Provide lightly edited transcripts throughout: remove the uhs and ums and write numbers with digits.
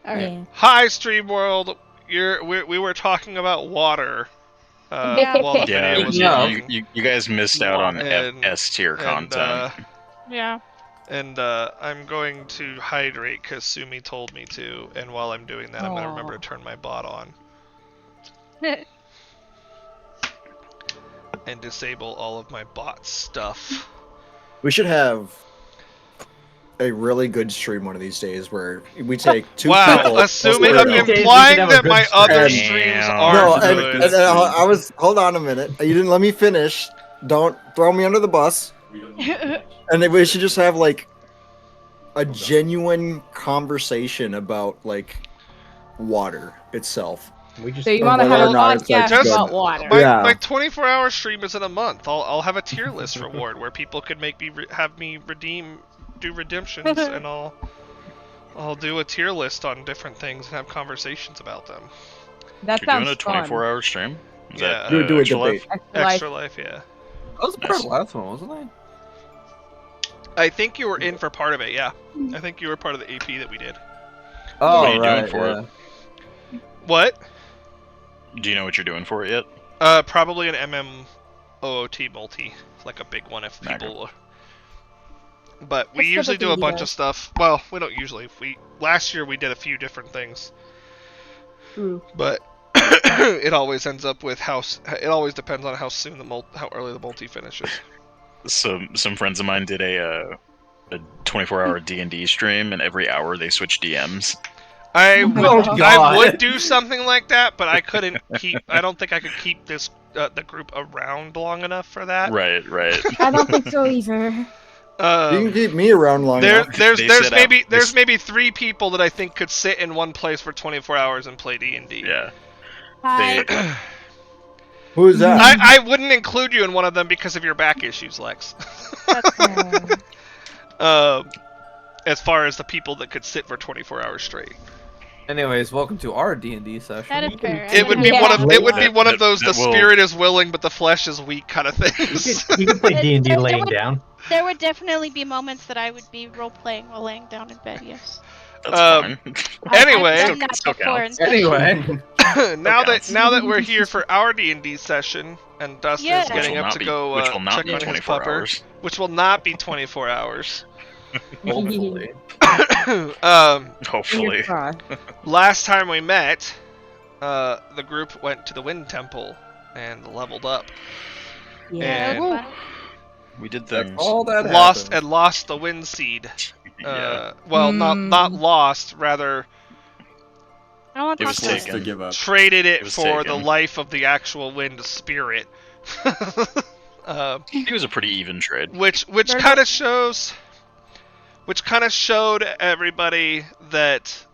All right. Yeah. Hi, Stream World. We were talking about water while the Yeah, video was Speaking of- running, you guys missed out on and S tier content. Yeah. I'm going to hydrate because Sumi told me to, and while I'm doing that, I'm going to remember to turn my bot on and disable all of my bot stuff. We should have a really good stream one of these days where we take two Wow, people. assuming Let's I'm put it out. implying have a that good my stream. other And- streams Damn. are No, good. and I was. Hold on a minute. You didn't let me finish. Don't throw me under the bus. And then we should just have like a genuine conversation about like water itself. We just So you want want to whether have a or not it's, like, podcast good. about water? Yeah. My 24-hour stream is in a month. I'll have a tier list reward where people could make me have me do redemptions, and I'll do a tier list on different things and have conversations about them. That You're sounds doing a fun. 24-hour stream? Is Yeah. that We would do a Extra debate. Life? Extra life, yeah. That was part of the last one, wasn't it? I think you were in for part of it, yeah. I think you were part of the AP that we did. Oh, What are you doing for it? What? Do you know what you're doing for it yet? Probably an MMOOT multi, like a big one if Okay. people. But we That's usually do a typically bunch the- of stuff. Well, we don't usually. Last year we did a few different things, True. but it always ends up with it always depends on how soon how early the multi finishes. Some friends of mine did a 24-hour D&D stream, and every hour they switched DMs. I Oh, God. would do something like that, but I couldn't keep. I don't think I could keep the group around long enough for that. Right. I don't think so either. You can Um, keep me around long enough. there's They there's said, maybe there's this- maybe 3 people that I think could sit in one place for 24 hours and play D&D. Yeah. Hi. They, Who is that? I wouldn't include you in one of them because of your back issues, Lex. As far as the people that could sit for 24 hours straight, Anyways, welcome to our D&D session. That is fair. it would be Yeah. one of those the That will- spirit is willing but the flesh is weak kind of things. You can play D&D There laying would- down. There would definitely be moments that I would be role playing while laying down in bed. Yes. that's Um, fine. Anyway. I've done that Still before counts. in Anyway, now counts. that we're here for our D&D session and Dustin's Yeah. Which getting will up not to be- go which will not check be on his 24 pupper, hours. which will not be 24 hours. hopefully. Hopefully. Last time we met, the group went to the Wind Temple and leveled up. Yeah. And We did That's things. all that lost happened. the Wind Seed. Yeah. Well, not lost, rather I don't want to It talk was about taken. it. to give up. traded it It was for the taken. life of the actual Wind Spirit. It was a pretty even trade. Which There's kind of showed everybody that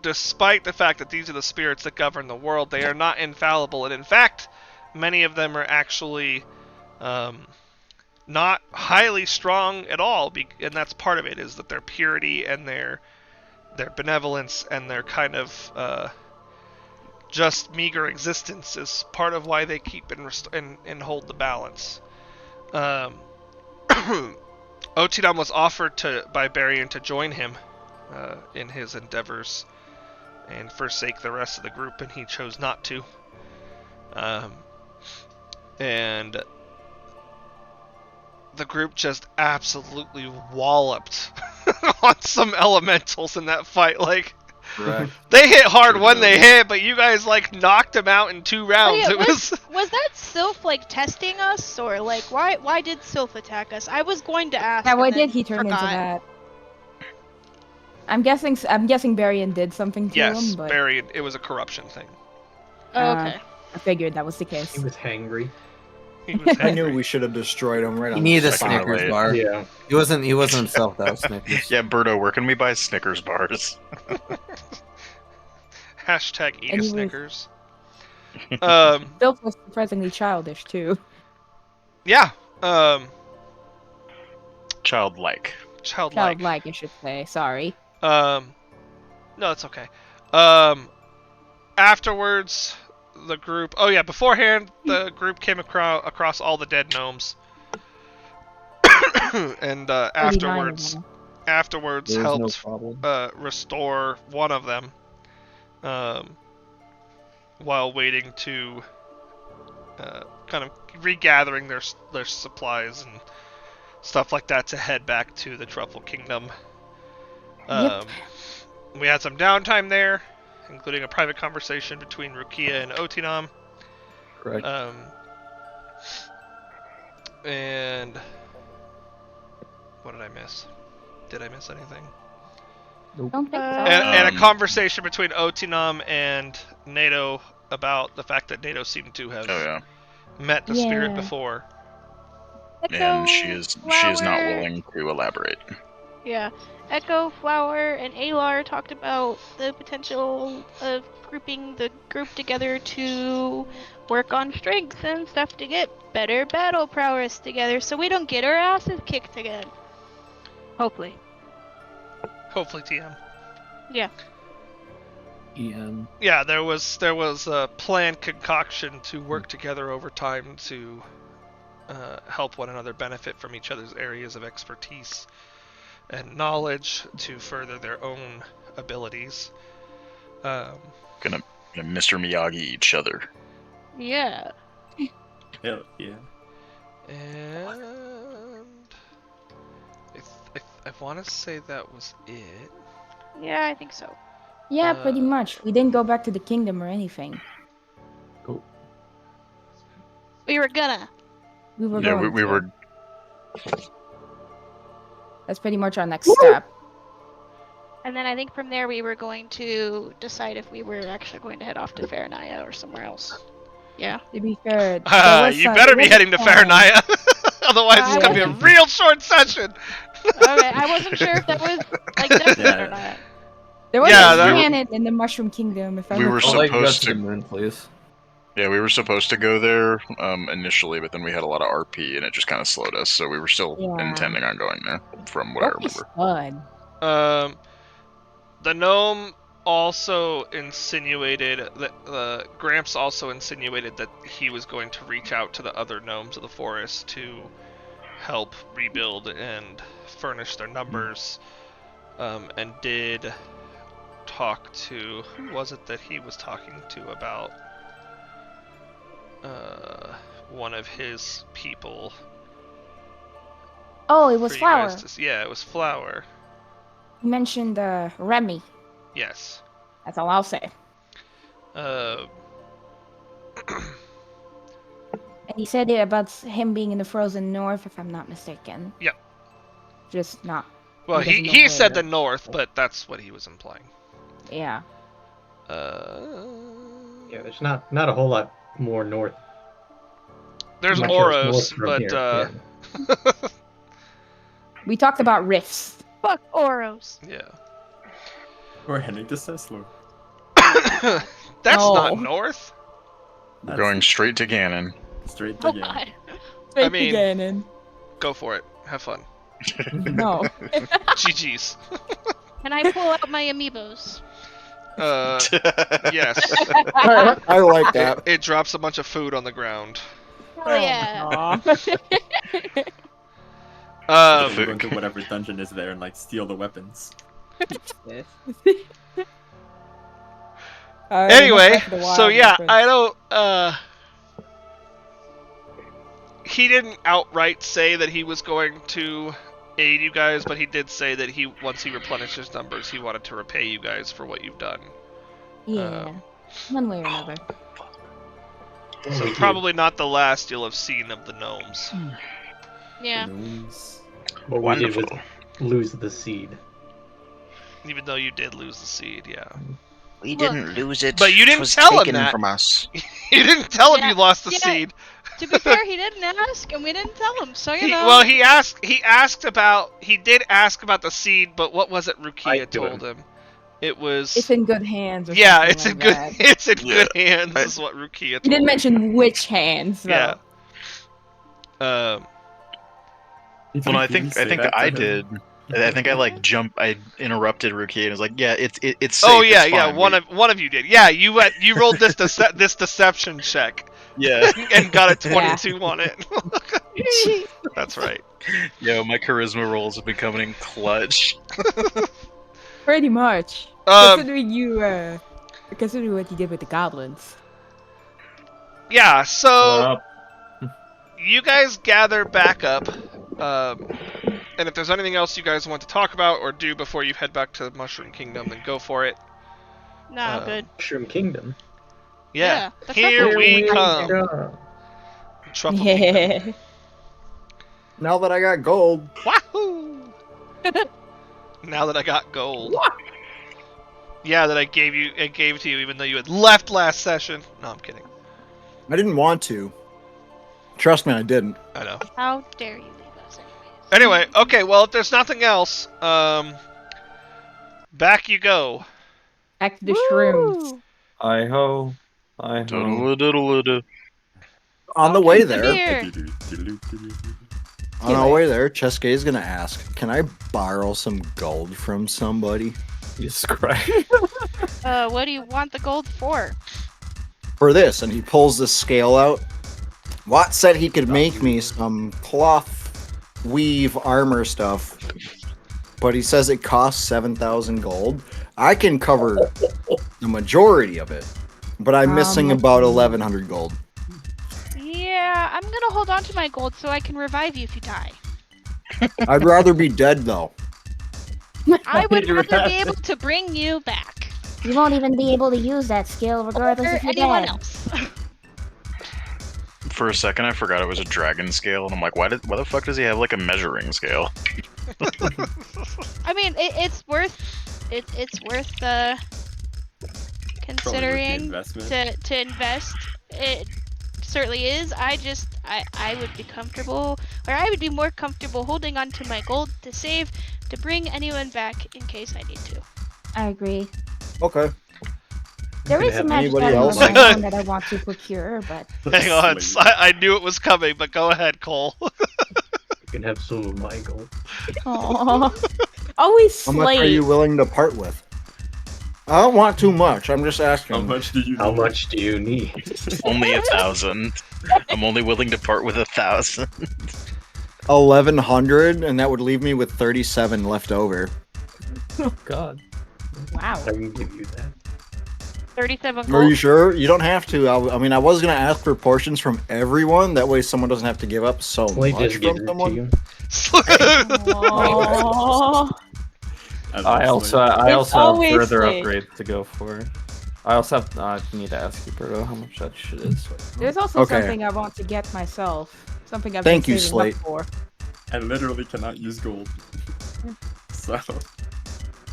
despite the fact that these are the spirits that govern the world, they are not infallible, and in fact, many of them are actually not highly strong at all, and that's part of it, is that their purity and their benevolence and their kind of just meager existence is part of why they keep and hold the balance. Otidam was offered by Barian to join him in his endeavors and forsake the rest of the group, and he chose not to. And the group just absolutely walloped on some elementals in that fight. Like, Correct. they hit hard when they hit, but you guys like knocked them out in 2 rounds. yeah, It was Was that Sylph like testing us, or like why did Sylph attack us? I was going to ask. Yeah, why and then did he turn forgot. into that? I'm guessing Barian did something to yes, him, but Barian. It was a corruption thing. Oh, okay. I figured that was the case. He was hangry. He was I knew angry. we should have destroyed him right He on needed a the spot. Snickers bar. Yeah. He wasn't himself, that was Snickers. Yeah, Berto, where can we buy Snickers bars? Hashtag eat And a he was- Snickers. Bill was surprisingly childish too. Yeah. Childlike. Childlike. Childlike, I should say. Sorry. No, it's okay. Afterwards, the group. Oh yeah, beforehand, the group came across all the dead gnomes, and 39 of afterwards, them. afterwards There was no helped problem. restore one of them, while waiting to kind of regathering their supplies and stuff like that to head back to the Truffle Kingdom. Yep. We had some downtime there, including a private conversation between Rukia and Otinam. Correct. And what did I miss? Did I miss anything? Don't think so. And a conversation between Otinam and NATO about the fact that NATO seemed to have Oh yeah, met the spirit Yeah. before. and she is not Flower. willing to elaborate. Yeah. Echo, Flower, and Alar talked about the potential of grouping the group together to work on strength and stuff to get better battle prowess together so we don't get our asses kicked again. Hopefully. Hopefully, TM. Yeah. EM. Yeah, there was a planned concoction to work together over time to help one another benefit from each other's areas of expertise and knowledge to further their own abilities. Gonna Mr. Miyagi each other. Yeah. Hell yeah. And I want to say that was it. Yeah, I think so. Yeah, pretty much. We didn't go back to the kingdom or anything. We were gonna. We were Yeah, going we to. were. That's pretty much our next step. And then I think from there we were going to decide if we were actually going to head off to Faranaya or somewhere else. Yeah. To be fair, You better be heading to Faranaya, otherwise it's gonna be a Yeah. real short session. Okay, I wasn't sure if that was like definite or Yeah. not. There was Yeah, a that- planet in the Mushroom Kingdom. If I We were recall. I'd like to go supposed to the to- moon, please. Yeah, we were supposed to go there initially, but then we had a lot of RP and it just kind of slowed us. So we were still Yeah. intending on going there, from what I That'd be remember. fun. The gnome also insinuated that Gramps also insinuated that he was going to reach out to the other gnomes of the forest to help rebuild and furnish their numbers, and did talk to, who was it that he was talking to about one of his people? Oh, it was for you Flower. guys to- yeah, it was Flower. You mentioned Remy. Yes. That's all I'll say. Uh, And he said it about him being in the frozen north, if I'm not mistaken. Yep. Just not. well, He doesn't he know said where. the north, but that's what he was implying. Yeah. Yeah, there's not a whole lot more north. There's Much north Oros, from but here, We talked about rifts. Fuck Oros. yeah. We're heading to Sessler. That's No. not north. We're going straight to Ganon. Straight to Oh game. god. I mean- Ganon. Go for it. Have fun. No. GG's. Can I pull out my amiibos? Yes. I like that. It drops a bunch of food on the ground. Hell yeah. Aw. We're Um, going to whatever dungeon is there and like steal the weapons. anyway, so yeah, I don't. He didn't outright say that he was going to aid you guys, but he did say that once he replenished his numbers, he wanted to repay you guys for what you've done. Yeah. One way or another. So probably not the last you'll have seen of the gnomes. Yeah. Gnomes. What we did Wonderful. was lose the seed. Even though you did lose the seed, yeah. We Look. didn't lose it. But you it didn't was tell him taken that. from us. You didn't tell him Yeah, you lost the yeah. seed. To be fair, he didn't ask, and we didn't tell him, so you know. Well, he did ask about the seed, but what was it Rukia Lied to told him? It was It's in good hands. Or yeah, something it's like in good that. it's in Yeah, good hands I- is what Rukia told He didn't him. mention which hands. Though. Yeah. Did Well, you I really think say that to I him? did. I think I interrupted Rukia and was like, "Yeah, it's safe. Oh yeah, it's yeah. fine. One of you did. Yeah, you rolled this this deception check yeah." and got a 22 on it. That's right. Yo, my charisma rolls have been coming in clutch. Pretty much. Um, Considering what you did with the goblins. yeah, so Uh, you guys gather back up. And if there's anything else you guys want to talk about or do before you head back to Mushroom Kingdom, then go for it. Nah, good. Mushroom Kingdom. Yeah, the here truffle we kingdom. come. go. Truffle Kingdom. Yeah. Now that I got gold, Wahoo! Now that I got gold. Yeah, that I gave to you even though you had left last session. No, I'm kidding. I didn't want to. Trust me, I didn't. I know. How dare you leave us anyways? Anyway, okay, well if there's nothing else, back you go. Back to the shrooms. Woo! Hi ho. Hi ho. Diddle-a-diddle-a-diddle. On the Okay, way come there, here. on our way there, Cheske is gonna ask, "Can I borrow some gold from somebody Jesus Christ. What do you want the gold for? for this?" And he pulls this scale out. Watt said he could make me some cloth weave armor stuff, but he says it costs 7,000 gold. I can cover the majority of it, but I'm missing about 1,100 gold. Yeah, I'm gonna hold on to my gold so I can revive you if you die. I'd rather be dead though. I would You'd rather rather- be able to bring you back. You won't even be able to use that skill regardless Or if you're anyone dead. else. For a second, I forgot it was a dragon scale, and I'm like, why the fuck does he have like a measuring scale? I mean, it's worth considering investment. to invest. It certainly is. I would be comfortable, or I would be more comfortable holding on to my gold to save to bring anyone back in case I need to. I agree. Okay. There is have some magic anybody item else? of my own that I want to procure, but Hang on, I knew it was coming, but go ahead, Cole. You can have some of my gold. Aww. Always How much are you slave. willing to part with? I don't want too much. I'm just asking. How much do you? How much do you need? Only 1,000. I'm only willing to part with 1,000. 1,100, and that would leave me with 37 left over. Oh God. Wow. I can give you that. 37 Are you gold. sure? You don't have to. I mean, I was gonna ask for portions from everyone. That way, someone doesn't have to give up so Slate much just from gives it to someone. you. Aww. I also It's have always further late. upgrades to go for. I also have. I need to ask you, Berto, how much that shit is. There's also Okay. something I want to get myself. Something I've Thank been you, saving Slate. up for. I literally cannot use gold. So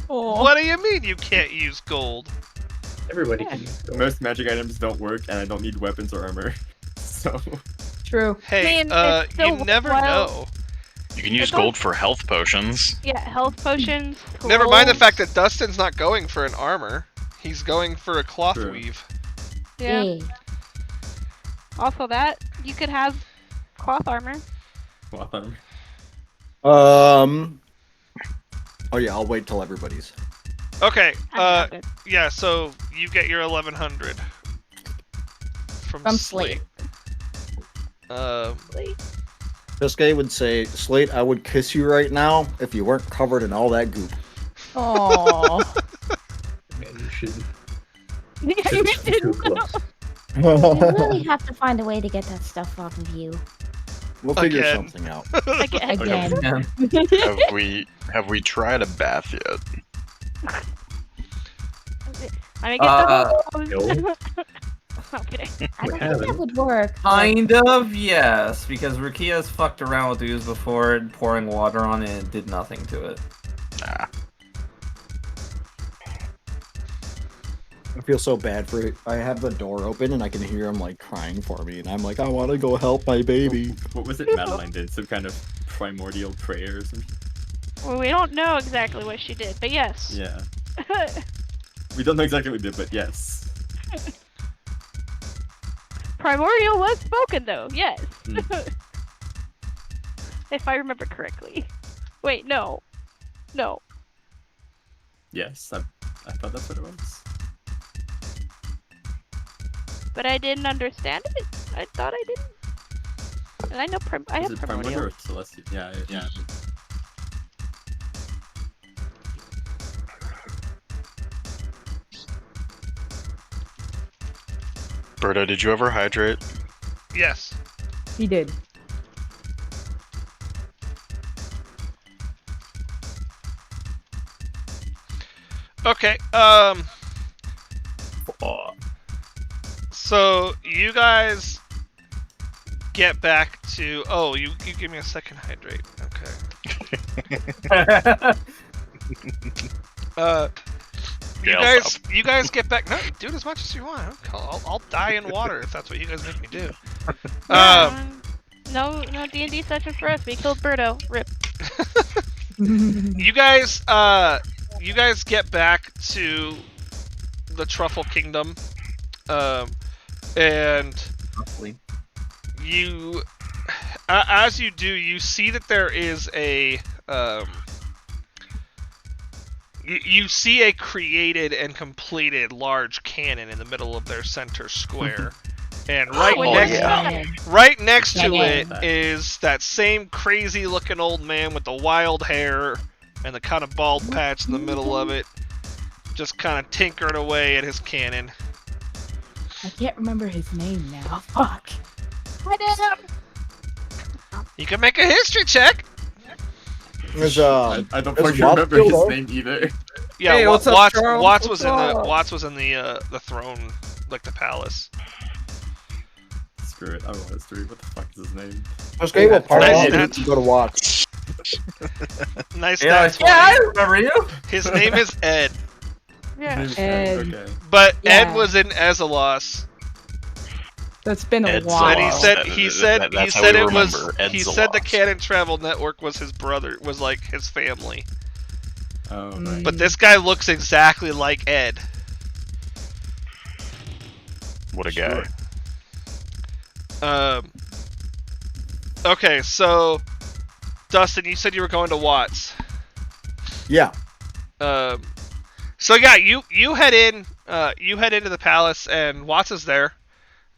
Aw. What do you mean you can't use gold? Everybody Yeah. can use gold. most magic items don't work, and I don't need weapons or armor. So True. Hey, I mean, it's still you never worthwhile. know. You can use It's all- gold for health potions. Yeah, health potions. Never mind the gold. fact that Dustin's not going for an armor. He's going for a cloth True. weave. Yeah. hey, Also, that you could have cloth armor. cloth armor. Oh yeah, I'll wait till everybody's. Okay, I'm good. yeah, so you get your 1,100 from Slate. Cheske would say, "Slate, I would kiss you right now if you weren't covered in all that goop." Aww. Man, you should. You shouldn't be too didn't know. close. we really have to find a way to get that stuff off of you. We'll figure Again. something out. Again. Again. Have we tried a bath yet? I mean, get the No. I'm kidding. I don't think haven't. that would work. but Kind of, yes, because Rukia's fucked around with ooze before, pouring water on it, and it did nothing to it. Nah. I feel so bad for it. I have the door open and I can hear him like crying for me, and I'm like, I want to go help my baby. What was it Madeline did? Some kind of primordial prayer or something? Well, we don't know exactly what she did, but yes. Yeah. We don't know exactly what we did, but yes. Primordial was spoken, though. Yes. Hmm. If I remember correctly. Wait, no. No. Yes, I thought that's what it was. But I didn't understand it. I thought I didn't. And I know I Is have it Primordial Primordial. or Celestial? Yeah. Berta, did you ever hydrate? Yes. He did. Okay. So you guys get back to. Oh, you give me a second hydrate. Okay. You guys get back. No, do it as much as you want. I'll die in water if that's what you guys make me do. No D&D session for us. We killed Birdo. Rip. You guys get back to the Truffle Kingdom, and you, as you do, you see that there is a, you see a created and completed large cannon in the middle of their center square. And right next to it is that same crazy looking old man with the wild hair and the kind of bald patch in the middle of it, just kind of tinkering away at his cannon. I can't remember his name now. Fuck. You can make a history check. There's I don't there's fucking remember Watts his still, name either. Yeah, Hey, what's up, Charles? Watts was What's in the throne, like the palace. Screw it, I don't want history. What the fuck is his name? Just gave a part Nice of stats. to go to watch. Nice Yeah, stats. I remember you. His name is Ed, Yeah. His name is Ed. okay. but Yeah. Ed was in Ezelos, That's been a Ed's while. and he said That's how it we was. remember Ed's He said the Ezelos. Canon Travel Network was his brother, was like his family. Oh, right. But this guy looks exactly like Ed. What a guy. Okay, so Dustin, you said you were going to Watts. Yeah. So yeah, you head in. You head into the palace, and Watts is there,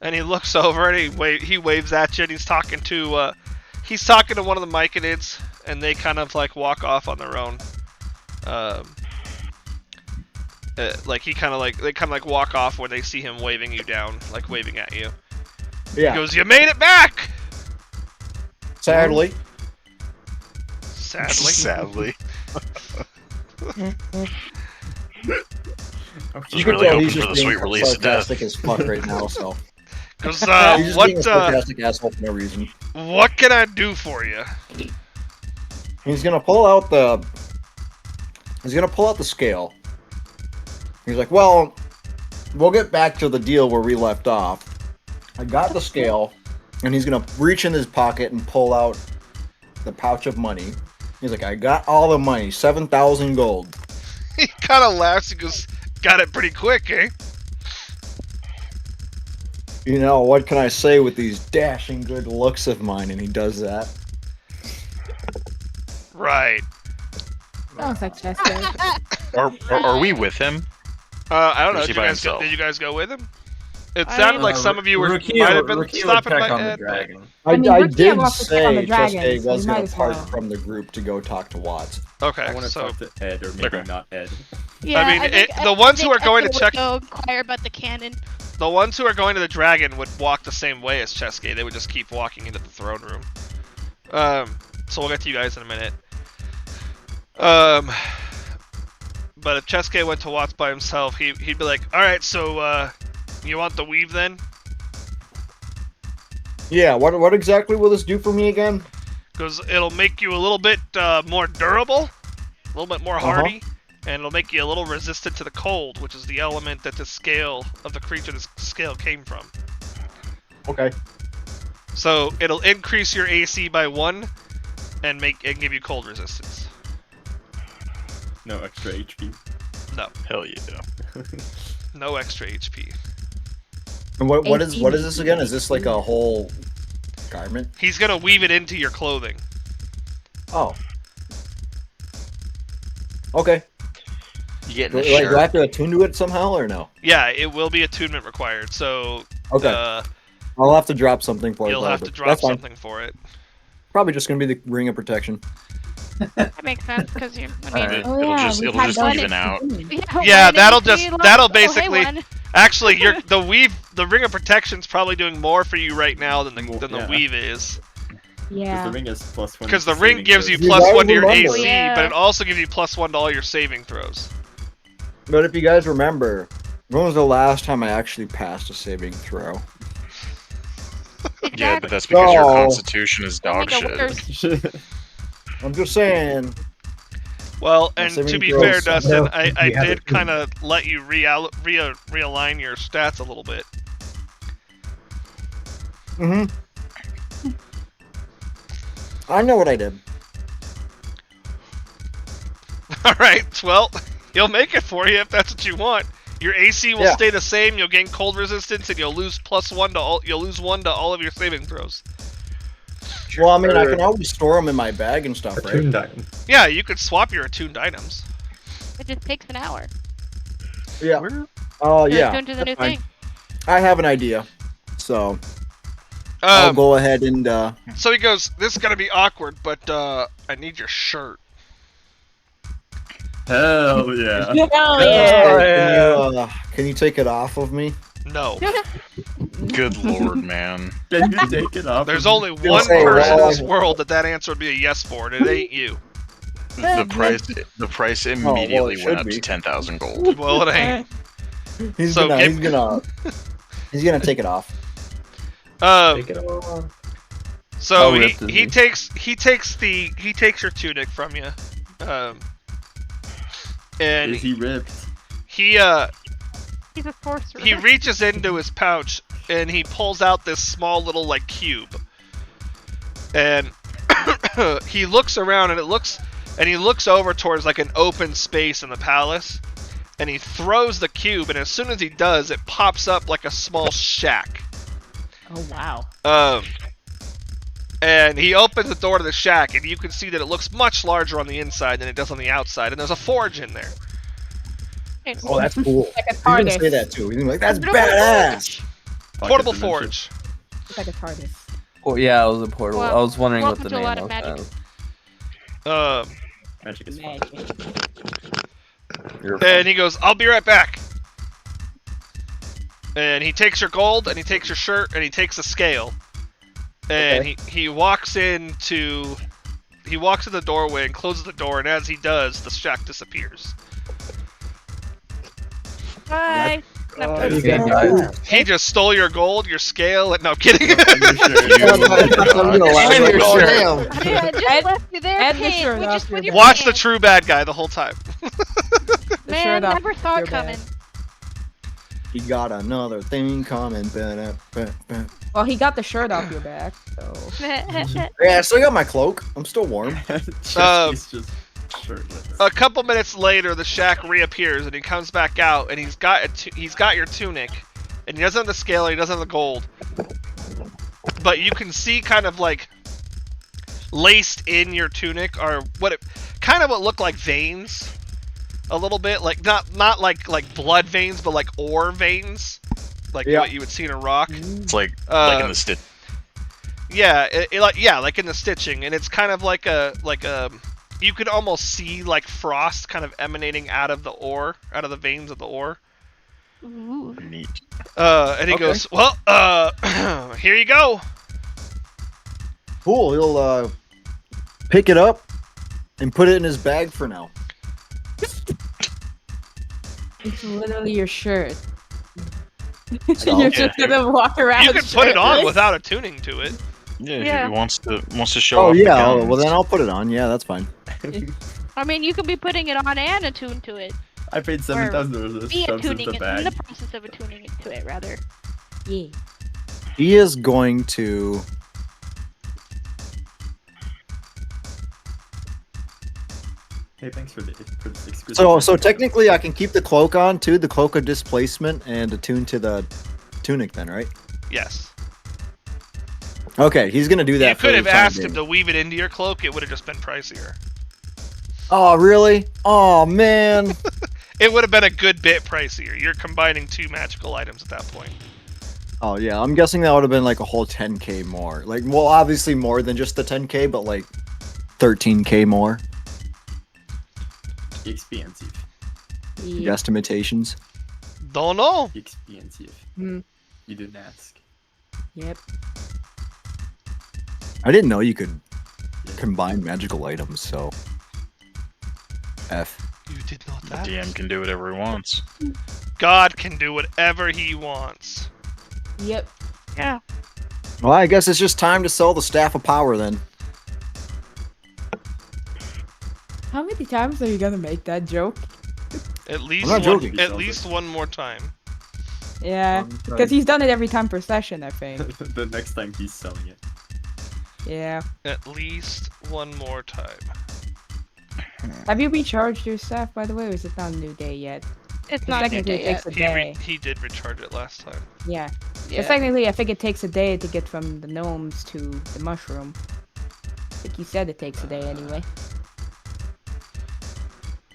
and he looks over and he waves at you, and he's talking to one of the Myconids, and they kind of like walk off on their own. Like they kind of walk off when they see him waving you down, like waving at you. Yeah. He goes, "You made it back!" Sadly. Sadly. Okay. Just You can really tell hoping he's for just the being sweet release of death. sarcastic as fuck right now, so. Goes, He's just being a what sarcastic asshole for no reason. what can I do for you? He's gonna pull out the scale. He's like, well, we'll get back to the deal where we left off. I got the scale, and he's gonna reach in his pocket and pull out the pouch of money. He's like, I got all the money, 7,000 gold. He kind of laughs. He goes, "Got it pretty quick, eh?" You know, what can I say with these dashing good looks of mine? And he does that. Right. Sounds like Chester. Are we with him? I don't Or know. is he by himself? Did you guys go with him? It I- sounded like some of you might have been stopping by Ed. I mean, Ricky did wants to check on the say dragon, Cheske so was you going might to as part well. from the group to go talk to Watts. Okay, I want to so talk to Ed, or maybe Okay. not Ed. Yeah, I mean, I think- the ones who I think are going to Esther check- would go inquire about the cannon. the ones who are going to the dragon would walk the same way as Cheske. They would just keep walking into the throne room. So we'll get to you guys in a minute. But if Cheske went to Watts by himself, he'd be like, "All right, so you want the weave then?" Yeah, what exactly will this do for me again? Because it'll make you a little bit more durable, a little bit more hardy, and it'll make you a little resistant to the cold, which is the element that the scale of the creature this scale came from. Okay. So it'll increase your AC by 1 and give you cold resistance. No extra HP. No, Hell yeah. no extra HP. And what is this again? Is this like a whole garment? He's gonna weave it into your clothing. Oh. Okay. You getting Do, a like, do I shirt? have to attune to it somehow or no? Yeah, it will be attunement required. So Okay. I'll have to drop something for it. You'll though, have to but drop that's fine. something for it. Probably just gonna be the ring of protection. That makes sense because you. I mean, Alright. Oh, It'll yeah, just we've it'll had just one even out. Yeah, one that'll NPC just- lost. that'll Oh, hey, basically- one. Actually, the ring of protection's probably doing more for you right now than the Yeah. weave is. Because Yeah. the ring is +1. Because the to ring saving gives you throws. You plus guys 1 to your remember. AC, Yeah. but it also gives you plus 1 to all your saving throws. But if you guys remember, when was the last time I actually passed a saving throw? Yeah, but that's because your No. constitution is dog Make it shit. worse. I'm just saying. Well, Yeah, and saving to be throws. fair, Dustin, No, I you have did it. kind of let you realign your stats a little bit. Mm-hmm. I know what I did. Alright, well, he'll make it for you if that's what you want. Your AC will Yeah. stay the same, you'll gain cold resistance, and you'll lose +1 to all you'll lose 1 to all of your saving throws. Well, I mean, I can always store them in my bag and stuff, right? Attuned item. Yeah, you could swap your attuned items. It just takes an hour. Yeah. Oh, to yeah. attune to the new that's fine. thing. I have an idea, so I'll go ahead and. So he goes, "This is gonna be awkward, but I need your shirt." Hell yeah. Oh, yeah. Can you take it off of me? No. Good lord, man. Can you take it off? There's of only me? one say, person in well, this world that answer would be a yes for, and it ain't you. The price immediately should went up be. to 10,000 gold. Well, it ain't. He's So gonna. give- He's gonna take it off. Take it off. So How he, ripped is he he? takes your tunic from you, and Is he ripped? he He's a sorcerer. he reaches into his pouch and he pulls out this small little like cube, and he looks around and he looks over towards like an open space in the palace, and he throws the cube, and as soon as he does, it pops up like a small shack. Oh wow. And he opens the door to the shack, and you can see that it looks much larger on the inside than it does on the outside, and there's a forge in there. Oh, that's cool. Like a He's gonna TARDIS. say that too. He's gonna be like, "That's badass." Portable Pocket dimension. forge. It's like a TARDIS. Oh, yeah, it was a portal. Well, I was wondering what welcome the to a name lot of was. magic. Magic is fun. Magic. You're And he goes, "I'll be right back." And he takes your gold, and he takes your shirt, and he takes a scale. And Okay. he walks into the doorway and closes the door, and as he does, the shack disappears. Bye. No, You Okay, can- guys. He just stole your gold, your scale, and no, I'm kidding. I'm gonna lie. And your Oh, shirt. damn. I just Ed- left you there, Ed the Kate, shirt with off just your with your back. Watch the pants. true bad guy the whole time. Man, shirt off never saw your it coming. He got another thing coming. Ba-da-ba-ba. Well, he got the shirt off your back, so. Yeah, I still got my cloak. I'm still warm. He's just shirtless. A couple minutes later, the shack reappears, and he comes back out, and he's got your tunic, and he doesn't have the scale, and he doesn't have the gold. But you can see kind of like laced in your tunic are what look like veins, a little bit, like not like blood veins, but like ore veins, like Yeah. what you would see in a rock. It's like in the stitch. Yeah, like in the stitching, and it's kind of like a you could almost see like frost kind of emanating out of the ore, out of the veins of the ore. Ooh. Neat. And he Okay. goes, "Well, here you go." Cool. He'll pick it up and put it in his bag for now. It's literally your shirt. know. You're just gonna walk around. You can put it on shirtless? without attuning to it. Yeah, if Yeah. he wants to show Oh off. yeah. the Oh, guns. well then I'll put it on. Yeah, that's fine. I mean, you could be putting it on and attuned to it. I paid 7,000 for this. Be Shoves in attuning the it, in the bag. process of attuning it to it, rather. Yeah. He is going to. Hey, thanks for the exclusive. So technically, I can keep the cloak on too, the cloak of displacement, and attune to the tunic. Then, right? Yes. Okay, he's gonna do that. You for could the have time asked being. him to weave it into your cloak. It would have just been pricier. Oh really? Oh man. It would have been a good bit pricier. You're combining two magical items at that point. Oh yeah, I'm guessing that would have been like a whole 10k more. Like, well, obviously more than just the 10k, but like 13k more. Expensive. Yeah. Guesstimations. Don't know. Expensive. Hmm. You didn't ask. Yep. I didn't know you could combine magical items, so. F. You did not The ask. DM can do whatever he wants. God can do whatever he wants. Yep. Yeah. Well, I guess it's just time to sell the Staff of Power then. How many times are you gonna make that joke? At least not one. joking. At least one more time. Yeah, because he's done it every time per session, I think. The next time he's selling it. Yeah. At least one more time. Have you recharged your staff, by the way, or is it not a new day yet? It's not a new Technically, day it takes yet. a day. He did recharge it last time. Yeah. Yeah. But technically, I think it takes a day to get from the gnomes to the mushroom. I think you said it takes a day anyway.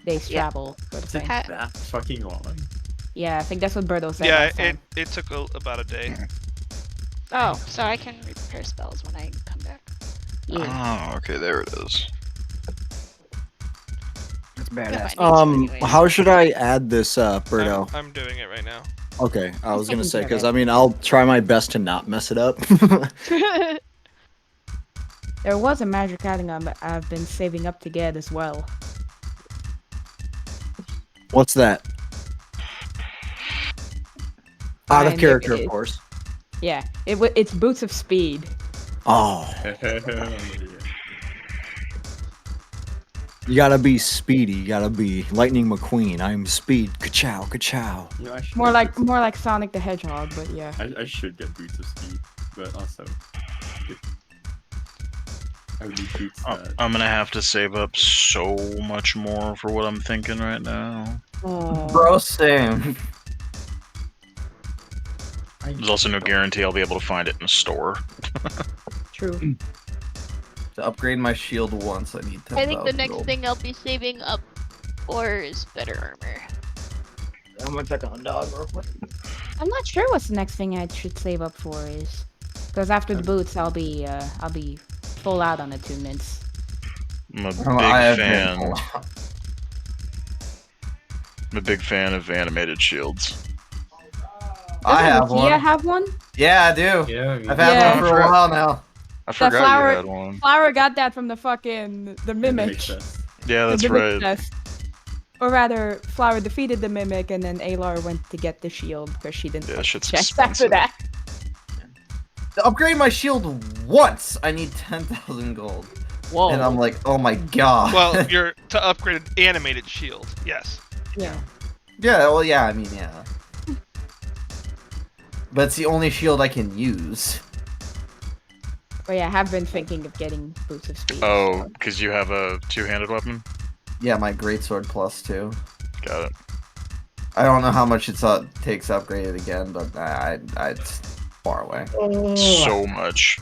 Days Yeah. travel, sort of thing. Ha- That fucking long. Yeah, I think that's what Birdo said Yeah, last it time. it took about a day. Oh, so I can repair spells when I come back. Yeah. Oh, okay, there it is. That's If I need to anyways. How should I add this, Birdo? I'm doing it right now. Okay, I was gonna can say, get because it. I mean, I'll try my best to not mess it up. There was a magic item I've been saving up to get as well. What's that? Out of Fine, character, it- of course. Yeah, it's Boots of Speed. Oh, you gotta be speedy. You gotta be Lightning McQueen. I'm Speed. Ka-chow, ka-chow. You know, I should More get like Sonic the Hedgehog, but yeah. I should get Boots of Speed, but also I would need boots that I'm gonna have to save up so much more for what I'm thinking right now. Oh. Bro, same. There's also no guarantee I'll be able to find it in a store. True. To upgrade my shield once, I need 10,000 I think the next gold. thing I'll be saving up for is better armor. I'm gonna check on dog real quick. I'm not sure what's the next thing I should save up for is, because after the boots, I'll be full out on attunements. I'm a big I have fan. been- I'm a big fan of animated shields. I have Doesn't one. Rukia have one? Yeah, I do. Yeah, I've had Yeah. one for a while now. I forgot flower- you had one. Flower got that from the fucking the mimic. Yeah, that's the mimic right. chest. Or rather, Flower defeated the mimic, and then Alar went to get the shield because she didn't Yeah, touch shit's the chest after expensive. that. To upgrade my shield once, I need 10,000 gold. Whoa. And I'm like, oh my god. Well, you're to upgrade an animated shield. Yes. Yeah. yeah, well, yeah, I mean, yeah. But it's the only shield I can use. But yeah, I have been thinking of getting Boots of Speed. Oh, because you have a two-handed weapon? Yeah, my greatsword +2. Got it. I don't know how much it takes to upgrade it again, but it's far away. So much.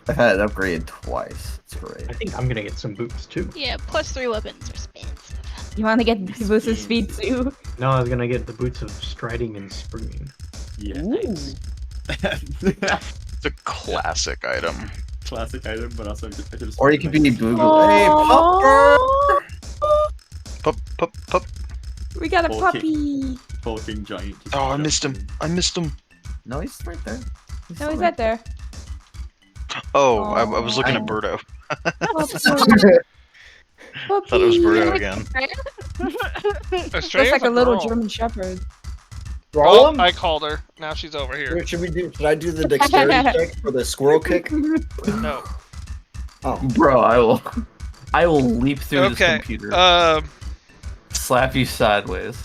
I've had it upgraded twice. It's great. I think I'm gonna get some boots too. Yeah, +3 weapons are expensive. You want to get Boots of Speed too? No, I was gonna get the boots of striding and springing. Yeah. Ooh. It's a classic item. Classic item, but also I just Or you could be Boogle. Aww. Hey, Pupper! Pup. We got a Okay. puppy. Hulking giant. just Oh, I jumped missed him. in. I missed him. No, he's right there. No, he's right there. Oh, I was looking at Aw. Birdo. Puppy. Thought it was Birdo again. Looks like a little German Shepherd. Roll Oh, him? I called her. Now she's over here. What should we do? Should I do the dexterity check for the squirrel kick? No. Oh, Bro, I will leap through this Okay. computer. Slap you sideways.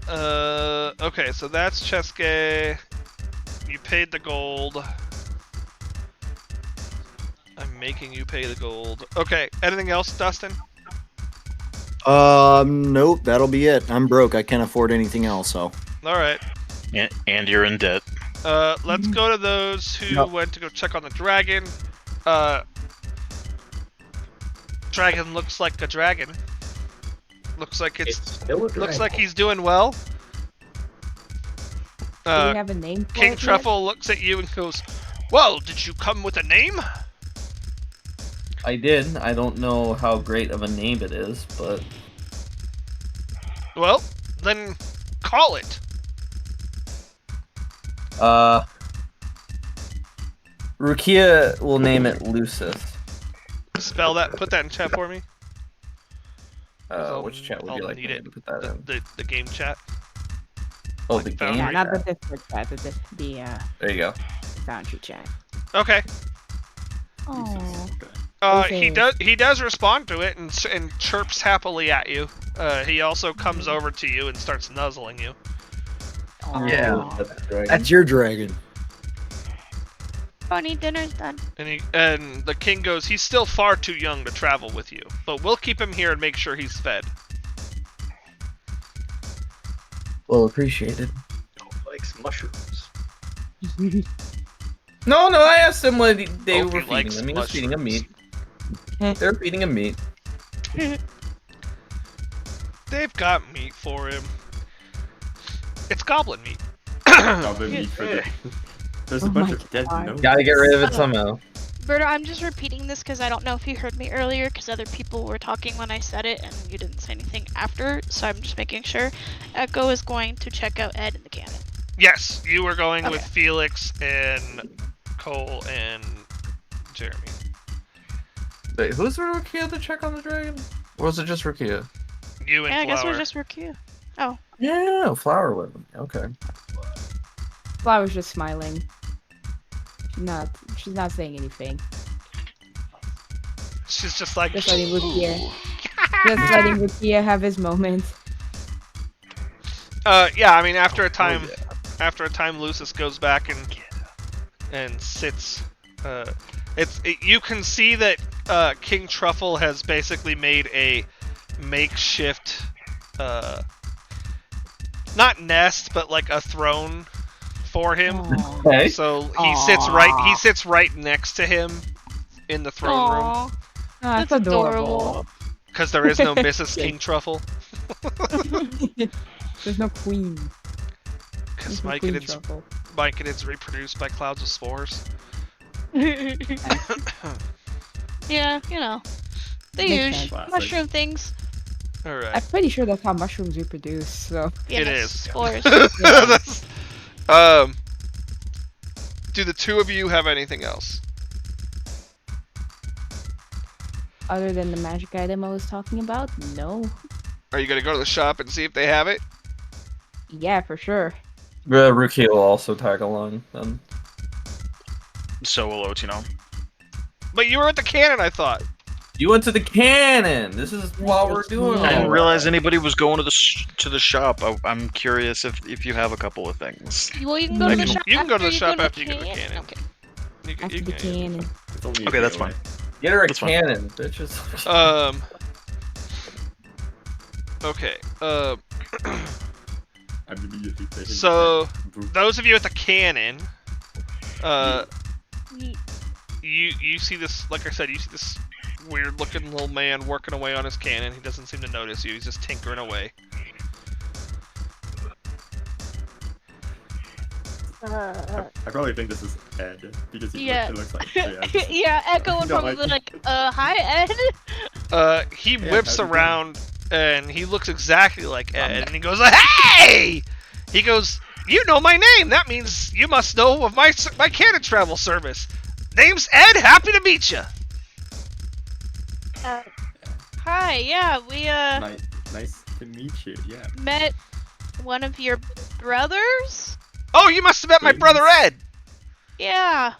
Okay, so that's Cheske. You paid the gold. I'm making you pay the gold. Okay, anything else, Dustin? nope, that'll be it. I'm broke. I can't afford anything else, so. Alright. And you're in debt. Let's go to those who Yep. went to go check on the dragon. Dragon looks like a dragon. Looks like It's still a dragon. looks like he's doing well. Do Uh, we have a name for King it Truffle looks at you and goes, "Well, did you come with a name?" I did. I don't know how great of a name it is, but Well, then call it. Rukia will name it Lucis. Spell that. Put that in chat for me. Which chat would you I'll like need me it. to put that in? The game chat. Oh, the yet? game. Yeah, not the chat. Discord chat, the There you go. Foundry chat. Okay. Oh. He does respond to it and chirps happily at you. He also comes over to you and starts nuzzling you. Yeah, That's your dragon. Funny, dinner's done. And the king goes, "He's still far too young to travel with you, but we'll keep him here and make sure he's fed." Well appreciated. Likes mushrooms. No, I asked him what they Hope he were feeding likes him. He was feeding him meat. mushrooms. They're feeding him meat. They've got meat for him. It's goblin meat. Goblin meat for the... There's a Oh bunch my of dead God. gnomes. Gotta get rid of it somehow. Berta, I'm just repeating this because I don't know if you heard me earlier because other people were talking when I said it and you didn't say anything after, so I'm just making sure. Echo is going to check out Ed in the cannon. Yes, you were going with Okay. Felix and Cole and Jeremy. Wait, who's the Rukia to check on the dragon? Or was it just Rukia? You and Yeah, I guess it Flower. was just Rukia. Yeah, Flower with him. Okay. Flower's just smiling. She's not saying anything. She's just like, Just letting Rukia. Just letting Rukia have his moment. yeah, I mean, after a time, Lucis goes back and sits. You can see that King Truffle has basically made a makeshift, not nest, but like a throne for him. Aw. Okay. So he Aw. sits right next to him in the throne room Aww, That's That's adorable. because there is no Mrs. King Truffle. There's no queen. Because There's no queen Myconid's truffle. reproduced by clouds of spores. yeah, you know. The Makes usual sense. Classic. mushroom things. I'm Alright. pretty sure that's how mushrooms reproduce, so. Yes, It is. Spores. That's- do the two of you have anything else? Other than the magic item I was talking about, no. Are you gonna go to the shop and see if they have it? Yeah, for sure. Rukia will also tag along then. So will Otino. But you were at the cannon, I thought. You went to the cannon! This is what we're doing. I didn't all realize right. anybody was going to the shop. I'm curious if you have a couple of things. Well, you can go to the shop. You can go to the after shop go after you get the cannon. Okay. After the cannon. It's only a Okay, that's day away. Get her a That's fine. cannon, bitches. Okay. I'm immediately taking So, boot. those of you at the cannon, Ye- you see this, like I said, you see this weird looking little man working away on his cannon. He doesn't seem to notice you. He's just tinkering away. I probably think this is Ed because he Yeah. looks like Ed. yeah, Echo would No, probably I- be like, hi, Ed. He Yeah, whips how's it around and he looks exactly like Ed, and he goes, "Hey!" He goes, "You know my name. That means you must know of my cannon travel service. Name's Ed. Happy to meet you." Hi, yeah, we Nice to meet you. Yeah. met one of your brothers? Oh, you must have met my brother Ed. Yeah.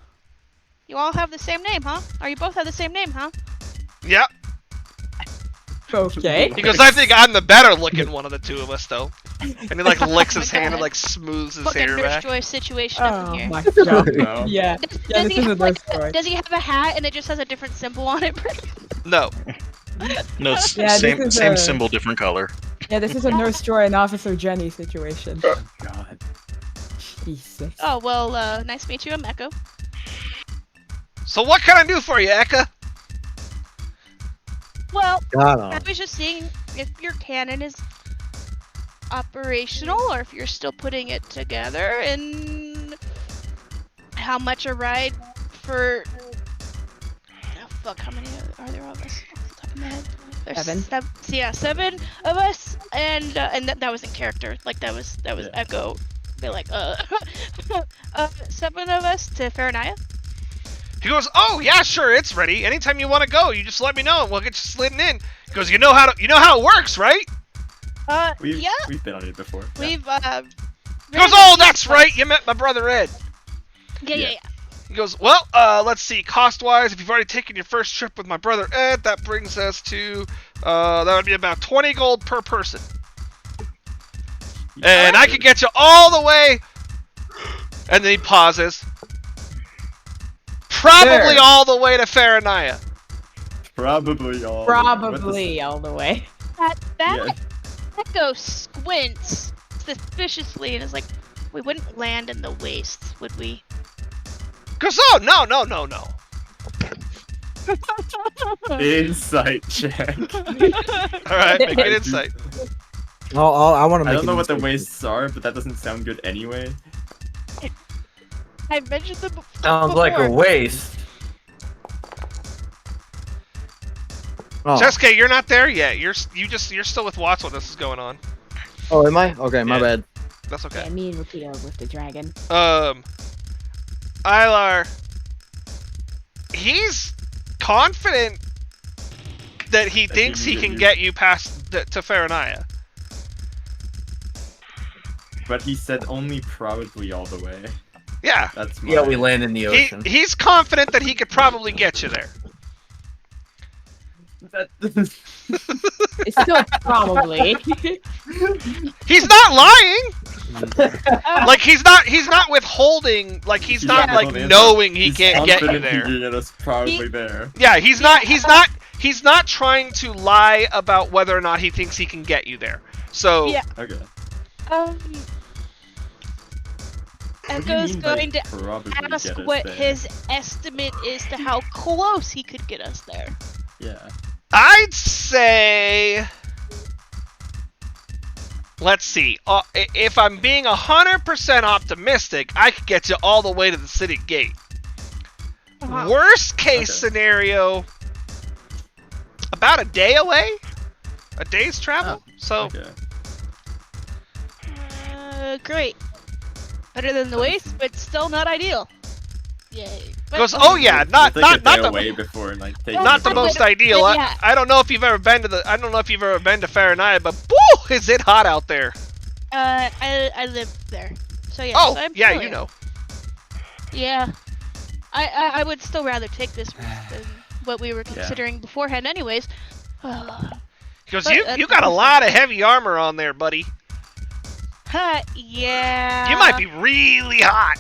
You all have the same name, huh? Or you both have the same name, huh? Yep. Okay. He goes, "I think I'm the better looking one of the two of us, though." And he like licks his hand and like smooths his Fucking hair Nurse back. Joy situation up Oh in here. my god. No. Yeah. Does, Yeah, does this he is a have, like, nice story. does he have a hat and it just has a different symbol on it? No. No, it's Yeah, this same is same a- symbol, different color. Yeah, this is a Nurse Joy and Officer Jenny situation. God. Jesus. Oh, well, nice to meet you. I'm Echo. So what can I do for you, Eka? Well, God, I was just seeing if your cannon is operational or if you're still putting it together, and how much a ride for. Oh fuck! How many are there of us? Off the top of my head. There's 7. yeah, 7 of us, and that was in character. Like that was Yeah. Echo. Be like 7 of us to Farinaya. He goes, "Oh yeah, sure, it's ready. Anytime you want to go, you just let me know, and we'll get you slidden in." He goes, "You know how it works, right?" We've Yeah. we've been on it before. We've He goes, "Oh, that's right. You met my brother Ed." Yeah. He goes, "Well, let's see. Cost-wise, if you've already taken your first trip with my brother Ed, that brings us to that would be about 20 gold per person, and I could get you all the way." And then he pauses. Probably There. all the way to Farinaya. Probably all. Probably all the way. That Yeah. Echo squints suspiciously and is like, "We wouldn't land in the wastes, would we?" Goes, "Oh, no. Insight check. Alright, make an insight. I want to I make. don't know an what the insight. wastes are, but that doesn't sound good anyway. I mentioned them before. Sounds like a waste. Oh. Chesuke, you're not there yet. You're still with Watts when this is going on. Oh, am I? Okay, my Yeah. bad. That's okay. Yeah, me and Rukia with the dragon. Ilar, he's confident that he thinks he can get you past to Farinaya. But he said only probably all the way. Yeah. That's my... Yeah, we land in the ocean. He's confident that he could probably get you there. That... It's still probably. He's not lying. Like he's not withholding. Like he's not like knowing he can't get you there. He can get us probably there. Yeah, he's not trying to lie about whether or not he thinks he can get you there. So Yeah. Okay. What do you Echo's mean by going to probably ask get us what there? his estimate is to how close he could get us there. Yeah. I'd say, let's see. If I'm being 100% optimistic, I could get you all the way to the city gate. Worst case scenario, about a day away, a day's travel. So Okay. Great. Better than the waste, but still not ideal. Yay. But goes, "Oh yeah, not We'll take a day the away before like taking not the it. most ideal. yeah. I don't know if you've ever been to Farinaya, but woo, is it hot out there? I live there, so yeah. Oh so I'm yeah, familiar. you know. Yeah. I would still rather take this risk than what we were considering beforehand, anyways. He goes, But, you got a lot of heavy armor on there, buddy. Yeah. You might be really hot.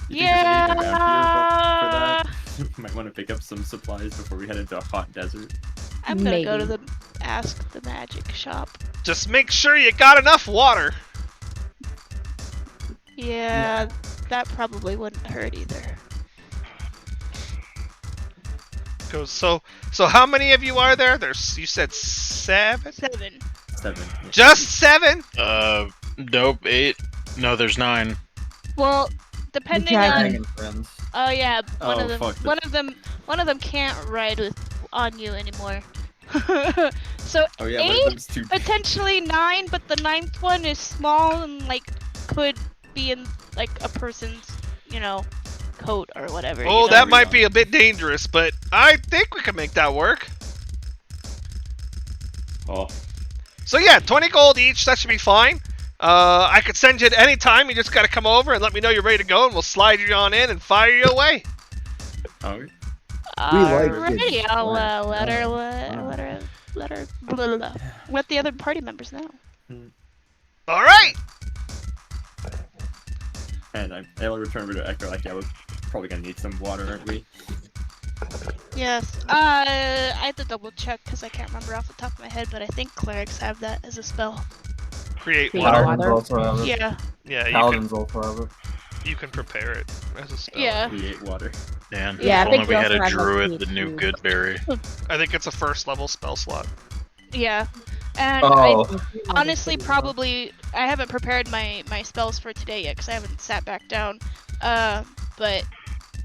You think there's anything around Yeah. here for that? Might want to pick up some supplies before we head into a hot desert. I'm gonna go to Maybe. the Ask the Magic shop. Just make sure you got enough water. Yeah, that probably wouldn't hurt either. Goes, so how many of you are there? You said 7? 7. 7. Yeah. Just 7? Nope, 8. No, there's 9. Well, depending dragon. on. Friends. Oh yeah, one Oh, of them. fuck the- One of them can't ride on you anymore. So Oh yeah, one of 8, them's too. potentially 9, but the 9th one is small and like could be in like a person's, coat or whatever. Oh, you know? that might be a bit dangerous, but I think we can make that work. Oh, So yeah, 20 gold each, that should be fine. I could send you at any time, you just gotta come over and let me know you're ready to go, and we'll slide you on in and fire you away. oh. like Alrighty, it. I'll Wow. let her Wow. let the other party members know. Alright! And I'll return over to Echo. Like, yeah, we're probably gonna need some water, aren't we? Yes. I have to double check because I can't remember off the top of my head, but I think clerics have that as a spell. Create Create water. water. Paladins also have it. Yeah. Yeah, Paladins also have it. you can prepare it as a spell. Yeah. Create water. Man, Yeah, I if think only we we had also a had, like, druid the that knew two. Goodberry. I think it's a first level spell slot. Yeah. And Oh. I honestly probably I haven't prepared my spells for today yet because I haven't sat back down. But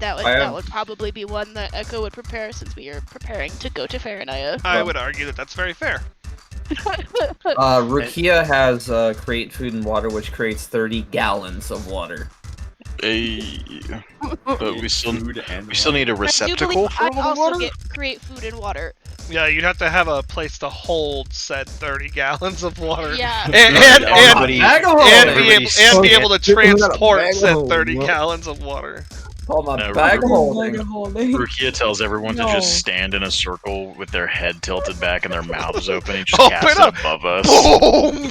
that would probably be one that Echo would prepare since we are preparing to go to Faranaya. I would argue that that's very fair. Rukia has create food and water, which creates 30 gallons of water. But we still need a I do receptacle believe for I all the also water. get create food and water. Yeah, you'd have to have a place to hold said 30 gallons of water. Yeah. And Everybody- be able to transport bag of said holding, 30 what? gallons of water. Oh, my No, bag Holding. Rukia tells everyone to No. just stand in a circle with their head tilted back and their mouths open. He just Open casts it up. above us. Boom!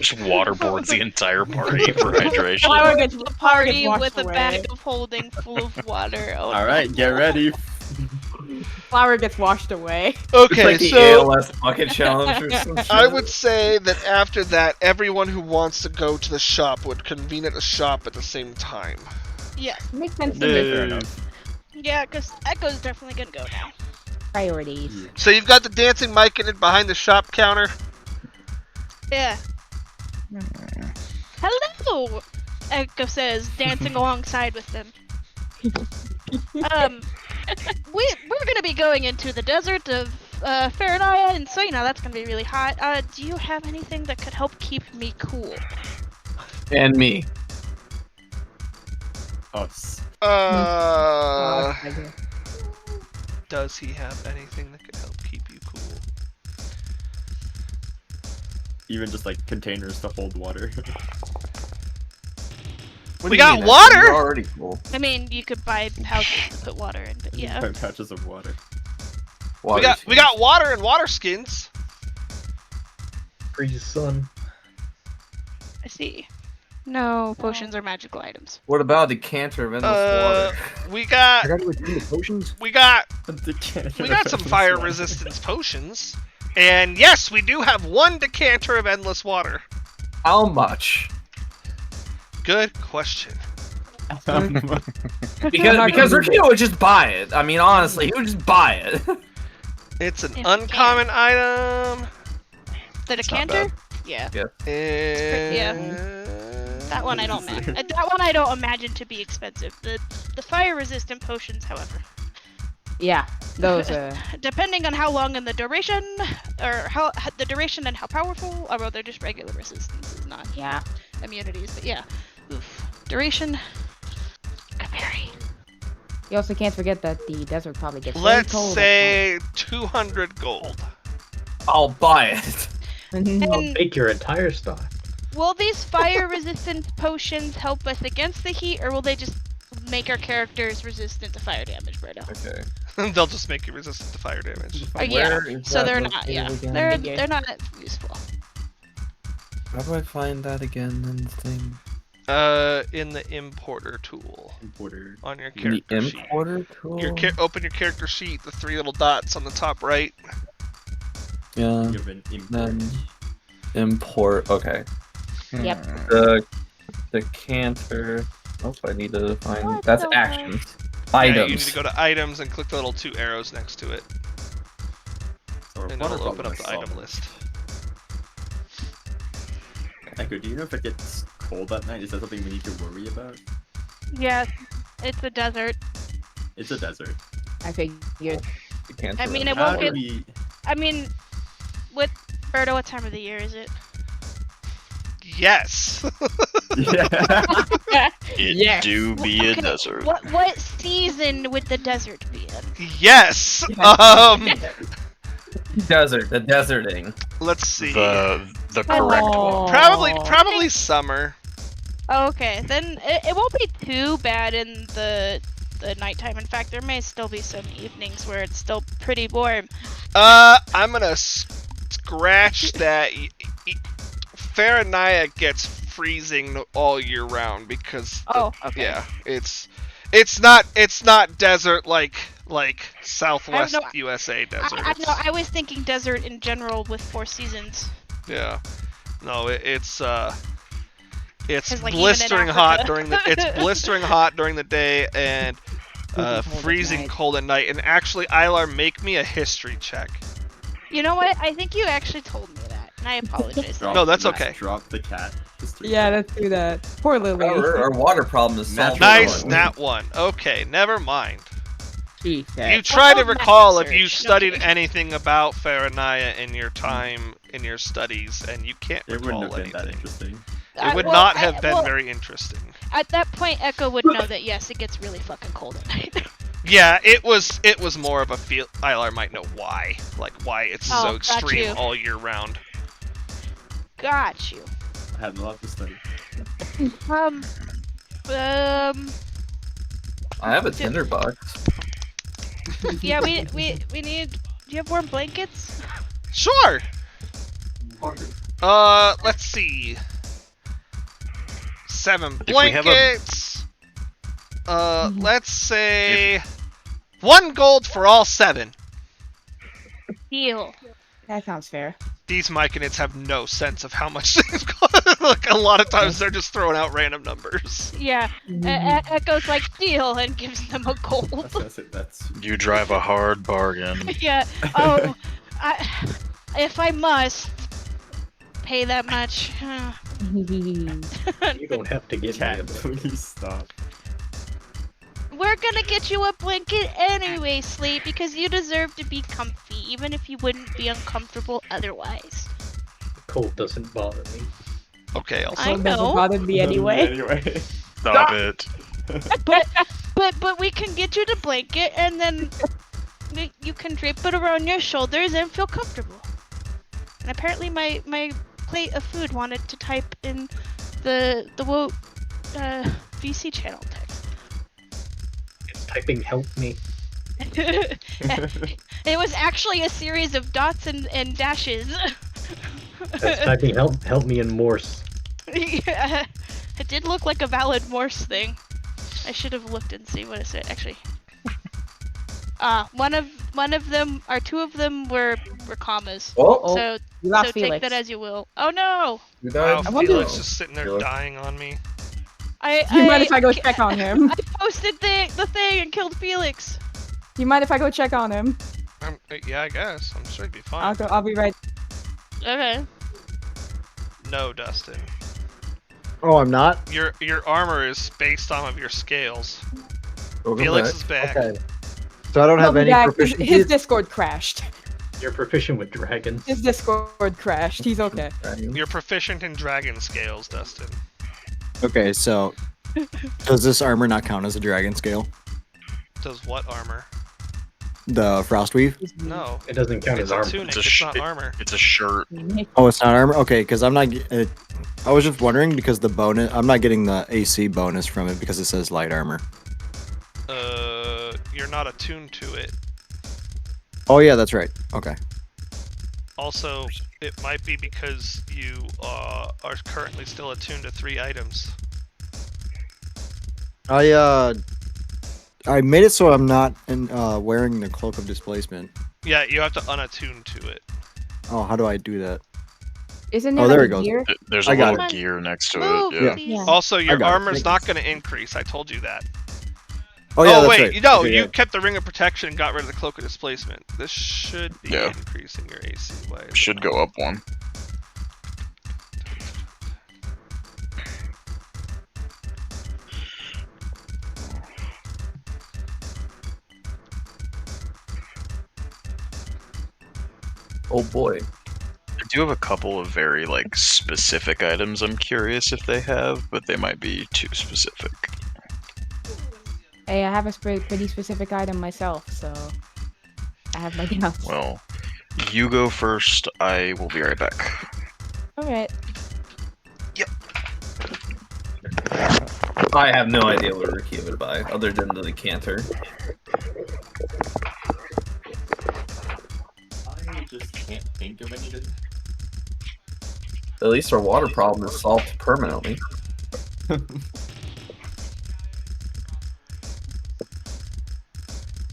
Just waterboards the entire party for hydration. Flower gets, The Flower gets party washed with a away. bag of holding full of water. Oh, All right, get ready. Flower gets washed away. Okay, It's like the so ALS bucket challenge or some shit. I would say that after that, everyone who wants to go to the shop would convene at the shop at the same time. yeah, Makes sense to Okay, me. fair enough. yeah, because Echo's definitely gonna go now. Priorities. So you've got the dancing mic in it behind the shop counter. Yeah. Hello, Echo says, dancing alongside with them. We're gonna be going into the desert of Faranaya, and so that's gonna be really hot. Do you have anything that could help keep me cool? And me. Us. Does he have anything that could help keep you cool? Even just like containers to hold water. We got water. You're already cool. I mean, you could buy pouches to put water in, but yeah. Patches of water. We got water and water skins. Freeze sun. I see. No, potions are magical items. What about a decanter of endless water? We got I gotta return the potions. we got Decanter we got of some endless fire water. resistance potions. And yes, we do have one decanter of endless water. How much? Good question. Because Rukia would just buy it. I mean, honestly, he would just buy it. It's an If uncommon item. The It's not decanter? Yeah. And That one I don't imagine. That one I don't imagine to be expensive. The fire resistant potions, however, Yeah, those depending on how long and the duration, or how the duration and how powerful, or well, they're just regular resistances, not yeah. immunities. But yeah, oof. Duration could vary. You also can't forget that the desert probably gets very let's cold. say 200 gold. I'll buy it. And Make your entire stock. will these fire resistant potions help us against the heat, or will they just make our characters resistant to fire damage, Berto? Okay. They'll just make you resistant to fire damage. Yeah, so they're not. Yeah, they're not useful. How do I find that again in the thing? In the importer tool Importer. on your The character sheet. importer tool? Open your character sheet, the three little dots on the top right. Yeah. You have an import. Then import. Okay. Yep. The decanter. Oh, I need to find. What That's the- actions. Yeah, you need Items. to go to items and click the little two arrows next to it, Or and water it'll open up bottle the item solid. list. Echo, do you know if it gets cold at night? Is that something we need to worry about? Yeah, it's a desert. It's a desert. I figured. Decanter. I mean, it How won't do get. we... I mean, with Berto, what time of the year is it? Yes. Yeah. It Yes. do be a Okay, desert. What season would the desert be in? Yes. Desert. The deserting. Let's see. The correct one. Probably summer. Oh, okay, then it won't be too bad in the nighttime. In fact, there may still be some evenings where it's still pretty warm. I'm gonna scratch that. Faranaya gets freezing all year round because Oh, okay. yeah, it's not desert like Southwest no- USA desert. I know. I was thinking desert in general with 4 seasons. Yeah, no, it's 'Cause, like, even in blistering hot Africa. it's blistering hot during the day and Cold at freezing night. cold at night. And actually, Ilar, make me a history check. You know what? I think you actually told me that, and I apologize. No, that's Max, okay. Drop the cat. Yeah, let's do that. Poor Lily. Our water problem is solved. Nice, nat 1. Okay, never mind. Jesus. You try to Well, recall if message, you studied okay. anything about Faranaya in your time in your studies, and you can't It recall wouldn't have been that anything. interesting. It would Well, not have been well, very interesting. At that point, Echo would know that yes, it gets really fucking cold at night. Yeah, it was more of a feel. Ilar might know why, like why it's Oh, so got extreme you. all year round. Got you. I had a lot to study. I have a tinderbox. Yeah, we need. Do you have warm blankets? Sure. Let's see. 7 If we have a- blankets. Let's say 1 gold for all 7. Deal. That sounds fair. These Myconids have no sense of how much things cost. Like a lot of times they're just throwing out random numbers. Yeah. Echo's like deal and gives them a gold. That's You drive a hard bargain. Yeah. Oh, if I must pay that much. You don't have to get me cat. a blanket. Please stop. We're gonna get you a blanket anyway, Slate, because you deserve to be comfy, even if you wouldn't be uncomfortable otherwise. Cold doesn't bother me. Okay, I'll I Doesn't know, bother me anyway. Anyway. Stop it. but we can get you the blanket, and then you can drape it around your shoulders and feel comfortable. And apparently, my plate of food wanted to type in the WoT VC channel text. It's typing help me. It was actually a series of dots and dashes. That's typing help me in Morse. Yeah, it did look like a valid Morse thing. I should have looked and see what it said. Actually, one of them, or 2 of them were commas. Oh, So You lost so Felix. take that as you will. Oh no! you Wow, died. I wonder- Felix is sitting there Felix. dying on me. You mind if I go check on him? I posted the thing and killed Felix. You mind if I go check on him? Yeah, I guess. I'm sure it'd be fine. I'll be right. Okay. No, Dustin. Oh, I'm not. Your armor is based off of your scales. Welcome Felix back. is back. Okay. So I don't have He'll be any back. His proficiencies. Discord crashed. You're proficient with dragons. His Discord crashed. He's okay. You're proficient in dragon scales, Dustin. Okay, so does this armor not count as a dragon scale? Does what armor? The Frostweave? No. It doesn't count It's as a armor. tunic, It's a it's not sh- armor. It's a shirt. Oh, it's not armor. Okay, because I'm not. I was just wondering because the bonus. I'm not getting the AC bonus from it because it says light armor. You're not attuned to it. Oh yeah, that's right. Okay. Also, it might be because you are currently still attuned to 3 items. I made it so I'm not wearing the cloak of displacement. Yeah, you have to unattune to it. Oh, how do I do that? Isn't there Oh, there like it a goes. gear? There's I a got little it. gear next to Move, it. Yeah. please. Yeah. Also, your got it. armor's Thank not going to increase. I told you that. Oh yeah, that's wait, right. no, Okay, you yeah. kept the ring of protection and got rid of the cloak of displacement. This should be Yeah. increasing your AC. Why is it Should not? go up 1. Oh boy. I do have a couple of very like specific items I'm curious if they have, but they might be too specific. Hey, I have a pretty specific item myself, so I have my doubts. Well, you go first. I will be right back. Alright. I have no idea what Rukia would buy, other than the decanter. I just can't think of anything. At least our water problem is solved permanently.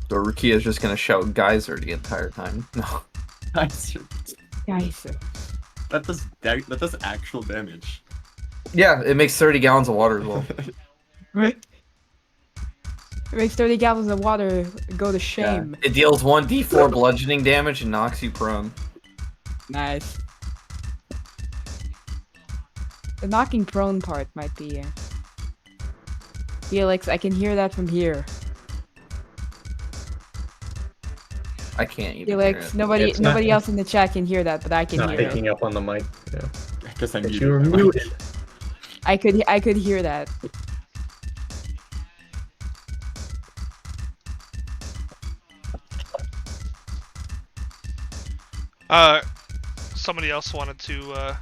So Rukia's just gonna shout geyser the entire time. No. Guys. That does actual damage. Yeah, it makes 30 gallons of water as well. It makes 30 gallons of water go to shame. It deals 1d4 bludgeoning damage and knocks you prone. Nice. The knocking prone part might be. Felix, I can hear that from here. I can't even Felix, hear it. nobody else in the chat can hear that, but I can Not hear picking it. up on the mic. Yeah. Because I'm You were muted. I could hear that. Somebody else wanted to. I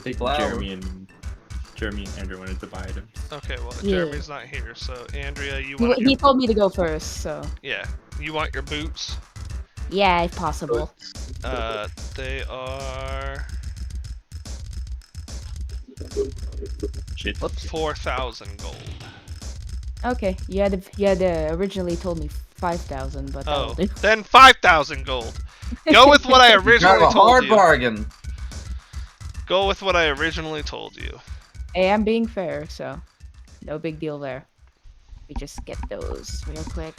think Wow. Jeremy and Andrew wanted to buy items. Okay, well Yeah. Jeremy's not here, so Andrea, you want He told me to go first, so. yeah, you want your boots? Yeah, if possible. They are Shit. 4,000 gold. Okay, you had originally told me 5,000, but that'll Oh, do. then 5,000 gold. Go with what I originally Got a told hard you. bargain. Go with what I originally told you. Hey, I'm being fair, so no big deal there. We just get those real quick.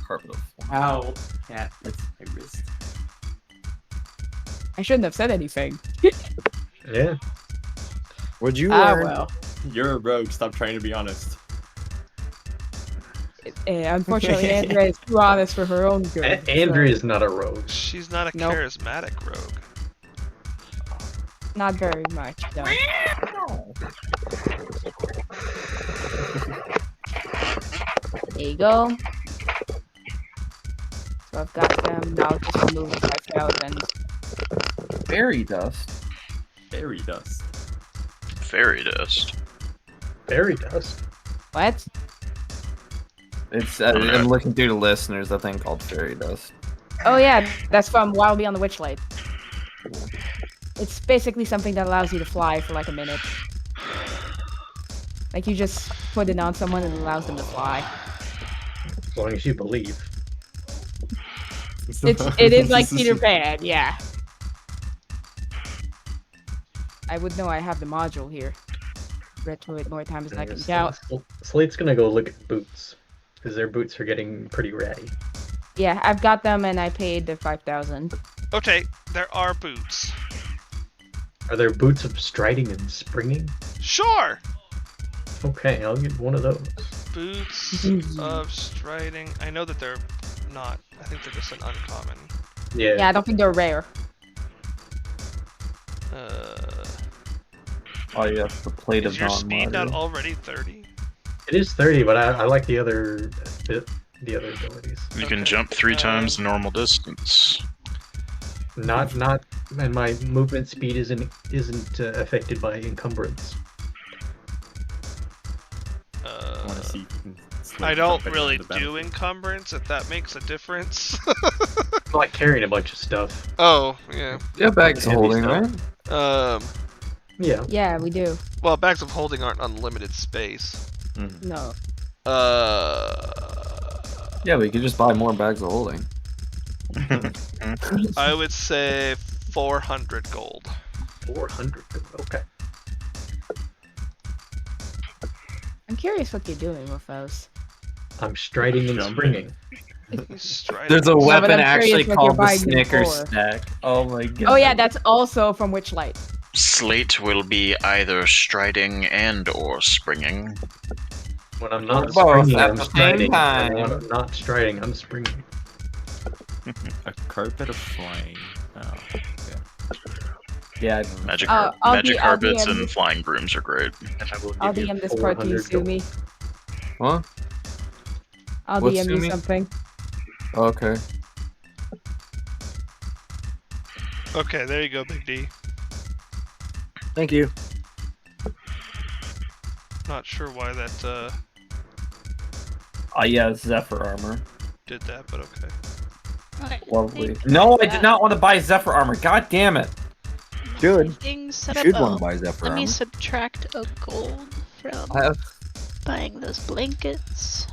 Carpet of Ow. Yeah, that's my wrist. I shouldn't have said anything. Yeah. Would you Ah, learn? well. You're a rogue, stop trying to be honest. Unfortunately, Andrea is too honest for her own good. Andrea's not a rogue. She's not a Nope. charismatic rogue. Not very much, though. There you go. So I've got them. Now I'll just remove 5,000. Fairy dust. Fairy dust. Fairy dust. Fairy dust. What? It's I'm looking through the list and there's a thing called fairy dust. Oh yeah, that's from Wild Beyond the Witchlight. It's basically something that allows you to fly for like a minute. Like you just put it on someone and it allows them to fly. As long as you believe. It is like Peter Pan, yeah. I would know I have the module here. Read through it more times than I can count. Slate's gonna go look at boots. Because their boots are getting pretty ratty. Yeah, I've got them and I paid the 5,000. Okay, there are boots. Are there boots of striding and springing? Sure! Okay, I'll get one of those. Boots of striding. I know that they're not. I think they're just an uncommon. Yeah. Yeah, I don't think they're rare. Oh yeah, the plate Is of your speed not non-modern. already 30? It is 30, but I like the other abilities. You can jump 3 times the normal distance. Not, and my movement speed isn't affected by encumbrance. I want to see. I don't really do encumbrance, if that makes a difference. I like carrying a bunch of stuff. Oh, yeah. Yeah, bags of Heavy holding, stuff. right? Yeah. Yeah, we do. Well, bags of holding aren't unlimited space. No. Yeah, but you could just buy more bags of holding. I would say 400 gold. 400. Okay. I'm curious what you're doing with those. I'm striding and springing. There's a but weapon I'm actually curious what you're called the buying them Snickers for. stack. Oh my god. Oh yeah, that's also from Witchlight. Slate will be either striding and or springing. When I'm not Both springing, at I'm the same striding. time. And when I'm not striding, I'm springing. A carpet of flying. Oh, yeah. Magic, I'll magic I'll carpets DM and flying brooms are great. I'll DM this part to you, 400 gold. Sumi. What? I'll What's DM you Sumi? something. Okay. Okay, there you go, Big D. Thank you. Not sure why that Oh yeah, Zephyr armor. did that, but okay. Okay. Lovely. No, I did not want to buy Zephyr armor. God damn it. Good. Things set Should up. want to buy Zephyr Let me armor. subtract a gold from I have buying those blankets.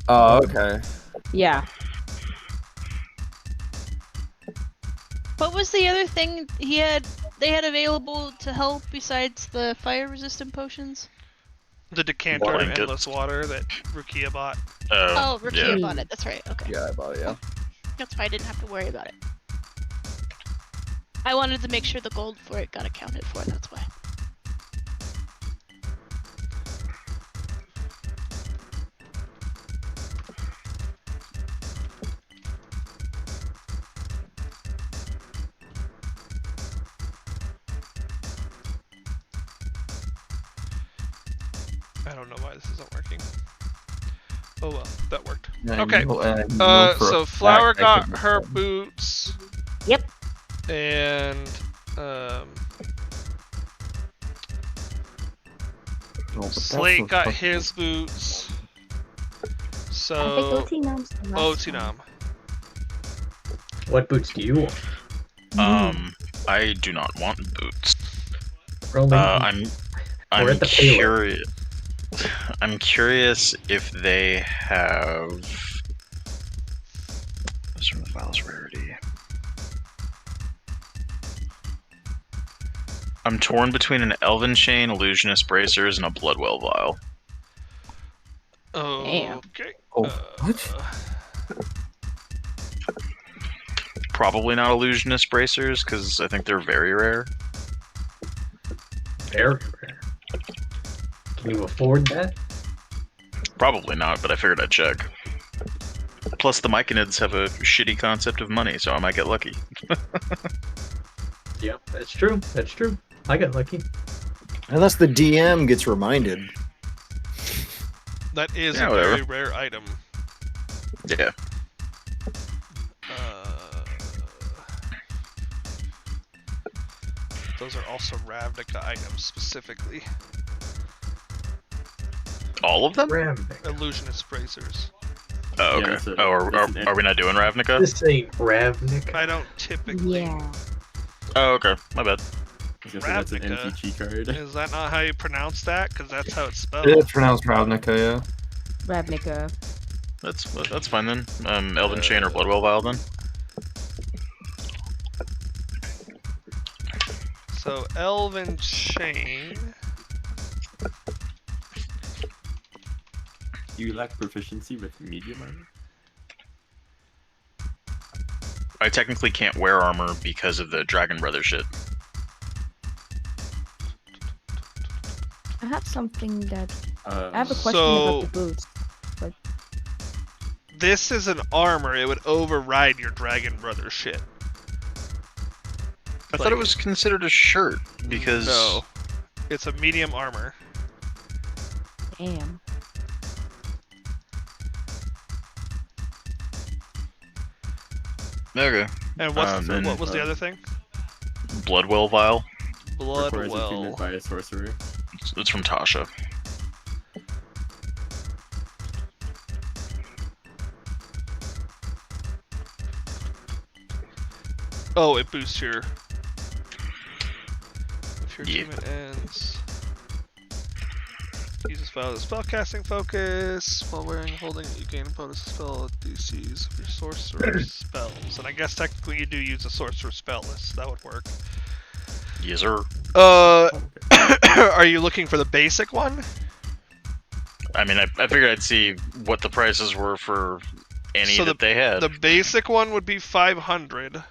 Oh, okay. Yeah. was the other thing they had available to help besides the fire-resistant potions? The decanter of Blanket. endless water that Rukia bought. Oh, Rukia yeah. bought it. That's right. Okay. Yeah, I bought it. Yeah. That's why I didn't have to worry about it. I wanted to make sure the gold for it got accounted for. That's why. I don't know why this isn't working. Oh well, that worked. Yeah, Okay. know for So a Flower fact I got could her just- boots. Yep. And Oh, but that's Slate a got fucking- his boots. I think So Otinom's the last one. Otinam. What boots do you want? I do not want boots. We're only- I'm We're at the payload. curious. I'm curious if they have. This from the files rarity. I'm torn between an Elven Chain, Illusionist Bracers, and a Bloodwell Vial. Okay. Oh, what? Probably not Illusionist Bracers, because I think they're very rare. Very rare. Can you afford that? Probably not, but I figured I'd check. Plus, the Myconids have a shitty concept of money, so I might get lucky. Yep, that's true. That's true. I got lucky. Unless the DM gets reminded. That is Yeah, a whatever. very rare item. Yeah. Those are also Ravnica items specifically. All of them? Ravnica. Illusionist bracers. Oh, Yeah, okay. it's a- Oh, it's an are we not doing Ravnica? This ain't Ravnica. I don't typically. Yeah. Oh, okay. My bad. I was gonna say that's an Ravnica. empty cheat card. Is that not how you pronounce that? Because that's how it's spelled. It's pronounced Ravnica, yeah. Ravnica. That's fine then. Elven Chain or Bloodwell Vial then. So Elven Chain. You lack proficiency with medium armor? I technically can't wear armor because of the Dragon Brother shit. I have something that I have a question So- about the boots. This is an armor. It would override your Dragon Brother shit. I thought it was considered a shirt because No. It's a medium armor. Damn. Okay. And what's then, what was the other thing? Bloodwell Vial. Requires attunement Bloodwell. by a sorcerer. It's from Tasha. Oh, it boosts your. If your Yeah. attunement ends. Use this file as spellcasting focus. While wearing holding, you gain a bonus spell DCs of your sorcerer spells. And I guess technically you do use a sorcerer spell list. That would work. Yes, sir. Are you looking for the basic one? I mean, I figured I'd see what the prices were for any So that they had. The basic one would be 500.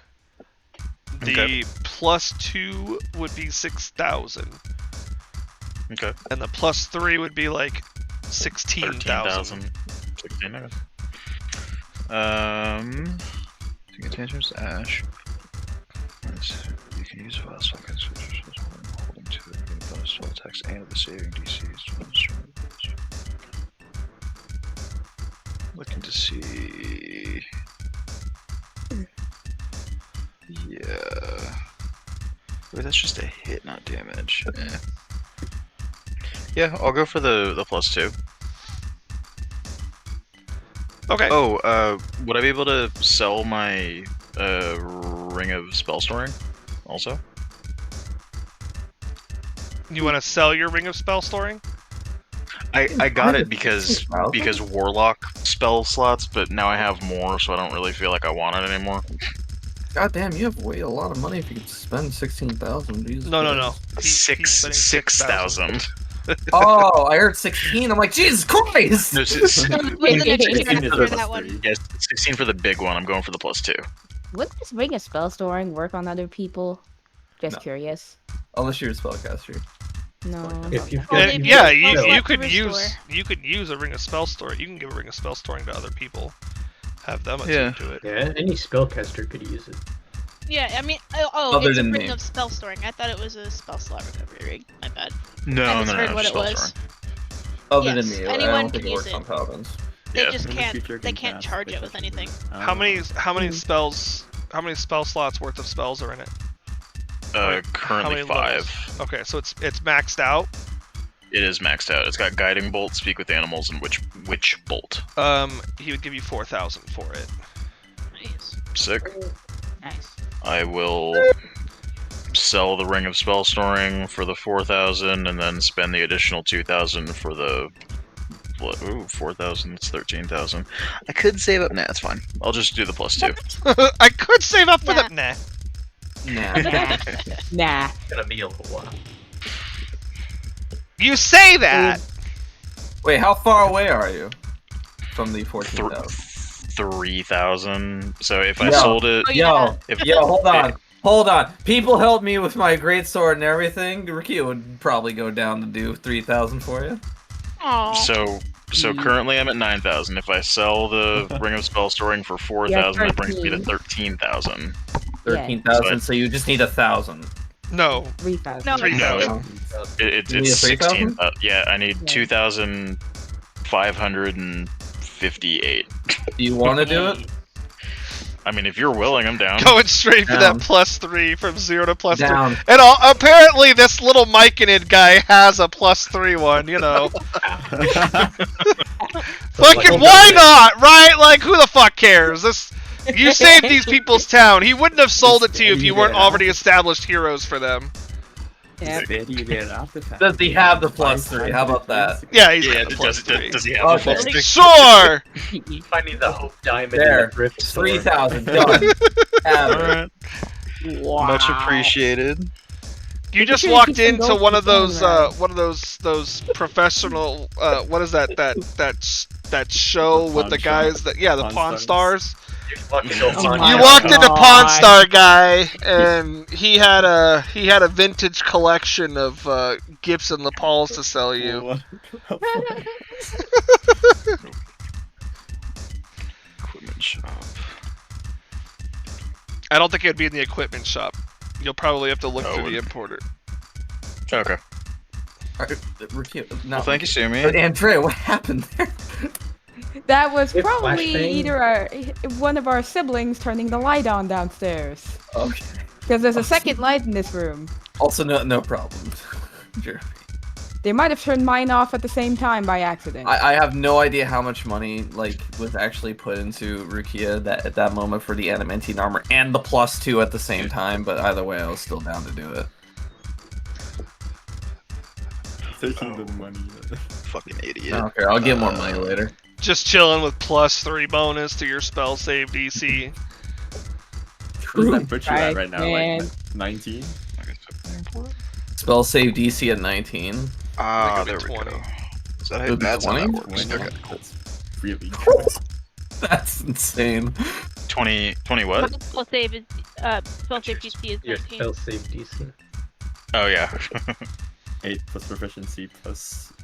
The Okay. +2 would be 6,000. Okay. And the +3 would be like 16,000. 16, okay. Containers Ash. You can use file seconds holding to it. You can bonus spell attacks and the saving DCs. Looking to see. Yeah. Wait, that's just a hit, not damage. Eh. Yeah, I'll go for the +2. Okay. Oh, would I be able to sell my Ring of Spell Storing also? You want to sell your Ring of Spell Storing? I got it because Warlock spell slots, but now I have more, so I don't really feel like I want it anymore. God damn, you have way a lot of money if you could spend 16,000. No. Six spending 6,000. Oh, I heard 16. I'm like, Jesus Christ! No, Wait, the next turn 16 is after the that one. yes, 16 for the big one. I'm going for the +2. Would this ring of spell storing work on other people? Just No. curious. Unless you're a spellcaster. No. If you've Well, got, they- you've Yeah, got you spells. could Restore. use a ring of spell storing. You can give a ring of spell storing to other people. Have them Yeah. attune to it. Yeah, any spellcaster could use it. Yeah, I mean, Other it's a than ring me. of spell storing. I thought it was a spell slot recovery ring. My bad. No, I no, misheard no, what just it was. spell Other Yes, than me, I anyone don't think can it use works it. on paladins. They Yeah. just In the can't. future, They can can't cast charge it with anything. How many Um, spells? How many spell slots worth of spells are in it? How Currently many 5. levels? Okay, so it's maxed out. It is maxed out. It's got Guiding Bolt, Speak with Animals, and Witch Bolt. He would give you 4,000 for it. Nice. Sick. Nice. I will sell the Ring of Spell Storing for the 4,000, and then spend the additional 2,000 for the. Ooh, 4,000. It's 13,000. I could save up. Nah, it's fine. I'll just do the +2. I could save up for Nah. the nah. Nah. Nah. Gonna be a while. You say that. Wait, how far away are you from the 14,000? 3,000. So if I Yo. sold it, Oh, yeah. Yo, hold on. People helped me with my great sword and everything. Rikia would probably go down to do 3,000 for you. Aw. So currently I'm at 9,000. If I sell the Ring of Spell Storing for 4,000, that brings me to 13,000. 13,000, so you just need 1,000. No. 3,000. No. 3,000. It's You need a 16. 3,000? Yeah, I need Yeah. 2,558. Do you want to do it? I mean, if you're willing, I'm down. Going straight for Down. that +3 from 0 to +3. Down. And apparently this little Myconid guy has a +3 one, you know. Fucking why not, right? Like, who the fuck cares? You saved these people's town. He wouldn't have sold it to you if you weren't already established heroes for them. Yeah. Does he have the +3? How about that? Yeah, he's Yeah, got a does +3. he have Okay. the +3? Sure! Finding the Hope Diamond There. in the thrift store. 3,000, done. Have it. Alright. Much appreciated. You just sure you walked keep them into going one of for the those camera. one of those professional what is that show with the Pawn guys that the Pawn Pawn Stars. Stars? Oh my You walked into God. Pawn Star guy and he had a vintage collection of Gibson Les Pauls to sell you. Equipment shop. I don't think it'd be in the equipment shop. You'll probably have to look Oh, through would- the importer. Okay. Rikia, no. Well, thank you, Sumi. But Andrea, what happened there? That was If probably flashbang- either one of our siblings turning the light on downstairs. Okay. Because there's a second light in this room. Also, no problem. Sure. They might have turned mine off at the same time by accident. I have no idea how much money was actually put into Rukia at that moment for the adamantine armor and the +2 at the same time, but either way I was still down to do it. Taking the money. Fucking I idiot. don't care, I'll get more money later. Just chilling with +3 bonus to your spell save DC. Where's that put you at Right, right now? man. Like 19? Spell save DC at 19. Ah, That there could be we 20. go. Is that It'd be that's how that 20? works. Okay, cool. That's really good. That's insane. 20 what? Spell save is spell save DC is Your 19. spell save DC. Oh yeah. 8 plus proficiency plus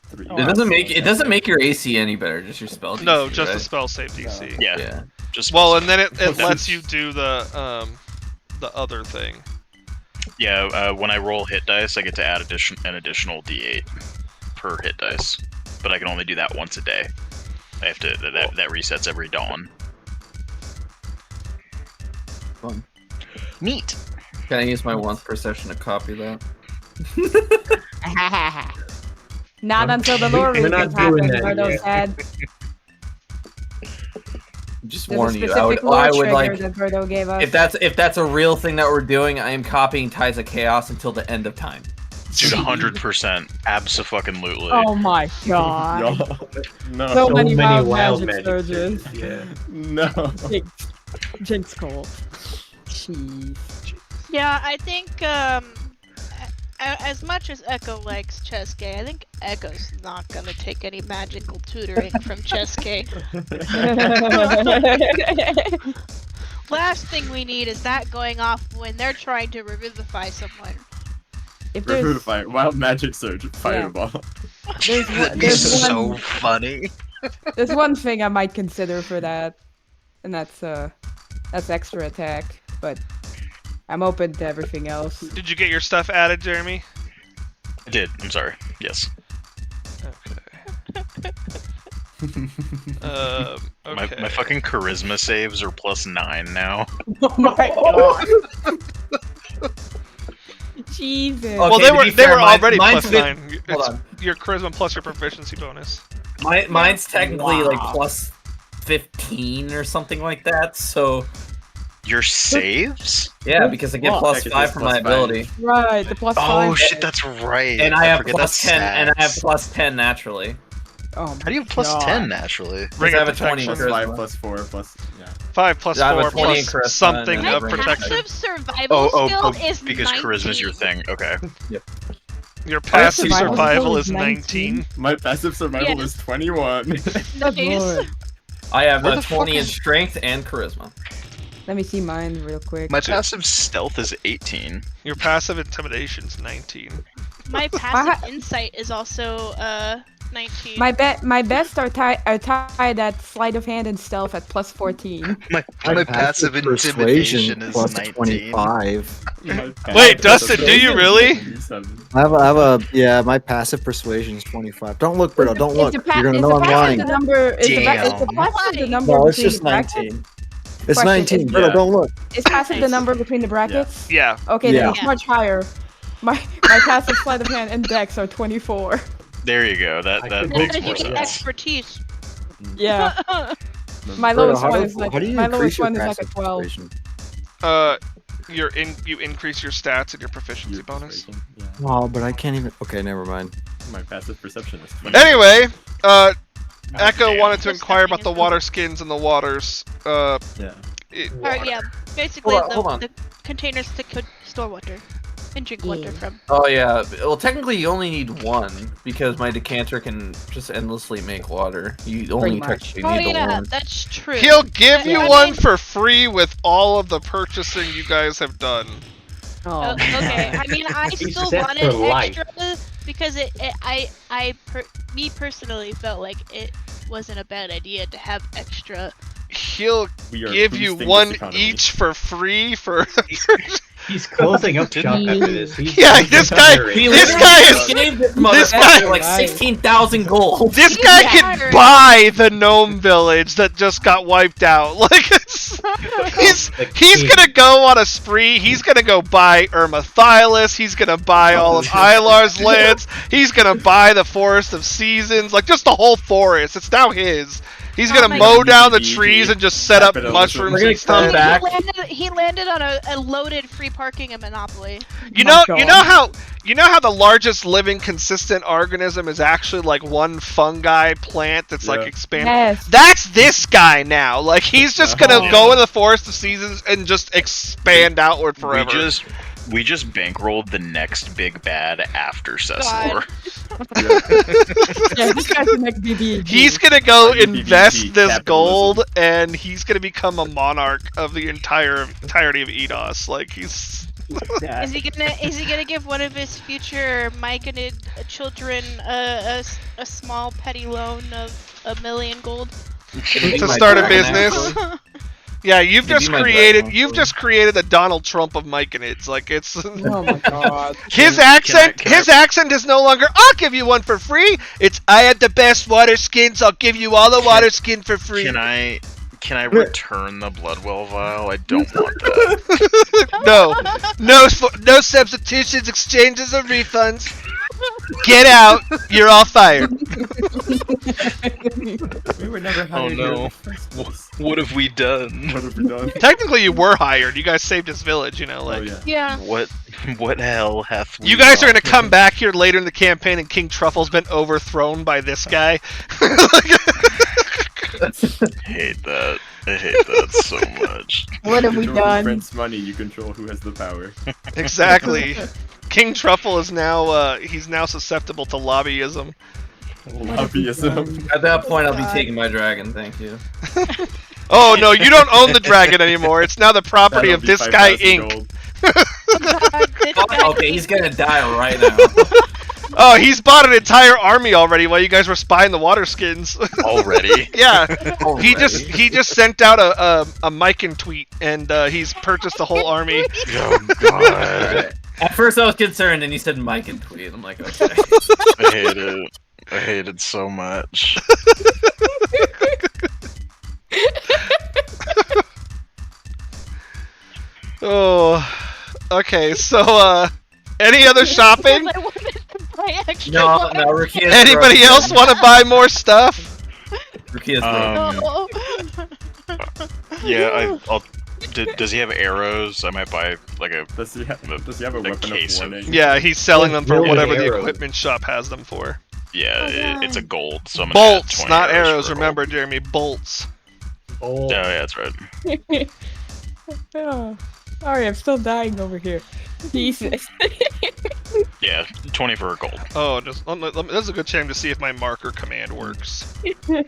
3. It doesn't make your AC any better, just your spell DC, No, just the right? spell save DC. Yeah. Yeah. Just Well, and then it lets you do the other thing. yeah. When I roll hit dice, I get to add an additional D8 per hit dice, but I can only do that once a day. I have to that resets every dawn. Fun. Neat. Can I use my once per session to copy that? Not until the lore We're not recap doing happens, that Birdo yet. said. Just There's a warning you, specific I lore would trigger like that Birdo gave us. if that's a real thing that we're doing, I am copying Ties of Chaos until the end of time. Dude, 100%. Abso-fucking-lutely. Oh my god. No. So So many many wild wild magic magic surges. Yeah. No. Jinx Cole. Jeez. Yeah, I think as much as Echo likes Cheske, I think Echo's not gonna take any magical tutoring from Cheske. Last thing we need is that going off when they're trying to revivify someone. If there's, Revivify, Wild Magic Surge, Fireball. there's so one, funny. there's one thing I might consider for that, and that's extra attack. But I'm open to everything else. Did you get your stuff added, Jeremy? I did. I'm sorry. Yes. Okay. My fucking charisma saves are +9 now. Oh my god. Jesus. Well, Okay, they to were be fair, already mine's +9. Hold It's on. your charisma plus your proficiency bonus. Mine's technically like Wow. plus 15 or something like that. So Your saves? yeah, because I get Well, plus because 5 it's from plus my 5. ability, Right, the +5. Oh shit, that's right. and I have forget plus that's 10, and I have stats. plus 10 naturally. Oh my How do you have plus God. 10 naturally? Ring I of have a 20 protection. Plus 5, charisma. plus 4, plus... Yeah. 5 plus Yeah, I have a 4 20 in plus charisma something and My of then protection. passive survival skill is because 19. charisma's your thing. Okay. Your passive survival survival skill is is 19. My passive survival Yes. is 21. Good Nice. lord. I have Where a the 20 in fuck is- strength and charisma. Let me see mine real quick. My passive stealth is 18. Your passive intimidation's 19. My passive insight is also 19. My best are tied at sleight of hand and stealth at +14. My passive intimidation is plus 19. 25. Wait, Dustin, do you really? I have a yeah. My passive persuasion is 25. Don't look, Brito. Don't look. Is the You're gonna know I'm passive lying. the number? Is the passive the number No, it's between just the brackets? 19. It's Question, 19. is- Brito, Yeah. don't look. Is passive the number between the brackets? Yeah. Okay, Yeah. then it's much higher. My passive sleight of hand and dex are 24. There you go. That And makes then you more get sense. expertise. Yeah. My Brito, lowest how one do- is like how do you my increase lowest your one is like a passive 12. persuasion? You increase your stats and your proficiency bonus. Yeah. Oh, but I can't even. Okay, never mind. My passive perception is 20. Anyway, Echo damn. wanted to Just inquire nothing about the is water skins and the waters. Yeah. Or yeah, basically Hold on. the containers to store water and drink water from. Oh yeah. Well, technically you only need one because my decanter can just endlessly make water. You only Pretty much. technically Oh need the yeah, one. that's true. He'll give you I one mean- for free with all of the purchasing you guys have done. Oh, Okay, I mean I He's still set wanted for life. extra because me personally felt like it wasn't a bad idea to have extra. He'll We are give you boosting one this economy. each for free for. He's closing up shop after this. Yeah, this guy- This guy is- gave this this motherfucker guy- like 16,000 gold. This guy Yeah. can buy the gnome village that just got wiped out. Like he's gonna go on a spree. He's gonna go buy Ermathylas. He's gonna buy all of Ilar's lands. He's gonna buy the Forest of Seasons. Like just the whole forest. It's now his. He's Oh gonna my mow God. down the trees and just set up Capitalism. mushrooms We're gonna and come stuff. back. He landed on a loaded free parking in Monopoly. You My know God. you know how the largest living consistent organism is actually like one fungi plant that's like Yeah. expanding. yes. That's this guy now. Like he's just gonna Yeah. go in the Forest of Seasons and just expand outward forever. We just bankrolled the next big bad after Cessor. Yeah, this guy's the next BB. He's gonna go BBB, invest this capitalism. gold, and he's gonna become a monarch of the entirety of Eidos. Like he's. Is he gonna give one of his future Myconid children a small petty loan of 1 million gold? To start a business. Yeah, you've Maybe just my created dragon you've also. just created the Donald Trump of Myconids. Like it's Oh my god. his Can I- accent can I- his accent is no longer I'll give you one for free. It's I had the best water skins. I'll give you all the water skin for free. Can I return the Bloodwell vial? I don't want that. No substitutions, exchanges, or refunds. Get out. You're all fired. We were never Oh hired here in no. the first place. What have we done? What have we done? Technically, you were hired. You guys saved his village. You know, like. Oh yeah. Yeah. What hell hath we You guys are wrought? gonna come back here later in the campaign, and King Truffle's been overthrown by this guy. hate that. I hate that so much. What have we Control who done? prints money, you control who has the power. Exactly. King Truffle is now he's now susceptible to lobbyism. Lobbyism. At that point, I'll be God. taking my dragon. Thank you. Oh no, you don't own the dragon anymore. It's now the property That'll of be this guy 5,000 Inc. gold. Okay, he's gonna die right now. Oh, he's bought an entire army already while you guys were spying the water skins. Already? Yeah. Already. He just sent out a Mikan tweet and he's purchased a whole army. Oh god. At first, I was concerned, and he said Mike and tweet. I'm like, okay. I hate it. I hate it so much. Oh. Okay, so any other shopping? I wanted to buy extra No, water. no, Rukia's Anybody broke. else want to buy more stuff? Rukia's broke. No. Yeah, I'll. Does he have arrows? I might buy like a. Does he have a weapon of case of- warning? Yeah, he's selling them for Really whatever the arrows. equipment shop has them for. Yeah, it's a gold. So I'm gonna add Bolts, 20 not arrows arrows. for a Remember, Jeremy, bolts. Oh, gold. Yeah, that's right. Oh, sorry, I'm still dying over here. Jesus. Yeah, 20 for a gold. Oh, this is a good time to see if my marker command works. Well,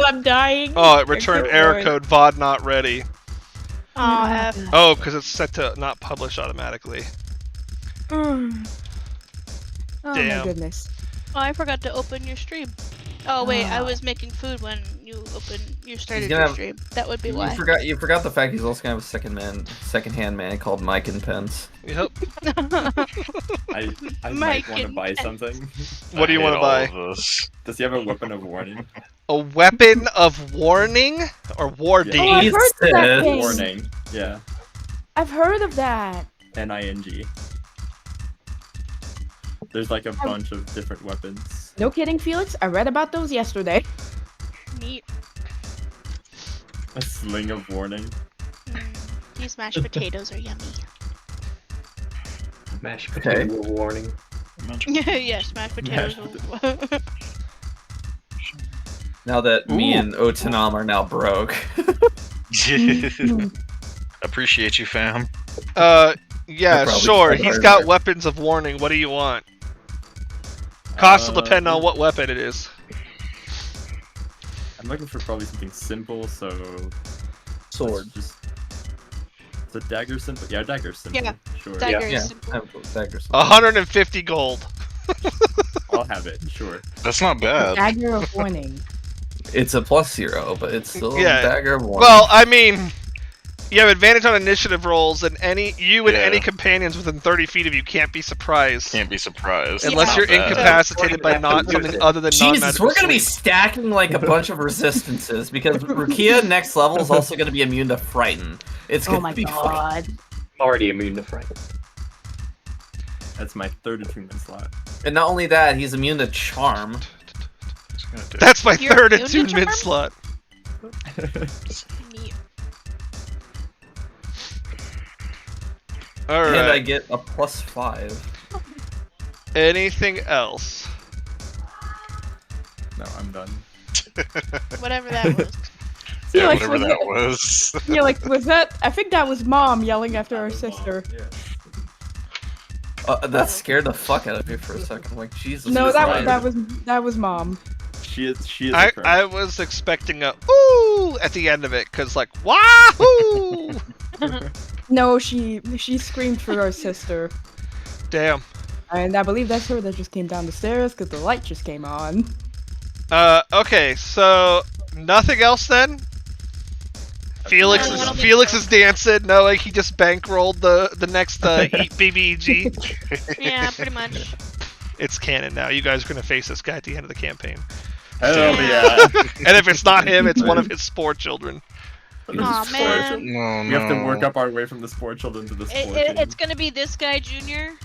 I'm dying. Oh, it returned Go error for it. code VOD not ready. Oh, F. Oh, because it's set to not publish automatically. Oh Damn. my goodness. Oh, I forgot to open your stream. Oh wait, I Ah. was making food when you started gonna your have- stream. That would be why. You forgot the fact he's also gonna have a second-hand man called Mike and Pence. Yep. I might Mike want to and buy Pence. something. What do you I want to hate buy? all of this. Does he have a weapon of warning? A weapon of warning or warding? Oh, I've He heard of that said- thing. Warning. Yeah. I've heard of that. NING. There's like a bunch of different weapons. No kidding, Felix. I read about those yesterday. Neat. A sling of warning. These mashed potatoes are yummy. mashed Okay. potato warning. Yes, mashed potatoes. Mashed Now that me Ooh. and Otanam are now broke. Appreciate you, fam. Yeah, probably sure. still He's are got there. weapons of warning. What do you want? Cost will depend on what weapon it is. I'm looking for probably something simple, so Sword. let's just. Is a dagger simple? Yeah, dagger simple. Yeah, Sure. dagger. Yeah, Simple. I have daggers. 150 gold. I'll have it. Sure. That's not bad. Dagger of warning. It's a +0, but it's still Yeah. a dagger of warning. Well, I mean, you have advantage on initiative rolls, and you and Yeah. any companions within 30 feet of you can't be surprised. Can't be surprised. Unless It's you're not bad. incapacitated by not something other than Jesus, non-magical we're gonna be sleep. stacking like a bunch of resistances because Rukia next level is also gonna be immune to frighten. It's gonna Oh my be fun. god. Already immune to fright. That's my third attunement slot. And not only that, he's immune to charm. It's gonna do- That's my You're third immune to attunement charm? slot. Neat. And I Alright. get a +5. Anything else? No, I'm done. Whatever that was. Yeah, Felix, whatever was that it- was. Yeah, like, was that? I think that was Mom yelling after her sister. That scared the fuck out of me for a second. I'm like, Jesus. No, who's that lying? was Mom. She is. She is. a I crone. was expecting a ooh at the end of it, cause like wahoo! No, she screamed for her sister, Damn. and I believe that's her that just came down the stairs because the light just came on. Okay, so nothing else then. Felix No, I is don't think Felix so. is dancing, knowing he just bankrolled the next BBEG. Yeah, pretty much. It's canon now. You guys are gonna face this guy at the end of the campaign, Hell yeah. and if it's not him, it's one of his spore children. Aw, man. No, We have to work up our way from the spore children to the spore king. It's gonna be this guy, Junior.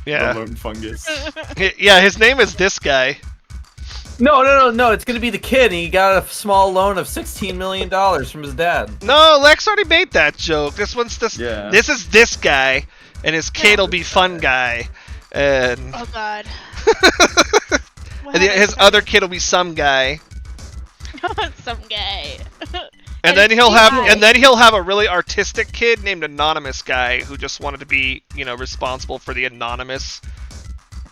The Yeah, lone fungus. yeah. His name is this guy. No. It's gonna be the kid. And he got a small loan of $16 million from his dad. No, Lex already made that joke. This one's this. Yeah. This is this guy, and his kid'll be fun guy, and, Oh God. and his other kid will be some guy. Some guy. And then he'll have a really artistic kid named Anonymous Guy who just wanted to be, responsible for the anonymous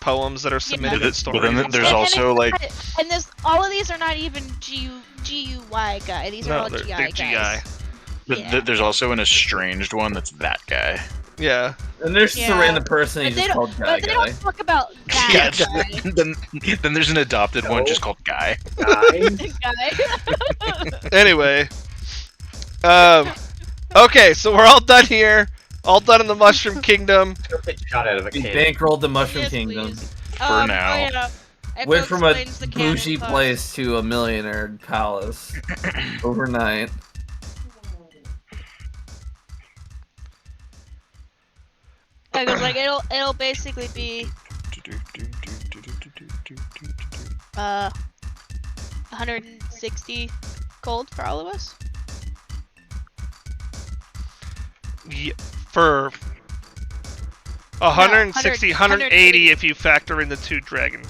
poems that are submitted at stories. But then there's also like, and all of these are not even GUY guy. These are all they're GI guys. But Yeah. there's also an estranged one that's that guy. Yeah. And there's just a random person who's just called But they don't talk about that guy. Then there's an adopted one just called Guy. Anyway. Okay, so we're all done here. All done in the Mushroom Kingdom. Shot out of a We cannon. bankrolled the Mushroom Kingdom. For now. Yeah. Went from a explains the canon bougie part. place to a millionaire palace overnight. I was like, it'll basically be 160 gold for all of us. Yeah, for 160, 180 if you factor in the two dragons.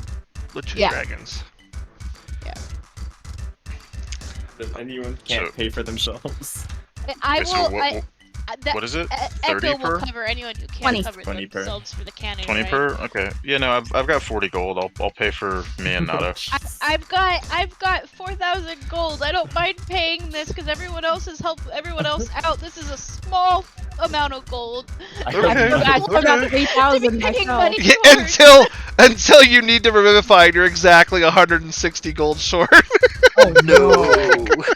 But anyone can't pay for themselves. I Wait, so will. what is it? 30 Echo per? will cover anyone who 20. can't cover 20 per. themselves for the cannon. 20 right? per? Okay. Yeah, no, I've got 40 gold. I'll pay for me and Nato. I've got 4,000 gold. I don't mind paying this because everyone else has helped everyone else out. This is a small amount of gold. Okay. I still got 3,000 myself. Yeah, until you need to revivify, and you're exactly 160 gold short. Oh no!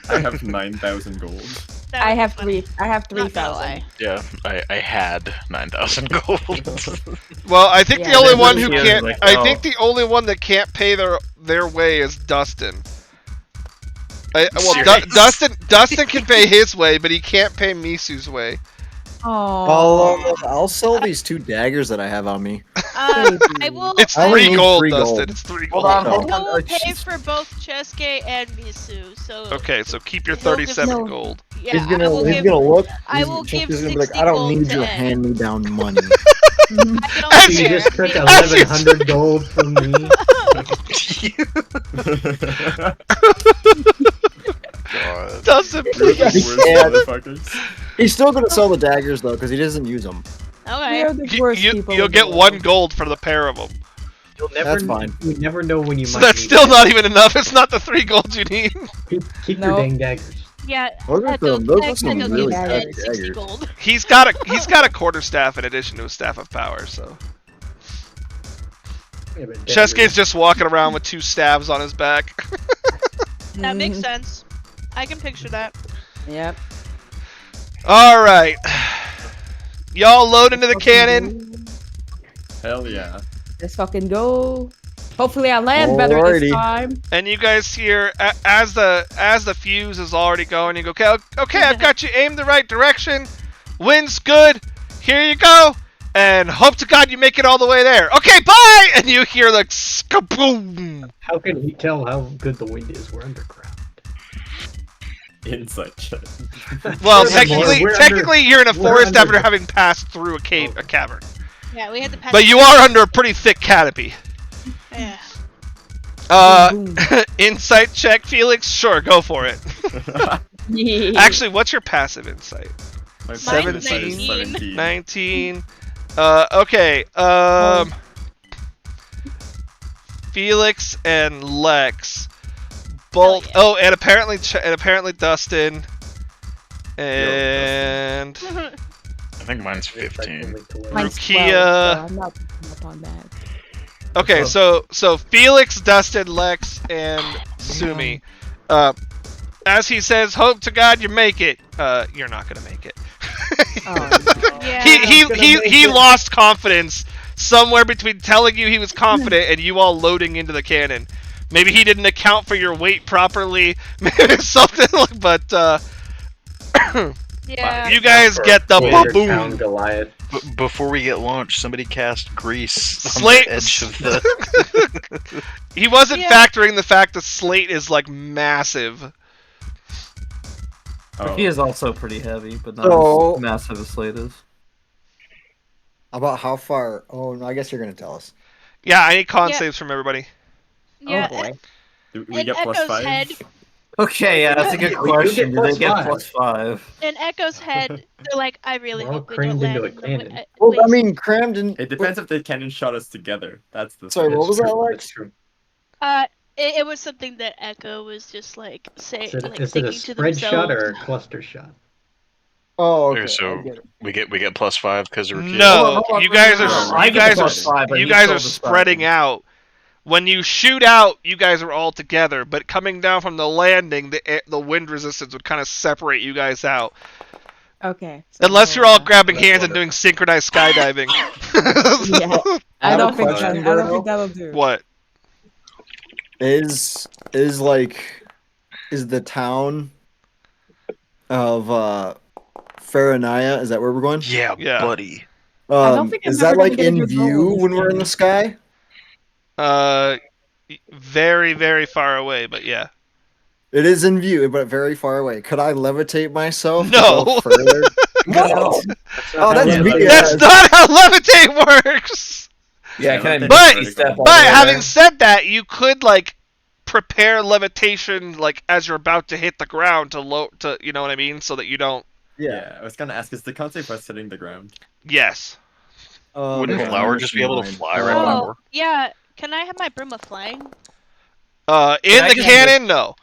I have 9,000 gold. I have 3,000. Yeah, I had 9,000 gold. Well, I think Yeah, the only there's one a who few can't. like, I oh. think the only one that can't pay their way is Dustin. Dustin can pay his way, but he can't pay Misu's way. Oh. I'll sell these 2 daggers that I have on me. I will. It's I only 3 need gold, 3 Dustin. gold. It's 3 Hold gold. on, I hold on. will Oh, pay jeez. for both Chesuke and Misu. So Okay, so keep your He'll just 37 know. gold. yeah, He's I gonna will give. look. I he's- will Chuck give is gonna be like, 60 I don't gold need to your Ed. hand-me-down money. I can only You share. just took As you- 1,100 gold from me. God. Dustin, We're the please. worst motherfuckers. He's still gonna sell the daggers though, because he doesn't use them. We Okay. are the worst people. You'll in get the 1 world. gold for the pair of them. You'll never. That's fine. You never know when you So might. that's need still it. not even enough. It's not the 3 gold you need. Keep No. your dang daggers. Yeah. Those are Echo, some- those are Echo some gives really Ed good 60 daggers. gold. He's got a quarterstaff in addition to a staff of power. So Yeah, but Chesuke's daggers- just walking around with 2 stabs on his back. That makes Mhm. sense. I can picture that. Yep. All right, y'all load into the cannon. Hell yeah. Let's fucking go. Hopefully I land better Alrighty. this time. And you guys hear as the fuse is already going, you go, okay, I've got you aimed the right direction. Wind's good. Here you go. And hope to God you make it all the way there. Okay, bye. And you hear the skaboom. How can we tell how good the wind is? We're underground. Insight check. Well, We're under- technically you're in a we're forest under- after having passed through a cavern. Yeah, we had to pass. But you are under a pretty thick canopy. Yeah. Insight check, Felix? Sure, go for it. Yeah. Actually, what's your passive insight? My Mine's 17. 19. 19. Okay. Felix and Lex. Both. yeah. Oh, and apparently Dustin. And I think mine's 15. Mine's 12, Rukia. so I'm not picking up on that. Okay, so Felix, Dustin, Lex, and Sumi. As he says, hope to God you make it. You're not gonna make it. Oh, no. Yeah. he lost confidence somewhere between telling you he was confident and you all loading into the cannon. Maybe he didn't account for your weight properly. Maybe something like, but Yeah. you guys get the Town boom. Goliath. Before we get launched, somebody cast grease on Slate- the edge of the. He wasn't Yeah. factoring the fact that Slate is like massive. Oh. He is also pretty heavy, but not So- as massive as Slate is. About how far? Oh, no, I guess you're gonna tell us. Yeah, I need con Yeah. saves from everybody. Yeah. Oh boy. Do we In get plus Echo's 5? head, Okay, yeah, that's a good We do question. get Do they plus get five. +5? In Echo's head, they're like, I really We're all hope we don't crammed land into a in the cannon. Well, I waste. mean, crammed in. It depends if the cannon shot us together. That's the Sorry, thing. what was that, That's Alex? true. It was something that Echo was just like Is it, like is it a thinking to spread themselves. shot or a cluster shot? Oh, Okay, okay. so I get it. we get +5 because we're No, Hold on, you no, guys no, are no, no. I you get guys plus are five, but you he guys still are decided. spreading out. When you shoot out, you guys are all together, but coming down from the landing, the wind resistance would kind of separate you guys out. Okay. Unless you're all grabbing That's hands and doing synchronized skydiving. Yeah. I have a don't think question, that. I don't Bruno. think that'll do. What? Is the town of Faranaya? Is that where we're going? Yeah, Yeah. buddy. I don't think I'm Is ever that gonna like get a in good roll view on this when we're in game. the sky? Very, very far away, but yeah. It is in view, but very far away. Could I levitate myself? to No. go further? No. Oh, that's Yeah, BS. That's not how levitate works. Yeah, can I But- misty step all But the way having there? said that, you could like prepare levitation like as you're about to hit the ground to you know what I mean, so that you don't. Yeah, I was gonna ask, is the concept of hitting the ground? Yes. Wouldn't Okay, Flower never just be able to mind. fly right Oh, before? yeah. Can I have my broom of flying? In I the just- cannon, no.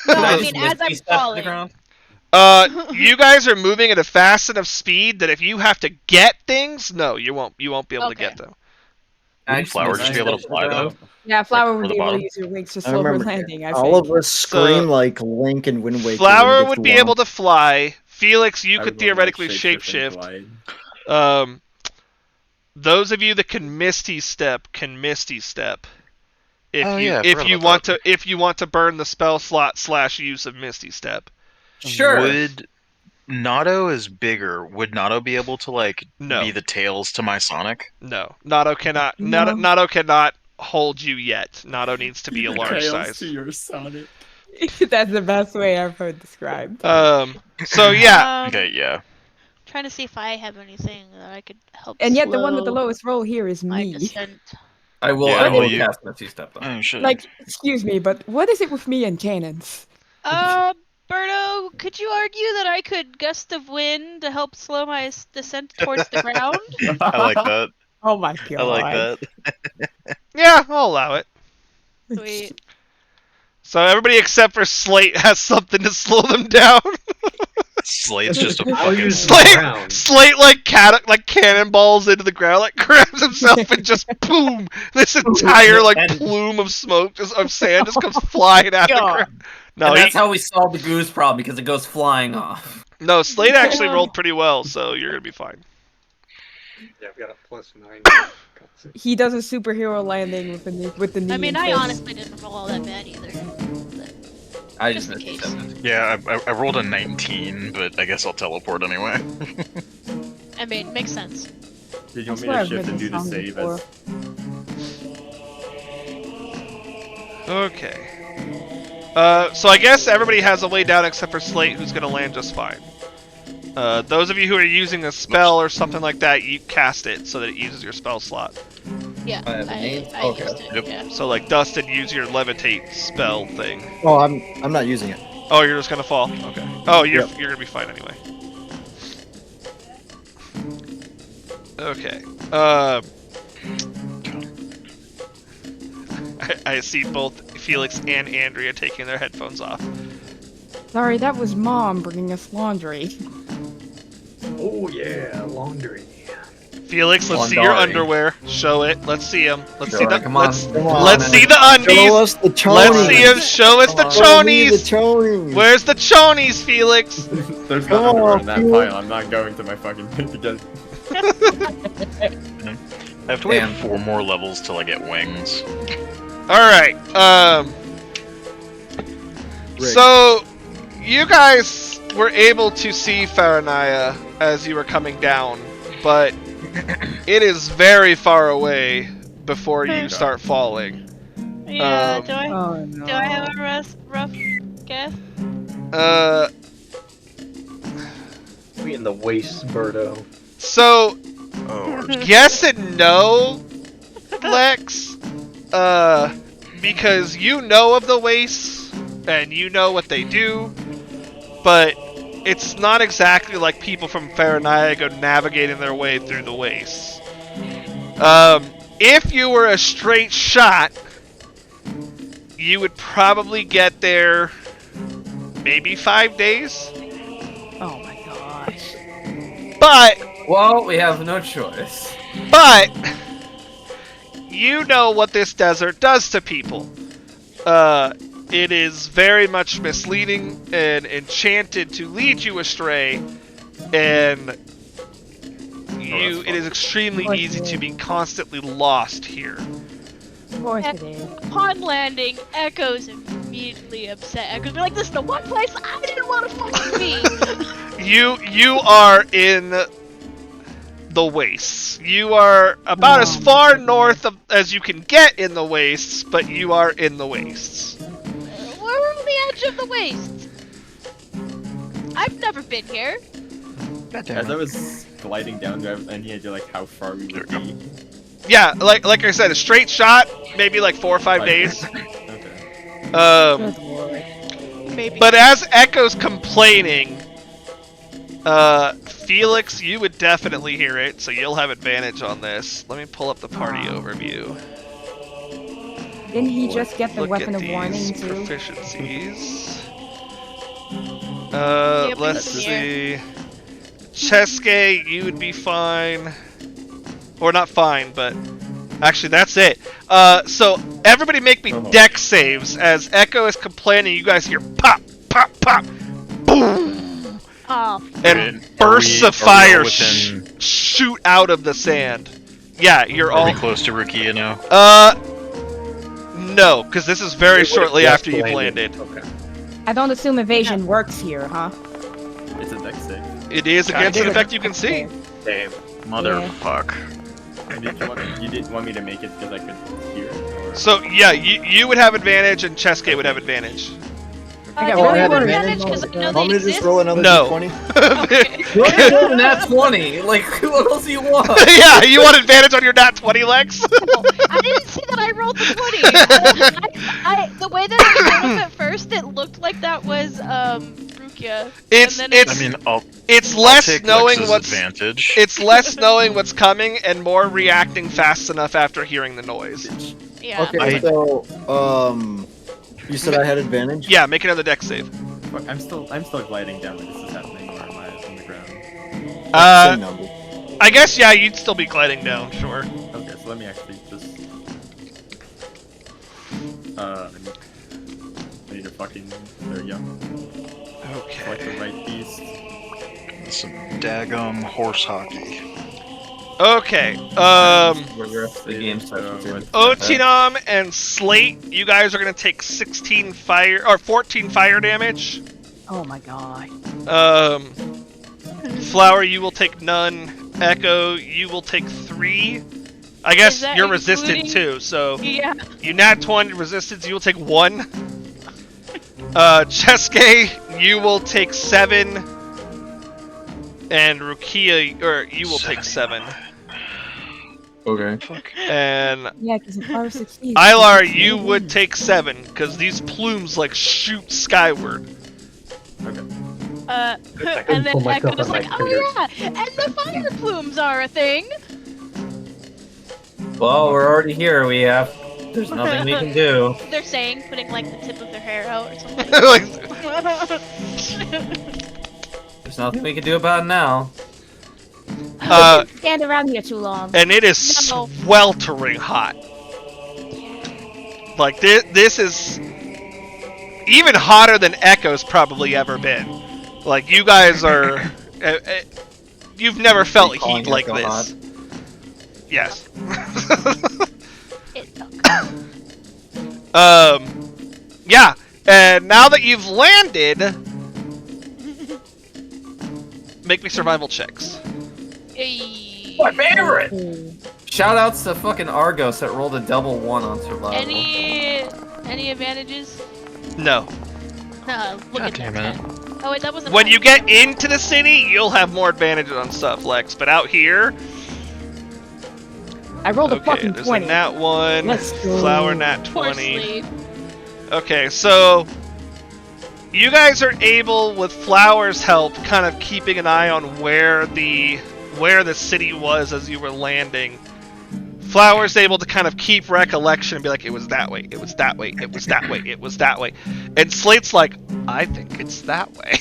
No, Can I just mean as misty I'm step to the falling. ground? You guys are moving at a fast enough speed that if you have to get things, no, you won't be able to Okay. get them. Wouldn't Flower just be able to fly though? Yeah, Flower for would the be able to bottom? use your wings to I slow her remember landing. I all think. of us scream like Link and Wind Waker. when he Flower gets would be able launched. to fly. Felix, you I could would wanna, like, theoretically shapeshift and shapeshift. glide. Those of you that can misty step. If Oh, you yeah, I if forgot you about want that. to burn the spell slot / use of misty step. Sure. Would Nado is bigger? Would Nado be able to like No. be the tails to my Sonic? No, Nado cannot. No. Nado cannot hold you yet. Nado needs to be a large Tails size. to your Sonic. That's the best way I've heard described. So yeah, Okay, yeah. Trying to see if I have anything that I could help. And yet the one with the slow lowest roll here is my me. descent. I will. Yeah, I will well, you- cast misty step though. Oh shit. Like, excuse me, but what is it with me and cannons? Berto, could you argue that I could gust of wind to help slow my descent towards the ground? I like that. Oh my god. I like that. yeah, I'll allow it. Sweet. So everybody except for Slate has something to slow them down. Slate's just a I'll fucking use Slate, the ground. Slate like cannonballs into the ground, like grabs himself and just boom! This entire like And- plume of smoke, of sand, just comes flying out the God. ground. No, and he, that's how we solve the goose problem because it goes flying off. no, Slate actually rolled pretty well, so you're gonna be fine. Yeah, I've got a +9. He does a superhero landing with the knee. I mean, in I place. honestly didn't roll all that bad either. But I Just just in missed case. it. Yeah, I rolled a 19, but I guess I'll teleport anyway. I mean, makes sense. Did you I want me swear to I've shift written and do the songs save before. as... Okay. So I guess everybody has a way down except for Slate, who's gonna land just fine. Those of you who are using a spell or something like that, you cast it so that it uses your spell slot. Yeah, I have a name? I Okay. used it. Yep. Yeah. So like Dustin, use your levitate spell thing. Oh, I'm not using it. Oh, you're just gonna fall. Okay. Oh, you're Yep. you're gonna be fine anyway. Okay. I see both Felix and Andrea taking their headphones off. Sorry, that was Mom bringing us laundry. Oh yeah, laundry. Felix, let's see your Laundry. underwear. Show it. Let's see them. Let's see Sure, the. come on. Let's Come on, let's man. see the undies. Show us the chonies. Let's see him. Show us the Show me the chonies. chonies. Where's the chonies, Felix? There's Come no underwear on, in that Felix. pile. I'm not going to my fucking thing to get... I have to wait Damn. 4 more levels till I get wings. All right. Rick. So you guys were able to see Faranaya as you were coming down, but it is very far away before you start falling. Yeah. Um, Oh no. Do I have a rough guess? We in the waste, Birdo. So Oh, yes and no, Lex. Because you know of the wastes, and you know what they do, but it's not exactly like people from Faranaya navigating their way through the wastes. If you were a straight shot, you would probably get there maybe 5 days. Oh my gosh. But Well, we have no choice. But you know what this desert does to people. It is very much misleading and enchanted to lead you astray, and it is extremely easy to be constantly lost here. Of course it is. Upon landing, Echo's immediately upset. Echo's like, "This is the one place I didn't want to fucking be." You are in the wastes. You are about as far north as you can get in the wastes, but you are in the wastes. We're on the edge of the wastes. I've never been here. As I was gliding down, do I have any idea like how far we would be? Yeah, like I said, a straight shot, maybe like 4 or 5 days. Okay. Maybe. But as Echo's complaining, Felix, you would definitely hear it, so you'll have advantage on this. Let me pull up the party overview. Didn't he just get the Look weapon at of warning these too? proficiencies. Yeah, but Let's that's see. Cheske, you would be fine. Or not fine, but actually that's it. So everybody make me dex saves. As Echo is complaining, you guys hear pop, pop, pop, boom, Oh, and bursts of fire shoot out of the sand. Yeah, you're all close to Rukia now. No, because this is very shortly after you've landed. Okay. I don't assume evasion works here, huh? It's a dex save. It is against an effect you can see. Damn. Motherfuck. You didn't want me to make it because I could hear it? Or... So yeah, you would have advantage and Cheske would have advantage. I got do really I have wanted advantage to because I know Want they me to just exist? roll another No. d20? Okay. You're nat 20. Like, what else do you want? Yeah, you want advantage on your nat 20, Lex? I didn't see that I rolled the 20. The way that I rolled up at first, it looked like that was Rukia. It's and then I mean, it's I'll less take knowing Lex's what's advantage. it's less knowing what's coming and more reacting fast enough after hearing the noise. yeah. Okay, so you said I had advantage? Yeah, make another dex save. Fuck, I'm still gliding down when this is happening, or am I on the ground? Same number. I guess yeah, you'd still be gliding down, sure. Okay, so let me actually just I need to fucking there you go. Select the Okay. right beast. Some daggum horse hockey. Okay. The game starts with Otinom and Slate, you guys are gonna take 14 fire damage. Oh my god. Flower, you will take none. Echo, you will take 3. I guess Is that you're resistant including- too, so Yeah. you nat 20 resistance, you will take 1. Cheske, you will take 7. And Rukia, you will take 7. Okay. And Yeah, because if I was 16. Ilar, you would take 7, because these plumes like shoot skyward. Okay. And pull then myself Echo was on my like, "Oh fingers." yeah, and the fire plumes are a thing." Well, we're already here. There's nothing we can do. They're saying, putting like the tip of their hair out or something. There's nothing we can do about it now. Stand around here too long. And it is No. sweltering hot. Like this is even hotter than Echo's probably ever been. Like you guys are, you've never felt calling heat like Echo this. hot? Yes. It sucks. Yeah. And now that you've landed, make me survival checks. Hey. My favorite! Shout outs to fucking Argos that rolled a double 1 on survival. Any advantages? No. Look at damn that. it. Oh wait, that wasn't. When mine. you get into the city, you'll have more advantages on stuff, Lex. But out here, I rolled a okay, fucking there's 20. a nat 1, Let's go. Flower nat Poor 20. Slade. Okay, so You guys are able, with Flower's help, kind of keeping an eye on where the city was as you were landing. Flower's able to kind of keep recollection and be like, it was that way, it was that way, it was that way, it was that way. And Slate's like, I think it's that way.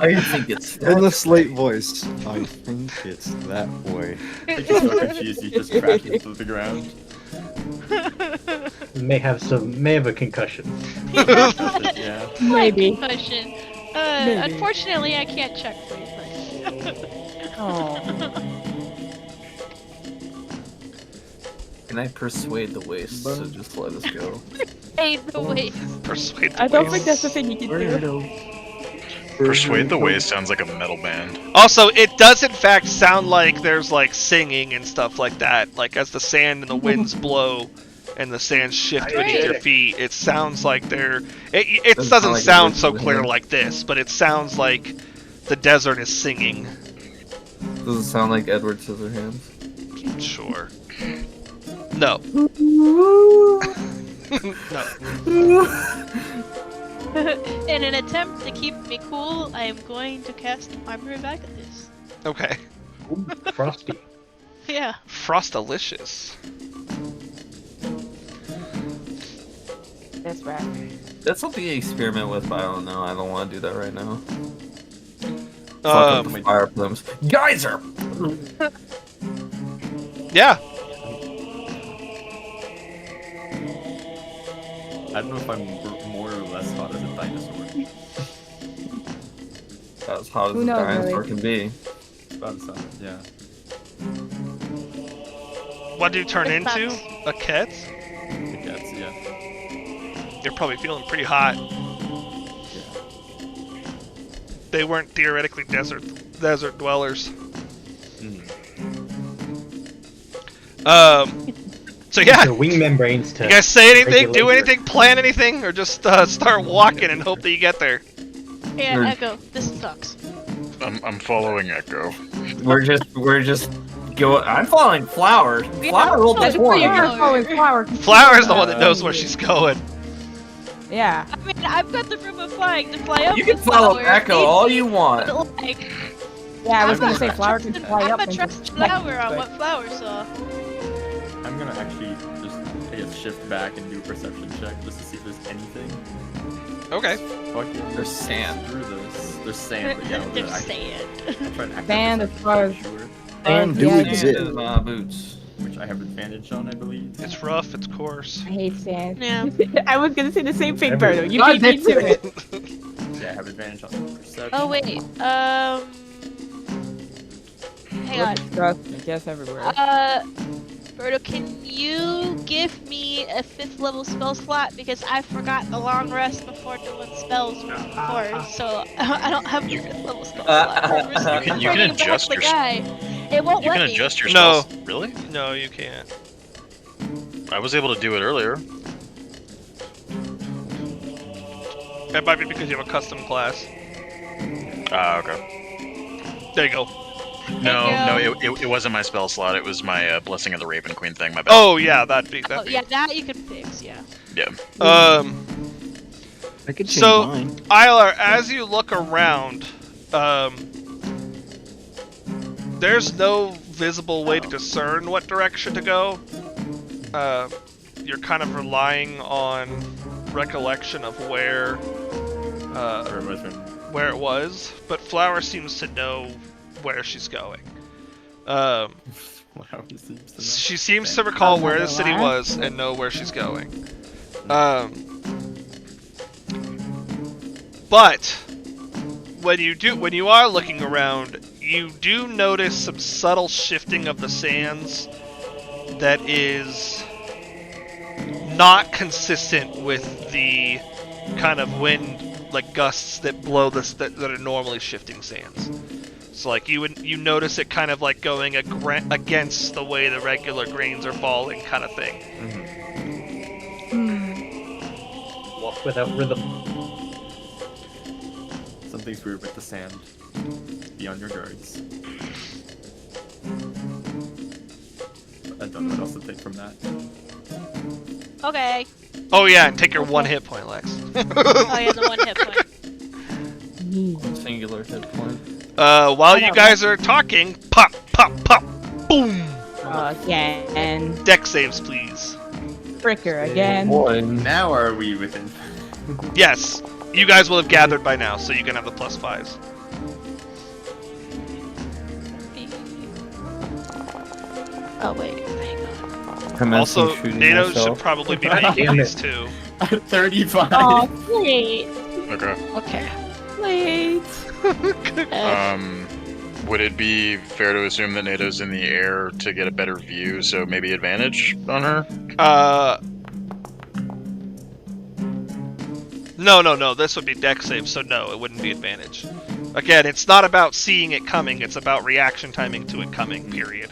I think it's In the Slate voice. I think it's that way. You're just so confused, you just crash into the ground. May have a concussion. Yeah. Maybe. Concussion. Maybe. Unfortunately, I can't check for you. Oh. Can I persuade the waste to just let us go? Hey, the waste. Persuade the I don't waste. think that's the thing you can do. Persuade the Waste sounds like a metal band. Also, it does in fact sound like there's like singing and stuff like that. Like as the sand and the winds blow and the sand shift beneath your feet, it sounds like they're. It doesn't like sound it so is, clear yeah. like this, but it sounds like the desert is singing. Does it sound like Edward Scissorhands? Sure. No. No. In an attempt to keep me cool, I am going to cast Armor of Agathis. Okay. Ooh, frosty. Yeah. Frostalicious. That's right. That's something you experiment with, but I don't know. I don't want to do that right now. Fuck up the fire plumes. Geyser! Yeah. I don't know if I'm more or less hot as a dinosaur. As hot as Who a knows, dinosaur really? can be. About to sound, yeah. What do you turn It into? sucks. A cat? The cats, yeah. You're probably feeling pretty hot. Yeah. They weren't theoretically desert dwellers. So yeah, Your wing membranes to. you guys say anything, do regulate anything, plan anything, or just start walking and hope that you get there? Yeah, Nerd. Echo, this sucks. I'm following Echo. We're just go. I'm following Flower. Flower rolled That's the pretty one. good. Flower, flower. Flower's the one that knows where she's going. Yeah. I mean, I've got the room of flying to fly up You can with follow Flower. Echo all you want. But, like, Yeah, I was I'm gonna not say flower can trusting- fly up I'm and a just trust check, Flower on but- what Flower saw. I'm gonna actually just take a shift back and do a perception check just to see if there's anything. Okay. Fucking There's sand. through this. There's sand, but yeah, There's I sand. I'll try and act Sand out as far as- perception check, And do Yeah, exist. in my boots. which I have advantage on, I believe. It's rough, it's coarse. I hate sand. Yeah. I was gonna say the same thing, Every- Berto. You beat me to it. Yeah, I have advantage on perception. Oh wait. Hang on. Trust, I guess everywhere. Berto, can you give me a 5th level spell slot? Because I forgot the long rest before doing spells before, so I don't have the 5th level spell slot. I'm just You can bringing back adjust the your guy. It won't You let can me. adjust your No. spells. Really? No, you can't. I was able to do it earlier. That might be because you have a custom class. Ah, okay. There you go. No, it wasn't my spell slot. It was my Blessing of the Raven Queen thing. My bad. Oh yeah, that'd be. Oh, yeah, that you can fix, yeah. Yeah. I could change So, mine. Ilar, as you look around, there's no visible way to discern what direction to go. You're kind of relying on recollection of where it was, but Flower seems to know where she's going. She seems to recall where the city was and know where she's going. But when you are looking around, you do notice some subtle shifting of the sands that is not consistent with the kind of wind, like gusts that blow that are normally shifting sands. So like you notice it kind of like going against the way the regular grains are falling, kind of thing. Walk without rhythm. Something's weird with the sand. Be on your guards. I don't know what else to take from that. Okay. Oh yeah, and take your 1 hit point, Lex. Oh yeah, the 1 hit point. Singular hit point. While you guys are talking, pop, pop, pop, boom. Again. Deck saves, please. Fricker again. Now are we within? Yes, you guys will have gathered by now, so you can have the +5s. Oh wait, hang on. Also, NATO should probably be making these too. 35. Oh, wait. Okay. Okay. Wait. Would it be fair to assume that NATO's in the air to get a better view, so maybe advantage on her? No. This would be deck save, so no, it wouldn't be advantage. Again, it's not about seeing it coming, it's about reaction timing to it coming, period.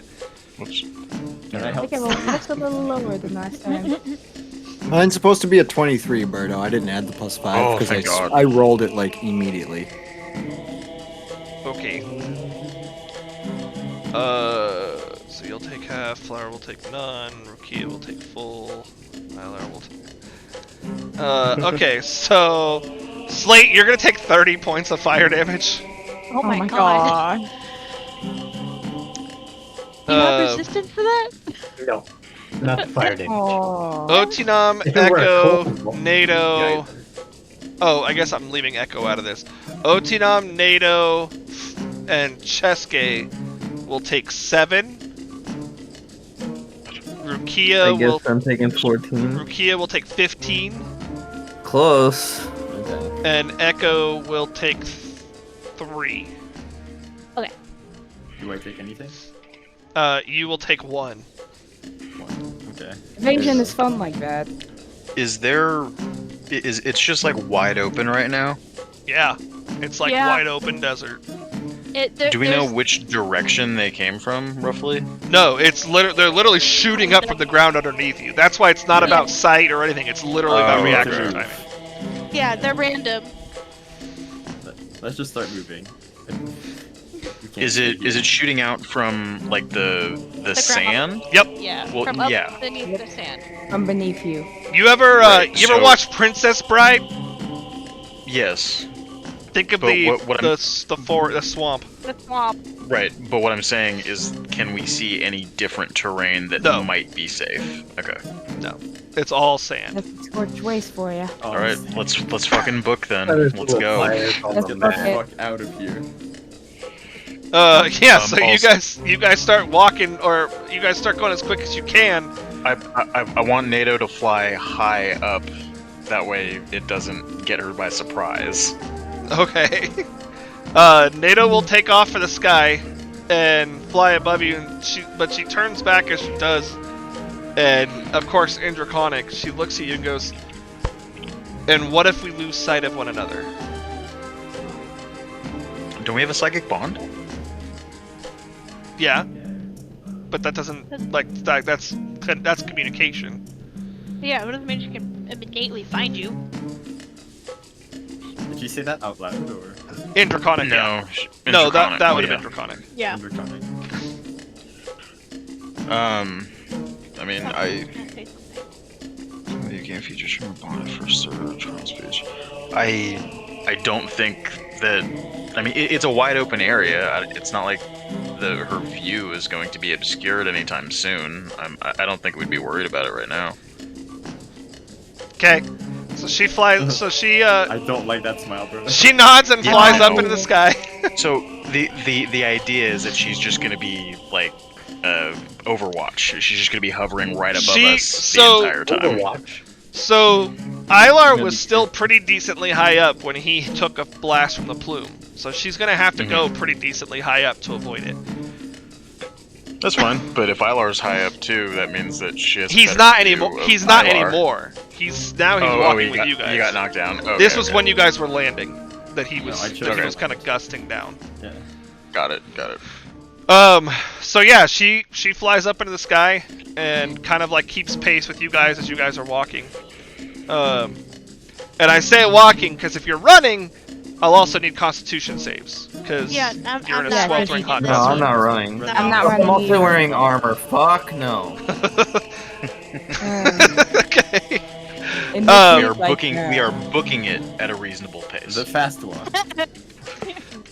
Whoops. Can I I help? think I rolled just a little lower than last time. Mine's supposed to be a 23, Birdo. I didn't add the +5 Oh, because thank God. I rolled it like immediately. Okay. So you'll take half, Flower will take none, Rukia will take full, Mylar will take... okay, so... Slate, you're gonna take 30 points of fire damage. Oh my god. You have Uh, resistance for that? No, not the fire damage. Oh. Otinam, If it were a Echo, cold- NATO... Oh, I guess I'm leaving Echo out of this. Otinam, NATO, and Cheske will take 7. Rukia I guess will... I'm taking 14. Rukia will take 15. Close. Okay. And Echo will take 3. Do I take anything? You will take 1. 1. Okay. Evasion is fun like that. Is there... It's just like wide open right now? Yeah, it's like Yeah. wide open desert. Do we know which direction they came from, roughly? No, it's they're literally shooting up from the ground underneath you. That's why it's not about sight or anything. It's literally about Oh, reaction okay. timing. Yeah, they're random. Let's just start moving. We can't Is see it here. shooting out from like the ground. sand? Yep. Yeah, Well, from up yeah. beneath the sand. From beneath you. You ever Right, you ever so- watch Princess Bride? Yes. Think of But the what I'm- the swamp. The swamp. Right, but what I'm saying is, can we see any different terrain that No. might be safe? Okay. No, it's all sand. That's a scorched waste for you. Oh, All right, let's fucking book then. There's Let's little go. fires on Let's the book map. it. Fuck out of here. Yeah. So Also- you guys start walking, or you guys start going as quick as you can. I want NATO to fly high up. That way, it doesn't get her by surprise. Okay. NATO will take off for the sky and fly above you, and but she turns back as she does. And of course, in Draconic, she looks at you and goes, "And what if we lose sight of one another?" Don't we have a psychic bond? Yeah. But that doesn't that's communication. Yeah, it doesn't mean she can innately find you. Did you say that out loud or? In Draconic, No. yeah. in No, Draconic, that oh, would have yeah. been Draconic. Yeah. Draconic. I mean, you can't feature from a bond at first search on speech. I don't think that. I mean, it's a wide open area. It's not like her view is going to be obscured anytime soon. I don't think we'd be worried about it right now. Okay. So she flies. So she I don't like that smile, bro. she nods and Yeah, flies I up know. into the sky. So the idea is that she's just going to be like Overwatch. She's just going to be hovering right above us the entire time. Overwatch. So Ilar was still pretty decently high up when he took a blast from the plume. So she's gonna have to go pretty decently high up to avoid it. That's fine, but if Ilar's high up too, that means that she has. He's better not view anymore. of He's not Ilar. anymore. He's walking he with got, you guys. He got knocked down. Okay, This was okay. when you guys were landing. That he was. I that chose- he was kind of gusting down. Yeah. Got it. So yeah, she flies up into the sky and kind of like keeps pace with you guys as you guys are walking. And I say walking because if you're running, I'll also need Constitution saves because Yeah, you're in a not sweltering hot running. No, I'm desert. not running. No. I'm not I'm running also either. wearing armor. Fuck no. Okay. In We this are case, like, booking. We are booking it at a reasonable pace. The fast walk.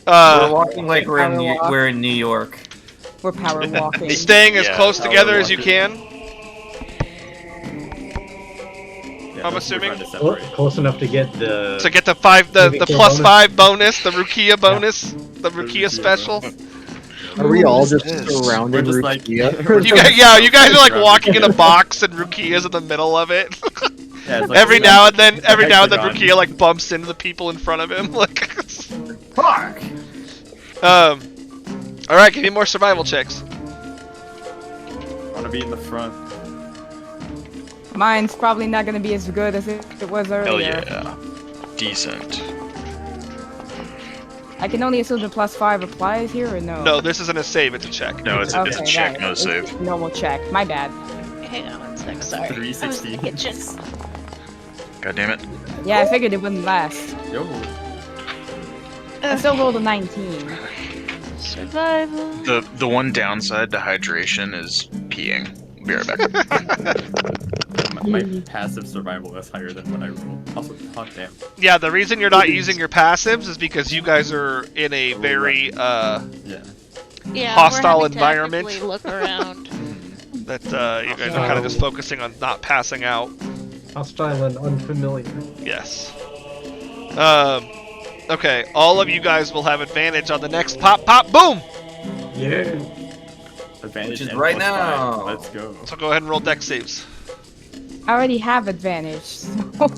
We're walking like we're Power in walk. we're in New York. We're power walking. Staying as Yeah, close power together as you walking. can. Yeah, I'm those two are assuming. trying to separate. Close enough to get the. To get the the Maybe plus bonus. 5 bonus, the Rukia bonus, the Rukia Rukia special. Are we all just Yes. surrounding We're just like. Rukia? You guys are like walking in a box and Rukia's in the middle of it. Yeah, it's like every a- now and then, it's a hexagon. Rukia like bumps into the people in front of him. Like, Fuck! all right, give me more survival checks. I want to be in the front. Mine's probably not gonna be as good as it was earlier. Hell yeah. Decent. I can only assume the +5 applies here, or no? No, this isn't a save; it's a check. No, it's a check, right. no It's save. just a normal check. My bad. Hang on one sec, sorry. 360. I was in the kitchen. God damn it. Yeah, I figured it wouldn't last. Yo. I still rolled a 19. Survival. The one downside to hydration is peeing. Be right back. My passive survival is higher than what I roll. Also, hot damn. Yeah, the reason you're not using your passives is because you guys are in a very Yeah. Yeah, hostile we're having to environment. actively look around. that you guys are kind of just focusing on not passing out. Hostile and unfamiliar. Yes. Okay, all of you guys will have advantage on the next pop, boom! Yeah. Advantage Which is and right plus five. now. Let's go. So go ahead and roll dex saves. I already have advantage. So. Oh,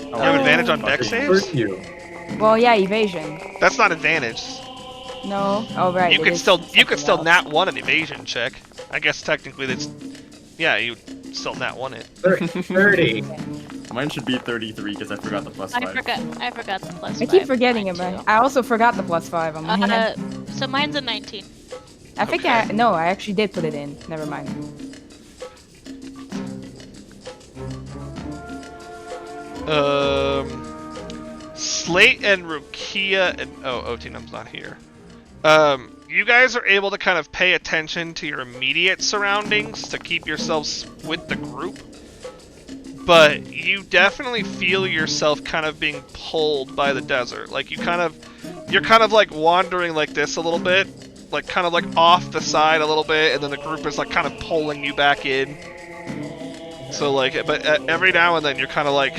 You have advantage on dex saves? Hurt you. Well, yeah, evasion. That's not advantage. No. Oh, right. You it could is still something else. nat 1 an evasion check. I guess technically that's you still nat 1 it. 30. Mine should be 33 because I forgot the plus 5. I forgot the plus I 5. keep forgetting Mine about. too. I also forgot the +5 on mine. So mine's a 19. I think okay. no, I actually did put it in. Never mind. Slate and Rukia and Otinum's not here. You guys are able to kind of pay attention to your immediate surroundings to keep yourselves with the group. But you definitely feel yourself kind of being pulled by the desert. Like you're kind of like wandering like this a little bit, like kind of like off the side a little bit, and then the group is like kind of pulling you back in. So like, but every now and then you're kind of like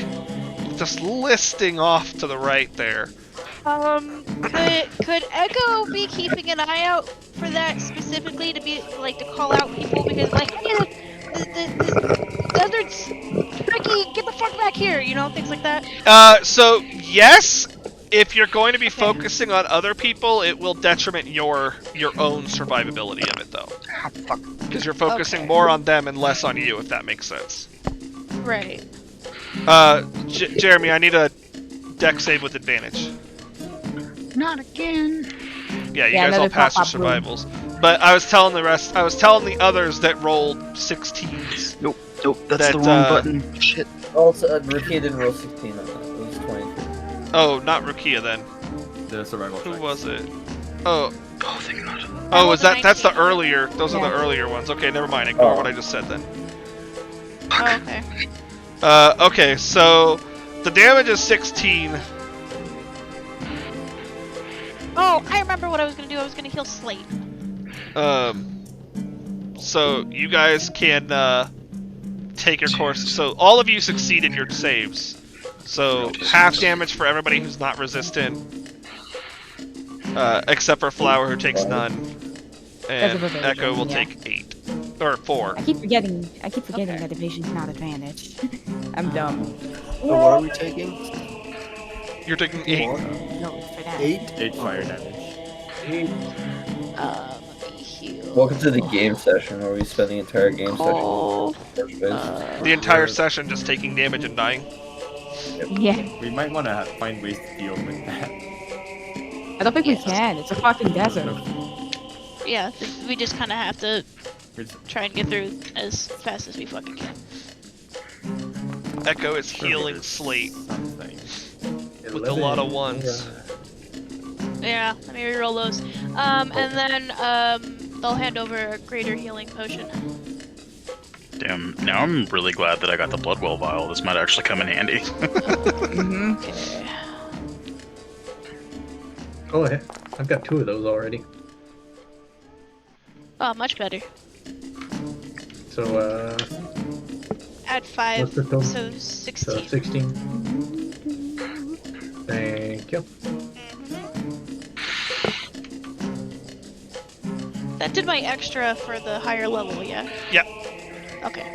just listing off to the right there. Could Echo be keeping an eye out for that specifically to be like to call out people because like hey, the desert's tricky, get the fuck back here, you know, things like that. So yes, if you're going to be focusing on other people, it will detriment your own survivability of it though. Because you're focusing more on them and less on you, if that makes sense. Right. Jeremy, I need a dex save with advantage. Not again. Yeah, you Yeah, guys all another passed your pop-up room. survivals. But I was telling the others that rolled 16s. Nope, that's That, the wrong button. Shit. Also, Rukia didn't roll 16 on that. It was 23. Oh, not Rukia then. The survival Who check. was it? Oh. Oh, thank God. Oh, is was that's the 19. earlier? Those are Yeah. the earlier ones. Okay, never mind. Ignore Oh. what I just said then. Oh, okay. Okay, so the damage is 16. Oh, I remember what I was gonna do. I was gonna heal Slate. So you guys can take your course. So all of you succeed in your saves. So half damage for everybody who's not resistant, except for Flower who takes none, and Because of evasion, Echo will yeah. take 8 or 4. I keep forgetting Okay. that evasion's not advantage. I'm dumb. So what are we taking? You're taking 8. No, for that. 8? 8 fire damage. Let me heal. Welcome to the game session where we spend the entire game Oh. session. The entire session just taking damage and dying. Yeah, We might want to find ways to deal with that. I don't think we can. It's a fucking desert. Yeah, we just kind of have to We're just- try and get through as fast as we fucking can. Echo is healing Slate Something. with a lot of ones. Yeah, let me reroll those. And then they'll hand over a greater healing potion. Damn, now I'm really glad that I got the Bloodwell vial. This might actually come in handy. Mm-hmm. Okay. Oh, I've got 2 of those already. Oh, much better. So, Add 5, what's the total? so 16. So 16. Thank you. That did my extra for the higher level, yeah? Yep. Okay.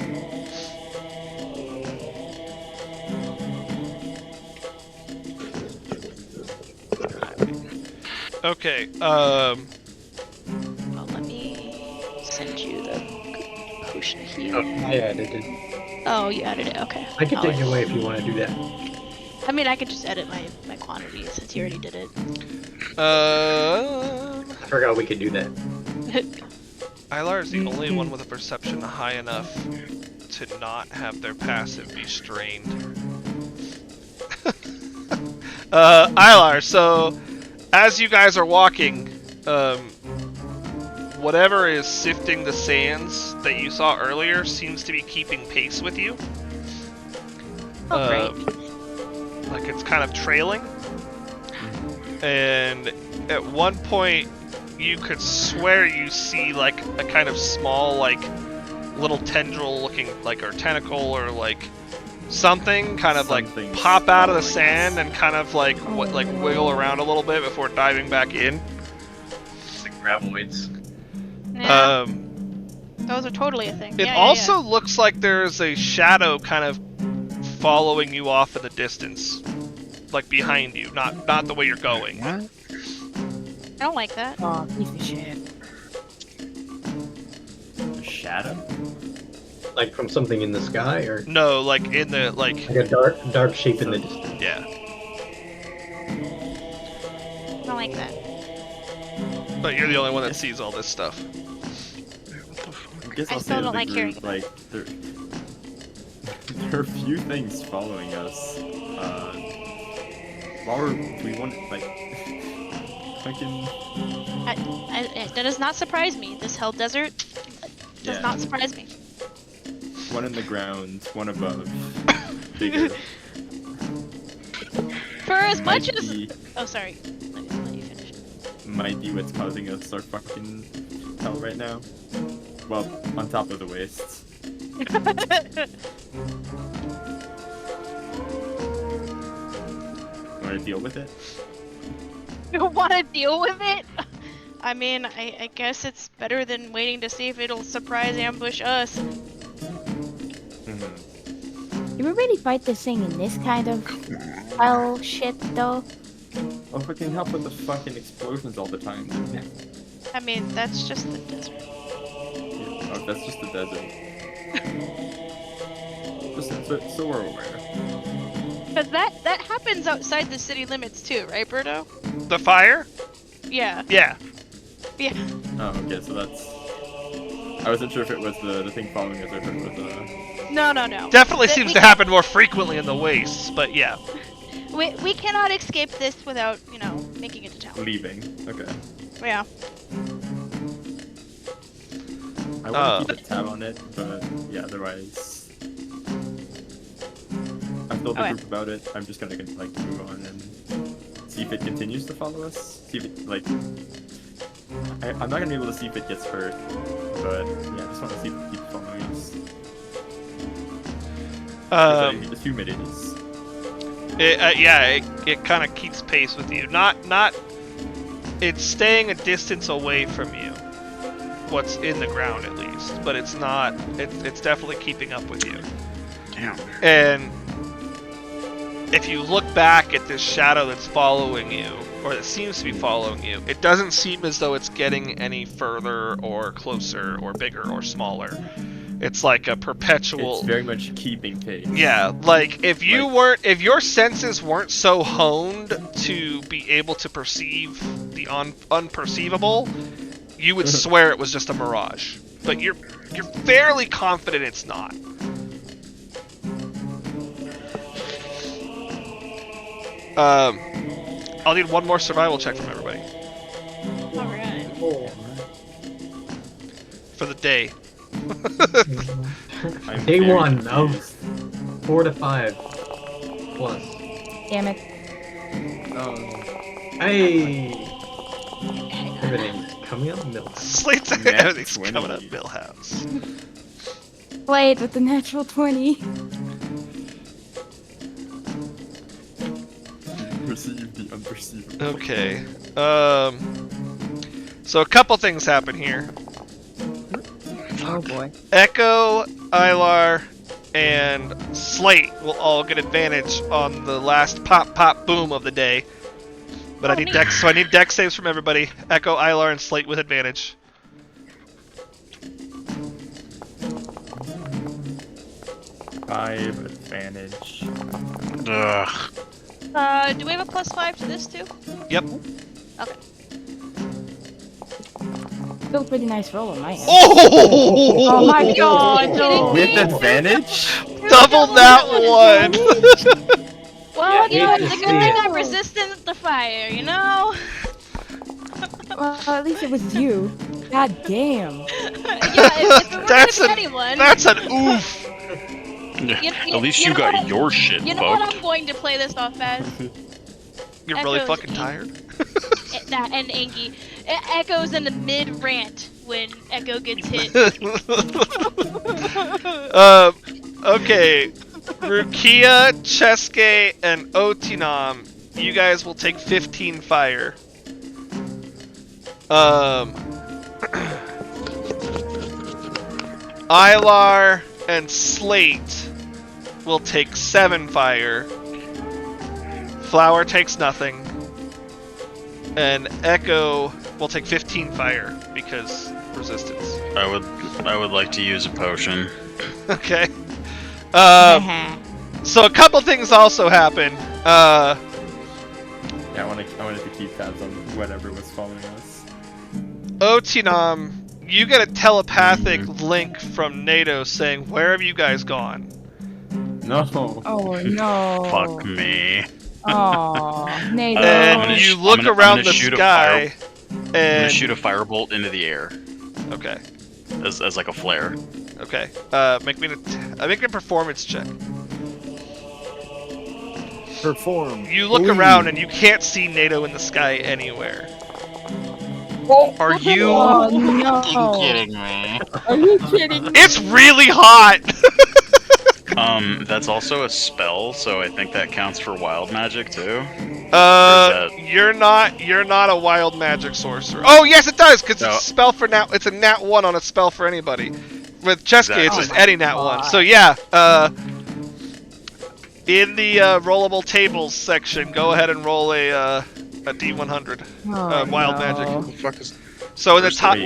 Okay. Well, let me send you the potion of Oh, healing. I added it. Oh, you added it. Okay. I can I'll take it edit. away if you want to do that. I mean, I could just edit my quantity since you already did it. I forgot we could do that. Ilar is the only one with a perception high enough to not have their passive be strained. Ilar, so as you guys are walking, whatever is sifting the sands that you saw earlier seems to be keeping pace with you. Oh, great. Like it's kind of trailing. And at one point, you could swear you see like a kind of small, like little tendril looking like, or tentacle, or like something kind of like Something's pop out of the following sand and kind of like wiggle around a little bit before diving back in. The graboids. Yeah, those are totally a thing. It Yeah, also looks like there's a shadow kind of following you off in the distance, like behind you, not the way you're going. I don't like that. Oh, piece of shit. A shadow? Like from something in the sky, or No, like in the like a dark shape in the distance. yeah. I don't like that. But you're the only one that sees all this stuff. I guess I I'll still say to don't the like group, hearing about like there are a few things following us. We want like fucking. That does not surprise me. This hell desert does Yeah. not surprise me. One in the ground, one above. Bigger. For as much Might as... be- Oh, sorry. Let you finish. Might be what's causing us our fucking hell right now. Well, on top of the wastes. Want to deal with it? You want to deal with it? I mean, I guess it's better than waiting to see if it'll surprise ambush us. Do we really fight this thing in this kind of hell shit though? Oh, if it can help with the fucking explosions all the time. Then I mean, that's just the desert. oh, that's just the desert. Listen, so we're aware. But that happens outside the city limits too, right, Birdo? The fire? Yeah. Yeah. Yeah. Oh, okay, so that's. I wasn't sure if it was the thing following us or if it was No. Definitely But seems we to happen more frequently in the wastes, but yeah. We cannot escape this without, making it to town. leaving. Okay. Yeah. I want to keep a tab on it, but yeah, otherwise. I've told the Okay. group about it. I'm just gonna like move on and see if it continues to follow us. See if it like. I'm not gonna be able to see if it gets hurt, but yeah, I just want to see if it keeps following us. Assume it is. It kind of keeps pace with you. Not. It's staying a distance away from you. What's in the ground, at least, but it's not. It's definitely keeping up with you. Damn. And if you look back at this shadow that's following you, or that seems to be following you, it doesn't seem as though it's getting any further or closer or bigger or smaller. It's like a perpetual. It's very much keeping pace. Yeah, like if if your senses weren't so honed to be able to perceive the unperceivable, you would swear it was just a mirage. But you're fairly confident it's not. I'll need one more survival check from everybody. Alright. For the day. I'm Day very one of confused. 4 to 5 plus. Damn it. Hey! Everything's coming up milk. Slate's Nat everything's 20. coming up Millhouse. Played with the natural 20. Perceive the unperceivable. Okay. So a couple things happen here. Oh boy. Echo, Ilar, and Slate will all get advantage on the last pop boom of the day. But I need dex, so I need dex saves from everybody. Echo, Ilar, and Slate with advantage. Five advantage. Ugh. Do we have a +5 to this too? Yep. Okay. Still pretty nice roll on my end. Oh! Oh my god, no. With advantage? Double that one! Well, you know, hate it's to a good see thing it. I'm resistant to fire, you know? Well, at least it was you. God damn. Yeah, if it That's was an anyone. that's an oof. At least you know got what? your shit You know what fucked. I'm going to play this off as? You're really Echo's fucking eight. tired. And Angie. Echo's in the mid-rant when Echo gets hit. Okay. Rukia, Cheske, and Otinam, you guys will take 15 fire. Ilar and Slate will take 7 fire. Flower takes nothing. And Echo will take 15 fire because resistance. I would like to use a potion. Okay. So a couple things also happen. Yeah, I wanted to keep tabs on whatever was following us. Otinam, you get a telepathic link from NATO saying, "Where have you guys gone?" No. Oh no. Fuck me. Oh, NATO. And you look around the sky, I'm gonna and shoot a firebolt into the air okay, as like a flare. okay. Make me a performance check. Perform. You look around and you can't see NATO in the sky anywhere. Are you? Oh no. kidding me? Are you kidding me? It's really hot. That's also a spell, so I think that counts for wild magic too. You're not a wild magic sorcerer. Oh yes, it does, because it's a spell for nat. It's a nat 1 on a spell for anybody. With Cheske, it's just any nat 1. So yeah, in the rollable tables section, go ahead and roll a D100 wild magic. So in the top,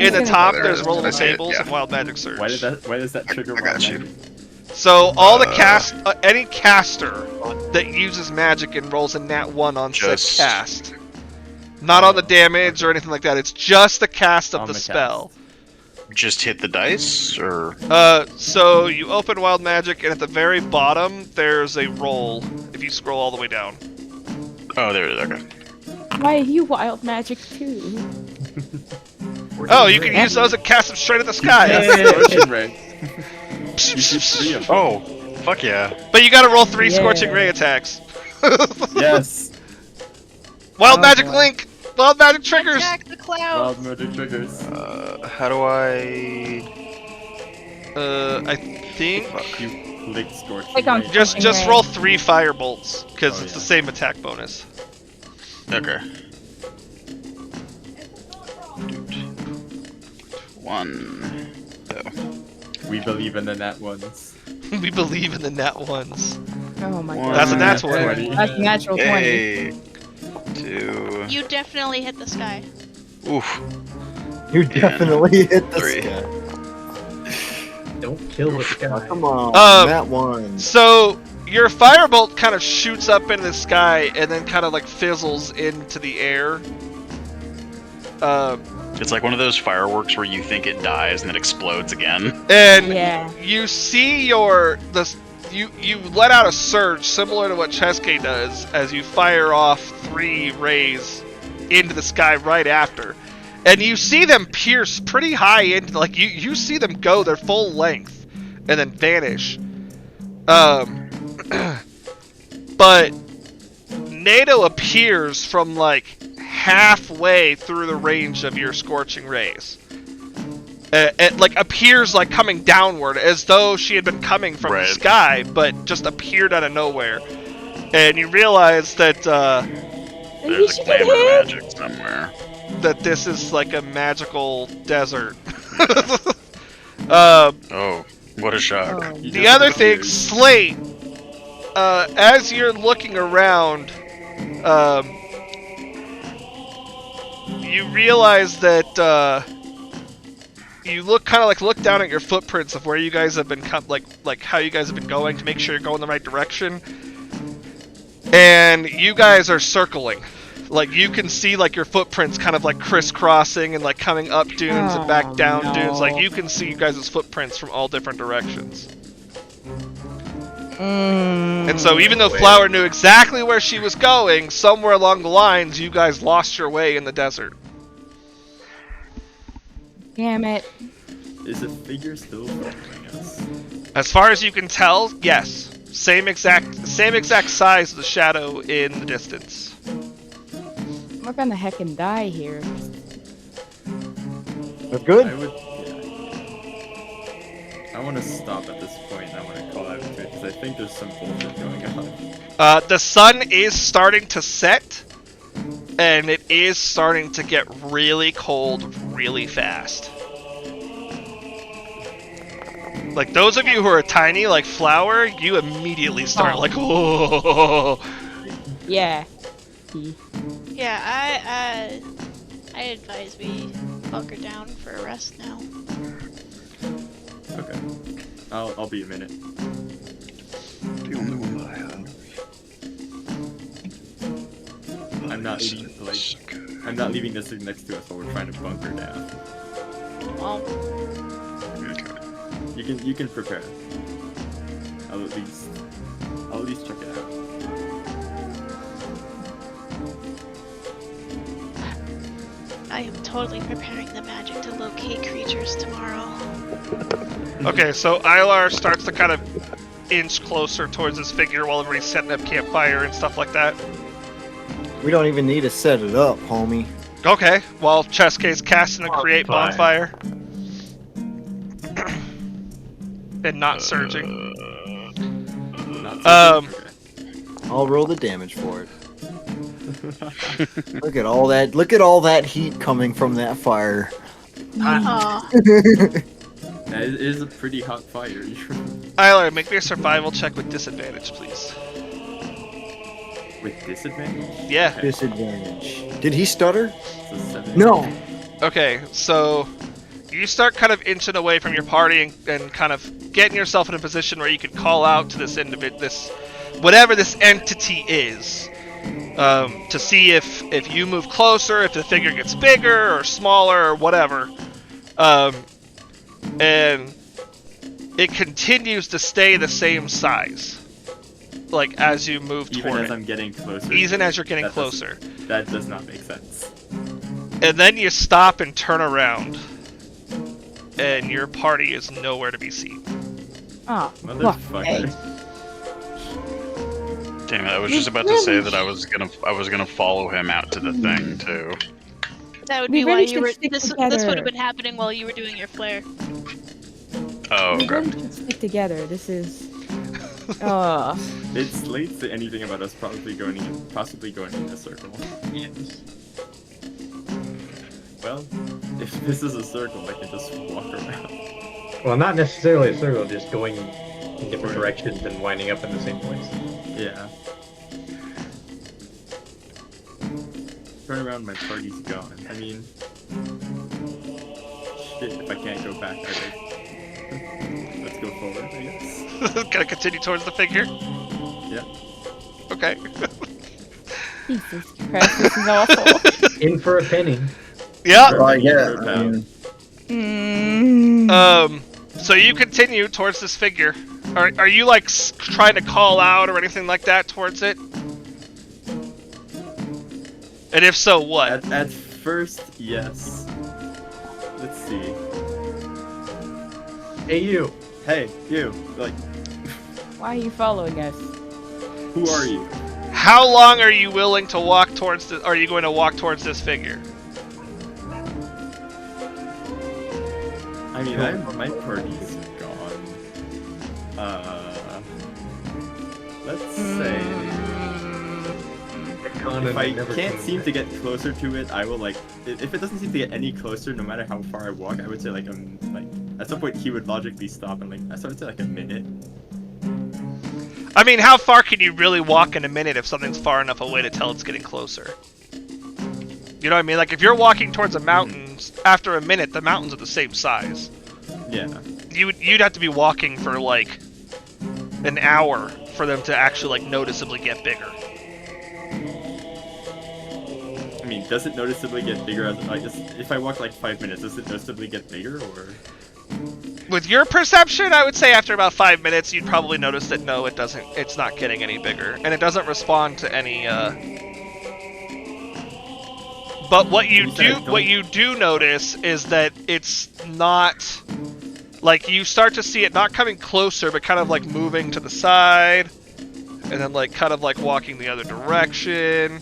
there's rollable tables and wild magic surge. Why does that trigger wild magic? So all the any caster that uses magic and rolls a nat 1 on said cast, not on the damage or anything like that. It's just the cast of the spell. Just hit the dice, or so you open wild magic, and at the very bottom there's a roll. If you scroll all the way down. Oh, there it is. Okay. Why are you wild magic too? Oh, you can use those and cast them straight at the sky. Scorching ray. You shoot 3 of them. Oh, fuck yeah! But you gotta roll 3 scorching ray attacks. Yes. Wild magic link. Wild magic triggers. Attack the cloud. Wild magic triggers. How do I? I think You lick scorching Click on ray. just roll 3 fire bolts because it's the same attack bonus. Okay. 1. We believe in the nat ones. We believe in the nat 1s. Oh my One. god. That's a nat 20. That's a natural 20. Hey. 2. You definitely hit the sky. Oof. You definitely hit the 3. sky. Don't kill the sky. Come on, that one. So your firebolt kind of shoots up into the sky and then kind of like fizzles into the air. It's like one of those fireworks where you think it dies and it explodes again. And Yeah. you see you let out a surge similar to what Cheske does as you fire off 3 rays into the sky right after. And you see them pierce pretty high into, like, you see them go their full length. and then vanish. But NATO appears from like halfway through the range of your scorching rays. It like appears like coming downward, as though she had been coming from the sky, but just appeared out of nowhere. And you realize that there's a claim of magic somewhere. That this is like a magical desert. Oh, what a shock! The other thing, Slate. As you're looking around, you realize that you look down at your footprints of where you guys have been like how you guys have been going to make sure you're going the right direction, and you guys are circling. Like you can see like your footprints kind of like crisscrossing and like coming up dunes and back down dunes. Like you can see you guys' footprints from all different directions. And so even though Flower knew exactly where she was going, somewhere along the lines, you guys lost your way in the desert. Damn it. Is the figure still following us? As far as you can tell, yes. Same exact size of the shadow in the distance. We're gonna heckin' die here. That's good. I want to stop at this point. I want to call out to it because I think there's some bullshit going on. The sun is starting to set, and it is starting to get really cold really fast. Like those of you who are tiny, like Flower, you immediately start like, oh. Yeah. Yeah, I advise we bunker down for a rest now. Okay. I'll be a minute. The only one I have. I'm not leaving this thing next to us while we're trying to bunker down. Well, you can prepare. I'll at least check it out. I am totally preparing the magic to locate creatures tomorrow. Okay, so Ilar starts to kind of inch closer towards this figure while everybody's setting up campfire and stuff like that. We don't even need to set it up, homie. Okay, while Chesky's casting a create bonfire. And not surging. I'll roll the damage for it. Look at all that heat coming from that fire. It is a pretty hot fire. Ilar, make me a survival check with disadvantage, please. With disadvantage? Yeah. Okay. Disadvantage. Did he stutter? So No. Okay, so you start kind of inching away from your party and kind of getting yourself in a position where you can call out to this whatever this entity is, to see if you move closer, if the figure gets bigger or smaller or whatever, and it continues to stay the same size, like as you move toward it. Even as I'm getting closer. Even as you're getting closer. That does not make sense. And then you stop and turn around, and your party is nowhere to be seen. Oh, motherfucker. Damn it! I was just about to say that I was gonna follow him out to the thing too. That would be why you were. This would have been happening while you were doing your flare. Oh, We okay. really should stick together. This is. It slates to anything about us possibly going in a circle. Yes. Well, if this is a circle, I can just walk around. Well, not necessarily a circle, just going in different directions and winding up in the same place. Yeah. Turn around, my party's gone. I mean, shit, if I can't go back, let's go forward, I guess. Gonna continue towards the figure? Yeah. Okay. Jesus Christ, this is awful. In for a penny. Yeah. So you continue towards this figure. Are you like trying to call out or anything like that towards it? And if so, what? At first, yes. Let's see. Hey, you. Hey, you. Like, Why are you following us? who are you? How long are you willing to walk towards the? Are you going to walk towards this figure? I mean, my party's gone. Let's say if I can't seem to get closer to it, I will like. If it doesn't seem to get any closer, no matter how far I walk, I would say like at some point he would logically stop and like I would say like a minute. I mean, how far can you really walk in a minute if something's far enough away to tell it's getting closer? You know what I mean? Like, if you're walking towards a mountain, after a minute, the mountains are the same size. Yeah. You'd have to be walking for, like, an hour for them to actually, like, noticeably get bigger. I mean, does it noticeably get bigger as like if I walk like 5 minutes, does it noticeably get bigger or? With your perception, I would say after about 5 minutes, you'd probably notice that no, it doesn't. It's not getting any bigger, and it doesn't respond to any. But what you do notice is that it's not like you start to see it not coming closer, but kind of like moving to the side, and then like kind of like walking the other direction.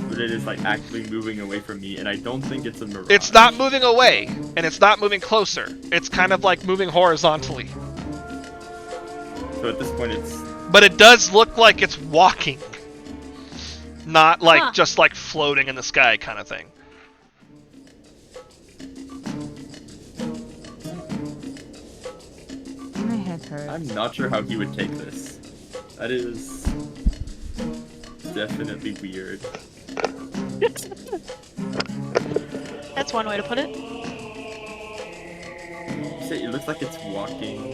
But it is like actively moving away from me, and I don't think it's a mirage. It's not moving away, and it's not moving closer. It's kind of like moving horizontally. So at this point, it's. But it does look like it's walking, not like just like floating in the sky kind of thing. My head hurts. I'm not sure how he would take this. That is definitely weird. That's one way to put it. It looks like it's walking.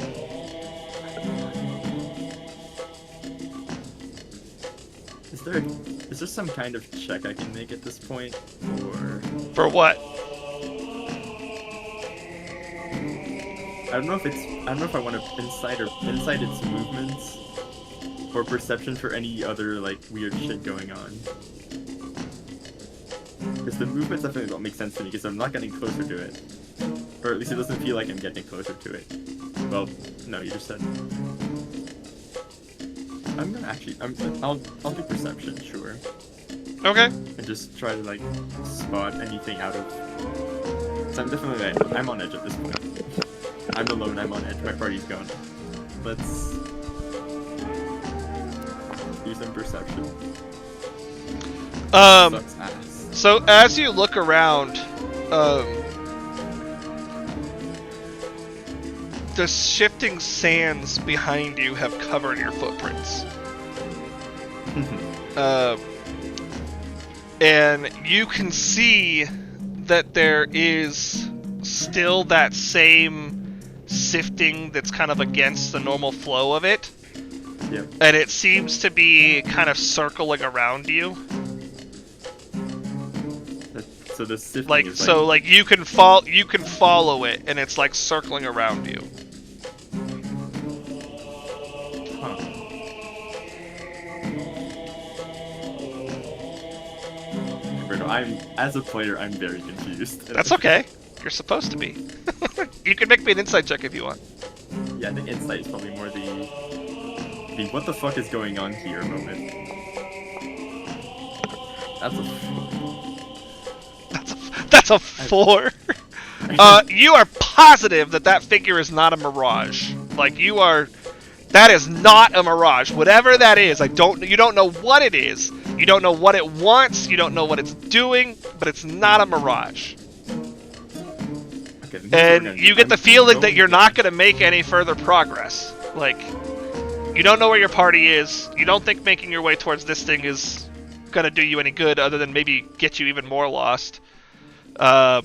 Is there some kind of check I can make at this point, or? For what? I don't know if I want to insight its movements, or perception for any other like weird shit going on. Because the movements definitely don't make sense to me, because I'm not getting closer to it. Or at least it doesn't feel like I'm getting closer to it. Well, no, you just said. I'm gonna actually, I'll do perception, sure. Okay. And just try to like spot anything out of. So I'm definitely I'm on edge at this point. I'm alone. I'm on edge. My party's gone. Let's do some perception. Sucks ass. So as you look around, the shifting sands behind you have covered your footprints. And you can see that there is still that same sifting that's kind of against the normal flow of it. Yep. And it seems to be kind of circling around you. So the sifting like is so like you can follow it, and it's like circling around you. Huh. As a player, I'm very confused. That's okay. You're supposed to be. You can make me an insight check if you want. Yeah, I think insight is probably more the what the fuck is going on here moment. That's a 4. You are positive that figure is not a mirage. Like you are. That is not a mirage. Whatever that is, you don't know what it is. You don't know what it wants. You don't know what it's doing. But it's not a mirage. Okay, and you get the feeling that you're not going to make any further progress. Like, you don't know where your party is. You don't think making your way towards this thing is going to do you any good, other than maybe get you even more lost. And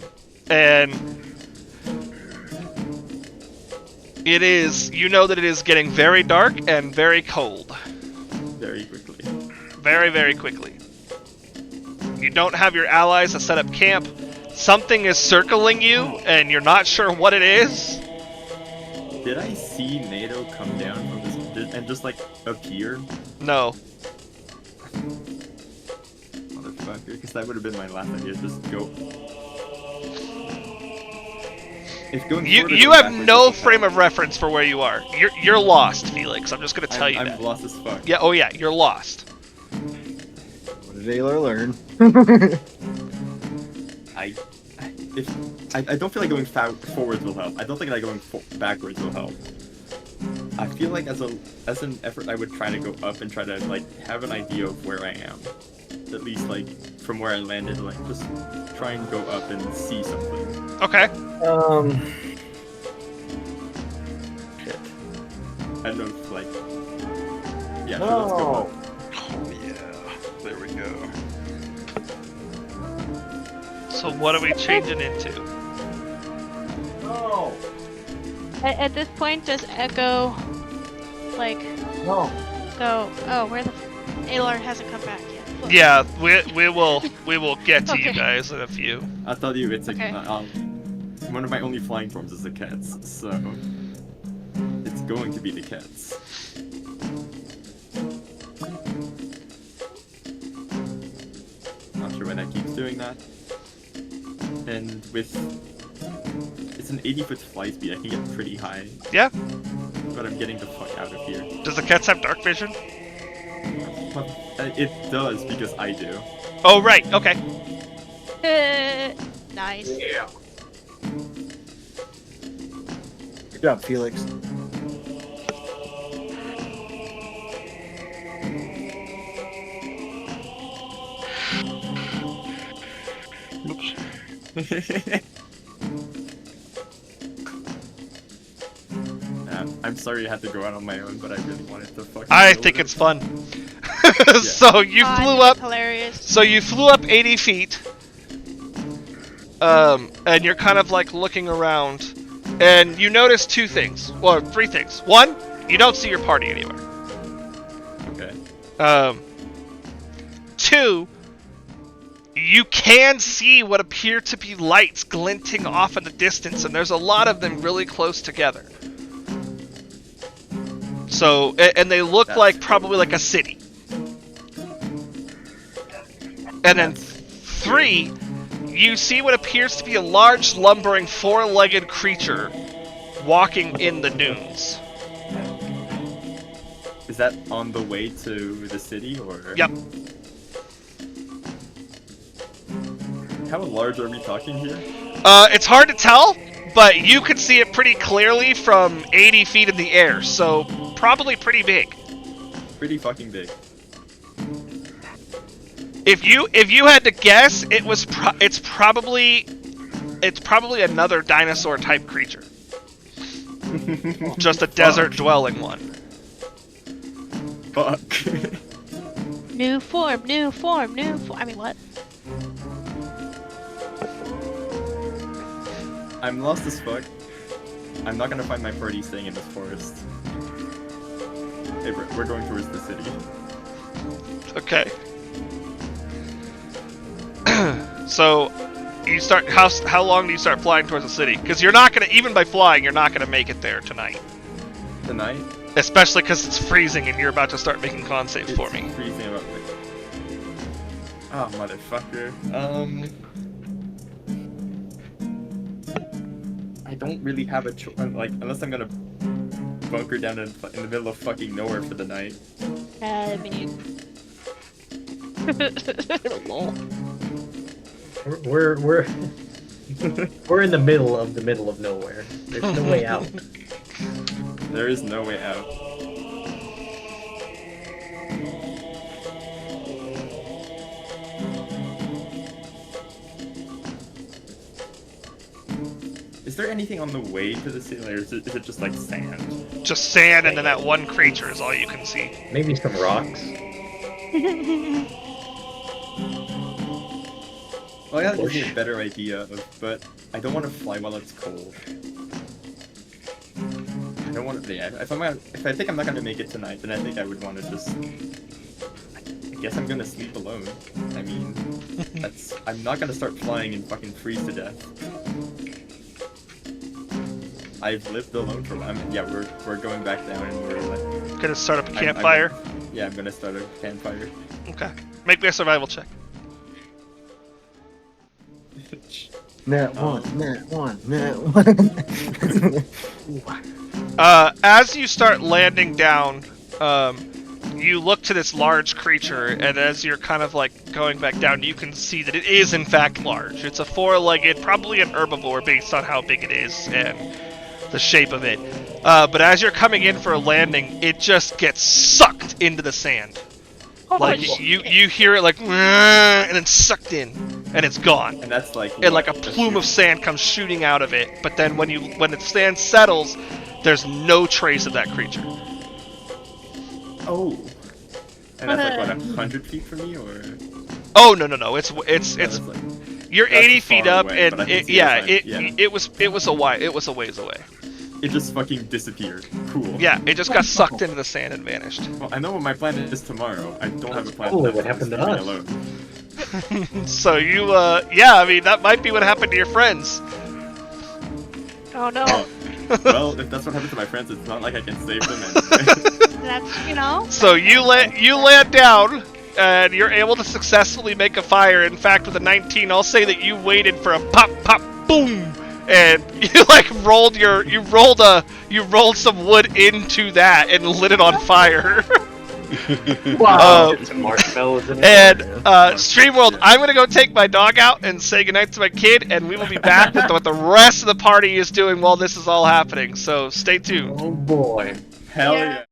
it is, you know that it is getting very dark and very cold. Very quickly. Very, very quickly. You don't have your allies to set up camp. Something is circling you, and you're not sure what it is. Did I see NATO come down from this and just like appear? No. Motherfucker, because that would have been my last idea. Just go. if going You forward or you going have backwards no doesn't frame help. of reference for where you are. You're lost, Felix. I'm just gonna tell you I'm that. lost as fuck. Yeah. Oh yeah. You're lost. What did Aylar learn? I don't feel like going forwards will help. I don't think that going backwards will help. I feel like as an effort, I would try to go up and try to like have an idea of where I am. At least like from where I landed, like just try and go up and see something. Okay. Shit. I don't know if like. Yeah. So let's go up. Oh yeah. There we go. So what are we changing into? No. At this point, does Echo, like, No. go? Oh, where the? Aylar hasn't come back yet. Fuck. Yeah, we will get to you Okay. guys in a few. I'll tell you, it's Okay. one of my only flying forms is the cats, so it's going to be the cats. Not sure why that keeps doing that. And with it's an 80-foot flight speed, I can get pretty high. Yeah. But I'm getting the fuck out of here. Does the cats have dark vision? It does because I do. Oh right. Okay. Nice. Yeah. Good job, Felix. Oops. I'm sorry I had to go out on my own, but I really wanted to fucking. I deal think with it's it. fun. So you I flew think up. it's hilarious. So you flew up 80 feet. And you're kind of like looking around, and you notice two things. Well, three things. One, you don't see your party anywhere. Okay. Two, you can see what appear to be lights glinting off in the distance, and there's a lot of them really close together. So, and they look like probably like a city. And then three, you see what appears to be a large, lumbering, four-legged creature walking in the dunes. Is that on the way to the city, or? Yep. How large are we talking here? It's hard to tell, but you can see it pretty clearly from 80 feet in the air, so probably pretty big. Pretty fucking big. If you had to guess, it's probably another dinosaur type creature. Just a desert dwelling one. Fuck. New form, new form, new form. I mean, what? I'm lost as fuck. I'm not gonna find my party staying in this forest. Hey, we're going towards the city. Okay. So, you start. How long do you start flying towards the city? Because you're not gonna, even by flying, you're not gonna make it there tonight. Tonight? Especially because it's freezing and you're about to start making con saves for me. It's freezing about me. Oh, motherfucker. I don't really have a choice. Like, unless I'm gonna bunker down in the middle of fucking nowhere for the night. I mean. Lol. We're we're in the middle of nowhere. There's no way out. There is no way out. Is there anything on the way to the city, or is it just like sand? Just sand, and then that one creature is all you can see. Maybe some rocks. Well, that gives me a better idea of, but I don't want to fly while it's cold. I don't want to. Yeah, if I think I'm not gonna make it tonight, then I think I would want to just. I guess I'm gonna sleep alone. I mean, I'm not gonna start flying and fucking freeze to death. I've lived alone for a while. Yeah, we're going back down and we're like. Gonna start up a campfire. I'm gonna start a campfire. Okay. Make me a survival check. Net one. As you start landing down, you look to this large creature, and as you're kind of like going back down, you can see that it is in fact large. It's a four-legged, probably an herbivore based on how big it is and the shape of it. But as you're coming in for a landing, it just gets sucked into the sand. Like you hear it like, and then sucked in, and it's gone. And that's like. And like a plume of sand comes shooting out of it. But then when the sand settles, there's no trace of that creature. Oh. And that's like what, 100 feet from me, or? Oh no. It's like, you're 80 feet far up, away, and but I can see it was a ways away. It just fucking disappeared. Cool. Yeah, it just got sucked into the sand and vanished. Well, I know what my plan is tomorrow. I don't have a plan. Oh, what happened to us? Alone. So you, yeah, I mean that might be what happened to your friends. Oh no. Well, if that's what happened to my friends, it's not like I can save them. That's So you land down, and you're able to successfully make a fire. In fact, with a 19, I'll say that you waited for a pop, pop, boom, and you like rolled some wood into that and lit it on fire. Wow. Some marshmallows in And StreamWorld, I'm gonna go take my dog out and say goodnight to my kid, and we will be back with what the rest of the party is doing while this is all happening. So stay tuned. Oh boy. Hell yeah.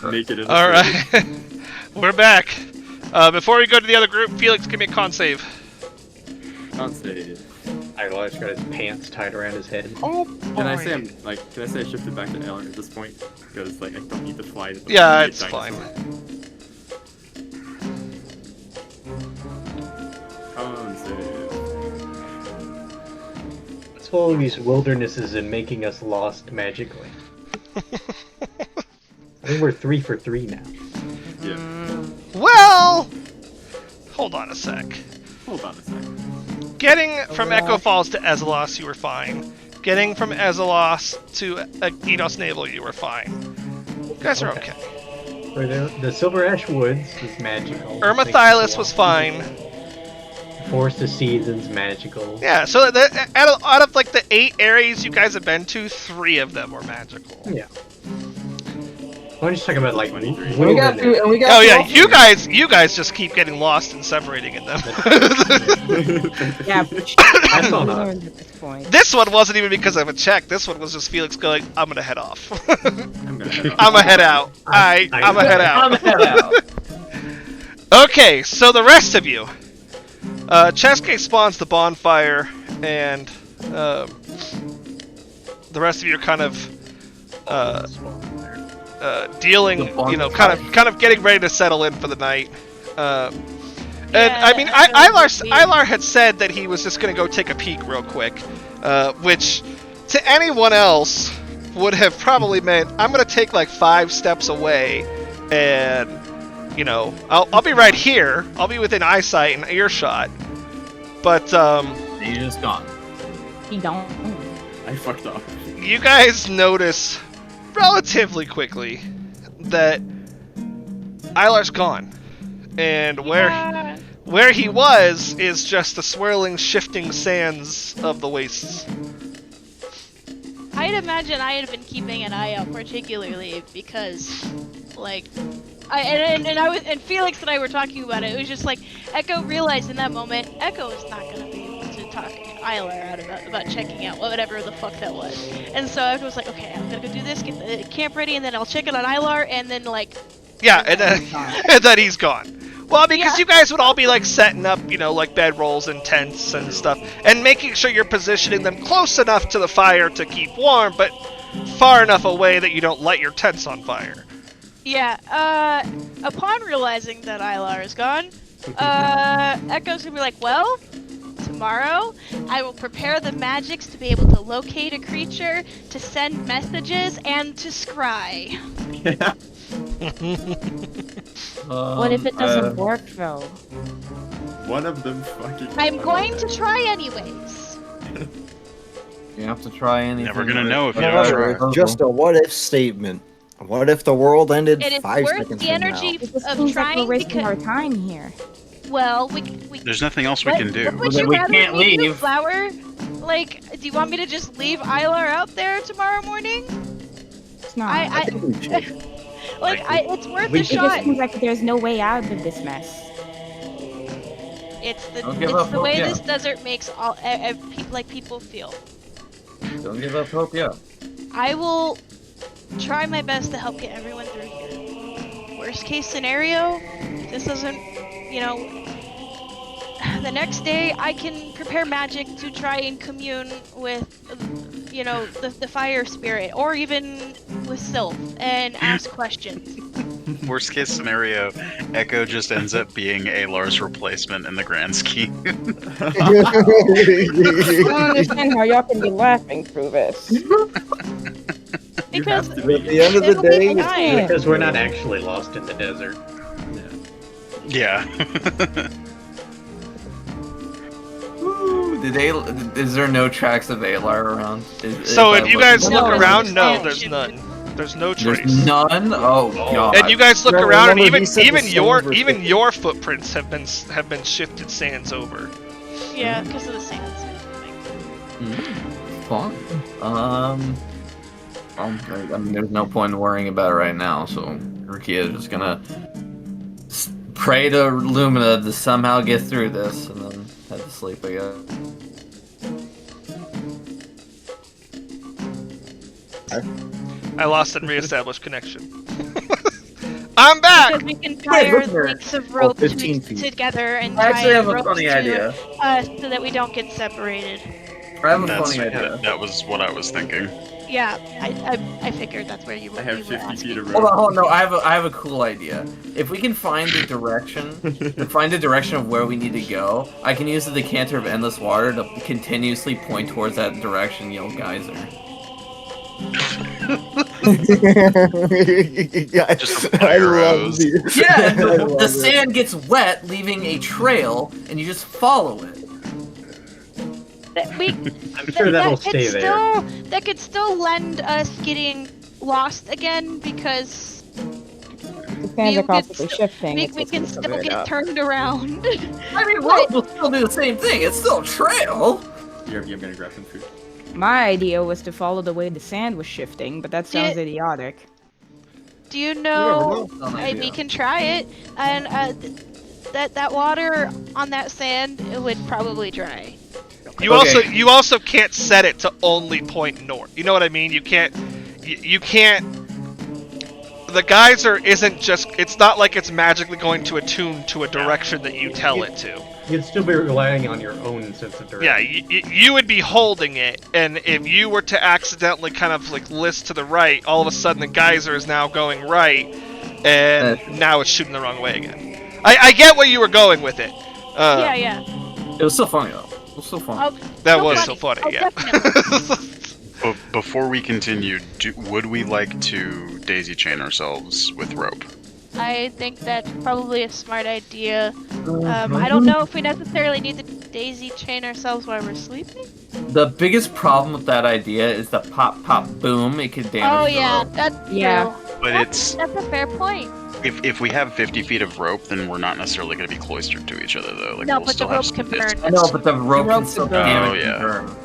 naked in the All street. right, we're back. Before we go to the other group, Felix, give me a con save. Can't say. Ilar's got his pants tied around his head. Oh, Can I say I shifted back to Ellen at this point? Because like I don't need to fly. To Yeah, the it's dinosaur. fine. Con save. Swallowing these wildernesses and making us lost magically. I think we're 3 for 3 now. Yeah. Well, hold on a sec. Hold on a second. Getting from Echo Falls to Ezelos, you were fine. Getting from Ezelos to Eidos Navel, you were fine. You guys are okay. For the Silver Ash Woods is magical. Ermathylis was fine. Forest of Seasons magical. Yeah, so out of like the 8 areas you guys have been to, 3 of them were magical. Yeah. I'm just talking about like We got through, and we got Oh through yeah, all you guys just keep getting lost and separating in them. Yeah, That's all we not. learned at this point. This one wasn't even because of a check. This one was just Felix going, I'm gonna head off. I'm gonna head I'm gonna head out. I'm gonna head out. I'm head out. Okay, so the rest of you. Cheske spawns the bonfire, and the rest of you are kind of dealing, you know, kind of getting ready to settle in for the night. And I mean, Ilar had said that he was just gonna go take a peek real quick, which to anyone else would have probably meant I'm gonna take like 5 steps away, and you know, I'll be right here. I'll be within eyesight and earshot. But He's just gone. He don't. I fucked up. you guys notice relatively quickly that Ilar's gone, and where he was is just the swirling, shifting sands of the wastes. I'd imagine I had been keeping an eye out particularly because, like, and Felix and I were talking about it. It was just like Echo realized in that moment Echo is not gonna be able to talk Ilar out about checking out whatever the fuck that was. And so Echo was like, okay, I'm gonna go do this, get the camp ready, and then I'll check it on Ilar, and then like. Yeah, and then he's gone. Well, because you guys would all be like setting up, you know, like bedrolls and tents and stuff, and making sure you're positioning them close enough to the fire to keep warm, but far enough away that you don't light your tents on fire. Yeah, upon realizing that Ilar is gone, Echo's gonna be like, well, tomorrow I will prepare the magics to be able to locate a creature, to send messages, and to scry. What if it doesn't work though? One of them fucking. I'm going to try anyways. You have to try anything. Never gonna know if you No, don't try. it's just a what if statement. What if the world ended It is 5 worth seconds the from energy now? It just of seems like trying we're wasting because, our time here. well, we There's nothing else we what, can do. What would Then you we rather can't me do, leave. Flower? Like, do you want me to just leave Ilar out there tomorrow morning? It's not. I think we should. It's worth It a just shot. seems like there's no way out of this mess. It's Don't give up the hope way yet. this desert makes all people feel. Don't give up hope yet. I will try my best to help get everyone through here. Worst case scenario, if this doesn't, you know, the next day I can prepare magic to try and commune with, you know, the fire spirit, or even with Sylph, and ask questions. Worst case scenario, Echo just ends up being Alar's replacement in the grand scheme. I don't understand how y'all can be laughing through this. Because At the end of the it'll be day, fine. Because we're not actually lost in the desert. Yeah. Is there no tracks of Alar around? So if you guys No, look it's around, an no, expansion. there's none. There's no trace. There's none? Oh god. And you guys look Remember- around, and remember he said the sands were even shifted. your footprints have been shifted sands over. Yeah, because of the sands. Fun. I mean, there's no point in worrying about it right now, so Rukia is just gonna pray to Lumina to somehow get through this, and then head to sleep again. I lost and reestablished connection. I'm back. Because we can tie our look there. lengths of rope 15 feet. together and I tie actually have a ropes funny to idea. us so that we don't get separated. I have a That's, funny idea. that was what I was thinking. Yeah, I figured that's where you were. I have you were 50 feet of Hold on, rope. hold on, no, I have a cool idea. If we can find the direction, of where we need to go, I can use the decanter of endless water to continuously point towards that direction, yell geyser. Just I fire love hose. the Yeah, and I the love it. sand gets wet, leaving a trail, and you just follow it. I'm sure that'll stay there. That could still lend us getting lost again because The sands are constantly shifting. we it's just can gonna still cover it get up. turned around. I mean, rope will still do the same thing. It's still a trail. Here, I'm gonna grab some food. My idea was to follow the way the sand was shifting, but that sounds idiotic. Do you know. know? We can try it, and that water on that sand it would probably dry. You also can't set it to only point north. You know what I mean? You can't. You can't. The geyser isn't just. It's not like it's magically going to attune to a direction that you tell it to. You'd still be relying on your own sense of direction. Yeah, you would be holding it, and if you were to accidentally kind of like list to the right, all of a sudden the geyser is now going right, and now it's shooting the wrong way again. I get where you were going with it. Yeah. It was so funny though. It was so funny. That was so funny, yeah. But before we continue, would we like to daisy chain ourselves with rope? I think that's probably a smart idea. I don't know if we necessarily need to daisy chain ourselves while we're sleeping. The biggest problem with that idea is the pop, pop, boom. It could damage. Oh the yeah, rope. that's Yeah. true. But That's a fair point. if we have 50 feet of rope, then we're not necessarily going to be cloistered to each other, though. Like, No, we'll but still the have rope some can burn. distance. I know, but the rope can still burn. damage Oh, and yeah. burn.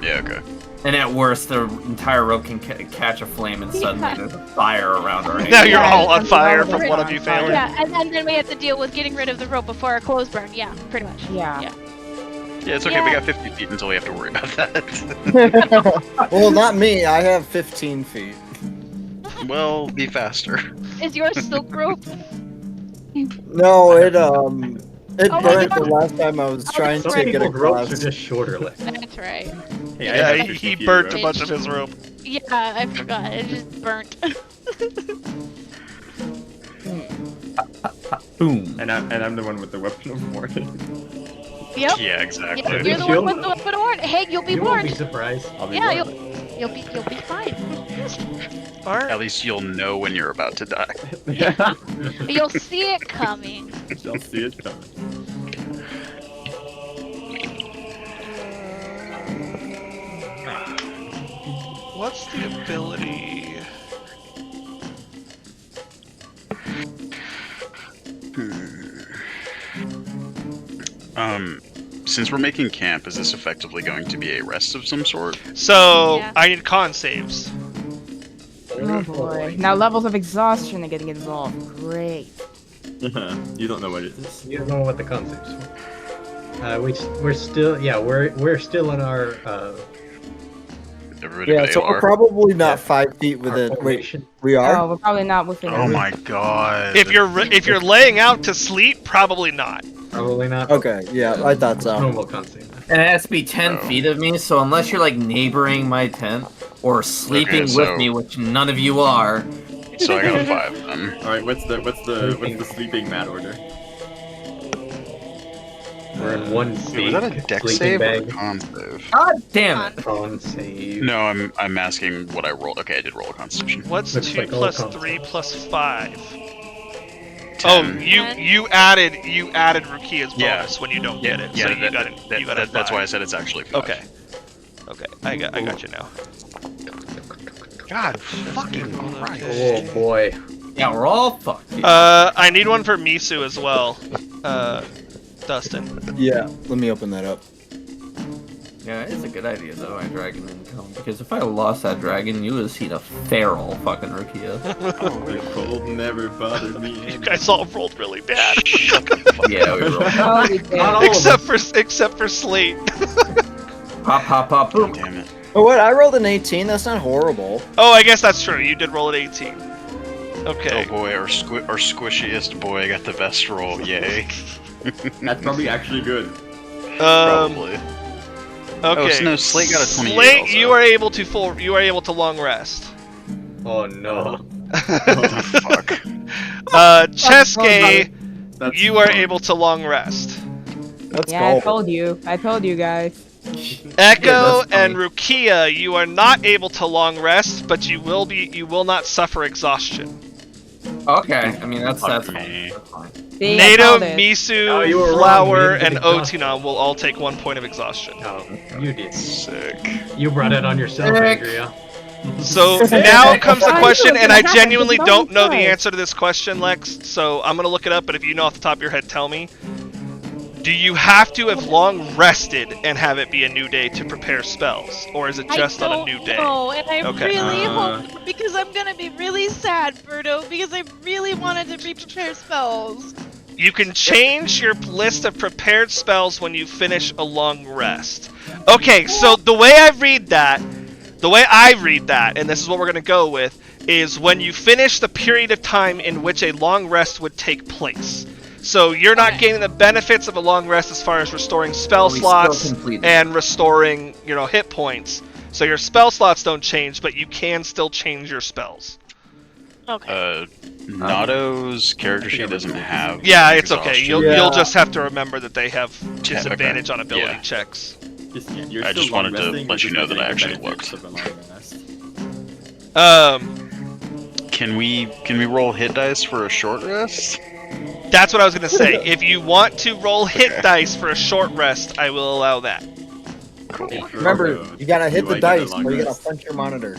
Yeah, okay. And at worst, the entire rope can catch a flame, and suddenly there's a fire around our Now you're Yeah, all on and fire all of from us one are of you on fire. failing. Yeah, and then we have to deal with getting rid of the rope before our clothes burn. Yeah, pretty much. Yeah. Yeah, it's okay. We got 50 feet until we have to worry about that. Well, not me. I have 15 feet. Well, be faster. Is yours silk rope? No, it Oh my burned the God. last time I was trying Some to get people's ropes across. are just shorter left. That's right. Hey, I Yeah, have 50 he feet of burnt a rope. bunch of his rope. Yeah, I forgot. It just burnt. Boom. And I'm the one with the weapon of warning. Yep. Yeah, exactly. Yeah, you're the one with the weapon warned. Hey, you'll be You won't be warned. surprised. I'll be Yeah, warned. you'll be fine. At least you'll know when you're about to die. Yeah. You'll see it coming. Shall see it coming. What's the ability? Since we're making camp, is this effectively going to be a rest of some sort? So Yeah. I need con saves. Oh boy. Now levels of exhaustion are getting involved. Great. You don't know what it is. You don't know what the concept's for. We're still in our Everybody Yeah, but so we're ALR. probably not Yeah. 5 feet within. Wait, formation. we are? Oh, we're probably not within. Oh reach. my god. If you're laying out to sleep, probably not. Probably not. Okay, yeah, I thought so. Normal concept. And it has to be 10 Oh. feet of me, so unless you're like neighboring my tent or sleeping Okay, with so- me, which none of you are, So I got a 5 then. All right, what's the sleeping mat order? We're in one Wait, seat. was that a deck sleeping save or a bag. con save? god damn it! Con save. No, I'm asking what I rolled. Okay, I did roll a constitution. What's Looks 2 like all plus cons. 3 plus 5? 10. Oh, you added Rukia's bonus Yeah. when you don't Yeah, get it. yeah, so you got it. that- You got it. that's why I said it's actually 5. Okay. Okay, I got you now. God fucking Christ. Oh boy. Yeah, we're all fucked. I need one for Misu as well. Dustin. Yeah, let me open that up. Yeah, it's a good idea though, my dragon income. Because if I lost that dragon, you would have seen a feral fucking Rukia. The cold never bothered me. You guys all rolled really bad. Yeah, we rolled. Oh, we did. Not all of except for Slate. Pop, pop, pop, boom. Damn it. Oh, what? I rolled an 18. That's not horrible. Oh, I guess that's true. You did roll at 18. Okay. Oh boy, our squishiest boy got the best roll. Yay. That's probably actually good. Probably. Okay. Oh, so no, Slate got a 28 Slate, also. you are able to long rest. Oh no. Fuck. Cheske, That's you are fun. able to long rest. Let's Yeah, I go. told you. I told you guys. Echo that's and funny. Rukia, you are not able to long rest, but you will not suffer exhaustion. Okay, I mean that's Fuck fine. me. That's fine. See, I Nato, called it. Misu, Oh, you were wrong. Flower, You didn't and get exhausted. Otinon will all take 1 point of exhaustion. Oh, you did. Sick. You brought it on yourself, Sick. Andrea. So now comes the I question, knew it and was I gonna happen, genuinely but don't know the nobody answer to this question, Lex, so I'm gonna look it up, but if you know off the top of your head, tell me. Do you have to have long rested and have it be a new day to prepare spells? Or is it just on a new day? No, and I Okay. really hope, because I'm gonna be really sad, Birdo, because I really wanted to prepare spells. You can change your list of prepared spells when you finish a long rest. Okay, so the way I read that, and this is what we're gonna go with, is when you finish the period of time in which a long rest would take place. So you're not gaining the benefits of a long rest as far as restoring spell We slots still completed. and restoring, hit points. So your spell slots don't change, but you can still change your spells. Okay. Nato's character sheet doesn't have. Yeah, it's okay. exhaustion. You'll just have to remember that they have disadvantage on ability Yeah. checks. You're I still just long wanted to resting, let you're you know just that I not actually getting the benefits of a long rest. Can we roll hit dice for a short rest? That's what I was gonna say. If you want to roll hit dice for a short rest, I will allow that. Cool. Remember, you gotta hit Do the I get a dice, long or you gotta rest? punch your monitor.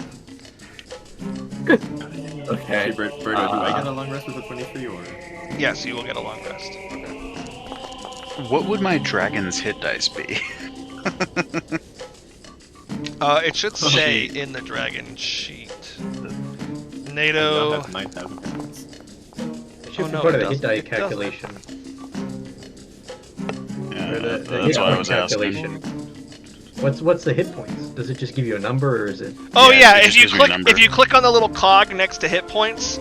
Okay. Hey, Birdo, do I get a long rest with a 23 or? Yes, you will get a long rest. What would my dragon's hit dice be? It should say in the dragon sheet. NATO. Have 9,000 points. It should Oh, be no, part it of the hit doesn't. die It doesn't. calculation. Yeah, Or the hit that's what I point was calculation. asking. What's the hit points? Does it just give you a number, or is it? Oh Yeah, yeah, it if just you gives me a click number. on the little cog next to hit points,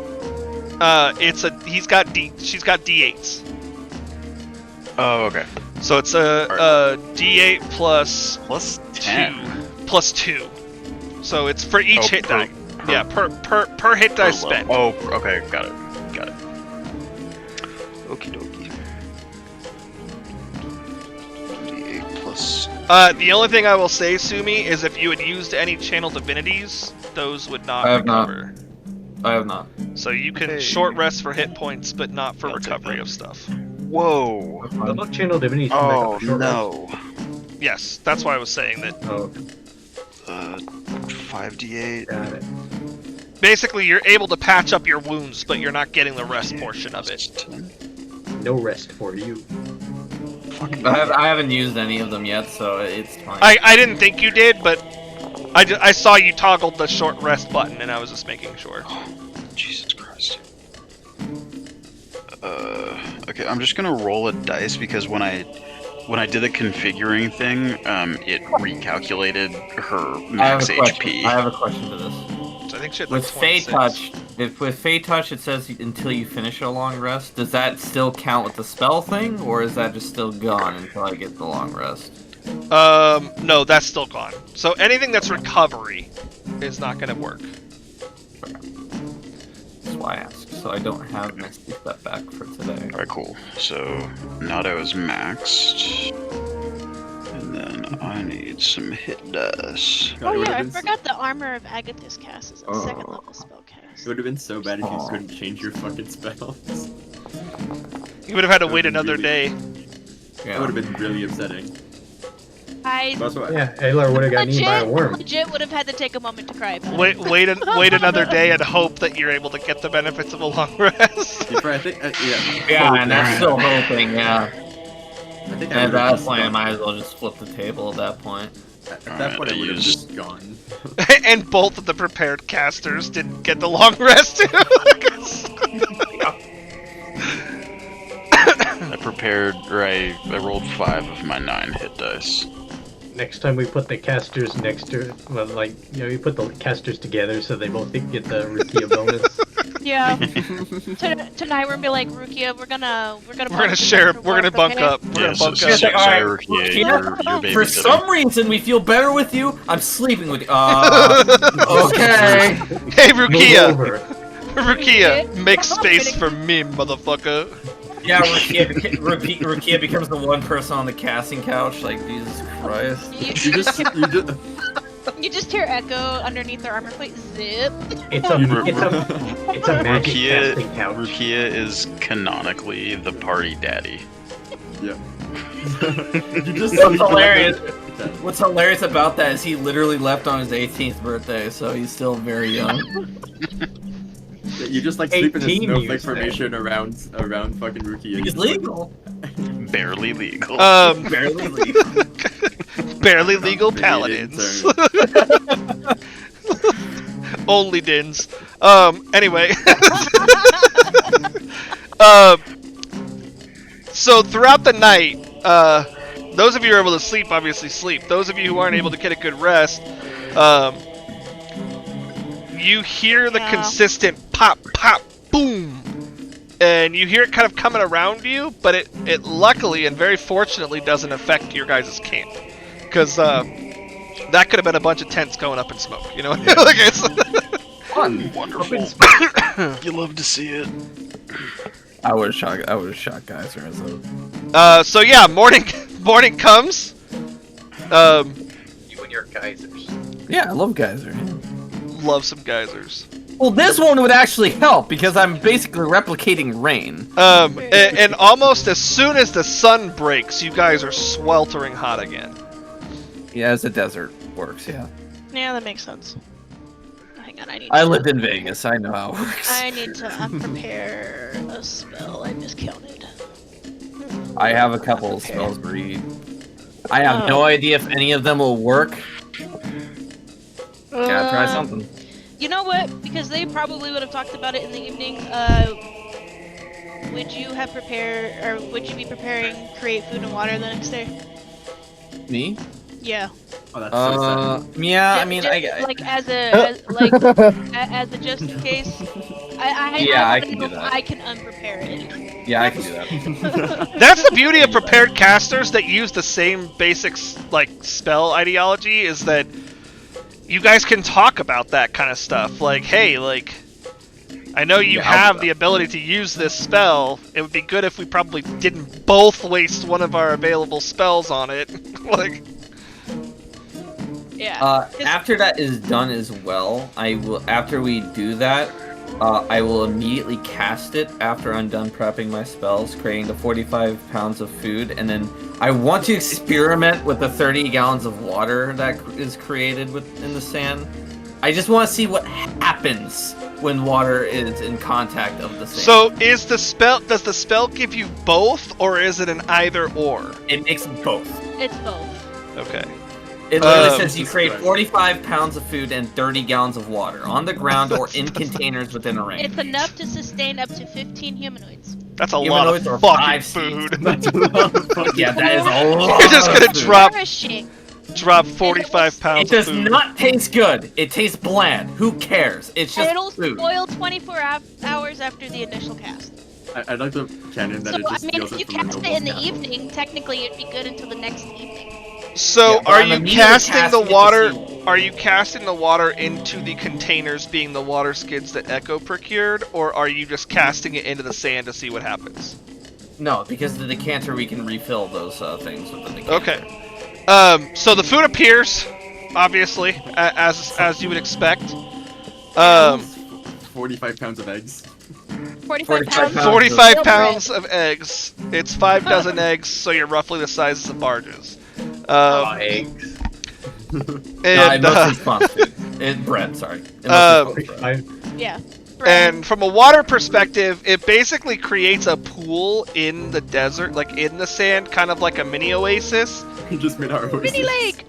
she's got D8s. Oh, okay. So it's a D8 plus Plus 10. 2. So it's for each Oh, hit per- die. Yeah, per hit die per spent. level. Oh, okay, got it. Okie dokie. D8 plus. The only thing I will say, Sumi, is if you had used any channel divinities, those would not I have not. recover. I have not. So you can Okay. short rest for hit points, but not for I'll take recovery that. of stuff. Whoa. The luck channel divinity come back Oh up a short no. Yes, that's why I was saying that. rest. Oh, 5d8. got it. Basically, you're able to patch up your wounds, but you're not getting the rest portion of it. 10. No rest for you. I haven't used any of them yet, so it's fine. I didn't think you did, but I saw you toggled the short rest button, and I was just making sure. Jesus Christ. Okay, I'm just gonna roll a dice because when I did the configuring thing, it recalculated her I have max a question. HP. I have a question to this. So I think she had like With Fey 26. Touch, if with Fey Touch it says until you finish a long rest, does that still count with the spell thing, or is that just still gone until I get the long rest? No, that's still gone. So anything that's recovery is not gonna work. That's why I asked. So I don't have Misty Step back for today. Alright, cool. So, Nato is maxed. And then I need some hit dice. Oh yeah, I forgot the Armor of Agathis cast is a second level spell cast. It would have been so bad if you couldn't change your fucking spells. You would have had to That wait would've been another day. That would have been really upsetting. That's why. Yeah, Aylar would have gotten eaten by a worm. Legit would have had to take a moment to cry about it. Wait another day and hope that you're able to get the benefits of a long rest. Yeah, I think, Yeah, and that's still hoping, yeah. I think And at that point, I might as well just flip the table at that point. At that point, it would have just gone. And both of the prepared casters didn't get the long rest too. I rolled 5 of my 9 hit dice. Next time we put the casters next to, well, like, you know, we put the casters together so they both get the Rukia bonus. Yeah. Tonight we're gonna be like, Rukia, we're gonna share. We're gonna bunk up. We're gonna bunk up. Sorry, Rukia, you're For some reason, we feel better with you. I'm sleeping with you. Okay. Hey, Rukia. Rukia, make space for me, motherfucker. Yeah, Rukia becomes the one person on the casting couch. Like, Jesus Christ. You just hear Echo underneath their armor plate. Zip. It's a magic casting couch. Rukia is canonically the party daddy. Yeah. What's hilarious about that is he literally left on his 18th birthday, so he's still very young. You just like sleep in a snowflake formation around fucking Rukia. He's legal. Barely legal. Barely legal. Barely legal paladins. Only dins. Anyway. So throughout the night, those of you who are able to sleep obviously sleep. Those of you who aren't able to get a good rest, you hear the consistent pop, pop, boom. And you hear it kind of coming around you, but it luckily and very fortunately doesn't affect your guys' camp. Because that could have been a bunch of tents going up in smoke, you know? Yeah. Like it's fun, wonderful. You love to see it. I would have shot Geyser as a... so yeah, morning comes. You and your geysers. Yeah, I love Geyser. Love some geysers. Well, this one would actually help because I'm basically replicating rain. And almost as soon as the sun breaks, you guys are sweltering hot again. Yeah, as the desert works, yeah. Yeah, that makes sense. Hang on, I lived in Vegas, I know how it works. I need to prepare a spell I miscounted. I have a couple of spells read. I have no idea if any of them will work. Gotta try something. You know what? Because they probably would have talked about it in the evening. Would you have prepared, or would you be preparing create food and water the next day? Me? Yeah. Oh, that's so sad. Yeah, I mean, like as a just in case. I can do that. I can unprepare it. Yeah, I can do that. That's the beauty of prepared casters that use the same basic like spell ideology, is that you guys can talk about that kind of stuff. Like, hey, like, I know you have the ability to use this spell. It would be good if we probably didn't both waste one of our available spells on it. Like, yeah. After that is done as well, after we do that, I will immediately cast it after I'm done prepping my spells, creating the 45 pounds of food, and then I want to experiment with the 30 gallons of water that is created in the sand. I just want to see what happens when water is in contact of the sand. So does the spell give you both, or is it an either or? It makes both. It's both. Okay. It literally says you create 45 pounds of food and 30 gallons of water on the ground or in containers within a range. It's enough to sustain up to 15 humanoids. That's a lot of fucking food. Yeah, that is a lot. You're just gonna drop 45 pounds. It does of food. not taste good. It tastes bland. Who cares? It's just It'll food. spoil 24 hours after the initial cast. I'd like to canon that So, it just I mean, steals if you it from cast the it in the castle. evening, technically it'd be good until the next evening. So, Yeah, but are I'm you immediately casting the casting it to water? see- Are you casting the water into the containers, being the water skids that Echo procured, or are you just casting it into the sand to see what happens? No, because the decanter we can refill those things with the decanter. Okay. So the food appears, obviously, as you would expect. 45 pounds of eggs. 45 pounds. 45 pounds of eggs. It's 5 dozen eggs, so you're roughly the size of barges. Eggs. And, bread, sorry. Yeah. And from a water perspective, it basically creates a pool in the desert, like in the sand, kind of like a mini oasis. We just made our oasis. Mini lake.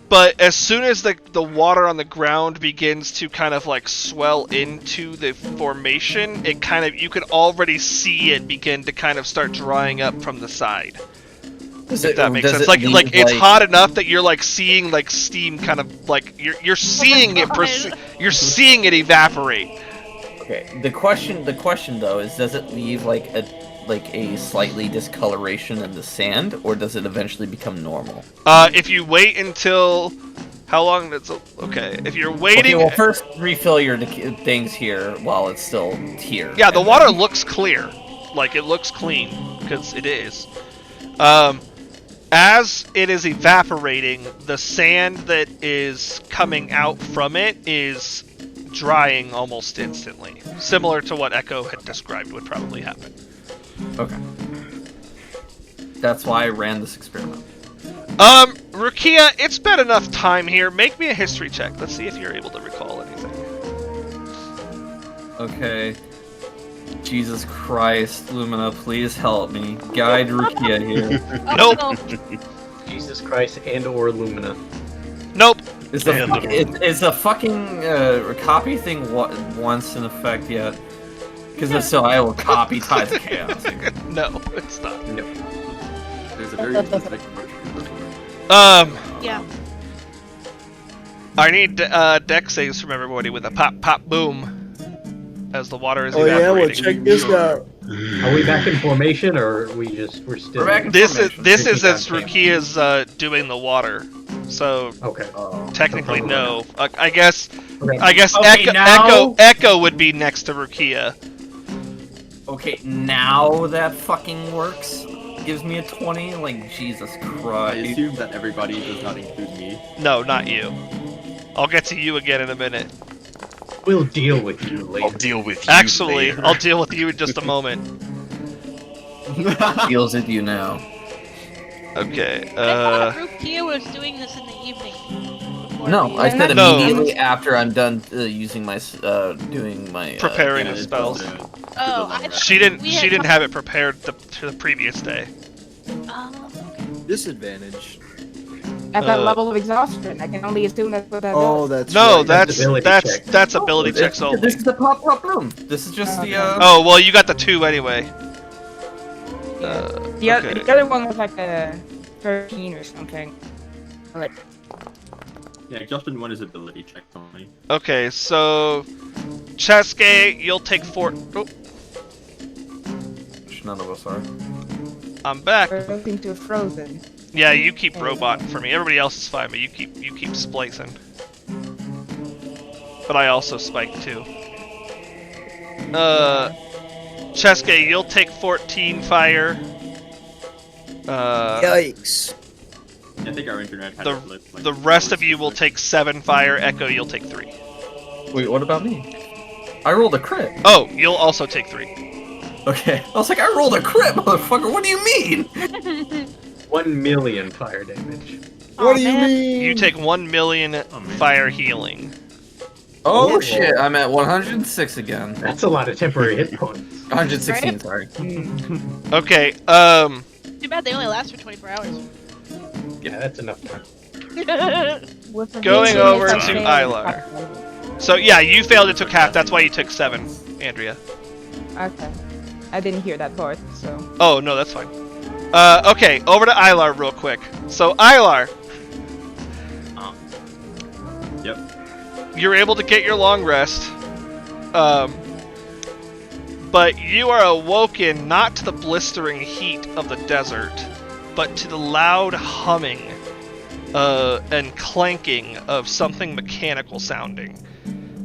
But as soon as the water on the ground begins to kind of like swell into the formation, it kind of, you can already see it begin to kind of start drying up from the side. If that makes sense. Like it's hot enough that you're like seeing like steam kind of like you're seeing it you're seeing it evaporate. Okay. The question though is, does it leave like a slightly discoloration in the sand, or does it eventually become normal? If you wait until how long that's okay. If you're waiting, Okay, well, first refill your things here while it's still here. Yeah, the water looks clear, like it looks clean because it is. As it is evaporating, the sand that is coming out from it is drying almost instantly, similar to what Echo had described would probably happen. Okay. That's why I ran this experiment. Rukia, it's been enough time here. Make me a history check. Let's see if you're able to recall anything. Okay. Jesus Christ, Lumina, please help me. Guide Rukia here. Nope. Jesus Christ and/or Lumina. Nope. Is the fucking copy thing once in effect yet? Because if so, I will copy Tides of Chaos. No, it's not. No. There's a very specific approach. Yeah. I need deck saves from everybody with a pop, pop, boom. As the water is Oh yeah, evaporating. well check this out. Are we back in formation, or are we're still? We're back in This formation. is as Rukia's doing the water. So Okay. technically no. I guess Okay, now- Echo would be next to Rukia. Okay, now that fucking works. Gives me a 20. Like, Jesus I Christ. assume that everybody does not include me. No, not you. I'll get to you again in a minute. We'll deal with you I'll later. deal with you Actually, later. I'll deal with you in just a moment. Deals with you now. Okay. I thought Rukia was doing this in the evening. before No, the- I said No. immediately after I'm done using my doing my Preparing Yeah, the it's spells. also- Oh, I thought She didn't. we She had didn't have it prepared to the previous day. Disadvantage. At that Uh, level of exhaustion, I can only assume that's what that Oh, is. that's No, right. that's ability that's check. that's ability checks only. This is the pop boom. This is just the Oh well, you got the 2 anyway. The okay. the other one was like a 13 or something. Like, Yeah, exhaustion 1 is ability check only. Okay, so Cheske, you'll take 4. Oh, Which none of us are. I'm back. something to frozen. Yeah, you keep robot for me. Everybody else is fine, but you keep splicing. But I also spike too. Cheske, you'll take 14 fire. Yikes. I think our internet had The a blip, like, the rest of you will take 7 fire. Echo, you'll take 3. Wait, what about me? I rolled a crit. Oh, you'll also take 3. Okay. I was like, I rolled a crit, motherfucker. What do you mean? 1 million fire damage. What do you man. mean? You take 1 million fire healing. Oh shit! I'm at 106 again. That's a lot of temporary hit points. 116. Sorry. Okay. Too bad they only last for 24 hours. Yeah, that's enough time. With the Going vision, over it's to like Ilar. So yeah, you failed. It took half. That's why you took 7, Andrea. Okay. I didn't hear that part, so. Oh no, that's fine. Okay, over to Ilar real quick. So Ilar, Yep. you're able to get your long rest, but you are awoken not to the blistering heat of the desert, but to the loud humming and clanking of something mechanical sounding.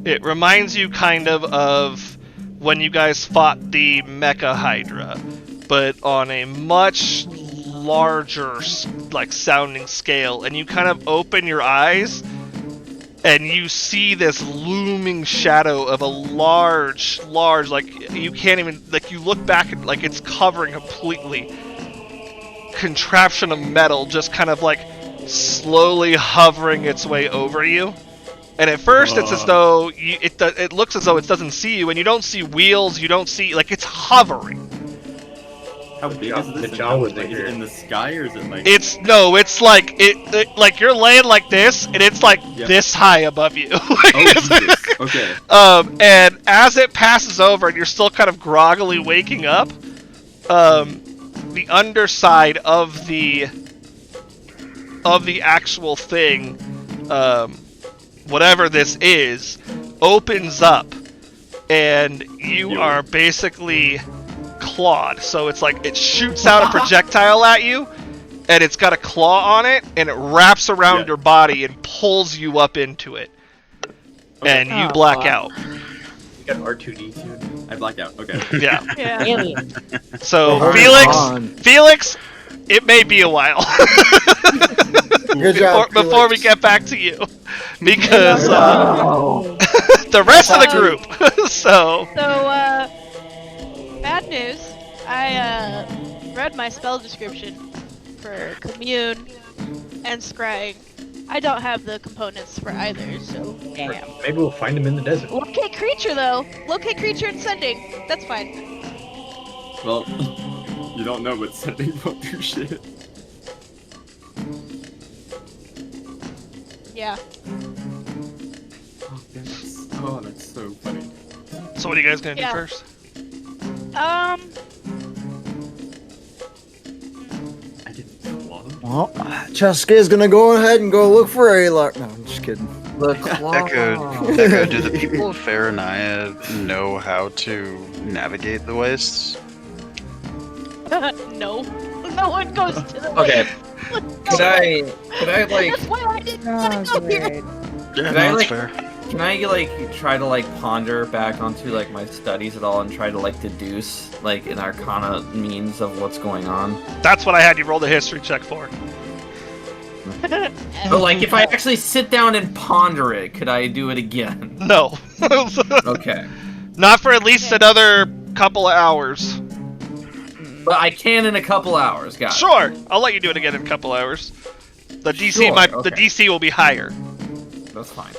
It reminds you kind of when you guys fought the Mecha Hydra, but on a much larger like sounding scale, and you kind of open your eyes and you see this looming shadow of a large, like you can't even, like you look back and like it's covering completely contraption of metal, just kind of like slowly hovering its way over you. And at first it's as though it looks as though it doesn't see you, and you don't see wheels, you don't see, like it's hovering. How big is this? The jaw was Like, is bigger. it in the sky or is it like? It's like it like you're laying like this, and it's like Yeah. this high above you. Oh, Jesus. Okay. And as it passes over, and you're still kind of groggily waking up, the underside of the actual thing, whatever this is, opens up, and you are basically clawed. So it's like it shoots out a projectile at you, and it's got a claw on it, and it wraps around your body and pulls you up into it, and you black out. You got R2D2. I blacked out. Okay. Yeah. Alien. So Oh, Felix, it may be a while Good job, before we get back to you, because the rest of the group. So bad news. I read my spell description for Commune and Scrying. I don't have the components for either, so damn. Maybe we'll find him in the desert. Locate creature though. Locate creature and sending. That's fine. Well, you don't know, but sending won't do shit. Yeah. Oh, that's so funny. So what are you guys gonna do first? I didn't claw. Well, Cheska's gonna go ahead and go look for Alar. No, I'm just kidding. Echo, do the people of Faranaya know how to navigate the wastes? No. No one goes to the Okay. Could I like? That's why I didn't want to go here. Yeah, Can no, I, that's like- fair. Can I like try to like ponder back onto like my studies at all and try to like deduce like an arcana means of what's going on? That's what I had you roll the history check for. But like if I actually sit down and ponder it, could I do it again? No. Okay. Not for at least another couple of hours. But I can in a couple hours, guys. Sure, I'll let you do it again in a couple hours. The DC Sure, the okay. DC will be higher. That's fine.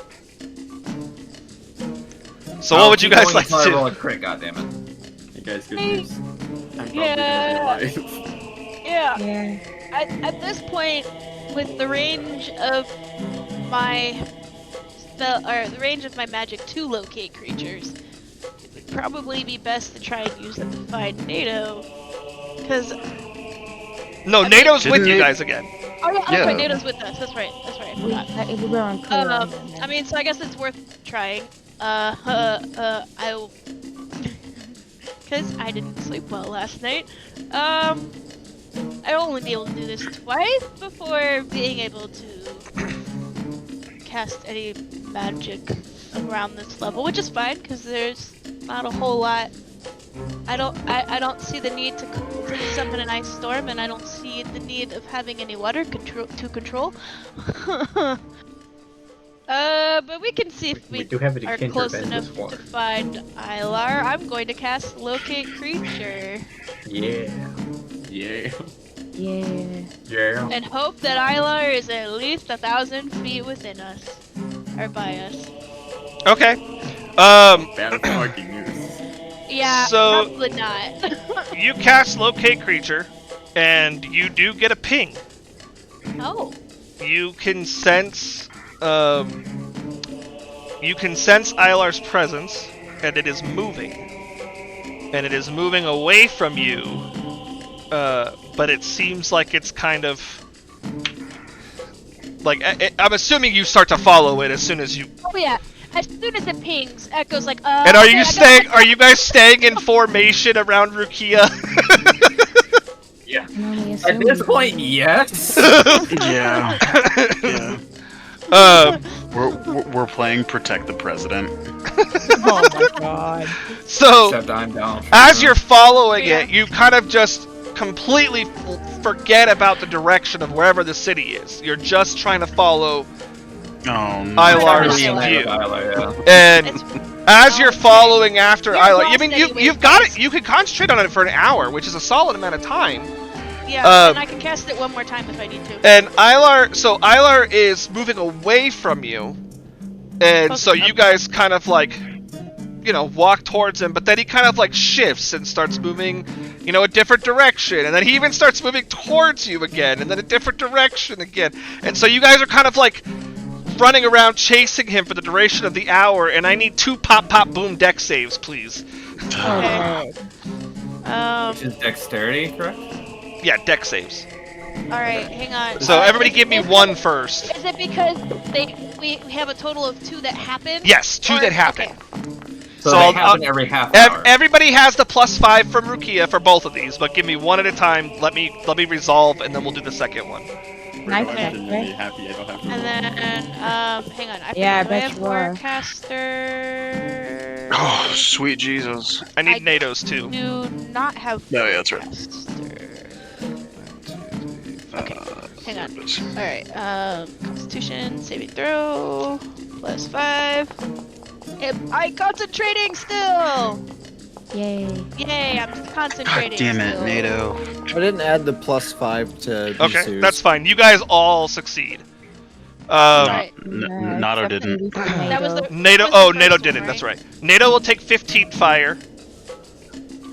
So what would you guys like to I roll do? a crit, goddammit. Hey guys, good news. I'm probably Yeah. gonna be alive. Yeah. At this point, with the range of my spell, or the range of my magic to locate creatures, it would probably be best to try and use them to find NATO. Because No, NATO's with you guys again. oh yeah, that's Yeah. right, NATO's with us. That's right. I forgot. We're on clear. I mean, so I guess it's worth trying. I'll, because I didn't sleep well last night. I'll only be able to do this twice before being able to cast any magic around this level, which is fine because there's not a whole lot. I don't see the need to use something in Ice Storm, and I don't see the need of having any water to control. But we can see if we do have it are against close your enough endless water. to find Ilar. I'm going to cast Locate Creature Yeah. Yeah. Yeah. Yeah. and hope that Ilar is at least 1,000 feet within us, or by us. Okay. Bad fucking news. Yeah, So- probably not. You cast Locate Creature, and you do get a ping. Oh. You can sense, Ilar's presence, and it is moving. And it is moving away from you, but it seems like it's kind of... Like, I'm assuming you start to follow it as soon as you... Oh yeah. As soon as it pings, Echo's like, And are okay, you I got staying? it." Are you guys staying in formation around Rukia? Yeah. At this point, yes. Yeah. Yeah. We're playing Protect the President. Oh my god. So, Except I'm down. as you're following it, you kind of just completely forget about the direction of wherever the city is. You're just trying to follow Oh no. Ilar's Really view. yeah. And It's- as you're following after You're Ilar, I lost mean, anyway, you've got guys. it. You can concentrate on it for an hour, which is a solid amount of time. Yeah, and I can cast it one more time if I need to. And Ilar is moving away from you, and so you guys kind of like, walk towards him, but then he kind of like shifts and starts moving, a different direction, and then he even starts moving towards you again, and then a different direction again, and so you guys are kind of like running around chasing him for the duration of the hour, and I need 2 pop pop boom deck saves, please. Okay. Which is dexterity, correct? Yeah, deck saves. Alright, hang on. So everybody give me one first. Is it because we have a total of 2 that happen? Yes, 2 that happen. Okay. So they happen every half hour. Everybody has the +5 from Rukia for both of these, but give me one at a time. Let me resolve, and then we'll do the second one. Nice. Really happy I don't have to And then, hang on. Yeah, I do bet I have you are. Warcaster? Oh, sweet Jesus. I need NATO's too. Do not have. Oh, yeah, that's right. Okay, hang on. Alright, Constitution, saving throw, +5. Am I concentrating still? Yay. Yay, I'm concentrating. God damn it, still. NATO. I didn't add the +5 to. Okay, Misuse. that's fine. You guys all succeed. Alright. NATO didn't. That was the NATO. that was the Oh, first NATO one, didn't. right? That's right. NATO will take 15 fire.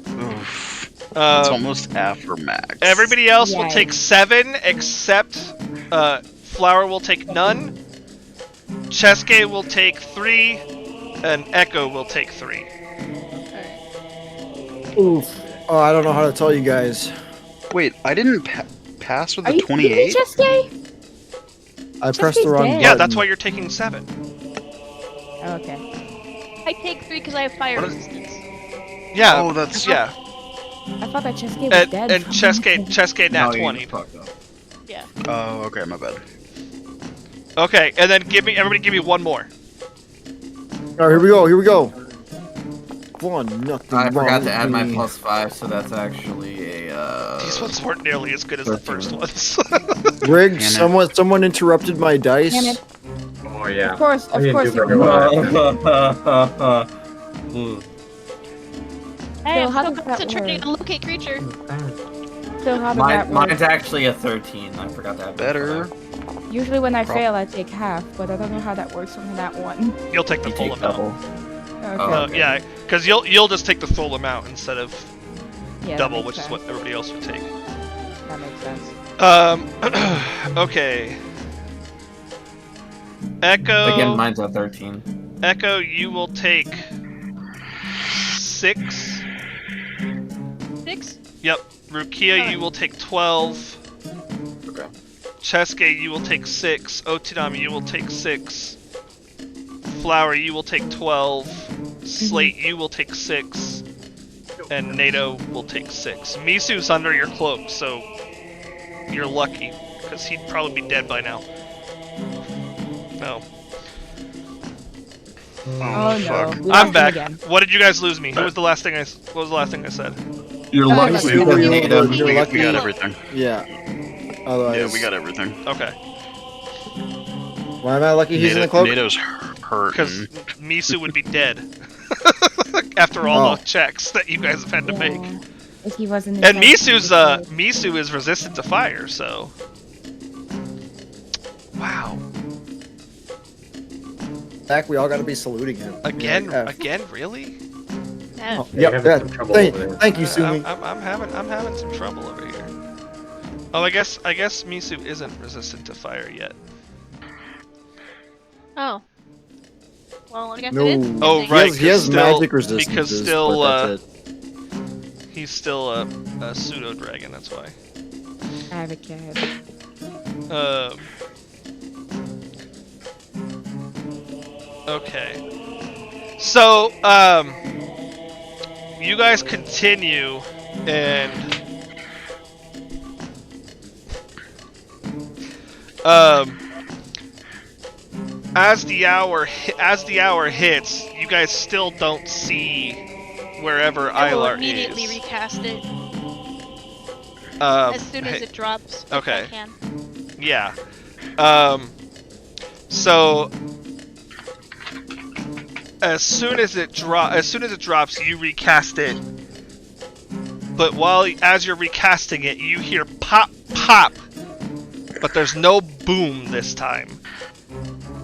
Oof. It's almost half or max. Everybody else will Yikes. take 7, except Flower will take none. Cheske will take 3, and Echo will take 3. Oof. Oh, I don't know how to tell you guys. Wait, I didn't pass with Are the you 28? Cheske? I pressed the wrong dead. button. Yeah, that's why you're taking 7. Okay. I take 3 because I have fire What is- resistance. Yeah. Oh, that's yeah. I thought that Cheske was And dead. Cheske nat No, you 20. fucked up. Yeah. Oh, okay, my bad. Okay, and then everybody give me one more. All right, here we go. Here we go. Nothing I forgot wrong to add my with me. +5, so that's actually a. These ones weren't nearly as good as the first ones. Rig, Damn it. someone interrupted my dice. Damn it. Oh yeah. Of course, I didn't you do very will. well. Hey, I'm how still does that concentrating work? on locate creature. So how does that work? Mine's actually a 13. I forgot to add my Better. +5. Usually when I fail, I take half, but I don't know how that works from that one. You'll take the You full take amount. double. Okay. Oh, okay. Yeah, because you'll just take the full amount instead of Yeah, that double, makes which is sense. what everybody else would take. That makes sense. Okay. Echo. Again, mine's a 13. Echo, you will take 6. 6? Yep. Rukia, you will take 12. Okay. Cheske, you will take 6. Otinami, you will take 6. Flower, you will take 12. Slate, you will take 6. And NATO will take 6. Misu's under your cloak, so you're lucky, because he'd probably be dead by now. No. Oh fuck. no. We I'm lost him back. again. What did you guys lose me? What was the last thing I said? You're Oh, lucky. that's You're because lucky. NATO- You're We lucky. got everything. Yeah. Otherwise, Yeah, we got everything. Okay. Why am I lucky he's in the cloak? NATO's hurt. Because Misu would be dead. After all Oh. the checks that you guys have had to make. Yeah. If he wasn't And infected, Misu is resistant to fire, so. Wow. Back, we all got to be saluting him. Again? Yeah. Again? Really? Yeah. Oh, You're yep, having yeah. some trouble Thank, over there. thank you, Sumi. I'm having some trouble over here. Oh, I guess Misu isn't resistant to fire yet. Oh. Well, I guess No. it is. Oh, He right. has- he has still- magic resistances, Because still, but that's it. he's still a pseudo dragon. That's why. I have a cat. Okay. So, you guys continue, and as the hour hits, you guys still don't see wherever I will Ilar immediately is. recast it Um, as soon as hey- it drops. If okay. I can. Yeah. So as soon as it drops, you recast it. But as you're recasting it, you hear pop pop. But there's no boom this time.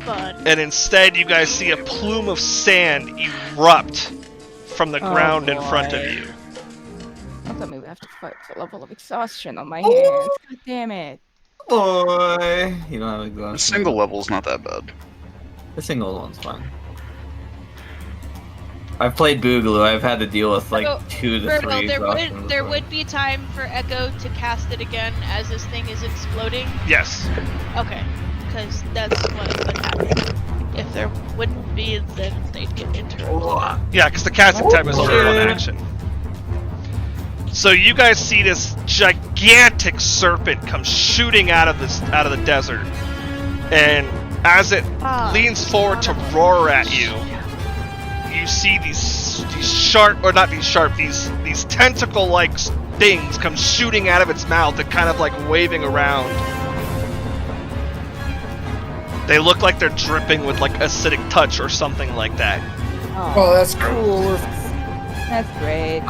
Fun. And instead you guys see a plume of sand erupt from the ground in front of boy. you. Don't tell me we have to fight for level of exhaustion on my hands. God damn it. Boy, you don't have The exhaustion. single level's not that bad. The single one's fine. I've played Boogaloo. I've had to deal with like So, 2 to Virgo, 3 exhaustions. there would be time for Echo to cast it again as this thing is exploding. Yes. Okay, because that's what would happen. If there wouldn't be, then they'd get interrupted. Yeah, because the casting time is only one action. So you guys see this gigantic serpent come shooting out of the desert, and as it leans forward to roar at you, you see these sharp, or not these sharp, these tentacle-like things come shooting out of its mouth and kind of like waving around. They look like they're dripping with like acidic touch or something like that. Oh, that's cool. That's great.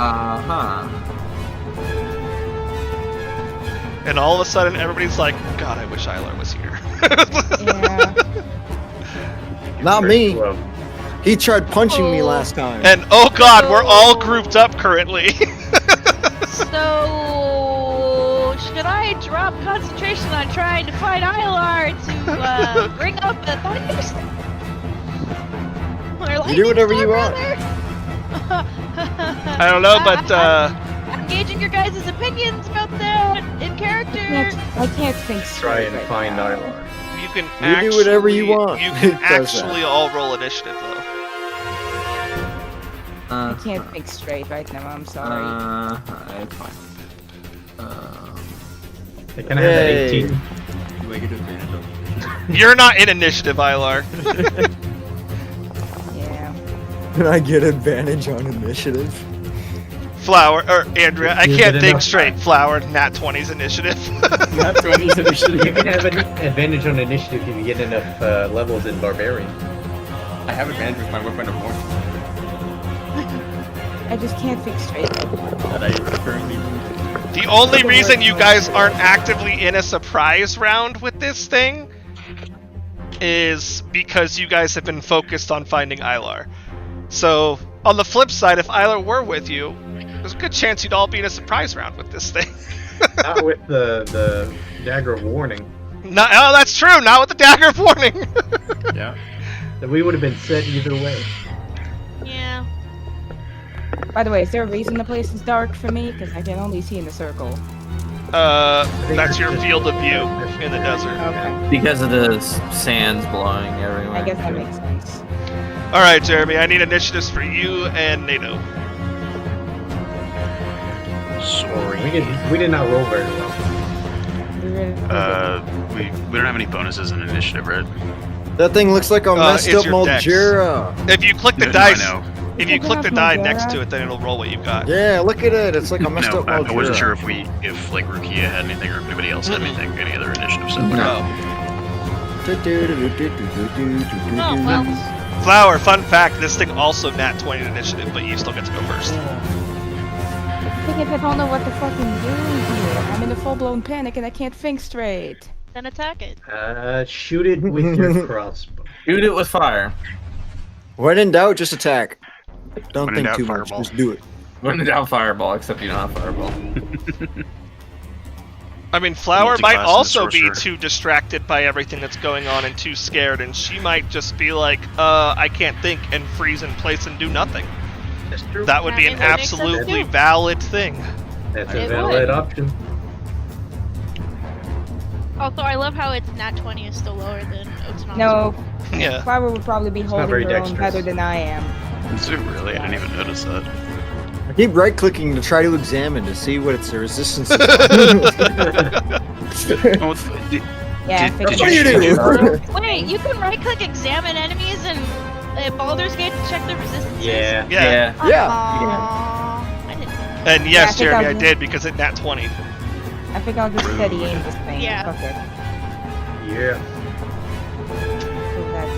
And all of a sudden, everybody's like, God, I wish Ilar was here. Not me. He tried punching me last time. And oh God, we're all grouped up currently. So, should I drop concentration on trying to find Ilar to bring up the thunders? You do whatever you want. I don't know, but I'm gauging your guys' opinions about that in character. I can't think straight. Try and find Ilar. you can You do whatever you want. You can It does actually all roll initiative though. I can't think straight right now. I'm sorry. It's fine. Can I have that 18? Do I get advantage on it? You're not in initiative, Ilar. Yeah. Can I get advantage on initiative? Flower or Andrea, I You can't did think enough. straight. Flower, nat 20's initiative. Nat 20's initiative. You can have an advantage on initiative if you get enough levels in Barbarian. I have advantage with my weapon of war. I just can't think straight. That I currently. The only reason you guys aren't actively in a surprise round with this thing is because you guys have been focused on finding Ilar. So, on the flip side, if Ilar were with you, there's a good chance you'd all be in a surprise round with this thing. Not with the Dagger of Warning. Oh, that's true. Not with the Dagger of Warning. Yeah. That we would have been set either way. Yeah. By the way, is there a reason the place is dark for me? Because I can only see in the circle. That's your field of view in the desert. Okay. Because of the sands blowing everywhere. I guess that makes sense. All right, Jeremy. I need initiatives for you and NATO. Sorry. We did not roll very well. We don't have any bonuses in initiative, right? That thing looks like a messed it's up your dex. Moldura. If you click the No, dice, I know. if you click the Look die at next Moldura. to it, then it'll roll what you've got. Yeah, look at it. It's like a messed No, up I Moldura. wasn't sure if like Rukia had anything or if anybody else had anything, any other initiatives. So No. Oh, well. Flower, fun fact, this thing also nat 20 initiative, but you still get to go first. I don't know what to fucking do here. I'm in a full-blown panic and I can't think straight. Then attack it. Shoot it with your crossbow. Shoot it with fire. When in doubt, just attack. Don't When in think doubt, too much. fireball. Just do it. When in doubt, fireball, except you don't have fireball. I mean, Flower might Multi-class and also be sorcerer. too distracted by everything that's going on and too scared, and she might just be like, I can't think, and freeze in place and do nothing. That's true. That would be I an mean, that makes sense absolutely too. valid thing. That's It a valid would. option. Also, I love how its nat 20 is still lower than Otanama's. No, Yeah. Flower would probably be holding very her own dexterous. better than I am. Is it really? I didn't even notice that. I keep right-clicking to try to examine to see what its resistance is. Oh, Yeah, Did- I figured did What do you that. do? Wait, you can right-click examine enemies in Baldur's Gate to check their resistance. Yeah. Yeah. Yeah. I didn't. And Yeah, I yes, think Jeremy, I I'll- did because it nat 20. I think I'll just steady aim this thing. Yeah. Fuck it. Yeah. So that's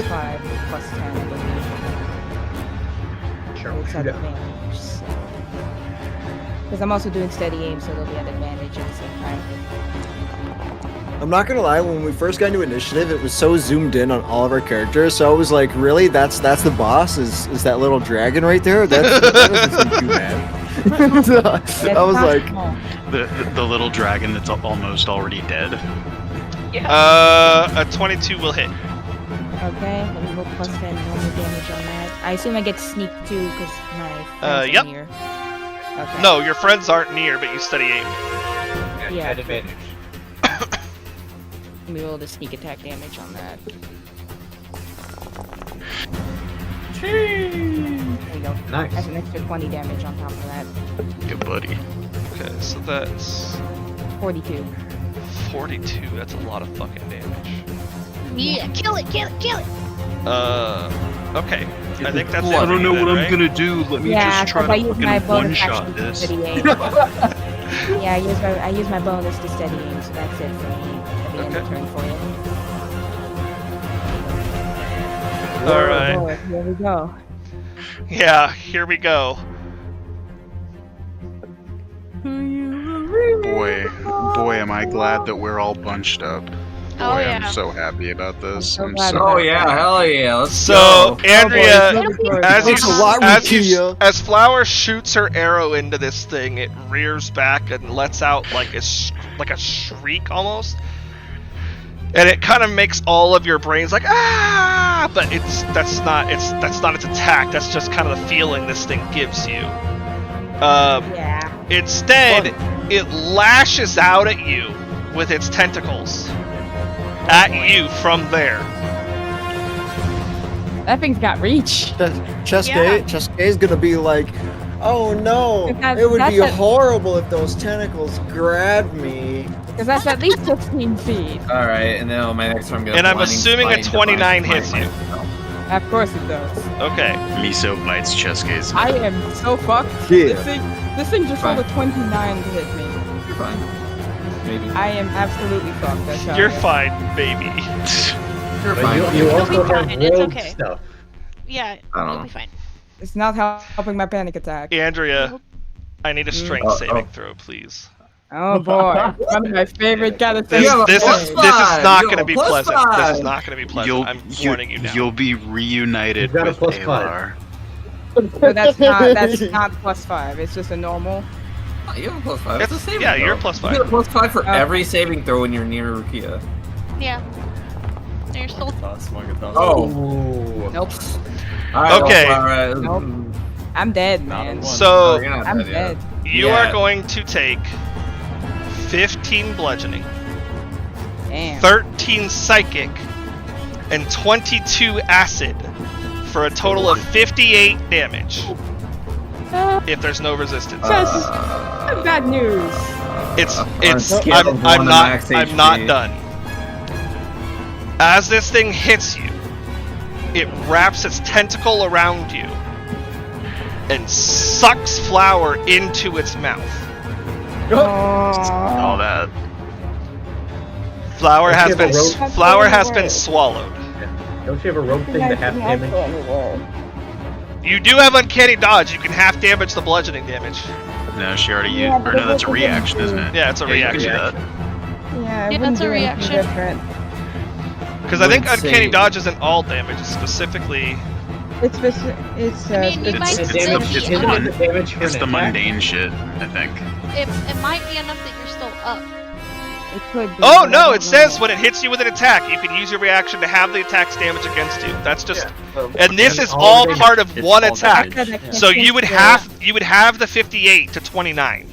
-5 plus 10, I believe. So it's at Sharpshooter. advantage. Because I'm also doing steady aim, so they'll be at advantage at the same time. I'm not gonna lie, when we first got into initiative, it was so zoomed in on all of our characters, so I was like, really? That's the boss? Is that little dragon right there? That doesn't seem too bad. I was like, The little dragon that's almost already dead. A 22 will hit. Okay, let me roll plus 10 normal damage on that. I assume I get sneak too because my friends yep. are near. Okay. No, your friends aren't near, but you steady aim. Yeah. advantage. Let me roll the sneak attack damage on that. There you go. Nice. That's an extra 20 damage on top of that. Good buddy. Okay, so that's 42. 42. That's a lot of fucking damage. Yeah, kill it, kill it, kill it. Okay. I think that's it. I don't know then, what right? I'm gonna do. Let me Yeah, just try 'cause I to use my fucking bonus one-shot action to this. steady aim. Yeah, I use my bonus to steady aim, so that's it for me at the end of turn for you. Alright. Oh, here we go. Yeah, here we go. Boy, am I glad that we're all bunched up. Boy, Oh, yeah. I'm so happy about this. I'm glad so Oh yeah, hell yeah, let's So, go. Andrea, as Thanks a lot, Rukia. as Flower shoots her arrow into this thing, it rears back and lets out like a shriek almost, and it kind of makes all of your brains like ah, but that's not its attack. That's just kind of the feeling this thing gives you. Yeah. Instead, it lashes out at you with its tentacles. At you from there. That thing's got reach. Cheskae's gonna be like, oh no, it would be horrible if those tentacles grabbed me. Because that's at least 15 feet. All right, and then my next one I'm gonna. And I'm blinding assuming a smite, 29 divine hits smite you. myself. Of course it does. Okay. Miso bites Cheskae's. I am so fucked. Yeah. This thing just rolled a 29 to hit me. You're fine. Maybe. I am absolutely fucked. That's how You're I am. fine, baby. You're But fine. you You'll also be have fine, it's rogue okay. stuff. Yeah, I don't you'll know. be fine. It's not helping my panic attack. Andrea, I need a strength Uh-oh. saving throw, please. Oh boy, one of my favorite kind of This, things. You have a this plus is five. not You going to have a be plus pleasant. This five. is not going to be pleasant. I'm warning you now. You'll be reunited You've got a with plus Alar. So that's not +5. It's just a normal. Oh, you have a plus 5. It's a saving Yeah, throw. you're a plus You get a 5. plus 5 for Oh. every saving throw when you're near Rukia. Yeah. You're still. Oh. Ooh. Nope. Alright, Okay. Alright. Nope. I'm dead, man. So, you're not I'm dead yet. dead. you Yeah. are going to take 15 bludgeoning, Damn. 13 psychic, and 22 acid for a total of 58 damage. If there's no resistance. Bad news. I'm not done. As this thing hits you, it wraps its tentacle around you and sucks Flower into its mouth. All that. Flower Don't has you have been a rope? Flower has been swallowed. Don't you have a rope thing to half damage? You do have uncanny dodge. You can half damage the bludgeoning damage. No, she already used. Or no, that's a reaction, isn't it? Yeah, it's a You can reaction. do that. Yeah, Yeah, that's a reaction. Because I think Would uncanny say- dodge isn't all damage. It's specifically. It's I mean, you might It's still the be it's up. the, damage for it's an the attack? mundane shit, I think. It might be enough that you're still up. It could be. Oh but I no! don't It says know. when it hits you with an attack, you can use your reaction to have the attack's damage against you. That's just. And this is all damage. part of It's one all attack. damage. So you would have the 58 to 29.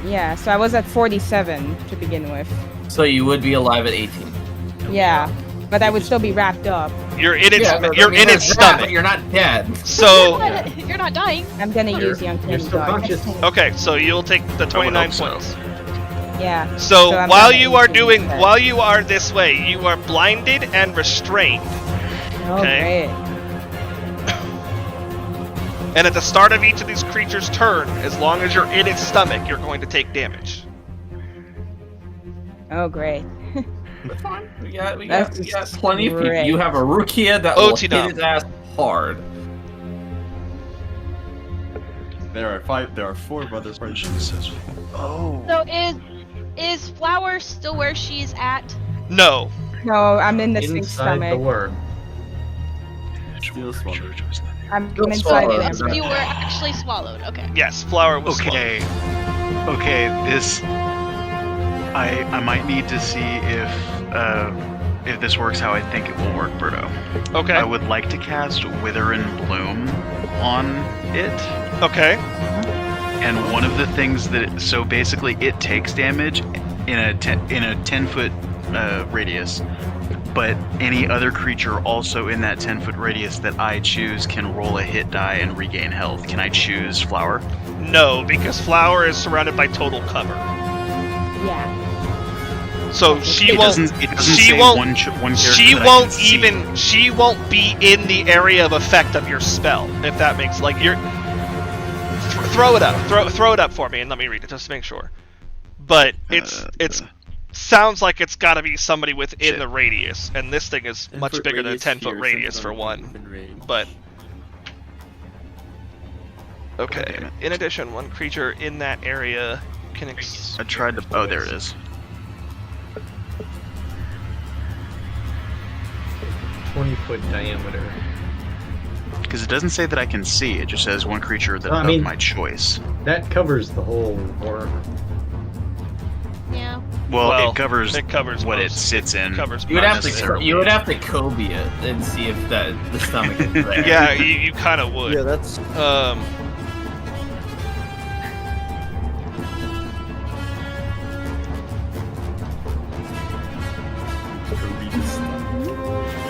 Yeah, so I was at 47 to begin with. So you would be alive at 18. Yeah, but I would still be wrapped up. You're in its Yeah, but I you're mean, in that's its that, but stomach. You're not dead. So You're not dying. I'm gonna You're- use the You're uncanny still dodge. conscious. okay, so you'll take the 29 hope so. points. Yeah. So I'm while not you are using doing that. while you are this way, you are blinded and restrained. Oh, okay. great. And at the start of each of these creatures' turn, as long as you're in its stomach, you're going to take damage. Oh, great. We got That's plenty of people. great. You have a Rukia that will Otina. hit his ass hard. There are 4 brothers. Oh. So is Flower still where she's at? No. No, I'm in the thing's Inside the stomach. worm. Still swallowed. I'm Don't inside swallow it. it. So you were actually swallowed. Okay. Yes, Flower was Okay. Okay, this I might need to see if if this works how I think it will work, Berto. Okay. I would like to cast Wither and Bloom on it. Okay. And one of the things so basically it takes damage in a 10-foot radius, but any other creature also in that 10-foot radius that I choose can roll a hit die and regain health. Can I choose Flower? No, because Flower is surrounded by total cover. Yeah. So she won't. She won't be in the area of effect of your spell. If that makes throw it up. Throw it up for me and let me read it just to make sure. But it's sounds like it's got to be somebody within the radius, and this thing is much bigger than a 10-foot radius for one. But okay. In addition, one creature in that area can. I tried to. Oh, there it is. 20-foot diameter. Because it doesn't say that I can see. It just says one creature of my choice. That covers the whole work. Yeah. Well, it covers what most. it sits in. You would have to Kobe it and see if the stomach is there. Yeah, you kind of would. Yeah, that's.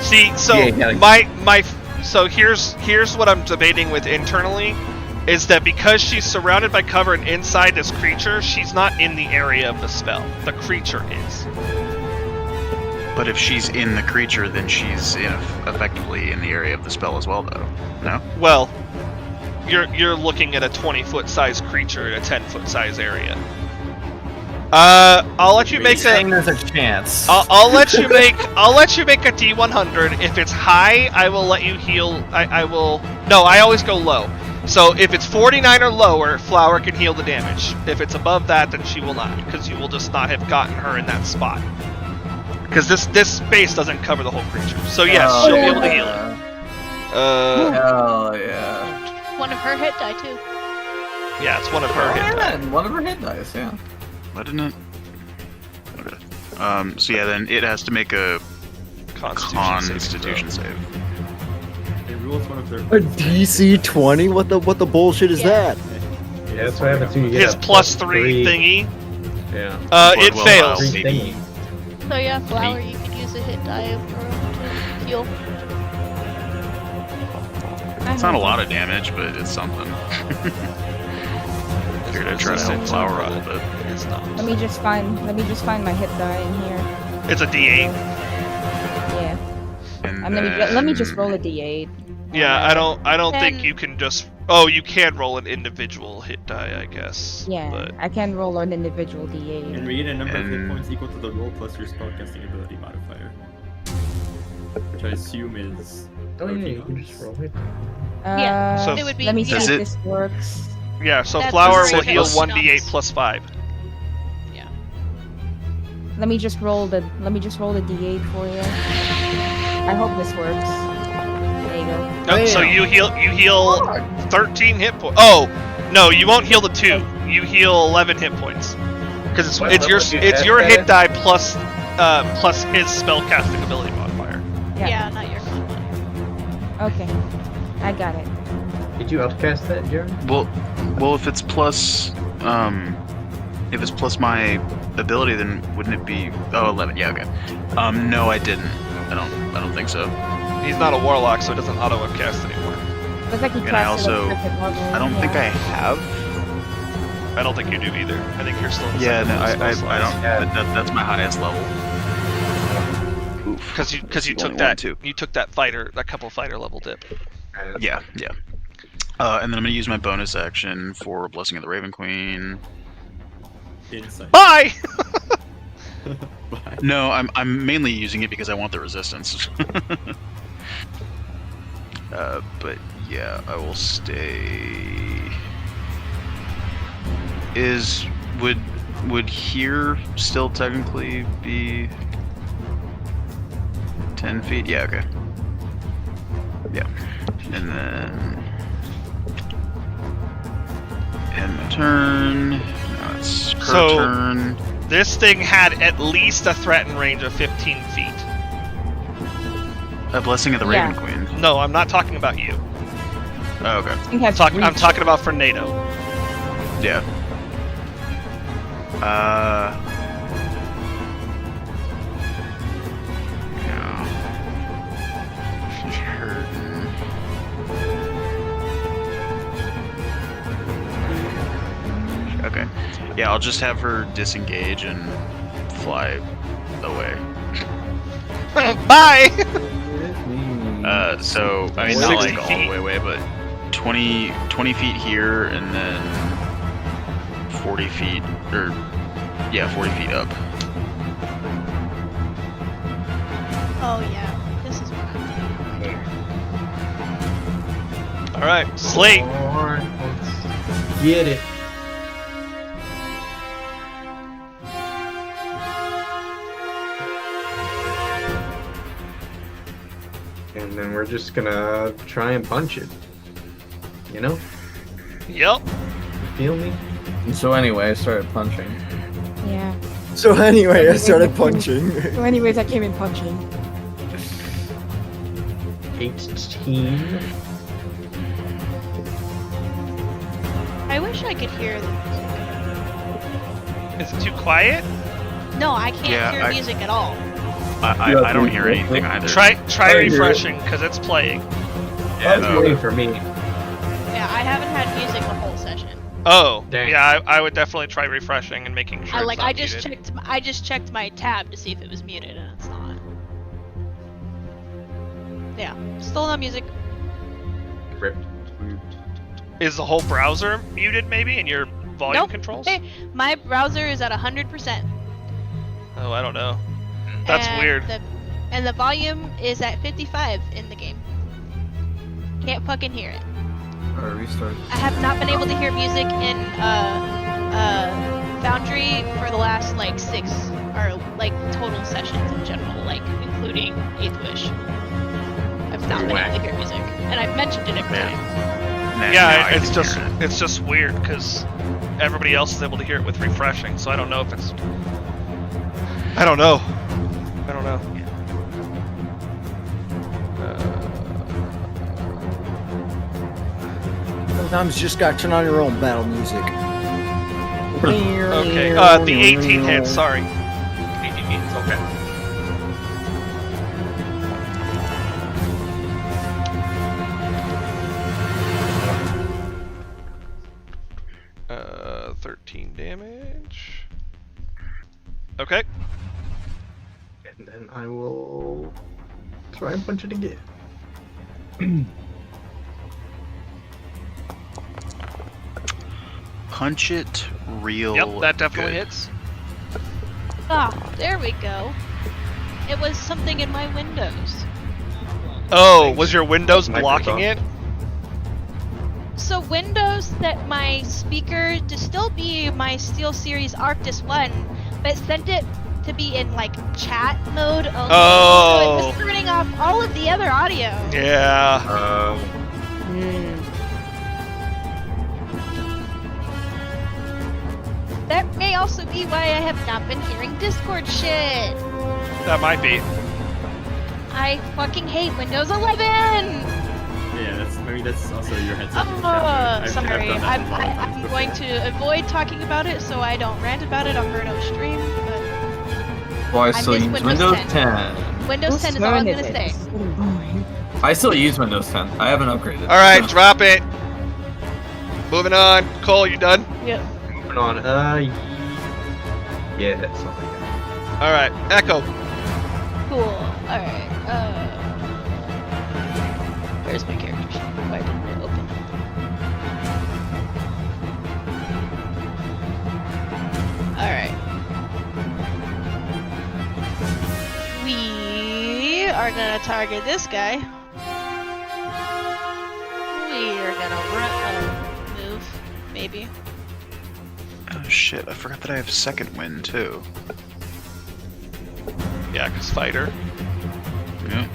See, so so here's what I'm debating with internally, is that because she's surrounded by cover and inside this creature, she's not in the area of the spell. The creature is. But if she's in the creature, then she's effectively in the area of the spell as well, though. No? Well, you're looking at a 20-foot size creature in a 10-foot size area. I'll let you make saying there's a chance. I'll let you make a D100. If it's high, I will let you heal. I will. No, I always go low. So if it's 49 or lower, Flower can heal the damage. If it's above that, then she will not, because you will just not have gotten her in that spot. Because this space doesn't cover the whole creature. So yes, she'll be able to heal it. Hell yeah. One of her hit die too. Yeah, it's one of her hit die. One of her hit dice, yeah. Why didn't it? Okay. So yeah, then it has to make a Constitution save. It rules one of their. A DC 20? What the bullshit is that? Yeah, that's what happens when you get His +3 thingy. Yeah. It fails. So yeah, Flower, you could use a hit die to heal. It's not a lot of damage, but it's something. Figured I'd try to help Flower a little bit. It's not. Let me just find my hit die in here. It's a D8. Yeah. And let me just roll a D8. Yeah, I don't think you can just. Oh, you can roll an individual hit die, I guess. Yeah, but... I can roll an individual D8. And read a number of hit points equal to the roll plus your spellcasting ability modifier. Which I assume is. Oh yeah, you can just roll it. Yeah, so it would be. Let me see if this works. Yeah, so That's Flower the will heal same. 1d8 plus 5. Yeah. Let me just roll the D8 for you. I hope this works. There you go. Oh, so you heal 13 hit points. Oh, no, you won't heal the 2. You heal 11 hit points. Because it's your hit die plus his spellcasting ability modifier. Yeah, not your con. Okay, I got it. Did you upcast that, Jeremy? Well, if it's plus my ability, then wouldn't it be? Oh, 11. Yeah, okay. No, I didn't. I don't think so. He's not a warlock, so it doesn't auto upcast anymore. Looks like he And I casted also, a second level. I don't think I have. I don't think you do either. I think you're still. In the Yeah, second no, I level don't. That's my highest level. Because you took that you took that couple fighter level dip. Yeah. And then I'm gonna use my bonus action for Blessing of the Raven Queen. Insight. Bye. Bye. No, I'm mainly using it because I want the resistance. But yeah, I will stay. Would here still technically be 10 feet? Yeah, okay. Yeah. And then end my turn. Now it's her turn. This thing had at least a threatened range of 15 feet. A Blessing of the Yeah. Raven Queen. No, I'm not talking about you. Oh, okay. I think that's I'm reach. talking about for NATO. Yeah. Yeah. She's hurting. Okay. Yeah, I'll just have her disengage and fly away. Bye! So, I mean, not 60 like all feet. the way away, but 20 feet here, and then 40 feet, or, yeah, 40 feet up. Oh yeah, this is what I'm doing. Alright, Slate. Alright, let's get it. And then we're just gonna try and punch it. You know? Yep. Feel me? And so anyway, I started punching. Yeah. So anyway, I started punching. So anyways, I came in punching. 18. I wish I could hear the music. Is it too quiet? No, I can't Yeah, hear music at all. I don't hear anything either. Try I hear it. refreshing, because it's playing. That's okay. waiting for me. Yeah, I haven't had music the whole session. Oh, Dang. yeah, I would definitely try refreshing and making sure it's not I just muted. checked my tab to see if it was muted, and it's not. Yeah, still no music. Ripped. Is the whole browser muted, maybe, in your volume Nope. controls? Hey, my browser is at 100%. Oh, I don't know. That's and weird. And the volume is at 55 in the game. Can't fucking hear it. Or restart. I have not been able to hear music in Foundry for the last like 6 or like total sessions in general, like including 8th Wish. I've not been able to hear music, and I've mentioned it every time. Now Yeah, I it's can just hear it. it's just weird because everybody else is able to hear it with refreshing, so I don't know if it's. I don't know. I don't know. Sometimes you just gotta turn on your own battle music. Okay, the 18 hits. Sorry. 18 hits. Okay. Uh, 13 damage. Okay. And then I will try and punch it again. Punch it real. Yep, that definitely good. hits. Ah, there we go. It was something in my Windows. Oh, was your Windows Microsoft. blocking it? So Windows set my speaker to still be my SteelSeries Arctis 1, but sent it to be in like chat mode only. Oh. So it was turning off all of the other audio. Yeah. That may also be why I have not been hearing Discord shit. That might be. I fucking hate Windows 11. Yeah, maybe that's also your headset. Sorry. I'm going to avoid talking about it so I don't rant about it on Bruno's stream. But Well, I I still miss use Windows Windows 10. 10. Windows 10 is all I'm gonna say. I still use Windows 10. I haven't upgraded. All right, drop it. Moving on. Cole, you done? Yep. Moving on. Yeah, that's something. All right, Echo. Cool. Alright. Where's my character sheet? Why didn't it open? Alright. We are gonna target this guy. We are gonna move, maybe. Oh shit! I forgot that I have second wind too. Yeah, cause fighter. Yeah.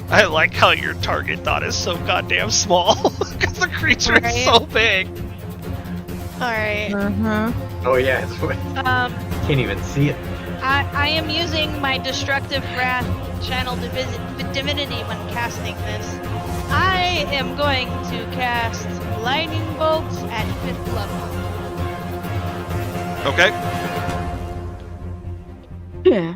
I like how your target dot is so goddamn small because the creature is Right. so big. Alright. Uh-huh. Oh yeah, it's what. Um, Can't even see it. I am using my destructive wrath channel divinity when casting this. I am going to cast lightning bolts at 5th level. Okay. Yeah.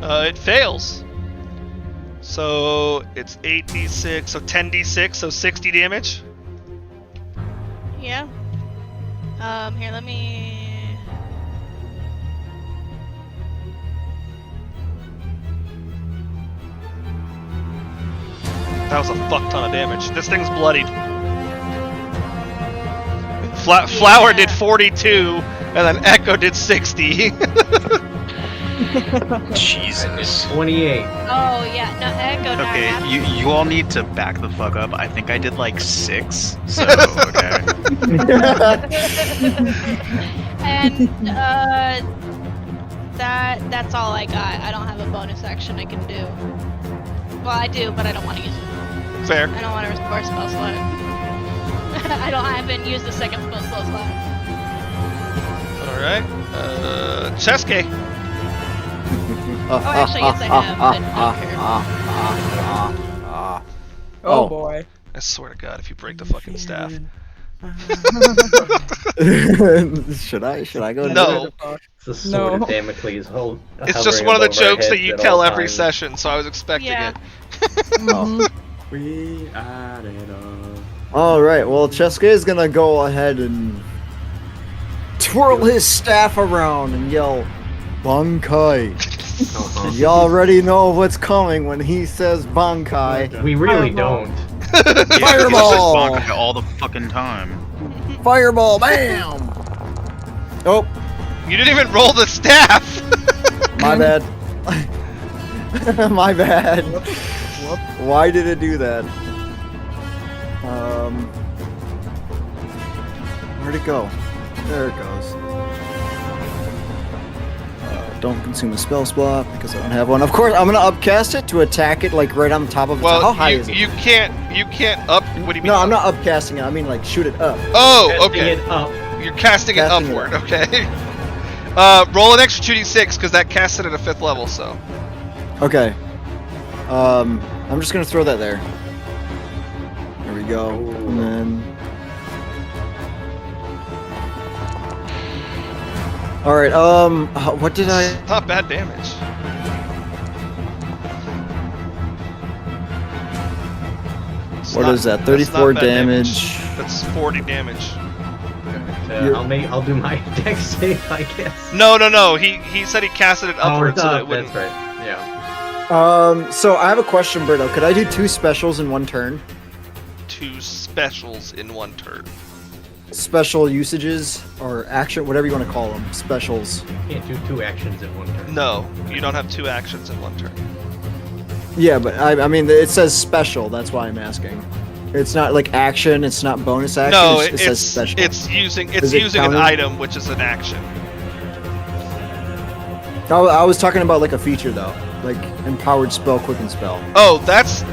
It fails. So it's 8d6, so 10d6, so 60 damage. Yeah. Here, let me. That was a fuck ton of damage. This thing's bloodied. Flower did 42, and then Echo did 60. Jesus. 28. Oh yeah, no, Echo. Not Okay, half. you all need to back the fuck up. I think I did like 6. So okay. And that's all I got. I don't have a bonus action I can do. Well, I do, but I don't want to use it. Fair. I don't want to restore spell slot. I haven't used the second spell slot. All right. Cheske. Oh, actually, yes, I have, but Oh boy. I swear to God, if you break the fucking staff. Should I go? No. It's the sword No. of Damocles. It's just one of the jokes that you tell every session, so I was expecting Yeah. it. Oh. We are it all. All right. Well, Cheska is gonna go ahead and twirl his staff around and yell, "Bankai!" And you already know what's coming when he says "Bankai." We really Fireball. don't. Fireball! Bonk all the fucking time. Fireball! Bam! Oh, You didn't even roll the staff. my bad. My bad. Why did it do that? Where'd it go? There it goes. Don't consume a spell slot because I don't have one. Of course, I'm gonna upcast it to attack it like right on top of. Well, How high is it? you can't up. What do you mean? No, I'm not upcasting it. I mean like shoot it up. Oh, Casting okay. it up. You're casting it Casting it upward. up. Okay. Roll an extra 2d6 because that casts it at a 5th level. So. Okay. I'm just gonna throw that there. There we go. And then. All right. What did I? Not bad damage. It's What not- is that? that's 34 not bad damage. That's 40 damage. I'll do my deck save, I guess. No. He said he casted it upward it's so that up, it wouldn't. that's right. Yeah. So I have a question, Berto. Could I do 2 specials in one turn? 2 specials in one turn. Special usages or action, whatever you want to call them. Specials. Can't do 2 actions in one turn. No, you don't have 2 actions in one turn. Yeah, but I mean it says special. That's why I'm asking. It's not like action. It's not bonus action. No, it says special. it's using Is it using an counted? item, which is an action. I was talking about like a feature though, like empowered spell, quicken spell. Oh, that's a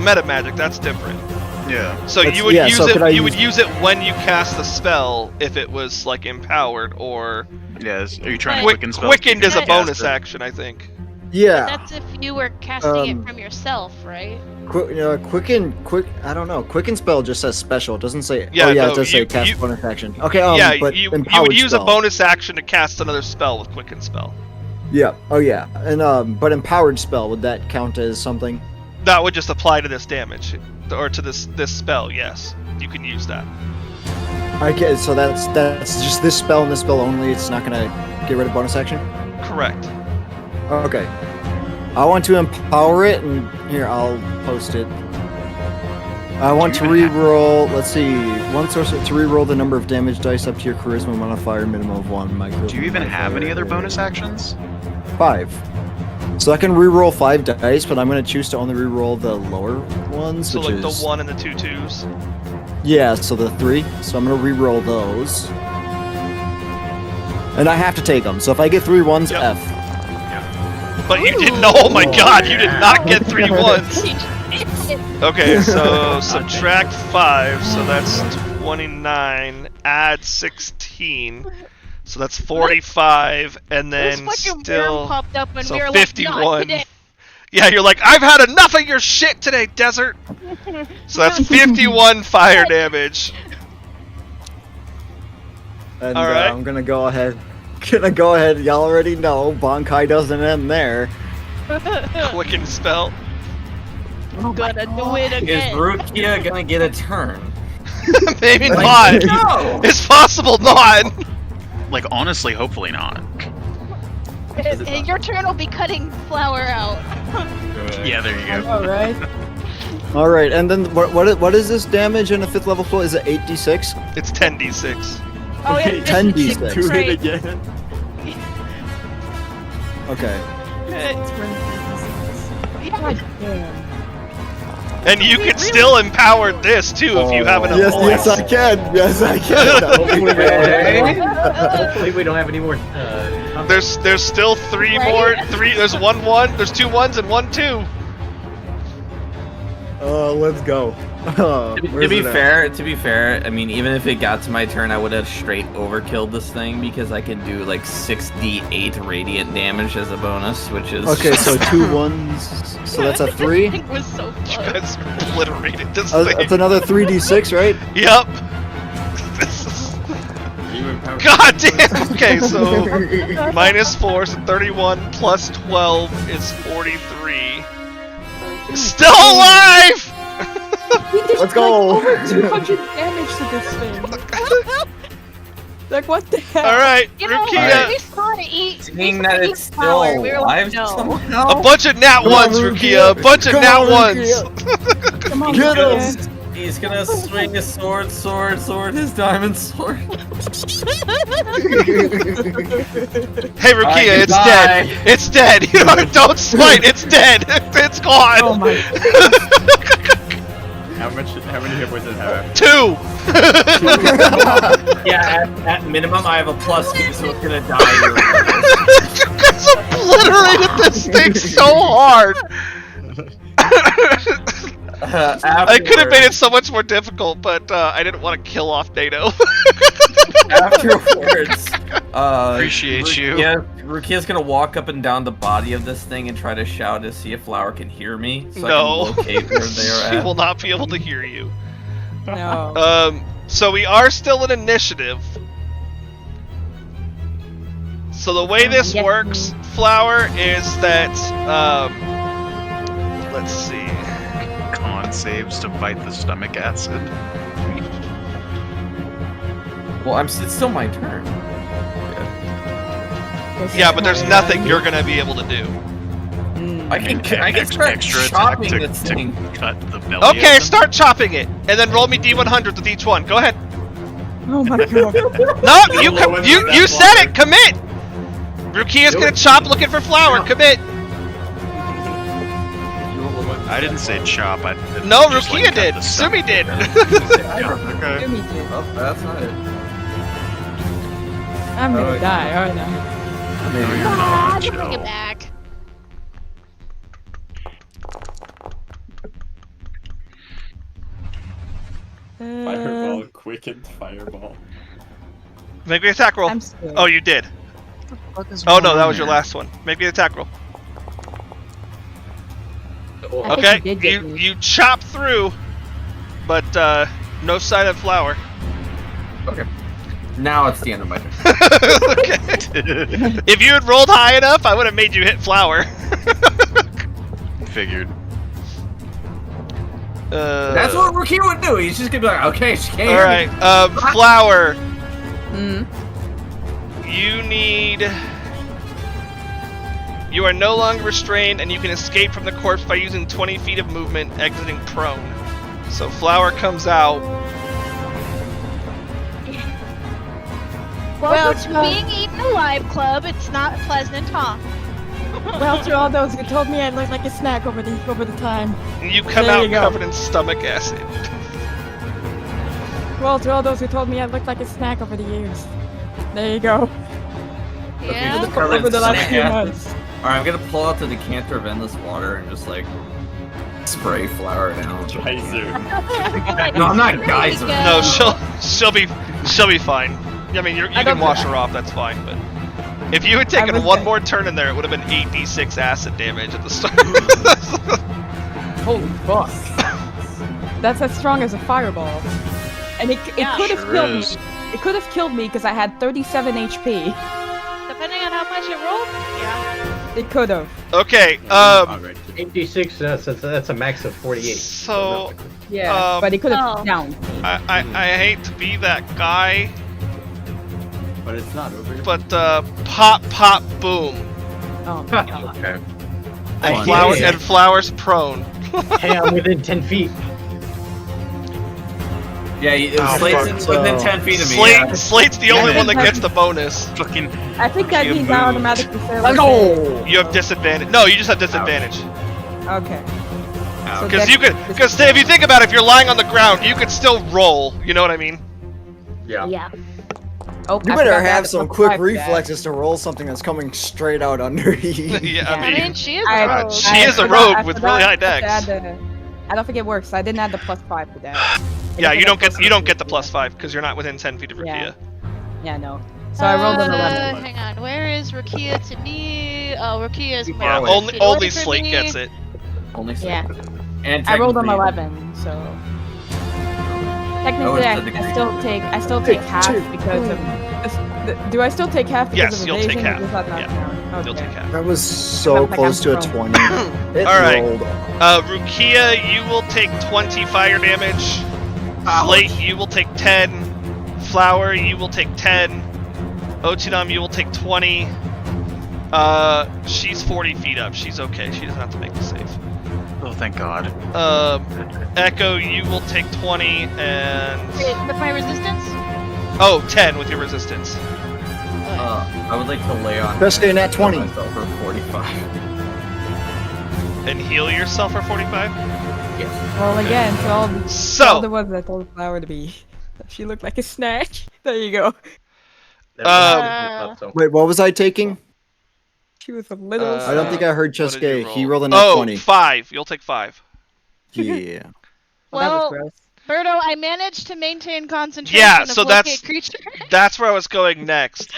meta magic. That's different. Yeah. So That's- you would yeah, use so it. could I You would use- use it when you cast the spell if it was like empowered or Yes. Are you trying to Quick- quicken spells? quickened is a Cast bonus it. action, I think. Yeah. That's if you were casting Um, it from yourself, right? Quicken. I don't know. Quicken spell just says special. It doesn't say. Yeah, oh yeah, no, it does you- say cast you- bonus action. Okay. Yeah, but you empowered would use spell. a bonus action to cast another spell with quicken spell. Yeah. Oh yeah. And but empowered spell, would that count as something? That would just apply to this damage or to this spell. Yes, you can use that. Okay. So that's just this spell and this spell only. It's not gonna get rid of bonus action. Correct. Okay. I want to empower it, and here I'll post it. I want to re-roll. Let's see, one source to re-roll the number of damage dice up to your charisma modifier, minimum of 1. Do you even have any other bonus actions? 5. So I can re-roll 5 dice, but I'm going to choose to only re-roll the lower ones, So which like is the 1 and the 2 2s. yeah. So the 3. So I'm going to re-roll those, and I have to take them. So if I get 3 1s, Yep. F. But you didn't. Oh my God! You did not get 3 1s. Okay, so subtract 5, so that's 29. Add 16, so that's 45, and then This fucking still worm popped up and so we were 51. like, not today. Yeah, you're like, I've had enough of your shit today, Desert. So that's 51 fire damage. And All right. I'm gonna go ahead. Y'all already know Bankai doesn't end there. Quicken spell. I'm gonna do it Is again. Rukia gonna get a turn? Maybe Like, not. no! It's possible not. Like, honestly, hopefully not. And your turn will be cutting Flower out. Yeah, there you go. All right. All right, and then what is this damage in a 5th level spell? Is it 8d6? It's 10d6. Oh yeah, Okay, 10d6. Do Right. it again. Okay. God damn. And you can still empower this too if you have enough Yes, points. yes, I can. Yes, I can. Hopefully we don't have any more. There's still 3 Right? more. There's 1 1. There's 2 1s and 1 2. Let's go. To be fair, I mean, even if it got to my turn, I would have straight overkilled this thing because I can do like 6d8 radiant damage as a bonus, which is Okay, so 2 1s. So that's a 3. It was so You close. guys obliterated this thing. That's another 3d6, right? Yep. This is... God damn. Okay, so -4, so 31 plus 12 is 43. Still alive. Let's go. Over 200 damage to this thing. Like what the hell? All right, You know, Rukia. we saw to eat. seeing that it's still Flower. We were like, alive no. somehow. A bunch of nat Come on, ones, Rukia. Rukia. A bunch of Come nat on, ones. Come on, Get Rukia. him. He's gonna swing his sword, his diamond sword. Hey, Rukia, it's goodbye. dead. It's dead. You don't smite. It's dead. It's gone. Oh my. How many hit points does it have? 2. Yeah, at minimum I have a +2, so it's gonna die. You guys obliterated this thing so hard. I could have made it so much more difficult, but I didn't want to kill off NATO. Afterwards, Appreciate you. Rukia's gonna walk up and down the body of this thing and try to shout to see if Flower can hear me, so I No. can locate where they are He at. will not be able to hear you. No. So we are still in initiative. So the way this Yes. works, Flower, is that let's see. Con saves to fight the stomach acid. Well, it's still my turn. Yeah, but there's nothing you're gonna be able to do. I can start extra attack chopping to, this thing. to cut the belly. Okay, open. start chopping it, and then roll me d100s with each one. Go ahead. Oh my god. No, you said it. Commit. Rukia's gonna chop, looking for Flower. Commit. I didn't say chop. I No, just, like, Rukia cut did. the Sumi stomach. did. Okay. Oh, that's not it. I'm gonna die, aren't I? No, you're Ah, not. just bring it Chill. back. Fireball, quickened fireball. Make me an attack roll. I'm scared. Oh, you did. Oh no, that was your last one. Make me an attack roll. I think Okay, you did get me. you chop through, but no sign of Flower. Okay. Now it's the end of my turn. Okay. If you had rolled high enough, I would have made you hit Flower. Figured. That's what Rukia would do. He's just gonna be like, okay, she can't All hear right, me. Flower. Mm. You are no longer restrained, and you can escape from the corpse by using 20 feet of movement, exiting prone. So Flower comes out. Well, to being eaten alive, Club, it's not pleasant, huh? Well, to all those who told me I looked like a snack over the time. And you come There out you go. covered in stomach acid. Well, to all those who told me I looked like a snack over the years. There you go. Yeah? Over the last few months. Alright, I'm gonna pull out the decanter of endless water and just like spray flour down. Geyser. No, I'm not geyser. No, she'll be fine. I mean, you can wash her off. That's fine. But if you had taken one more turn in there, it would have been 8d6 acid damage at the start. Holy fuck. That's as strong as a fireball. And it could have killed me. It could have killed me because I had 37 HP. Depending on how much it rolled? Yeah. It could have. Okay, 8d6, that's a max of 48. So, yeah, but it could have down. I hate to be that guy, but it's not over. But pop, pop, boom. Oh. Okay. And Flower's prone. Hey, I'm within 10 feet. Yeah, Slate's within 10 feet of me. Slate's the only one that gets the bonus. Fucking. I think that means I automatically say. You have disadvantage. No, you just have disadvantage. Okay. Because if you think about it, if you're lying on the ground, you could still roll. You know what I mean? Yeah. Yeah. Oh, you better have some quick reflexes to roll something that's coming straight out under you. Yeah, I mean, she is a rogue. She is a rogue with really high dex. I don't think it works. I didn't add the +5 to that. Yeah, you don't get the +5 because you're not within 10 feet of Rukia. Yeah, no. So I rolled an 11. Hang on, where is Rukia to me? Oh, Rukia is Yeah, only Slate gets it. Only Slate. Yeah. And I rolled an 11, so technically I still take half because of. Do I still take half because of evasion? Yes, you'll take half. Does that not count? Okay. You'll take half. That was so close to a 20. It Alright. rolled. Rukia, you will take 20 fire damage. Slate, you will take 10. Flower, you will take 10. Otinam, you will take 20. She's 40 feet up. She's okay. She doesn't have to make the save. Oh, thank God. Echo, you will take 20, and... Wait, with my resistance? Oh, 10 with your resistance. I would like to lay on. Best day in that 20. Myself for 45. And heal yourself for 45? Yes. Well, again, all the ones that told Flower to be. She looked like a snack. There you go. Wait, what was I taking? She was a little. I don't think I heard Chesuke. He rolled a 20. 5. You'll take 5. Yeah. Well, Birdo, I managed to maintain concentration. Yeah, of so locate creature. that's where I was going next.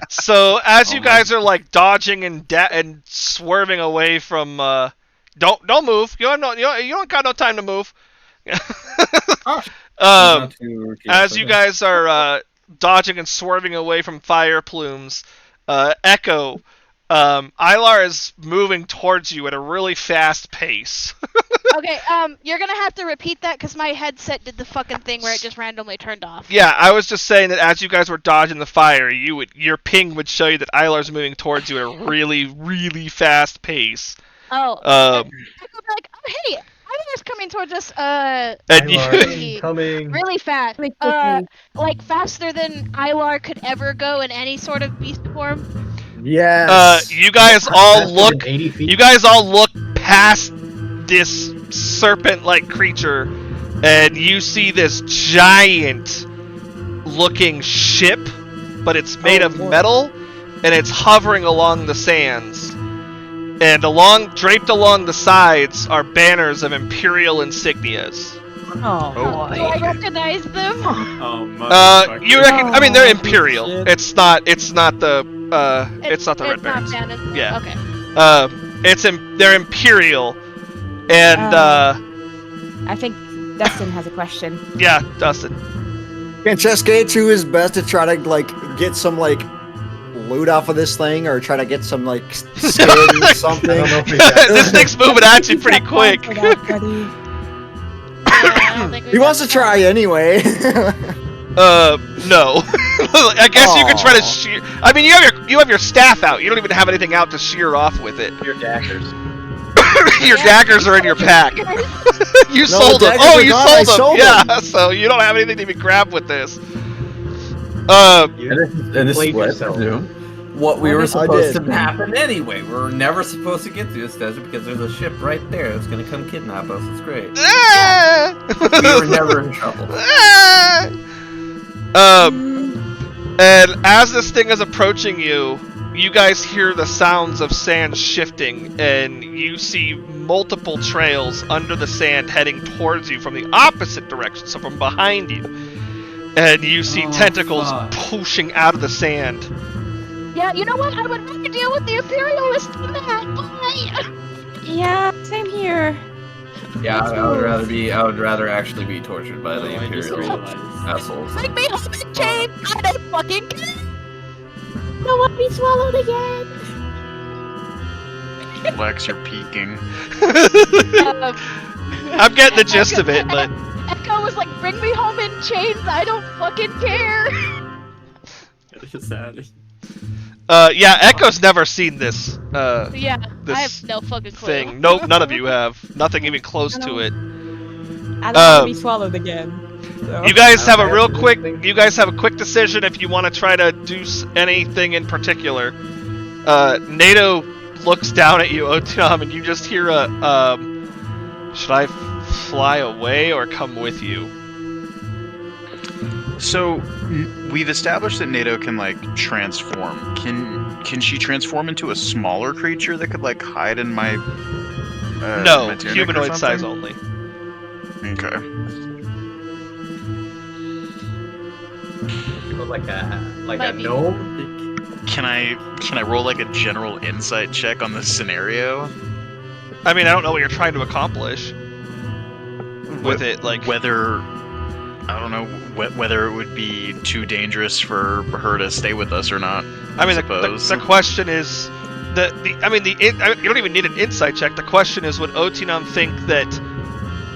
So as you guys are like dodging and swerving away from, don't move. You don't got no time to move. As you guys are dodging and swerving away from fire plumes, Echo, Ilar is moving towards you at a really fast pace. Okay, you're gonna have to repeat that because my headset did the fucking thing where it just randomly turned off. Yeah, I was just saying that as you guys were dodging the fire, your ping would show you that Ilar's moving towards you at a really, really fast pace. Oh. I go like, oh, hey, Ilar's coming towards us. Coming. Really fast. Like faster than Ilar could ever go in any sort of beast form. Yes. You guys all look. You guys all look past this serpent-like creature, and you see this giant-looking ship, but it's made of metal, and it's hovering along the sands. And draped along the sides are banners of Imperial insignias. Oh, do I recognize them? You reckon? I mean, they're Imperial. It's not the Red Barons. Not Yeah. Okay. They're Imperial, and I think Dustin has a question. Yeah, Dustin. Can Chesuke do his best to try to get some loot off of this thing, or try to get some skin or something? I don't know if this thing's moving at you pretty quick. He wants to try anyway. No. I guess you could try to shear. I mean, you have your staff out. You don't even have anything out to shear off with it. Your daggers. Your daggers are in your pack. You sold them. Oh, you sold them. Yeah, so you don't have anything to even grab with this. And this what we were supposed to happen anyway. We were never supposed to get through this desert because there's a ship right there that's going to come kidnap us. It's great. We were never in trouble. And as this thing is approaching you, you guys hear the sounds of sand shifting, and you see multiple trails under the sand heading towards you from the opposite direction, so from behind you. And you see tentacles pushing out of the sand. Yeah, you know what? I would rather deal with the Imperialist than that. Bye. Yeah, same here. Yeah, I would rather actually be tortured by the Imperial assholes. Make me home in chains. I don't fucking care. Don't want to be swallowed again. Lex, you're peeking. I'm getting the gist of it, but Echo was like, "Bring me home in chains. I don't fucking care." It's sad. Yeah, Echo's never seen this. Yeah, this I have no fucking clue. thing. Nope, none of you have. Nothing even close to it. I don't want to be swallowed again. So. You guys have a real quick. You guys have a quick decision if you want to try to do anything in particular. NATO looks down at you, Otium, and you just hear a. Should I fly away or come with you? So we've established that NATO can like transform. Can she transform into a smaller creature that could like hide in my? No, my tunic or humanoid size something? only. Okay. Like a Might be. gnome. Can I roll like a general insight check on this scenario? I mean, I don't know what you're trying to accomplish with it, like whether I don't know whether it would be too dangerous for her to stay with us or not. I mean, suppose. the question is you don't even need an insight check. The question is, would Otinom think that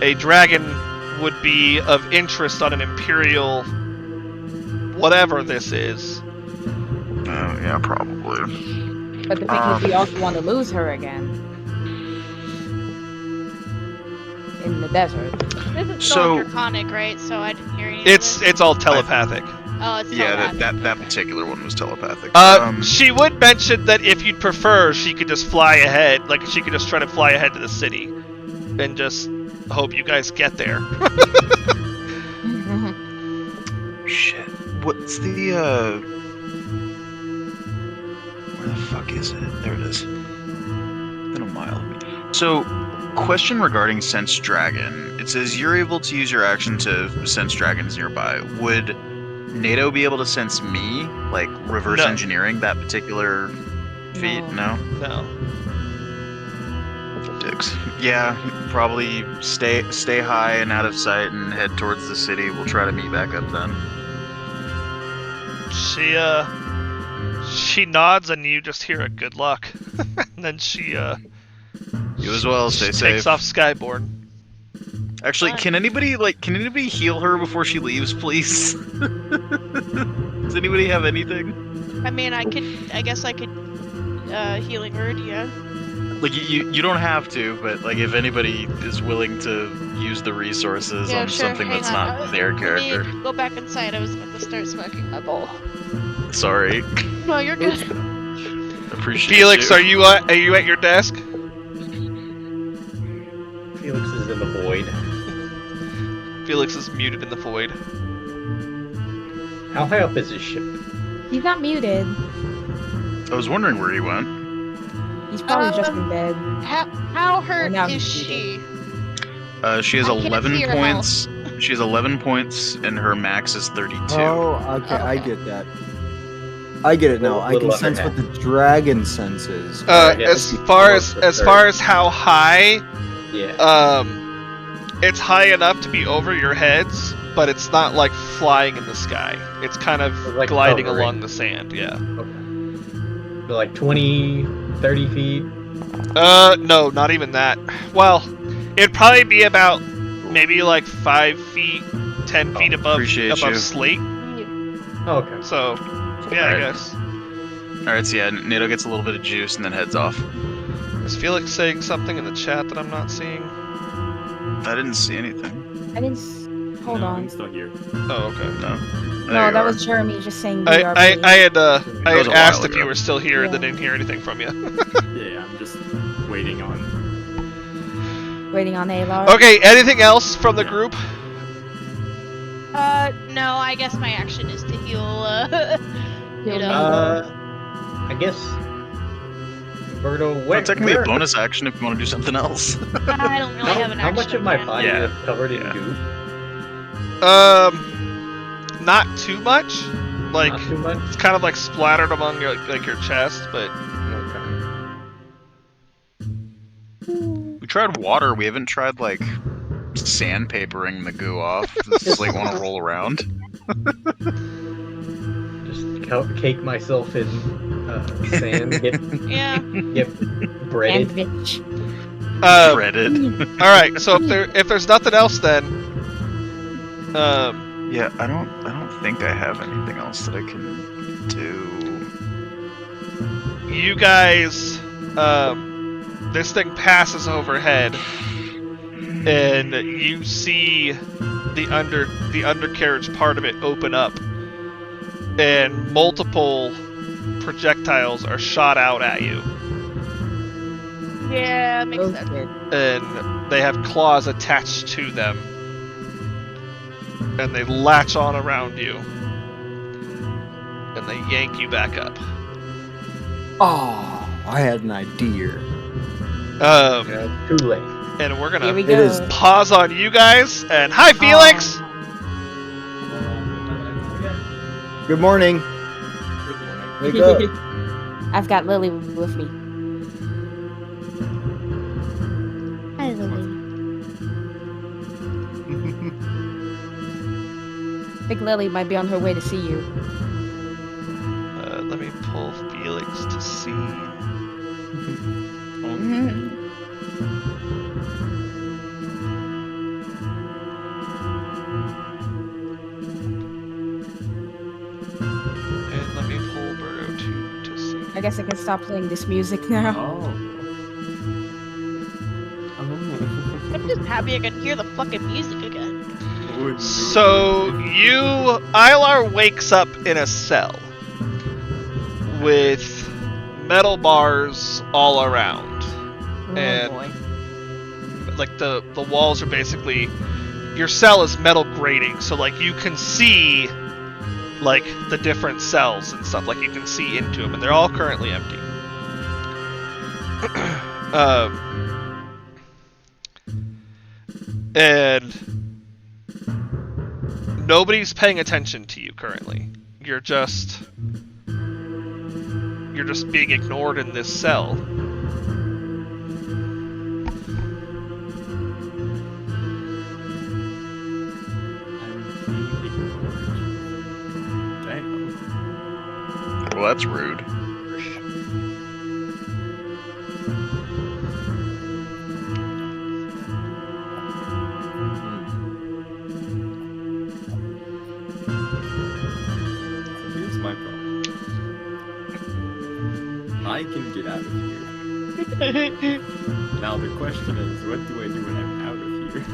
a dragon would be of interest on an Imperial, whatever this is? Yeah, probably. But the thing is, we also want to lose her again. In the desert. This is So- so draconic, right? So I didn't hear any. of this. It's all telepathic. Oh, it's Yeah, telepathic. that particular one was telepathic. She would mention that if you'd prefer, she could just fly ahead. Like, she could just try to fly ahead to the city. And just hope you guys get there. Shit. What's the where the fuck is it? There it is. Been a mile. So, question regarding Sense Dragon. It says you're able to use your action to sense dragons nearby. Would NATO be able to sense me? Like, reverse No. engineering that particular feat? No? No. Dicks. Yeah, probably stay high and out of sight and head towards the city. We'll try to meet back up then. She nods and you just hear a good luck. And then she, You as well, stay safe. takes off Skyborn. Actually, can anybody heal her before she leaves, please? Does anybody have anything? I mean, I guess I could. Healing word, yeah. Like you don't have to, but like if anybody is willing to use the resources Yeah, on sure. something Hang that's on. not their Let character. me go back inside. I was about to start smoking my bowl. Sorry. No, you're good. Appreciate Felix, you. are you at your desk? Felix is in the void. Felix is muted in the void. How high up is his ship? He's not muted. I was wondering where he went. He's probably just in bed. How hurt now is he's she? She has I can't 11 see her points. She has 11 points, and her max is 32. Oh, okay, I get that. I get it now. I can Little sense under what the dragon senses. As far as how high, Yeah. it's high enough to be over your heads, but it's not like flying in the sky. It's kind of Like gliding hovering. along the sand, yeah. So like 20, 30 feet. No, not even that. Well, it'd probably be about maybe like 5 feet, 10 feet above appreciate you. slate. Oh, okay. So, yeah, I Alright. guess. Alright, so yeah, NATO gets a little bit of juice and then heads off. Is Felix saying something in the chat that I'm not seeing? I didn't see anything. I didn't. Hold on. He's still here. Oh, okay. No. No, that was Jeremy just saying I BRB. had was a asked while if you ago. were still here and Yeah. then didn't hear anything from you. Yeah, I'm just waiting on. Waiting on Alar. Okay, anything else from the group? No, I guess my action is to heal, Heal you me. know. I guess. Berto, where? It's technically where, a bonus action if you want to do something else. I don't really have an how action. much of my plan. body Yeah. is covered in Yeah. goo? Not too much. Like Not too much? it's kind of like splattered among your your chest, but Okay. We tried water. We haven't tried like sandpapering the goo off. Just like want to roll around. Just cake myself in sand, get Yeah. breaded. Sandwich. Breaded. all right. So if there's nothing else, then Yeah, I don't think I have anything else that I can do. you guys, this thing passes overhead, and you see the undercarriage part of it open up, and multiple projectiles are shot out at you, Yeah, makes Oh, sense. shit. and they have claws attached to them, and they latch on around you, and they yank you back up. Oh, I had an idea. Too late. And we're Here gonna we It go. is pause on you guys, and hi Felix! Good morning. Good morning. Wake up. I've got Lily with me. Hi, Lily. Big Lily might be on her way to see you. Let me pull Felix to see. And let me pull Berto to see. I guess I can stop playing this music now. Oh. I'm just happy I can hear the fucking music again. So Ilar wakes up in a cell with metal bars all around, Oh and boy. like the walls are basically, your cell is metal grating, so like you can see like the different cells and stuff, like you can see into them, and they're all currently empty. And nobody's paying attention to you currently. You're just being ignored in this cell. Damn. Well, that's rude. So here's my problem. I can get out of here. Now the question is, what do I do when I'm out of here?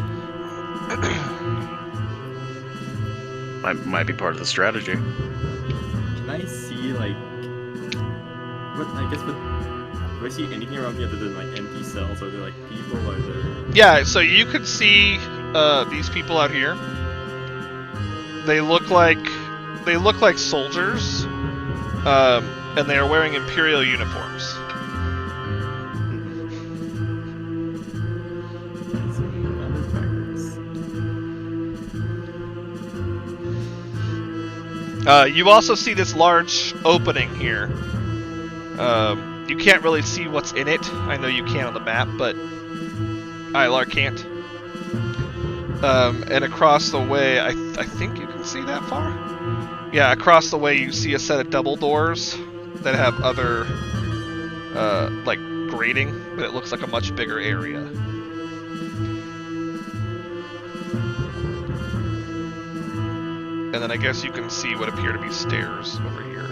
Might be part of the strategy. Can I see like what? I guess what? Do I see anything around me other than like empty cells? Are there like people? Are there? Yeah, so you can see these people out here. They look like soldiers, and they are wearing Imperial uniforms. Some other You also see this large opening here. You can't really see what's in it. I know you can on the map, but Ilar can't. And across the way, I think you can see that far? Yeah, across the way you see a set of double doors that have other, like, grating, but it looks like a much bigger area. And then I guess you can see what appear to be stairs over here.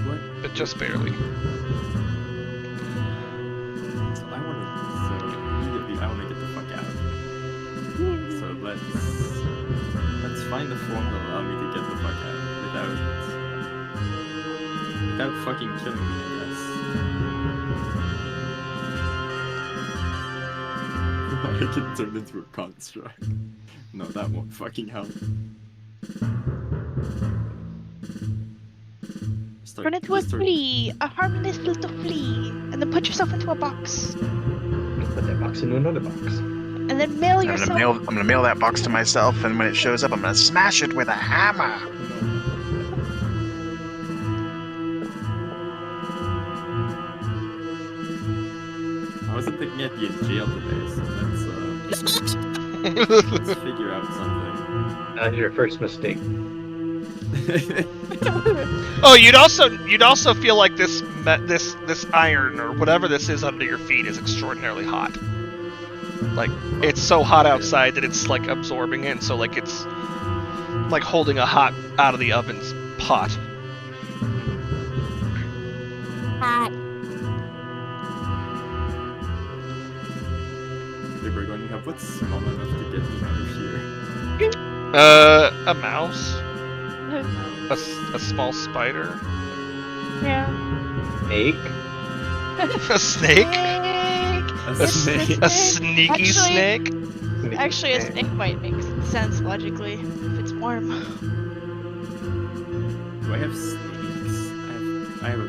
What? But just barely. So immediately I want to get the fuck out. So let's find the form that allow me to get the fuck out without fucking killing me, I guess. I can turn into a construct. No, that won't fucking help. There's Turn into a flea, a harmless little flea, and then put yourself into a box, Put that box into another box. and then mail I'm yourself. gonna mail that box to myself, and when it shows up, I'm gonna smash it with a hammer. I wasn't thinking I'd be in jail today, so let's figure out something. Your first mistake. Oh, you'd also feel like this iron or whatever this is under your feet is extraordinarily hot. Like it's so hot outside that it's like absorbing it, and so like it's like holding a hot out of the oven's pot. Hot. Hey, we're going to have what's small enough to get me out of here? A mouse, a small spider, Yeah. Snake? a snake, A snake. a sneaky Actually- snake. Actually, a snake might make sense logically if it's warm. Do I have snakes? I have a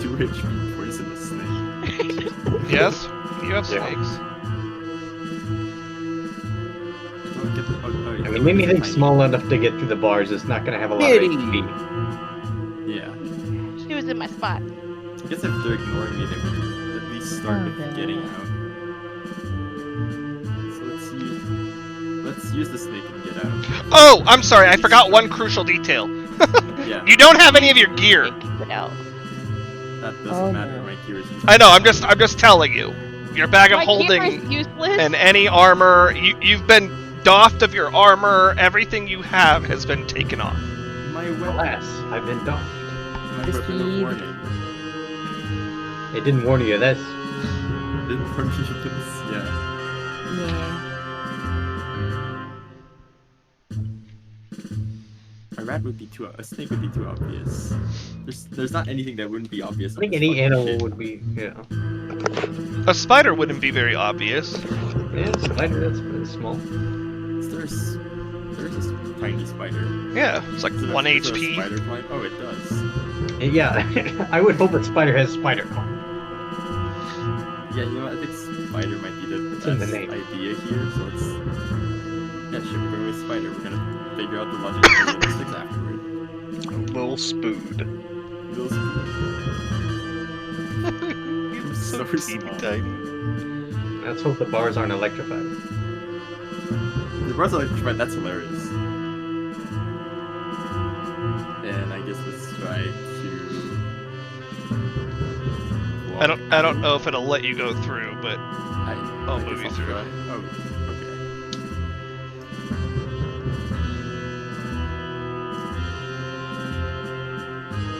2 HP poisonous snake. Yes, you have Yeah. snakes. I don't get the, I mean, anything small enough to get through the bars is not going to have a lot of HP. Yeah. She was in my spot. I guess if they're ignoring me, they would at least start with getting out. So let's use the snake and get out. Oh, I'm sorry, I forgot one crucial detail. Yeah, You don't have any of your gear. Get out. that doesn't matter. My gear is useless. I know. I'm just telling you. Your bag of My camera's holding useless. and any armor. You've been doffed of your armor. Everything you have has been taken off. My weapon. Alas, I've been docked. My weapon of Speed. warning. It didn't warn you of this. Didn't warn you of this. Yeah. Yeah. A rat would be a snake would be too obvious. There's not anything that wouldn't be obvious. I think any animal would be, yeah. A spider wouldn't be very obvious. Yeah, spider, that's pretty small. There's a tiny spider. Yeah, it's like Does it 1 have- does it have HP. Spider climb? Oh, it does. Yeah, I would hope a spider has spider climb. Yeah, you know what? I think spider might be the It's in the best name. idea here. So let's. Yeah, shit, we're going with spider. We're gonna figure out the logic of the logistics afterward. Little spood. Little so small. tiny. Let's hope the bars aren't electrified. The bars are electrified. That's hilarious. And I guess let's try to. I don't know if it'll let you go through, but I'll I move guess you through. try. Oh, okay.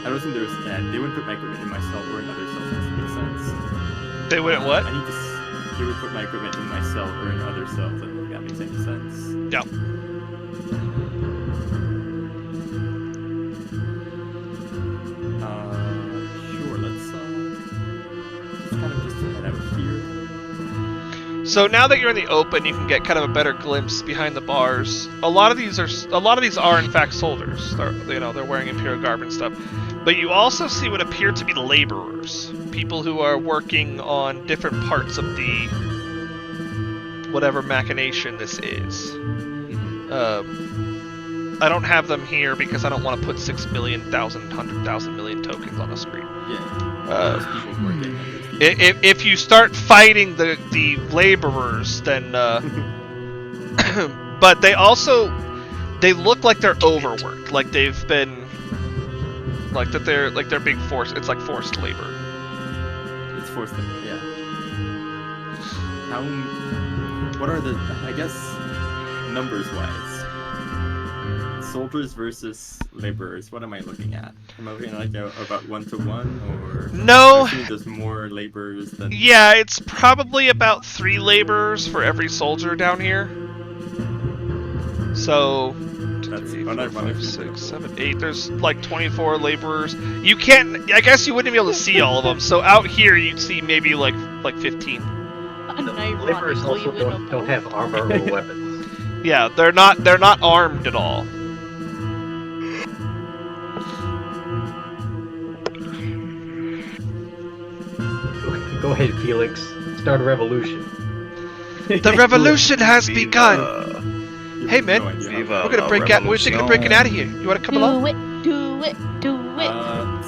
I don't think there's that. They wouldn't put my equipment in my cell or in other cells. That makes sense. They wouldn't what? I need to. They would put my equipment in my cell or in other cells. I don't think that makes any sense. Yeah. Sure. Let's kind of just head out here. So now that you're in the open, you can get kind of a better glimpse behind the bars. A lot of these are in fact soldiers. They're wearing imperial garb and stuff. But you also see what appear to be laborers, people who are working on different parts of the whatever machination this is. I don't have them here because I don't want to put 6 million, 100,000 million tokens on the screen. Yeah. Uh, Most people working on this. If you start fighting the laborers, then but they look like they're overworked, like they've been like that they're being forced. It's like forced labor. It's forced labor, yeah. What are the, I guess, numbers wise? Soldiers versus laborers, what am I looking at? Am I looking at about 1-to-1, or? No. I think there's more laborers than. Yeah, it's probably about 3 laborers for every soldier down here. So, That's 3, 4, 5, 5, 6, 7, 8. There's like 24 laborers. You can't. I guess you wouldn't be able to see all of them. So out here, you'd see maybe like 15. Laborers also don't have armor or weapons. Yeah, they're not armed at all. Go ahead, Felix. Start a revolution. The revolution has begun. Hey, man. No idea. We're gonna break out. We're thinking of breaking out of here. You wanna come along? Do it.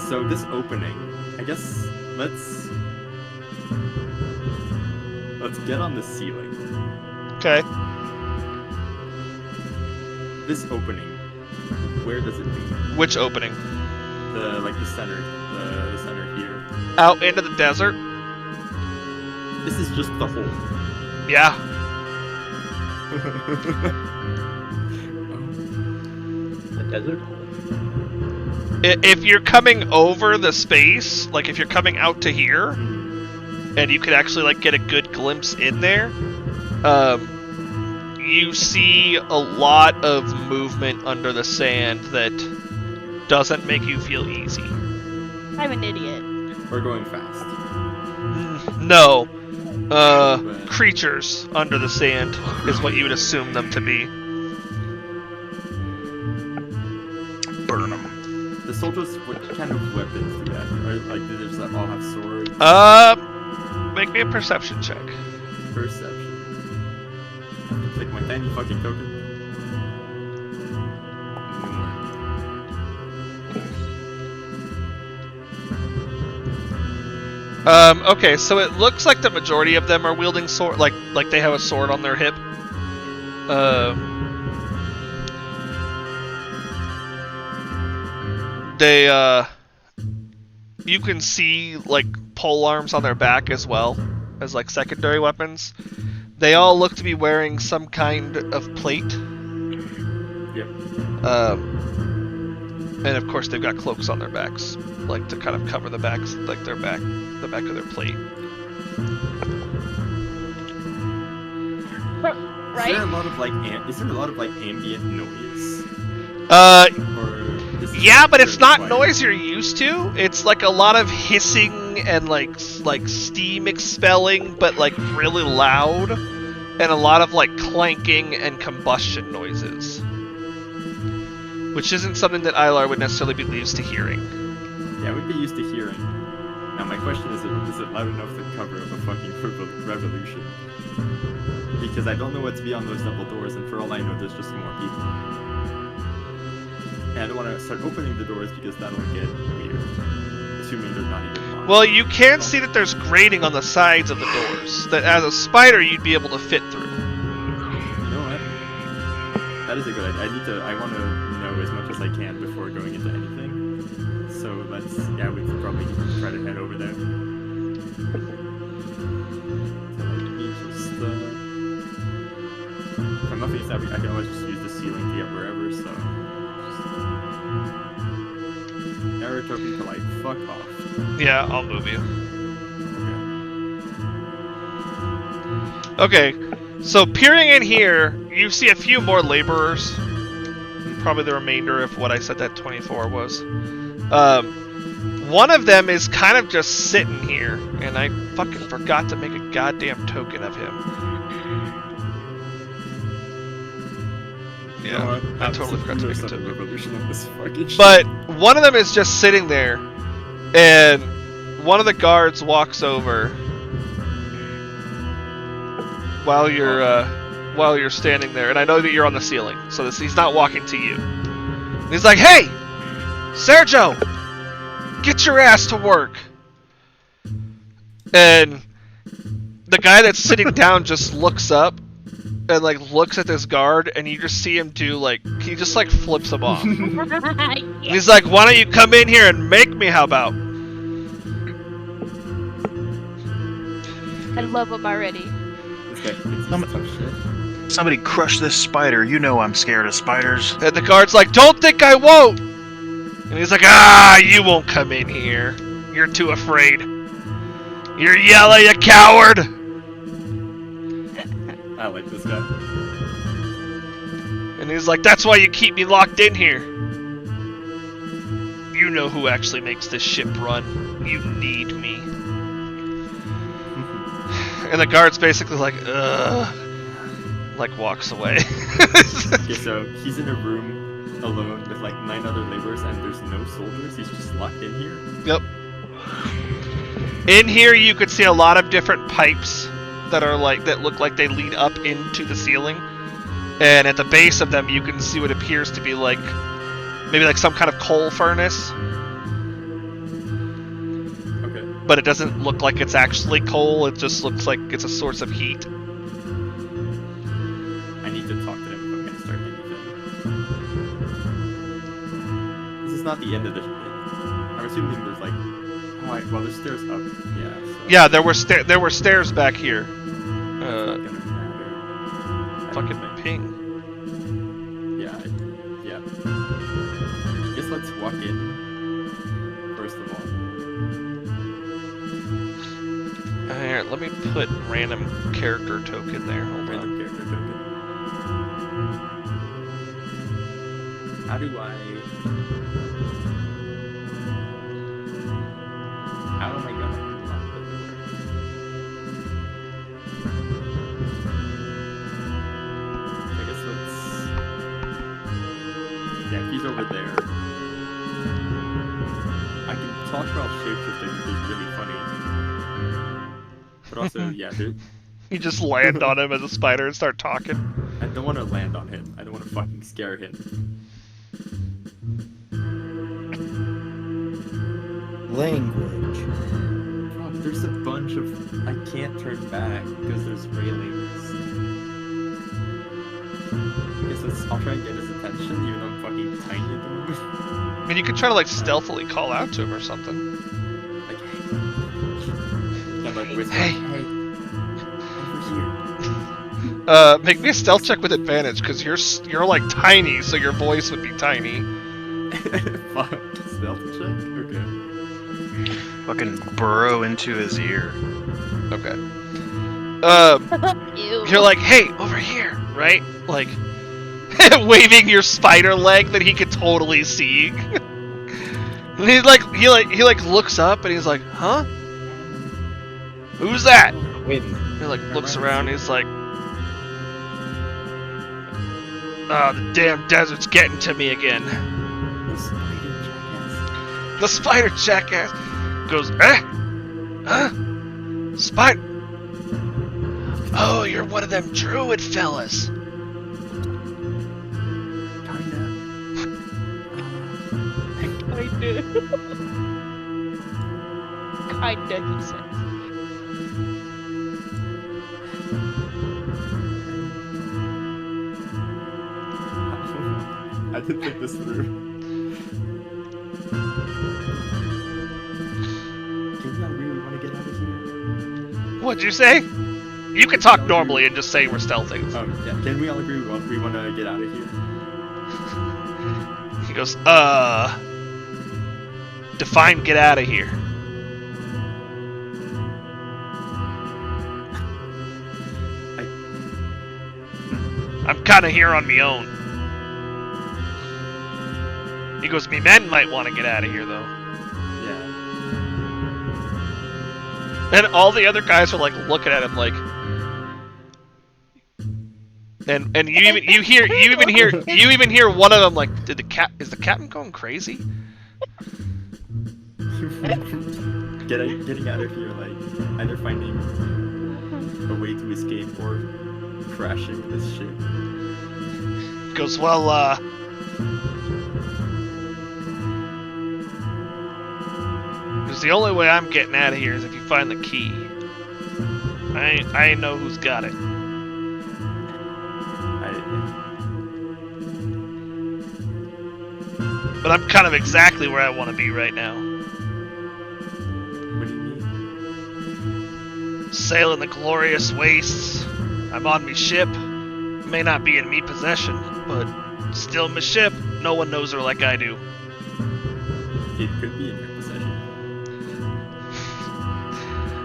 So this opening, I guess let's get on the ceiling. Okay. This opening, where does it lead? Which opening? The center, the center here. Out into the desert. This is just the hole. Yeah. The desert hole. If you're coming over the space, like if you're coming out to here, and you could actually like get a good glimpse in there, you see a lot of movement under the sand that doesn't make you feel easy. I'm an idiot. We're going fast. No. Creatures under the sand is what you would assume them to be. Burn them. The soldiers, what kind of weapons do they have? Like, do they just all have swords? Make me a perception check. Perception. Take my tiny fucking token. Okay, so it looks like the majority of them are wielding sword, like they have a sword on their hip. You can see like pole arms on their back as well as like secondary weapons. They all look to be wearing some kind of plate. Yep. And of course they've got cloaks on their backs, like to kind of cover the backs, like the back of their plate. Right? Is there a lot of like ambient noise? Yeah, but it's not noise you're used to. It's like a lot of hissing and like steam expelling, but like really loud, and a lot of like clanking and combustion noises, which isn't something that Ilar would necessarily be used to hearing. Yeah, I would be used to hearing. Now my question is it loud enough to cover up a fucking revolution? Because I don't know what's beyond those double doors, and for all I know, there's just more people. And I don't want to start opening the doors because that'll get weird. Assuming they're not even locked. Well, you can see that there's grating on the sides of the doors that as a spider you'd be able to fit through. You know what? That is a good idea. I want to know as much as I can before going into anything. So we could probably try to head over there. If I'm nothing savvy, I can always just use the ceiling to get wherever, so... Error token to like, fuck off. Yeah, I'll move you. Okay, so peering in here, you see a few more laborers. Probably the remainder of what I said that 24 was. One of them is kind of just sitting here, and I fucking forgot to make a goddamn token of him. Yeah, I totally forgot to make a token. But one of them is just sitting there, and one of the guards walks over while you're standing there, and I know that you're on the ceiling, so he's not walking to you. And he's like, "Hey, Sergio, get your ass to work!" And the guy that's sitting down just looks up and like looks at this guard, and you just see him do like he just like flips him off. And he's like, "Why don't you come in here and make me? How about?" I love him already. Somebody crush this spider. You know I'm scared of spiders. And the guard's like, "Don't think I won't." And he's like, "You won't come in here. You're too afraid. You're yellow, you coward." I like this guy. And he's like, "That's why you keep me locked in here. You know who actually makes this ship run. You need me." And the guard's basically like, "Ugh," like walks away. Okay, so he's in a room alone with like 9 other laborers, and there's no soldiers. He's just locked in here. Yep. In here, you could see a lot of different pipes that look like they lead up into the ceiling, and at the base of them, you can see what appears to be like maybe like some kind of coal furnace. Okay. But it doesn't look like it's actually coal. It just looks like it's a source of heat. I need to talk to him if I'm gonna start anything. This is not the end of the. I'm assuming there's like. Oh, well, there's stairs up. Yeah. So. Yeah, there were stairs back here. Fucking ping. Yeah. Yeah. I guess let's walk in. First of all. Here, let me put random character token there. Hold Random on. character token. How do I? How am I gonna unlock the door? I guess let's. Yeah, he's over there. I can talk about shapeshifting, which is really funny. But also, yeah, dude. You just land on him as a spider and start talking. I don't want to land on him. I don't want to fucking scare him. Language. Fuck, there's a bunch of. I can't turn back because there's railings. I guess I'll try and get his attention, even though I'm fucking tiny at the moment. I mean, you could try to like stealthily call out to him or something. Like, hey. Yeah, like, whisper, Hey. hey. Over here. Make me a stealth check with advantage because you're like tiny, so your voice would be tiny. Fuck. Stealth check? Okay. Fucking burrow into his ear. Okay. Ew. You're like, hey, over here, right? Like, waving your spider leg that he could totally see. And he looks up and he's like, huh? Who's that? Wind. He like looks around. He's like, oh, the damn desert's getting to me again. The spider jackass goes, eh? Huh? Spider? Oh, you're one of them druid fellas. Kinda, he says. I didn't think this through. Do you really want to get out of here? What'd you say? You can talk normally and just say we're stealthing. Oh, yeah. Can we all agree we want to get out of here? He goes, define get out of here. I'm kinda here on me own. He goes, me men might want to get out of here though. Yeah. And all the other guys are like looking at him like, and you even hear one of them like, is the captain going crazy? Getting out of here, like either finding a way to escape or crashing this ship. He goes, well, because the only way I'm getting out of here is if you find the key. I ain't know who's got it. But I'm kind of exactly where I want to be right now. What do you mean? Sailing the glorious wastes. I'm on me ship. May not be in me possession, but still me ship. No one knows her like I do. It could be in your possession.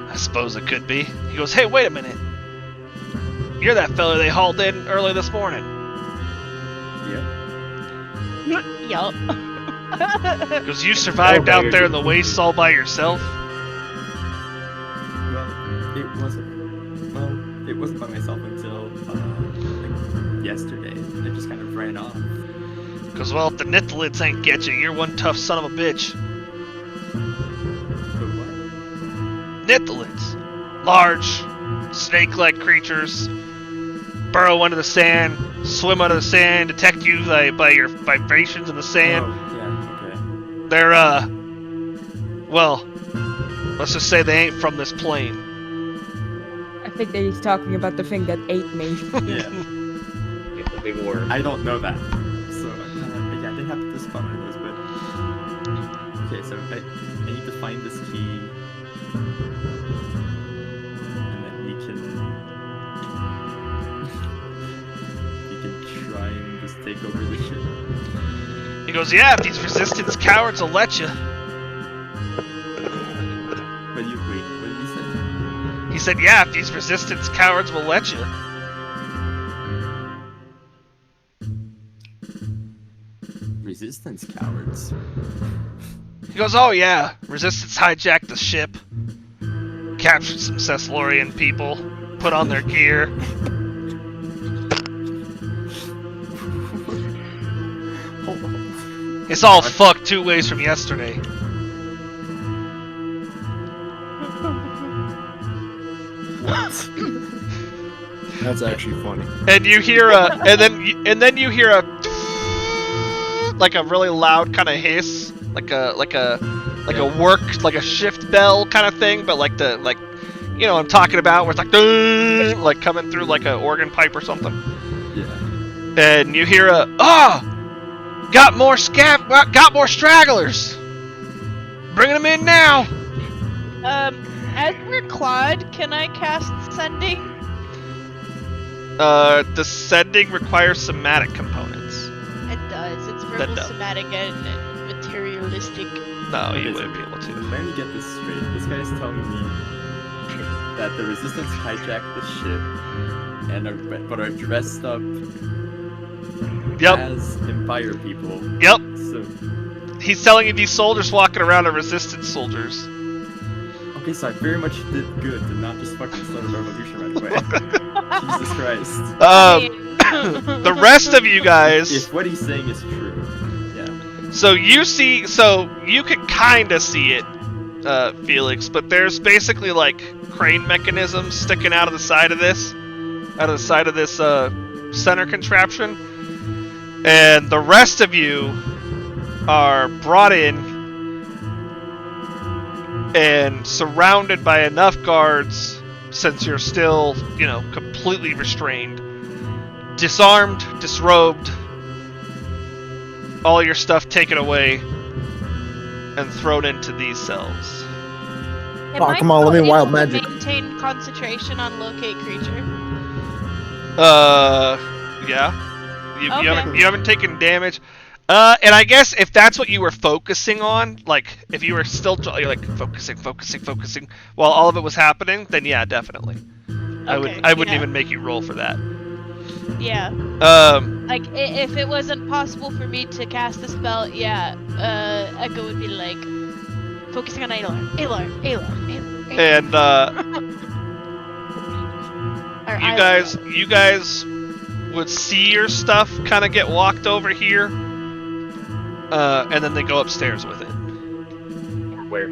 I suppose it could be. He goes, hey, wait a minute. You're that fella they hauled in early this morning. Yep. Yup. Because you survived out there in the wastes all by yourself? Well, it wasn't by myself until like yesterday. I just kind of ran off. Because, well, if the Nithalids ain't get you, you're one tough son of a bitch. But what? Nithilids. Large, snake-like creatures. Burrow under the sand, swim under the sand, detect you by your vibrations in the sand. Oh, yeah, okay. They're, well, let's just say they ain't from this plane. I think that he's talking about the thing that ate me. Yeah. It's a big word. I don't know that. So, yeah, I didn't have to spot one of those, but... Okay, so I need to find this key. And then we can try and just take over the ship. He goes, yeah, if these resistance cowards will let you. What did you say? He said, yeah, if these resistance cowards will let you. Resistance cowards. He goes, oh yeah, resistance hijacked the ship, captured some Ceslorian people, put on their gear. It's all fucked 2 ways from yesterday. That's actually funny. And you hear and then you hear a like a really loud kind of hiss, like a shift bell kind of thing, but like you know what I'm talking about, where it's like coming through like an organ pipe or something. Yeah. And you hear got more stragglers. Bringing them in now. As we're Claude, can I cast Sending? Descending requires somatic components. It does. It's That verbal, does. somatic, and materialistic. No, Okay, you so wouldn't be able to. Let me get this straight. This guy is telling me that the Resistance hijacked the ship and are dressed up as Empire people. Yep. So, He's telling you these soldiers walking around are resistance soldiers. okay, so I very much did good to not just fucking start a revolution right away. Jesus Christ. The rest of you guys. If what he's saying is true, yeah. So you can kinda see it, Felix, but there's basically like crane mechanisms sticking out of the side of this center contraption, and the rest of you are brought in and surrounded by enough guards, since you're still, you know, completely restrained, disarmed, disrobed, all your stuff taken away, and thrown into these cells. Am Oh, I come on, let me still wild able to magic. Maintain concentration on locate creature. Yeah. You Okay. haven't taken damage. And I guess if that's what you were focusing on, like if you were still you're like focusing while all of it was happening, then yeah, definitely. I wouldn't even make you roll for that. Yeah. Like if it wasn't possible for me to cast the spell, yeah, Echo would be like focusing on Alar. And Or you guys would see your stuff kind of get walked over here, and then they go upstairs with it. Where?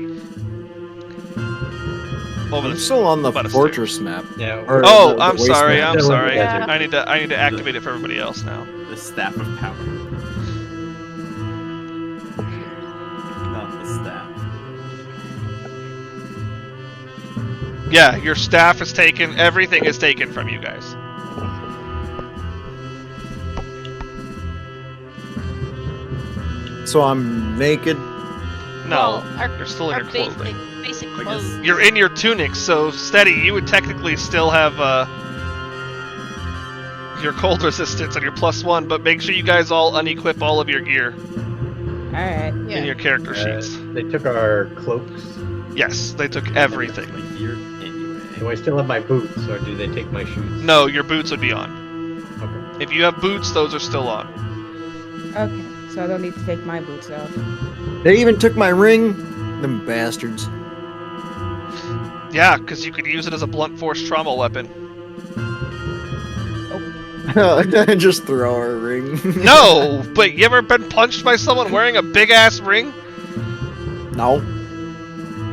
Over I'm still on the about a fortress map. Yeah. Or Oh, the I'm waste sorry. map. I'm sorry. Yeah. I need to activate it for everybody else now. The Staff of Power. Not the staff. Yeah, your staff is taken. Everything is taken from you guys. So I'm naked. No, our, you're still in our your clothing. basic I clothes. guess- You're in your tunics, so Steady, you would technically still have your cold resistance and your +1, but make sure you guys all unequip all of your gear Alright. in your character sheets. They took our cloaks. Yes, they took everything. Like here anyway. Do I still have my boots, or do they take my shoes? No, your boots would be on. Okay. If you have boots, those are still on. Okay, so I don't need to take my boots off. They even took my ring. Them bastards. Yeah, because you could use it as a blunt force trauma weapon. Just throw our ring. No, but you ever been punched by someone wearing a big ass ring? No.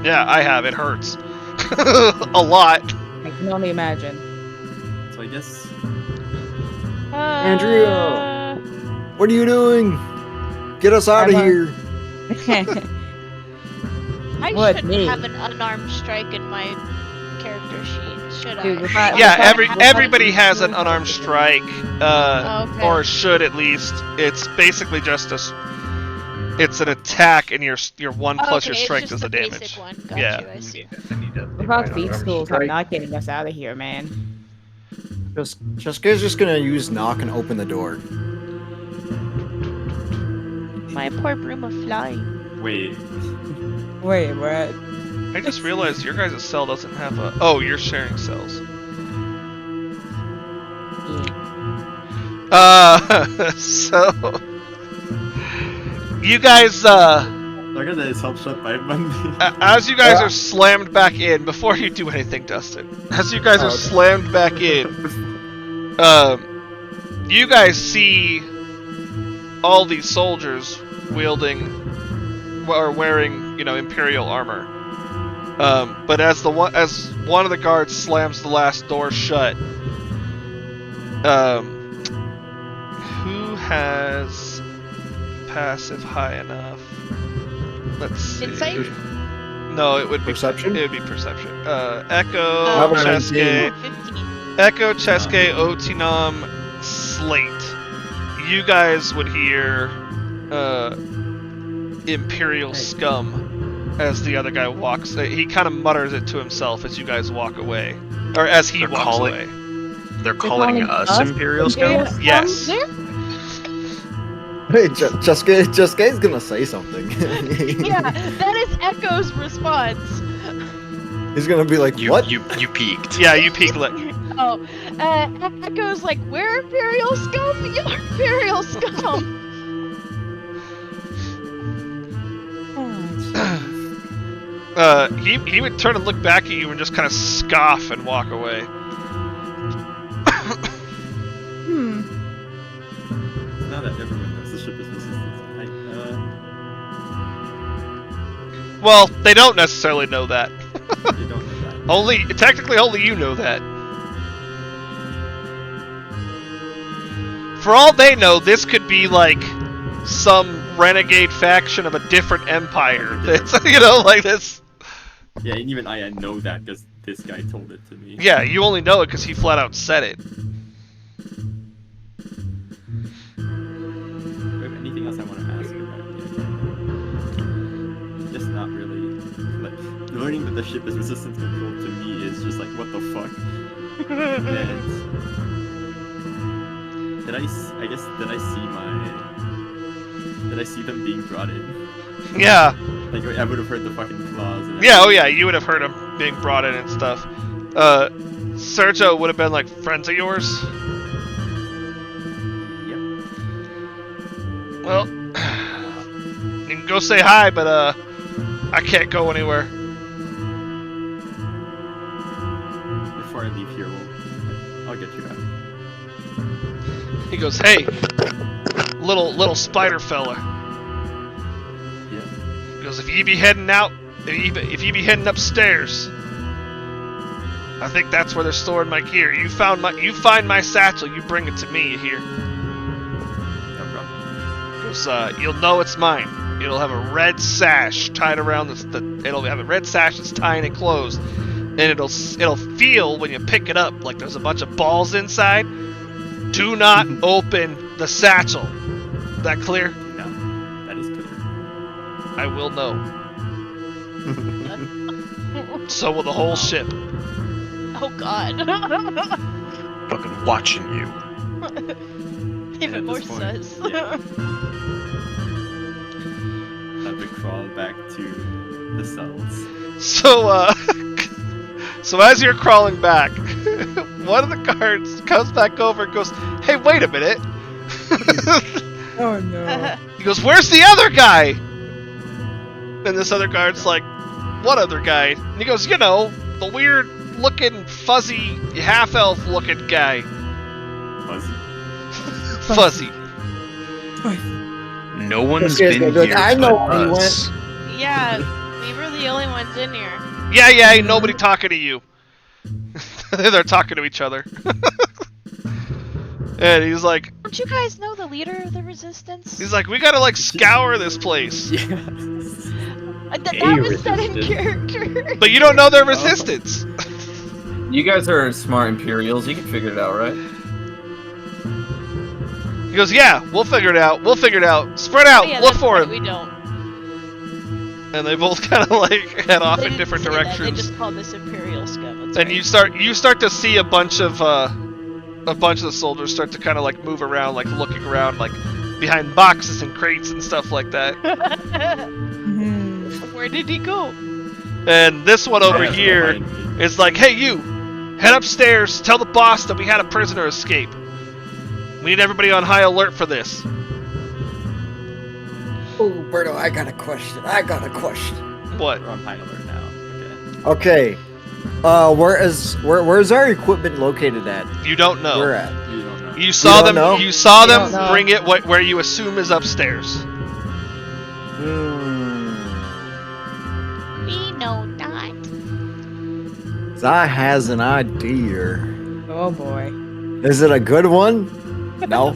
Yeah, I have. It hurts. A lot. I can only imagine. So I guess Andrea, what are you doing? Get us out of here. I What, shouldn't me? have an unarmed strike in my character sheet, should Dude, I? if I- Yeah, if I- everybody has an unarmed strike, Okay. or should at least. It's basically just it's an attack, and your 1 plus your Okay, it's strength just is the the damage. basic one. Got Yeah. you, I see. Without beat schools, I'm not getting us out of here, man. Jessica's just gonna use knock and open the door. My poor broom of flying. wait. Wait, what? I just realized your guys' cell doesn't have a. Oh, you're sharing cells. So you guys, Look at this help shut by Monday. as you guys are slammed back in, before you do anything, Dustin, as you guys are slammed back in, you guys see all these soldiers wielding or wearing, Imperial armor. But as one of the guards slams the last door shut, who has passive high enough? Let's see. Insight? No, it would be Perception? It would be perception. Echo, Level Cheske, 15. Echo, Cheske, Otinam, Slate. You guys would hear Imperial scum as the other guy walks. He kind of mutters it to himself as you guys walk away, or as he walks away. They're calling us Imperial Imperial scum? Yes. Hey, Jessica's gonna say something. Yeah, that is Echo's response. He's gonna be like, You, what? you peaked. Yeah, you peek. Oh, Echo's like, we're Imperial scum. You're Imperial scum. He would turn and look back at you and just kind of scoff and walk away. Now that everyone knows the ship is resistant, Well, they don't necessarily know that. you don't know that. Technically, only you know that. For all they know, this could be like some renegade faction of a different empire. That's like this. Yeah, and even I know that because this guy told it to me. Yeah, you only know it because he flat out said it. Do you have anything else I want to ask about yet? Just not really. Like, learning that the ship is resistance control to me is just like, what the fuck? And did I see them being brought in? Yeah. Like, I would have heard the fucking claws. And Yeah, oh yeah, you would have heard him being brought in and stuff. Sergio would have been like friends of yours. Yep. Well, you can go say hi, but I can't go anywhere. Before I leave here, I'll get you out. He goes, "Hey, little spider fella." Yeah. He goes, "If you be heading out, if you be heading upstairs, I think that's where they're storing my gear. You find my satchel, you bring it to me. You hear?" No problem. He goes, "You'll know it's mine. It'll have a red sash tied around it'll have a red sash that's tying it closed, and it'll feel when you pick it up like there's a bunch of balls inside. Do not open the satchel. That clear?" No, that is clear. "I will know. So will the whole ship." Oh god. Fucking watching you. Even At more this point, sus. yeah. Have to crawl back to the cells. So as you're crawling back, one of the guards comes back over and goes, "Hey, wait a minute." Oh no. He goes, "Where's the other guy?" And this other guard's like, "What other guy?" And he goes, the weird looking, fuzzy, half-elf looking guy. Fuzzy. Fuzzy. No one's This guy's been gonna be here like, "I know but where he us." Yeah, we were the only ones in here. Yeah, ain't nobody talking to you. They're talking to each other. And he's like, don't you guys know the leader of the resistance? he's like, we gotta like scour this place. Yeah. That was said in character. But you don't know their resistance. You guys are smart Imperials. You can figure it out, right? He goes, yeah, we'll figure it out. We'll figure it out. Spread out. Yeah, Look that's for right, him. We don't. And they both kind of like head off They in didn't different say that, directions. They just call this Imperial scum. That's And right. you start to see a bunch of the soldiers start to kind of like move around, like looking around, like behind boxes and crates and stuff like that. Where did he go? And this one over Yeah, here behind me. is like, hey, you, head upstairs, tell the boss that we had a prisoner escape. We need everybody on high alert for this. Oh, Berto, I got a question. What? We're on high alert now. Okay. Where's our equipment located at? You don't know. Where at? Okay. You don't know. You saw don't them. know? You saw You them don't know. bring it where you assume is upstairs. We know not. I has an idea. Oh boy. Is it a good one? No.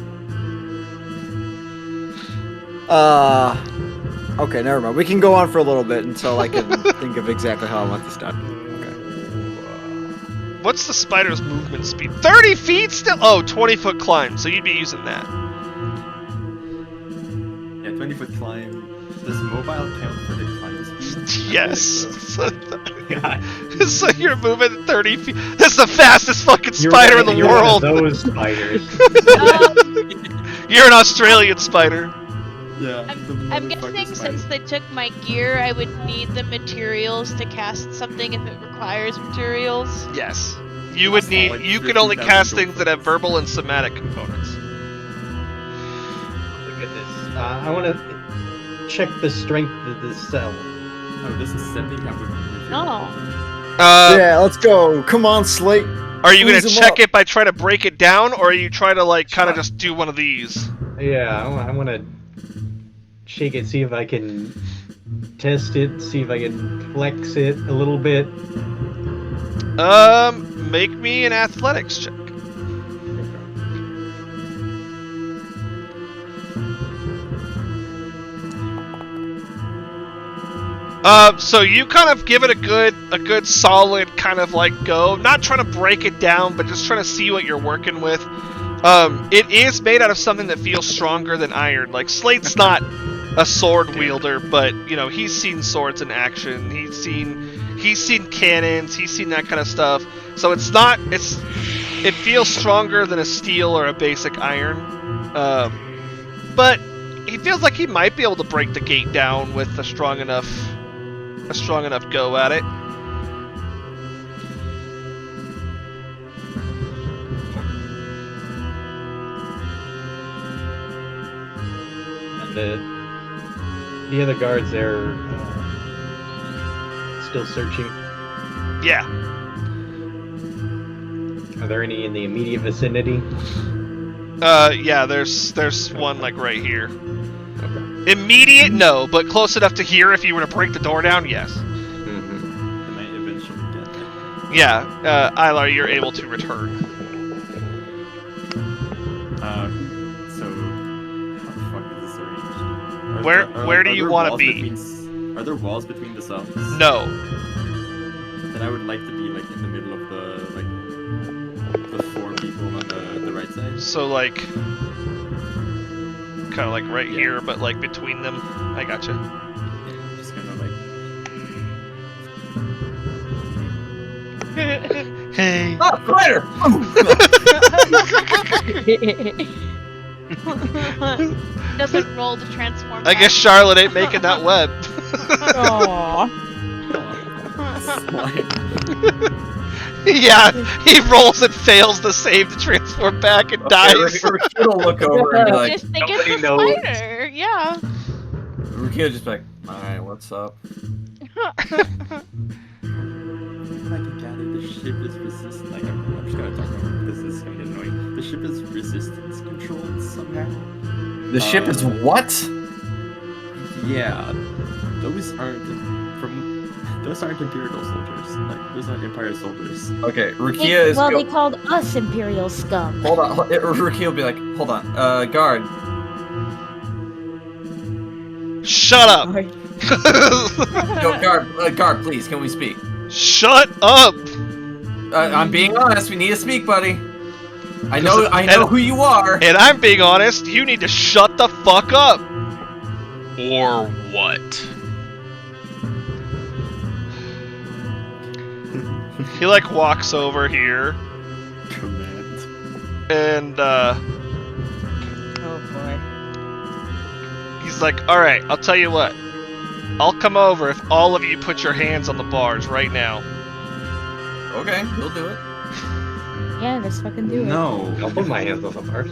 Okay, never mind. We can go on for a little bit until I can think of exactly how I want this done. What's the spider's movement speed? 30 feet still? Oh, 20-foot climb. So you'd be using that. Yeah, 20-foot climb. Does mobile count for the climb speed? Yes. God. So you're moving 30 feet. This is the fastest fucking You're spider in one- the you're one of world. those spiders. You're an Australian spider. Yeah. I'm guessing since they took my gear, I would need the materials to cast something if it requires materials. Yes. You would need. Like You could only 13,000 cast gold. things that have verbal and somatic components. Look at this. I want to check the strength of the cell. Oh, this is sending out with No. Yeah, let's go. Come on, Slate. Are you gonna Squeeze 'em check up. it by trying to break it down, or are you trying to like kind of just do one of these? Yeah, I want to shake it, see if I can test it, see if I can flex it a little bit. Make me an athletics check. So you kind of give it a good solid kind of like go, not trying to break it down, but just trying to see what you're working with. It is made out of something that feels stronger than iron. Like Slate's not a sword wielder, but you know, he's seen swords in action. He's seen cannons, he's seen that kind of stuff. So it feels stronger than a steel or a basic iron. But he feels like he might be able to break the gate down with a strong enough go at it. And the other guards there still searching. Yeah. Are there any in the immediate vicinity? Yeah, there's one like right here. Immediate, no, but close enough to here if you were to break the door down, yes. Mm-hmm. I might eventually get there. Yeah, Ilar, you're able to return. So how the fuck is this arranged? Where do you wanna be? Are there walls between the cells? No. Then I would like to be like in the middle of the four people on the right side. So like, kind of like right here, but like between them. I gotcha. Yeah, just kind of like. Hey. Ah, spider! Doesn't roll to transform. I guess Charlotte ain't making that web. Aww. Yeah, he rolls and fails the save to transform back and dies. Rakita will look over and be like, Just think nobody it's a knows. spider. Yeah. Rakita just be like, alright, what's up? I can gather the ship is resistant. Like, I'm just gonna talk about it because this is gonna get annoying. The ship is resistance controlled somehow. The ship is what? Yeah, those aren't from. Those aren't Imperial soldiers. Like, those aren't Empire soldiers. Okay, Rukia is. Well, they called us Imperial scum. Hold on. Rukia will be like, hold on. Guard. Shut up! Yo, guard, please, can we speak? Shut up! I'm being honest. We need to speak, buddy. I know who you are. And I'm being honest. You need to shut the fuck up. Or what? He like walks over here. Command. And Oh boy. he's like, alright, I'll tell you what. I'll come over if all of you put your hands on the bars right now. Okay, we'll do it. Yeah, let's fucking do it. No. I'll put my hands on the bars.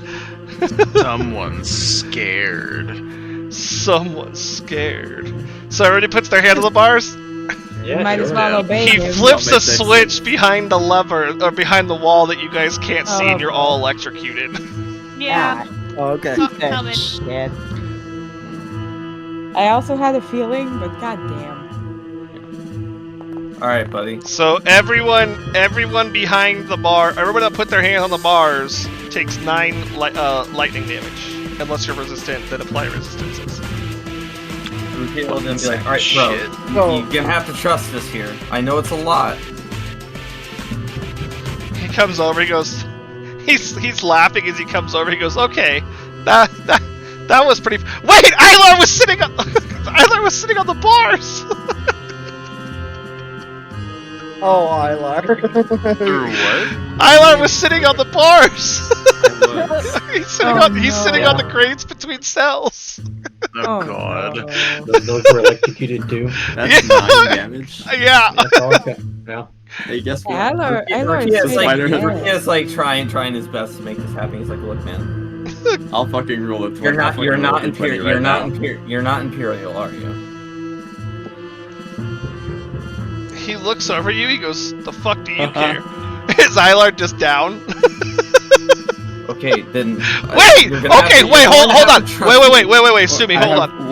Someone's scared. Someone's scared. So everybody puts their hand on the bars? Yeah, Might as sure. well obey He him. flips a That makes switch behind the lever, or behind the wall that you guys can't see, and you're Oh. all electrocuted. Yeah. Oh, okay. Oh, That coming. shit. I also had a feeling, but goddamn. All right, buddy. So everyone behind the bar, everyone that put their hand on the bars takes 9 lightning damage. Unless you're resistant, then apply resistances. Rukia will then be like, all right, bro. Shit. You're gonna have to trust us here. I know it's a lot. He comes over, he goes, he's laughing as he comes over, he goes, okay, that was pretty, wait, Ilar was sitting on, Ilar was sitting on the bars! Oh, Ilar. Through what? Ilar was sitting on the bars! he's sitting Oh, he's sitting on the grates between cells. Oh, god. no. Those were electrocuted too. That's 9 damage. Yeah. That's all okay. Yeah. Hey, guess what? Ilar is Rukia's like, Spider- Rukia's like trying his best to make this happen. He's like, look, man, I'll fucking roll it. you're not imperial. You're not imperial, are you? He looks over you, he goes, the fuck do you care? Is Ilar just down? Okay, then. Wait! Okay, wait, hold on! Wait, Sumi, hold on.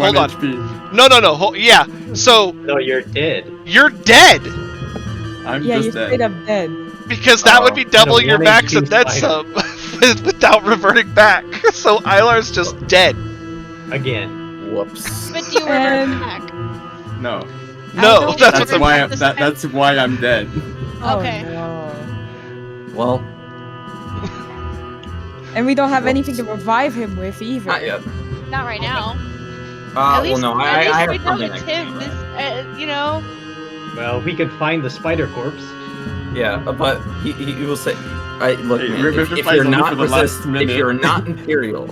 No, yeah, so, No, you're dead. you're dead! I'm Yeah, just you're dead. straight up dead. Because that would be doubling your 1 max HP and then spider. some, without reverting back. So Ilar's just dead. Again. Whoops. But do you revert And- back? No. No, don't that's That's what why. the That's why I'm dead. Okay. Oh, no. Well, And we don't have anything to revive him with either. not yet. Not right now. Well, At no, least I have we know something. it's I him. can do. You know. Well, we could find the spider corpse. Yeah, but he will say, look, Hey, man, Riverdale if Fights you're only not for the last if minute. you're not imperial,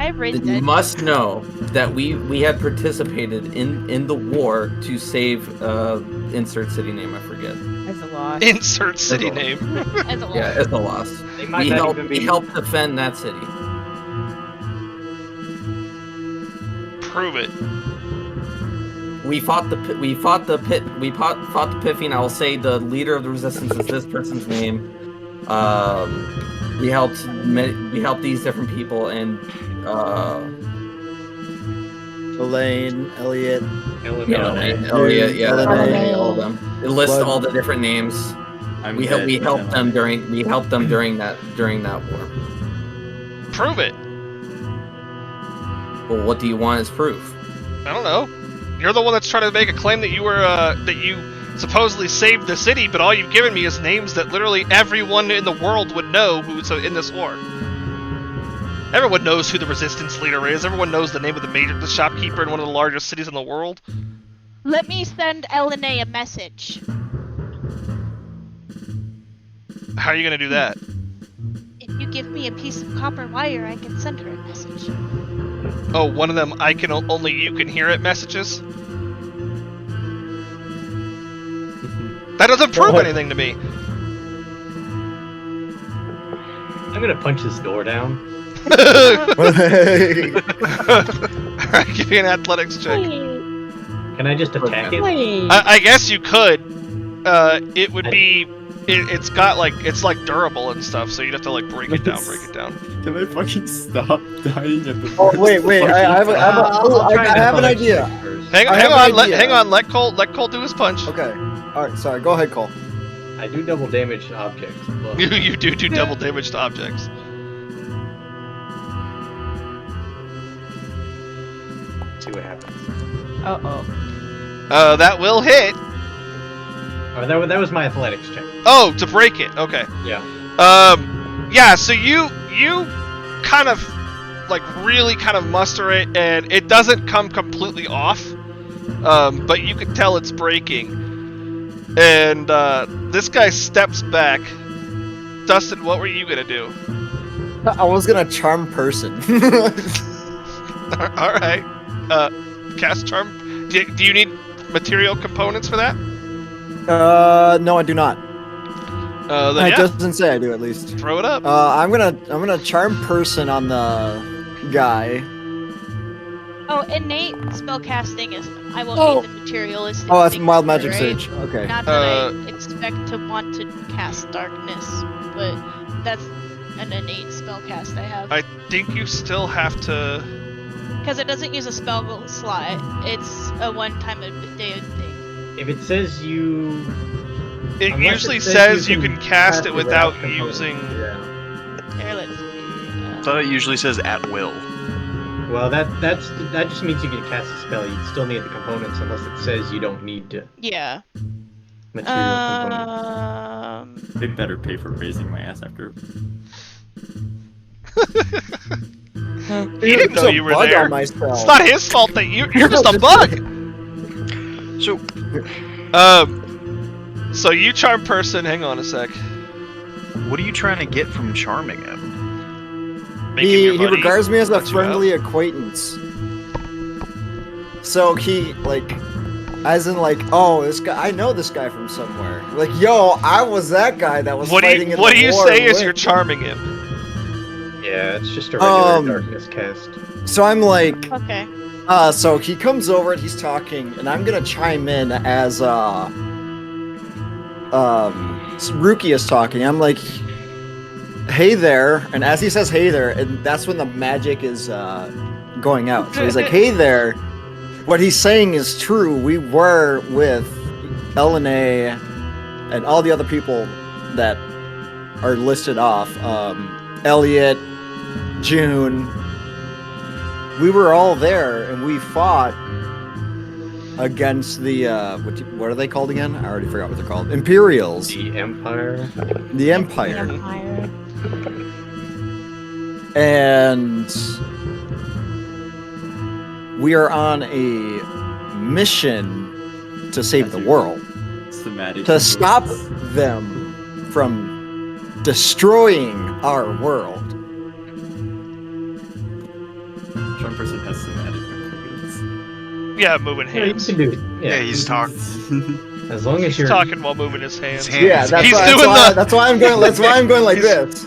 I've raised then you it. must know that we had participated in the war to save insert city name. I forget. That's a lot. insert city name. As a Yeah, it's a loss. They might not even We be. helped defend that city. Prove it. We fought the Piffing. I will say the leader of the resistance is this person's name. We helped these different people, and Elaine, Elliot. Elliot, yeah, Elena. all of them. It lists Blood. all the different names. I'm We dead, helped them during that war. Prove it. Well, what do you want as proof? I don't know. You're the one that's trying to make a claim that you were, that you supposedly saved the city, but all you've given me is names that literally everyone in the world would know who's in this war. Everyone knows who the resistance leader is. Everyone knows the name of the shopkeeper in one of the largest cities in the world. Let me send Elena a message. How are you gonna do that? If you give me a piece of copper wire, I can send her a message. Oh, one of them only you can hear it messages? That doesn't prove What? anything to me. I'm gonna punch this door down. Alright, give me an athletics check. Can I just attack it? I guess you could. It would be. It's got like it's like durable and stuff, so you'd have to like break it down. Can I fucking stop dying at the? Oh wait, I have an idea. Hang on, let Cole do his punch. Okay. Alright, sorry, go ahead, Cole. I do double damage to objects. But... You do double damage to objects. see what happens. That will hit. Oh, that was my athletics check. Oh, to break it. Okay. Yeah. Yeah. So you kind of like really kind of muster it, and it doesn't come completely off. But you can tell it's breaking. And this guy steps back. Dustin, what were you gonna do? I was gonna charm person. All right. Cast charm. Do you need material components for that? No, I do not. Then It yeah, doesn't say I do, at least. throw it up. I'm gonna charm person on the guy. Oh, innate spellcasting is. I won't need the materialistic. Oh, that's thing Wild for, Magic right? Sage. Okay. Not that I expect to want to cast darkness, but that's an innate spellcast I have. I think you still have to. Because it doesn't use a spell slot. It's a one-time a day thing. If it says you... It Unless usually it says you can cast it without components. using. Yeah. There, let's see. I thought it usually says at will. Well, that just means you can cast a spell. You still need the components unless it says you don't need to. Yeah. Material components. They better pay for raising my ass after. He didn't know you were there. It's not his fault that you're just a bug. So you charm person. Hang on a sec. What are you trying to get from charming him? He regards me as a friendly acquaintance. So he, like, as in, like, oh, this guy, I know this guy from somewhere. Like, yo, I was that guy that was fighting in the war. What do you say as you're charming him? Yeah, it's just a regular darkness cast. So I'm like, okay. So he comes over and he's talking, and I'm gonna chime in as Ruki is talking. I'm like, hey there, and as he says hey there, and that's when the magic is going out. So he's like, hey there. What he's saying is true. We were with LNA and all the other people that are listed off. Elliot, June. We were all there, and we fought against the what are they called again? I already forgot what they're called. Imperials. The Empire. The Empire. And we are on a mission to save the world. To stop them from destroying our world. Charm person has somatic components. Yeah, moving hands. Yeah, he's talking. As long as He's you're talking while moving his hands. Yeah, that's He's why, doing that's why I'm going. That's why I'm going like this.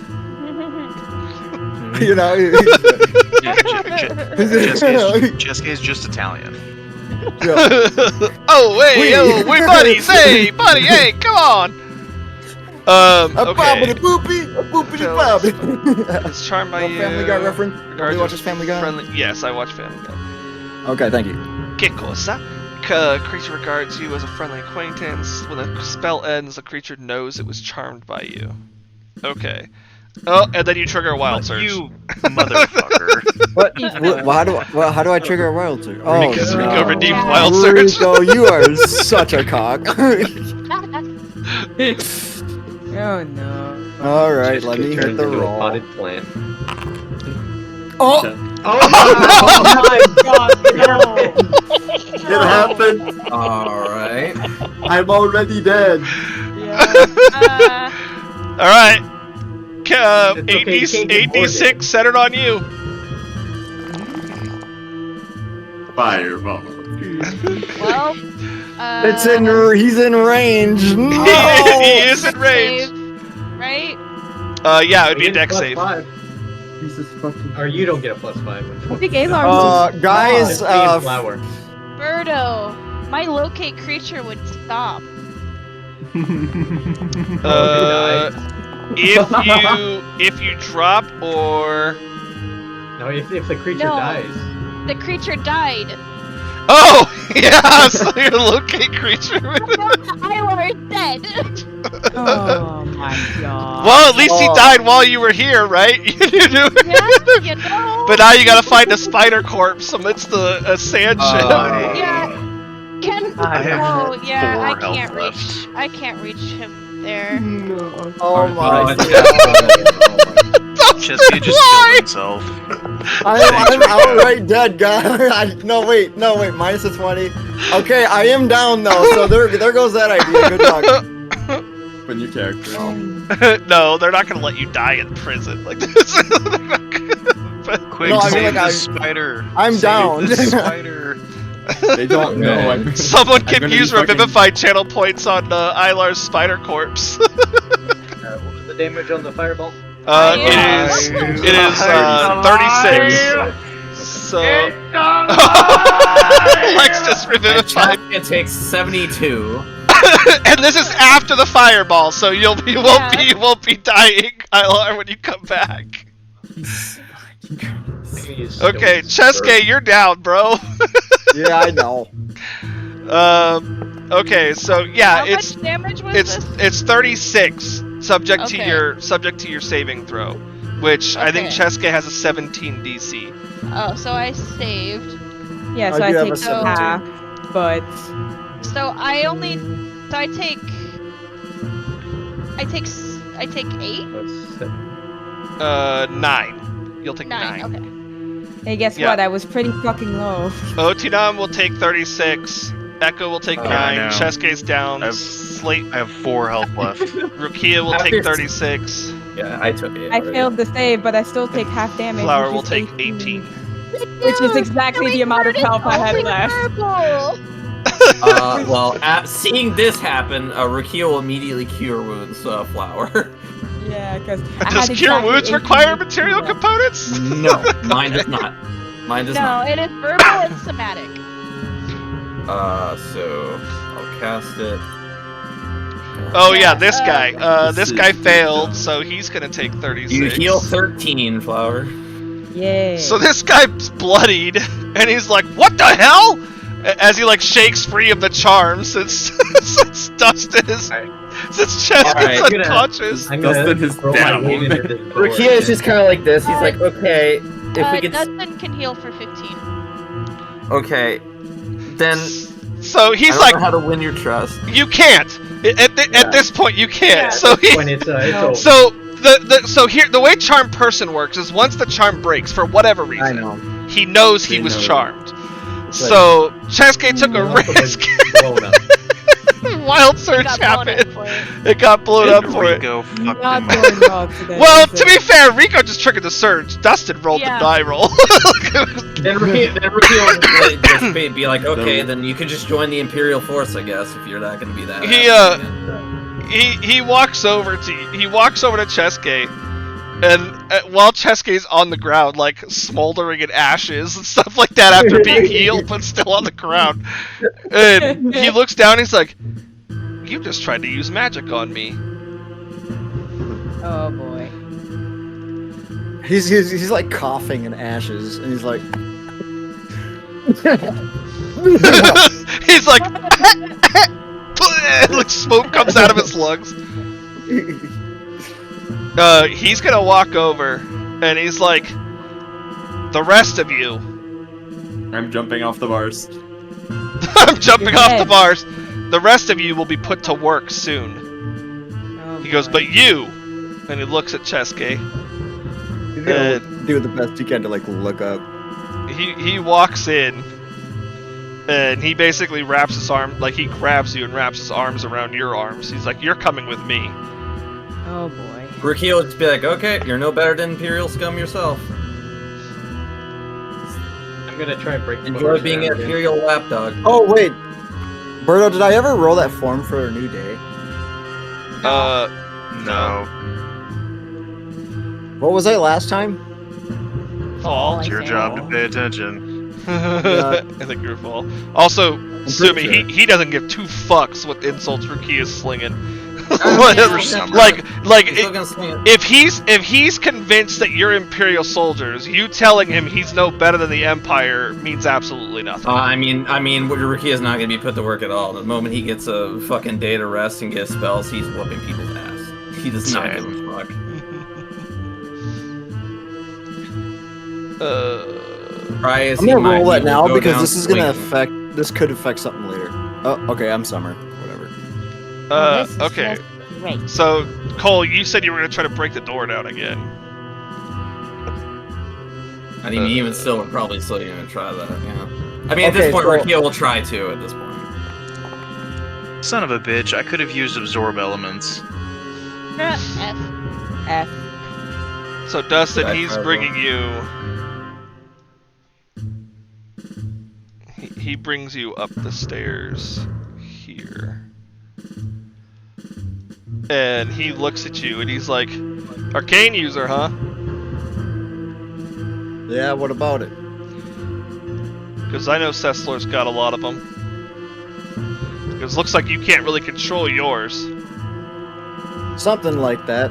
You know. Jessica's just Italian. Oh wait, we're buddies. Hey, buddy, hey, come on. Okay. It's charmed by you. Family Guy reference. Nobody watches Family Guy. Yes, I watch Family Guy. Okay, thank you. Que cosa? Creature regards you as a friendly acquaintance. When the spell ends, the creature knows it was charmed by you. Okay. Oh, and then you trigger a wild surge. You motherfucker. What? How do I trigger a wild surge? Oh, because no. Rico redeemed wild surge. Rico, you are such a cock. Oh no. All right, let me hit the roll. Potted plant. Oh! Oh my god! It happened. Alright. I'm already dead. All right. It's okay, 8d6 centered on you. Fireball. Well, He's in range. No! He is in range. right? Yeah, it would be a dex save. Or you don't get a +5. I think Alar's guys, flower. Birdo, my locate creature would stop. If you drop or No, if the creature dies. The creature died. Oh, yeah, so you're a locate creature. Ilar is dead. Oh my god. Well, at least he died while you were here, right? Yeah, you know. But now you gotta find a spider corpse amidst a sand ship. Yeah. I have Oh yeah, 4 I health can't left. reach. I can't reach him there. Oh my god. Chesky just killed himself. I'm outright dead, guys. No, wait. Minus a 20. Okay, I am down though, so there goes that idea. Good luck. When your character. No, they're not gonna let you die in prison like this. Quick, No, I mean, save like, the spider. I'm Save down. the spider. They don't know. Someone I'm can gonna use be fucking- Revivify channel points on Ilar's spider corpse. What was the damage on the fireball? It is 36. So Lex just revivified. It takes 72. And this is after the fireball, so you won't be dying, Ilar, when you come back. Okay, Cheske, you're down, bro. Yeah, I know. Okay, so yeah, How much damage was this? it's 36 subject to Okay. your saving throw, which I think Okay. Cheske has a 17 DC. Oh, so I saved. Yeah, so I I do have take a 17. half, but So I take 8. That's 9. You'll take 9. Okay. hey, guess Yeah. what? I was pretty fucking low. Otinam will take 36. Echo will take Yeah, I 9. know. Cheske's down. I've- Slate. I have 4 health left. Rukia will take 36. Yeah, I took it. I failed the save, but I still take half damage. Flower which will is take 18. Which is exactly the amount of health I had left. Well, seeing this happen, Rukia will immediately cure wounds, Flower. Yeah, because Does cure wounds require material components? No, mine does not. Mine does No, not. it is verbal and somatic. So I'll cast it. Oh yeah, this guy. This is guy dumb. failed, so he's gonna take 36. You heal 13, Flower. Yay. So this guy's bloodied, and he's like, "What the hell?" As he like shakes free of the charm, since Dustin is since Chest Alright, is I'm unconscious. I'm gonna Dustin is throw my down. weight into this door. Rukia is just kind of like this. He's like, okay, if we could. Dustin can heal for 15. Okay, then So I he's don't like, know how to win your trust. "You can't." At this point, you can't. So he. When it's over. So the way charm person works is once the charm breaks for whatever I reason, know. he knows he They was know. charmed. So Cheske took a risk. Wild surge happened. It got blown up for it. Rico fucked Not him up. going well today. Well, is to it? be fair, Rico just triggered the surge. Dustin rolled Yeah. the die roll. Then Rukia will just be like, okay, then you can just join the Imperial Force, I guess, if you're not gonna be that. He walks over to Cheske, and while Cheske's on the ground, like smoldering in ashes and stuff like that after being healed, but still on the ground, and he looks down, and he's like, "You just tried to use magic on me." Oh boy. He's like coughing in ashes, and he's like, He's like, like smoke comes out of his lungs. He's gonna walk over, and he's like, "The rest of you." I'm jumping off the bars. I'm jumping off the bars. "The rest of you will be put to work soon." Oh, He goes, "But you," and he looks at Cheske. he's gonna do the best he can to like look up. He walks in, and he basically wraps his arm, like he grabs you and wraps his arms around your arms. He's like, "You're coming with me." Oh boy. Rukia will just be like, okay, you're no better than Imperial scum yourself. I'm gonna try and break the Enjoy bars being an down, Imperial lapdog. Oh wait, Berto, did I ever roll that form for a new day? No. What was I last time? Fall. It's your job to pay attention. I think you're fall. Also, Sumi, he doesn't give two fucks what insults Ruki is slinging. if he's convinced that you're Imperial soldiers, you telling him he's no better than the Empire means absolutely nothing. I mean, Rukia is not going to be put to work at all. The moment he gets a fucking day to rest and get spells, he's whooping people's ass. He does not give a fuck. I'm gonna roll it now because this is gonna affect. This could affect something later. Oh, okay. I'm Summer. Whatever. Okay. So, Cole, you said you were gonna try to break the door down again. I mean, even still, we're probably still gonna try that. Yeah. I mean, at this point, Rukia will try to. At this point. Son of a bitch! I could have used absorb elements. F. So, Dustin, he's bringing you. He brings you up the stairs here. And he looks at you and he's like, arcane user, huh? Yeah, what about it? Because I know Sessler's got a lot of them. Because it looks like you can't really control yours. Something like that.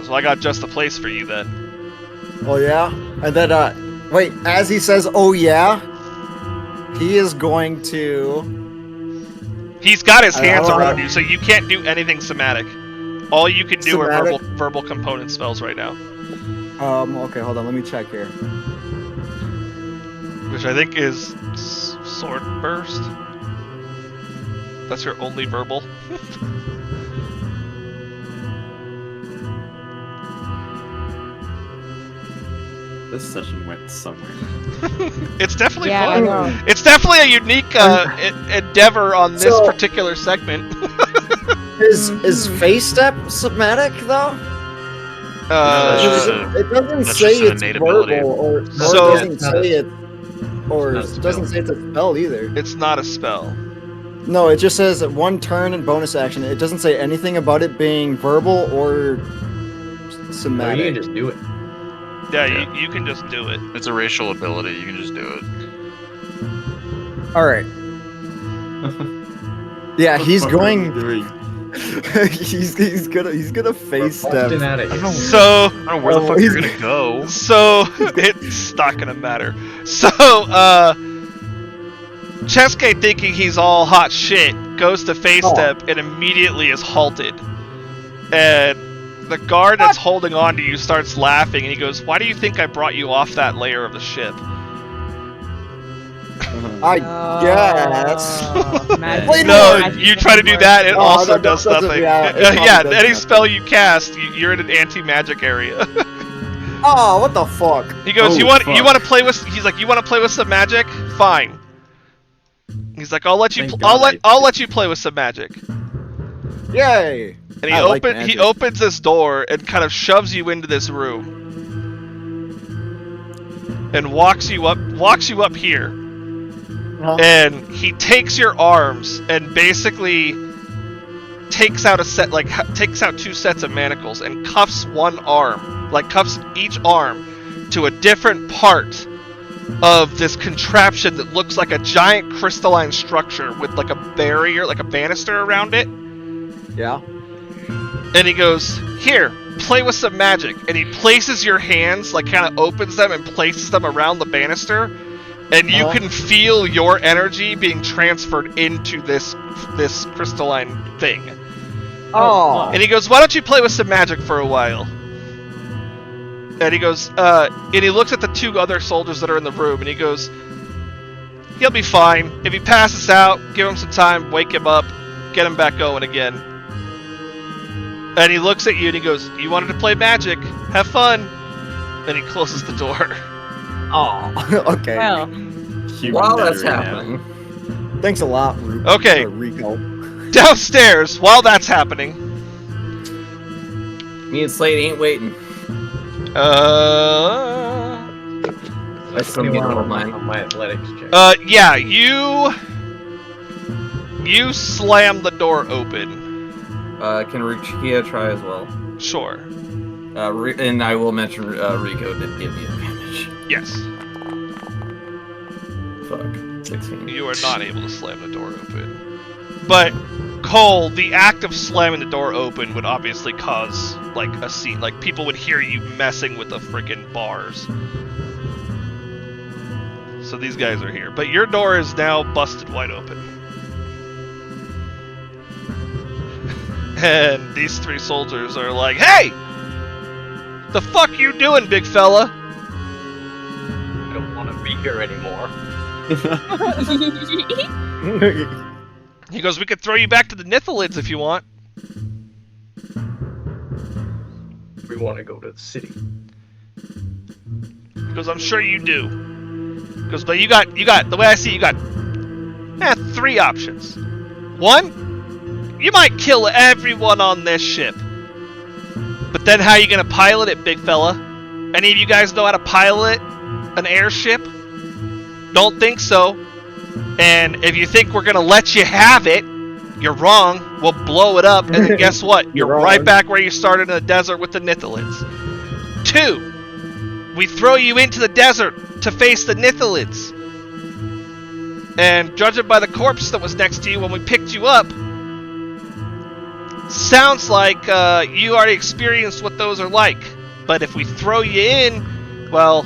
So I got just the place for you then. Oh yeah? And then, wait, as he says, oh yeah, he is going to... He's got his hands around you, so you can't do anything somatic. All you can do are verbal component spells right now. Okay, hold on, let me check here. Which I think is Sword Burst. That's your only verbal. This session went somewhere. It's definitely fun. It's definitely a unique endeavor on this particular segment. Is face step somatic though? It doesn't say it's verbal, or it doesn't say it, or it doesn't say it's a spell either. It's not a spell. No, it just says one turn and bonus action. It doesn't say anything about it being verbal or somatic. No, you can just do it. Yeah, you can just do it. It's a racial ability. You can just do it. All right. Yeah, he's going. he's gonna face step. So I don't know where the fuck you're gonna go. So it's not gonna matter. So Chesuke, thinking he's all hot shit, goes to face step and immediately is halted. And the guard that's holding on to you starts laughing, and he goes, "Why do you think I brought you off that layer of the ship?" I guess. No, you try to do that, it also does nothing. Yeah, any spell you cast, you're in an anti-magic area. Oh, what the fuck? He goes, "You want to play with?" He's like, "You want to play with some magic? Fine." He's like, "I'll let you. I'll let you play with some magic." Yay! And he opens this door and kind of shoves you into this room, and walks you up here. And he takes your arms and basically takes out two sets of manacles and cuffs one arm, cuffs each arm to a different part of this contraption that looks like a giant crystalline structure with like a barrier, like a banister around it. Yeah. And he goes, "Here, play with some magic." And he places your hands, kind of opens them and places them around the banister. And you can feel your energy being transferred into this crystalline thing. Oh. And he goes, "Why don't you play with some magic for a while?" And he goes, and he looks at the two other soldiers that are in the room, and he goes, "He'll be fine. If he passes out, give him some time, wake him up, get him back going again." And he looks at you and he goes, "You wanted to play magic? Have fun." And he closes the door. Oh, okay. Well, while that's happening, thanks a lot, Okay. Rico. Downstairs, while that's happening, me and Slade ain't waiting. Let's Some me get on on mine. my athletics check. yeah, you slam the door open. Can Rukia try as well? Sure. And I will mention Rico did give me advantage. Yes. Fuck. 16. You are not able to slam the door open. But, Cole, the act of slamming the door open would obviously cause, like, a scene. Like, people would hear you messing with the freaking bars. So these guys are here. But your door is now busted wide open. And these three soldiers are like, "Hey! The fuck you doing, big fella?" I don't want to be here anymore. He goes, "We could throw you back to the Nithalids if you want." We want to go to the city. He goes, "I'm sure you do." He goes, "But you got, the way I see it, you got three options. One, you might kill everyone on this ship. But then how are you going to pilot it, big fella? Any of you guys know how to pilot an airship? Don't think so. And if you think we're going to let you have it, you're wrong. We'll blow it up, and then guess what? You're right back where you started in the desert with the Nithalids. 2, we throw you into the desert to face the Nithalids. And judging by the corpse that was next to you when we picked you up, sounds like you already experienced what those are like. But if we throw you in, well,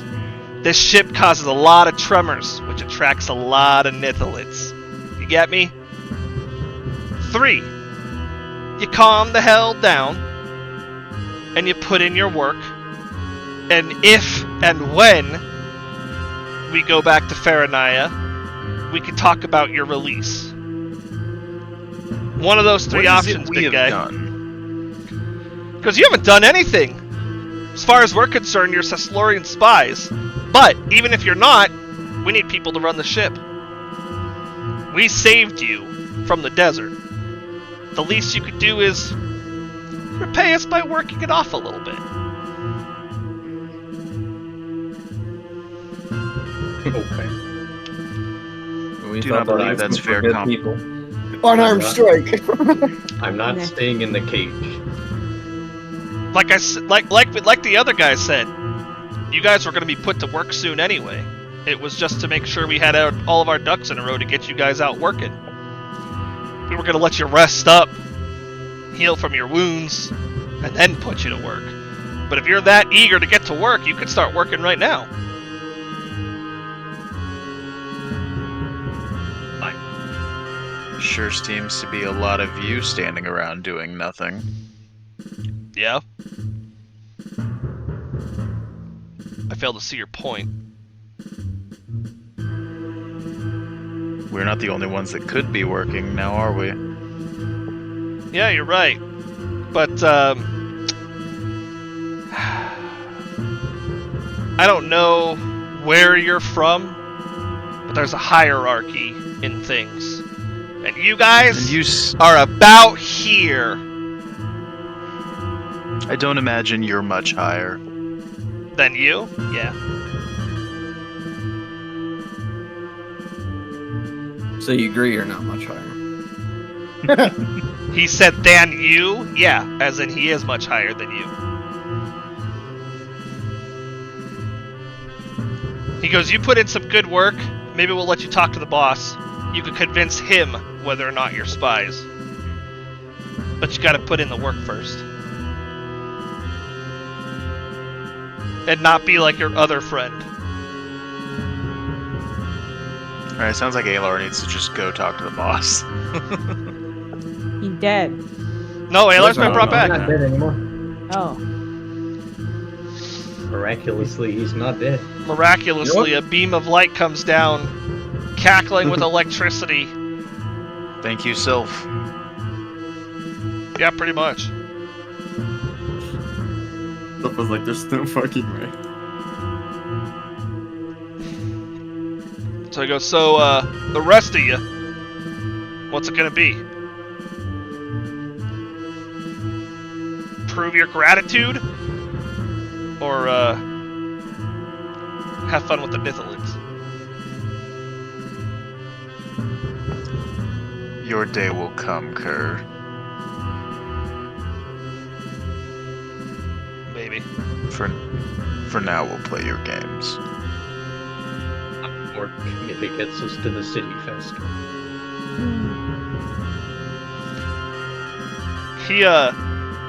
this ship causes a lot of tremors, which attracts a lot of Nithalids. You get me? 3, you calm the hell down, and you put in your work, and if and when we go back to Faranaya, we can talk about your release. One of those 3 options, big guy. Because you haven't done anything. As far as we're concerned, you're Ceslorian spies. But, even if you're not, we need people to run the ship. We saved you from the desert. The least you could do is repay us by working it off a little bit. Okay. We Do not thought that believe I that's was fair good comp. people. Unarmed strike. I'm not staying in the cage. Like the other guy said, you guys were going to be put to work soon anyway. It was just to make sure we had all of our ducks in a row to get you guys out working. We were going to let you rest up, heal from your wounds, and then put you to work. But if you're that eager to get to work, you could start working right now. Sure seems to be a lot of you standing around doing nothing. Yeah. I fail to see your point. We're not the only ones that could be working now, are we? Yeah, you're right. But, I don't know where you're from, but there's a hierarchy in things. And you guys are about here. I don't imagine you're much higher. Than you? Yeah. So you agree you're not much higher? He said than you? Yeah, as in he is much higher than you. He goes, you put in some good work, maybe we'll let you talk to the boss. You could convince him whether or not you're spies. But you gotta put in the work first. And not be like your other friend. Alright, sounds like Alar needs to just go talk to the boss. He's dead. No, Alar's been brought back. He's not dead anymore. Oh. Miraculously, he's not dead. Miraculously, a beam of light comes down, cackling with electricity. Thank you, Sylph. Yeah, pretty much. Stuff was like, there's no fucking way. So he goes, so, the rest of you, what's it gonna be? Prove your gratitude? Or, have fun with the Nithalids? Your day will come, Kerr. Maybe. For now, we'll play your games. work if it gets us to the city faster.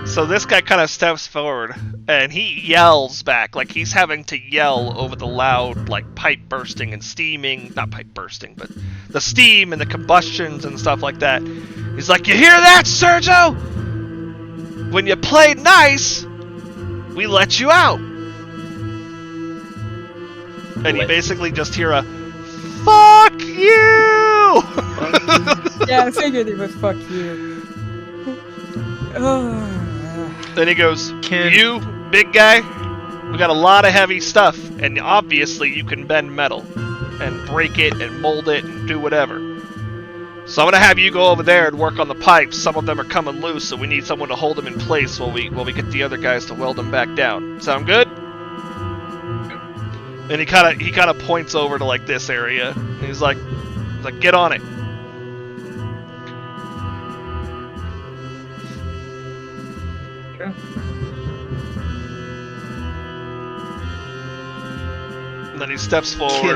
So this guy kind of steps forward, and he yells back, like he's having to yell over the loud, like, pipe bursting and steaming, not pipe bursting, but the steam and the combustions and stuff like that. He's like, you hear that, Sergio? When you play nice, we let you out. And you basically just hear a, fuck you! Yeah, I figured it was fuck you. Then he goes, you, big guy, we got a lot of heavy stuff, and obviously you can bend metal, and break it, and mold it, and do whatever. So I'm gonna have you go over there and work on the pipes. Some of them are coming loose, so we need someone to hold them in place while we get the other guys to weld them back down. Sound good? And he kind of points over to like this area, and he's like, get on it. And then he steps forward.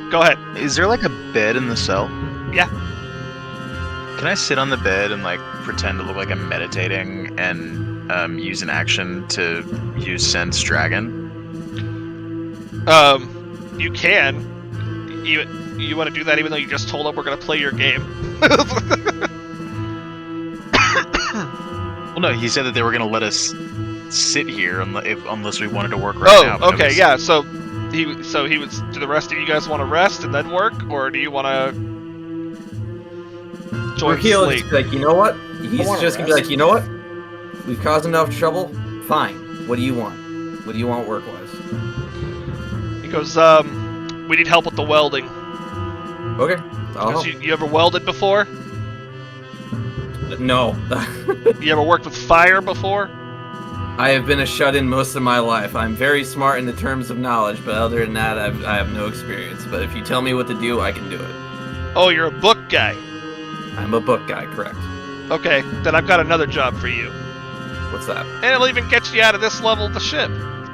Go ahead. Is there like a bed in the cell? Yeah. Can I sit on the bed and like pretend to look like I'm meditating and use an action to use Sense Dragon? You can. You want to do that even though you just told him we're gonna play your game? Well, no, he said that they were gonna let us sit here unless we wanted to work right now. Oh, okay, yeah. So he was. Do the rest of you guys want to rest and then work, or do you want to join Rakeel sleep? is like, you know what? He's just gonna be like, you know what? We've caused enough trouble. Fine. What do you want? What do you want work-wise? He goes, we need help with the welding. Okay. You ever welded before? No. You ever worked with fire before? I have been a shut-in most of my life. I'm very smart in the terms of knowledge, but other than that, I have no experience. But if you tell me what to do, I can do it. Oh, you're a book guy. I'm a book guy, correct. Okay, then I've got another job for you. What's that? And it'll even get you out of this level of the ship.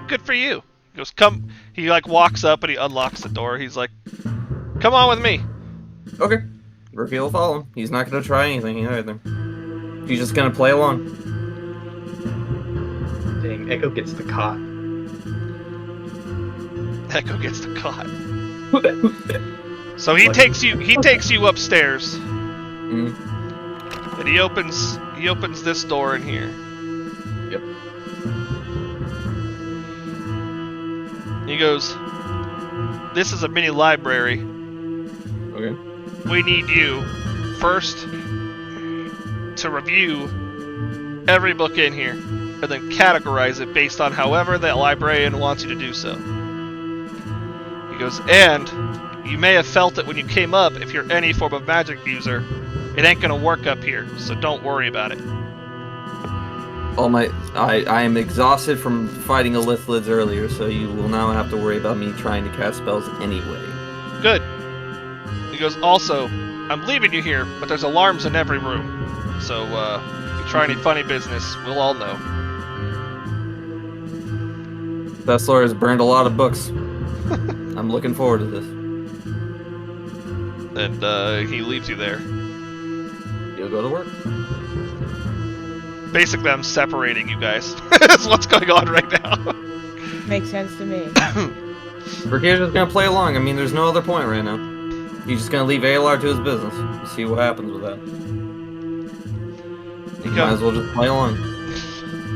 Good for you. He goes, come. He like walks up and he unlocks the door. He's like, come on with me. Okay. Rakeel will follow him. He's not going to try anything either. He's just going to play along. Dang, Echo gets the cot. Echo gets the cot. So he takes you upstairs. Mm. And he opens this door in here. Yep. He goes, this is a mini library. Okay. We need you first to review every book in here and then categorize it based on however the librarian wants you to do so. He goes, and you may have felt it when you came up. If you're any form of magic user, it ain't gonna work up here, so don't worry about it. I am exhausted from fighting Elithlids earlier, so you will now have to worry about me trying to cast spells anyway. Good. He goes, also, I'm leaving you here, but there's alarms in every room. So, if you try any funny business, we'll all know. Thessler has burned a lot of books. I'm looking forward to this. And, he leaves you there. You'll go to work. Basically, I'm separating you guys. That's what's going on right now. Makes sense to me. Rakeel's just gonna play along. I mean, there's no other point right now. He's just gonna leave Alar to his business. See what happens with that. Might as well just play along.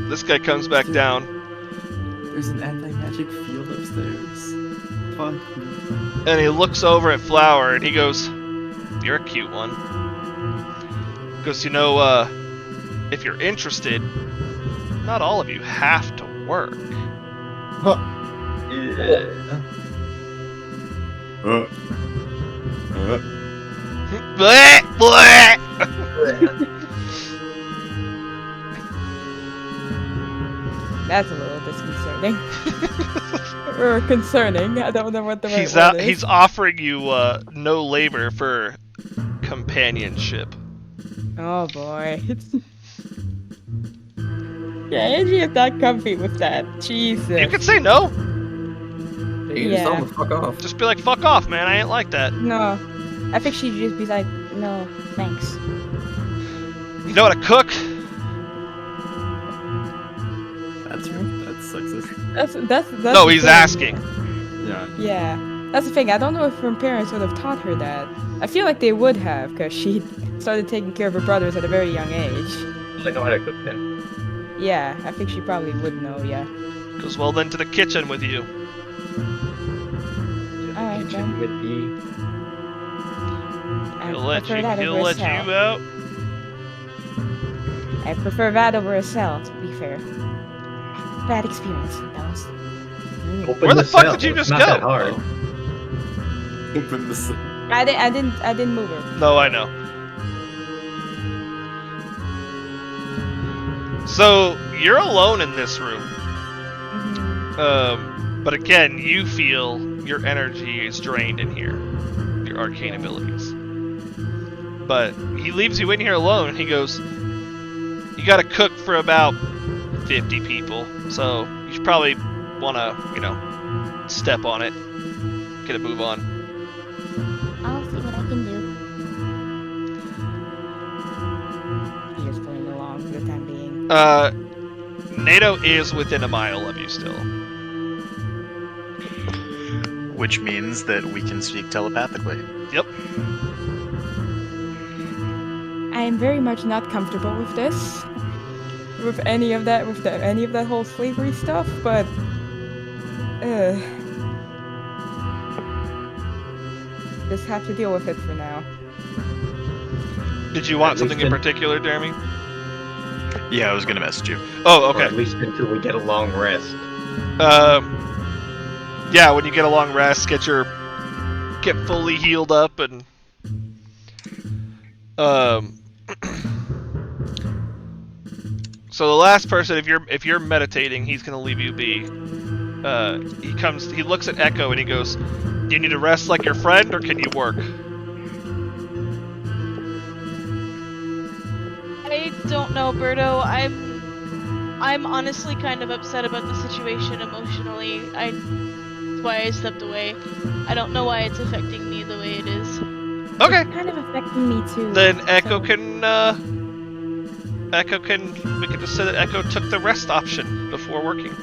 This guy comes back down. There's an anti-magic field upstairs. Fuck me. And he looks over at Flower and he goes, you're a cute one. He goes, you know, if you're interested, not all of you have to work. Yeah. Bleh, bleh. That's a little disconcerting. Or concerning. I don't know what the right word is. He's offering you no labor for companionship. Oh boy. Yeah, Angie is not comfy with that. Jesus. You can say no. You just tell them to fuck off. Just be like, fuck off, man. I ain't like that. No. I think she'd just be like, no, thanks. You know how to cook? That's sexist. That's No, the he's thing. asking. Yeah. Yeah. That's the thing. I don't know if her parents would have taught her that. I feel like they would have, because she started taking care of her brothers at a very young age. I know how to cook then. Yeah, I think she probably would know, yeah. Goes well then to the kitchen with you. Alright, then. With the I He'll let prefer you. that He'll over a let cell. you out. I prefer that over a cell, to be fair. Bad experience, that was. Open Where the fuck cell. did you It's just not go? that hard. Open this. I didn't move her. No, I know. So you're alone in this room. But again, you feel your energy is drained in here, your arcane abilities. But he leaves you in here alone. He goes, "You got to cook for about 50 people, so you should probably want to, step on it, get a move on." I'll see what I can do. He is playing along for the time being. NATO is within a mile of you still. Which means that we can speak telepathically. Yep. I am very much not comfortable with this. With any of that, any of that whole slavery stuff, but just have to deal with it for now. Did you want At something least in in- particular, Jeremy? Yeah, I was gonna message you. Oh, Or okay. at least until we get a long rest. Yeah, when you get a long rest, get fully healed up and so the last person, if you're meditating, he's gonna leave you be. He looks at Echo and he goes, "Do you need to rest like your friend, or can you work?" I don't know, Berto. I'm honestly kind of upset about the situation emotionally. That's why I stepped away. I don't know why it's affecting me the way it is. Okay. It's kind of affecting me too. Then Echo so- we can just say that Echo took the rest option before working.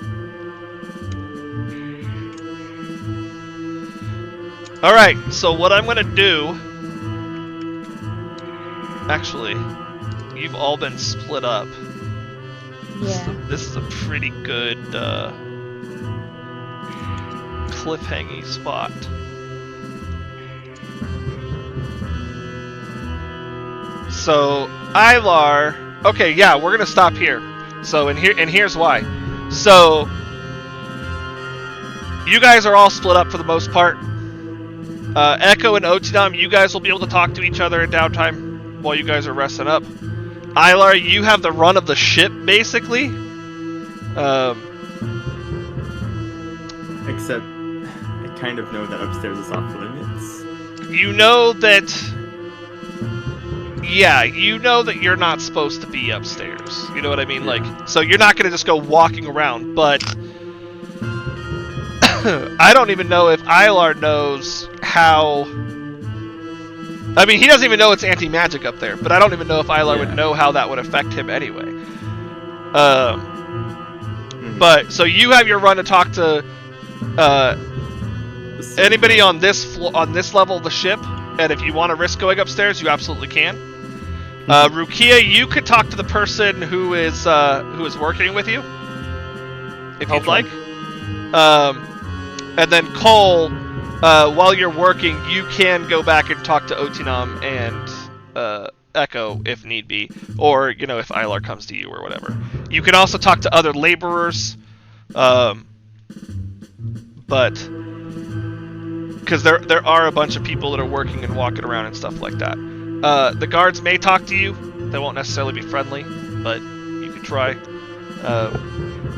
Alright, so what I'm gonna do... Actually, you've all been split up. Yeah. This is a pretty good, cliffhangy spot. So, Ilar... Okay, yeah, we're gonna stop here. So, and here's why. So, you guys are all split up for the most part. Echo and Otinam, you guys will be able to talk to each other in downtime while you guys are resting up. Ilar, you have the run of the ship, basically. Except, I kind of know that upstairs is off limits. You know that... Yeah, you know that you're not supposed to be upstairs. You know what I mean? Like, so you're not going to just go walking around, but... I don't even know if Ilar knows how... I mean, he doesn't even know it's anti-magic up there, but I don't even know if Ilar would know how that would affect him anyway. But, so you have your run to talk to anybody on this level of the ship, and if you want to risk going upstairs, you absolutely can. Rukia, you could talk to the person who is working with you, if you'd like. And then Cole, while you're working, you can go back and talk to Otinam and Echo if need be, or if Ilar comes to you or whatever. You can also talk to other laborers, but because there are a bunch of people that are working and walking around and stuff like that. The guards may talk to you. They won't necessarily be friendly, but you can try.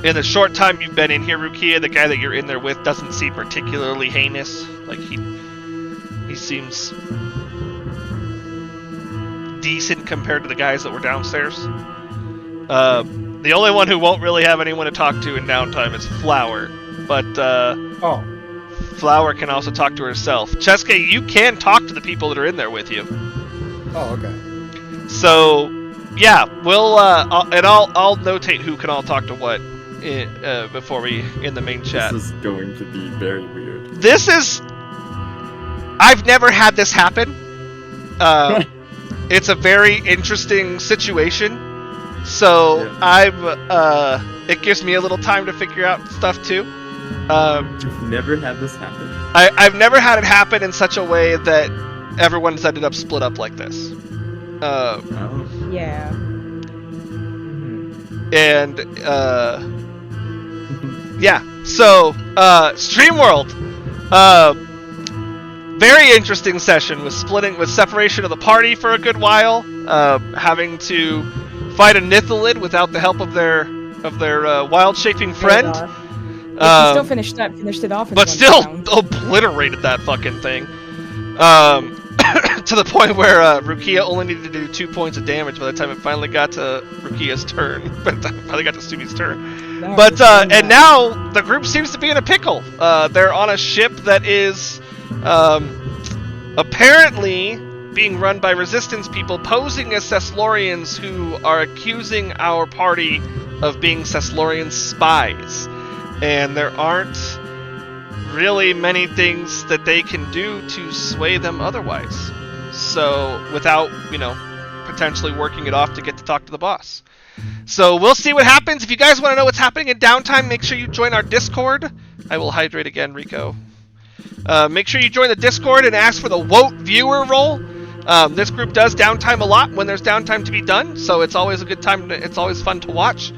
In the short time you've been in here, Rukia, the guy that you're in there with doesn't seem particularly heinous. Like, he seems decent compared to the guys that were downstairs. The only one who won't really have anyone to talk to in downtime is Flower. But, Flower can also talk to herself. Cheske, you can talk to the people that are in there with you. Oh, okay. So, yeah, we'll I'll notate who can all talk to what before we in the main chat. This is going to be very weird. This is. I've never had this happen. It's a very interesting situation. So it gives me a little time to figure out stuff too. You've never had this happen? I've never had it happen in such a way that everyone's ended up split up like this. Yeah. And yeah. So StreamWorld, very interesting session with separation of the party for a good while, having to fight a Nithalid without the help of their wild shaping friend. He still finished it off. In but one still round. obliterated that fucking thing. To the point where Rukia only needed to do 2 points of damage by the time it finally got to Rukia's turn. But finally got to Subi's turn. But and now the group seems to be in a pickle. They're on a ship that is apparently being run by resistance people posing as Ceslorians who are accusing our party of being Ceslorian spies. And there aren't really many things that they can do to sway them otherwise. So, without, potentially working it off to get to talk to the boss. So, we'll see what happens. If you guys want to know what's happening in downtime, make sure you join our Discord. I will hydrate again, Rico. Make sure you join the Discord and ask for the WOTE viewer role. This group does downtime a lot when there's downtime to be done, so it's always a good time. It's always fun to watch.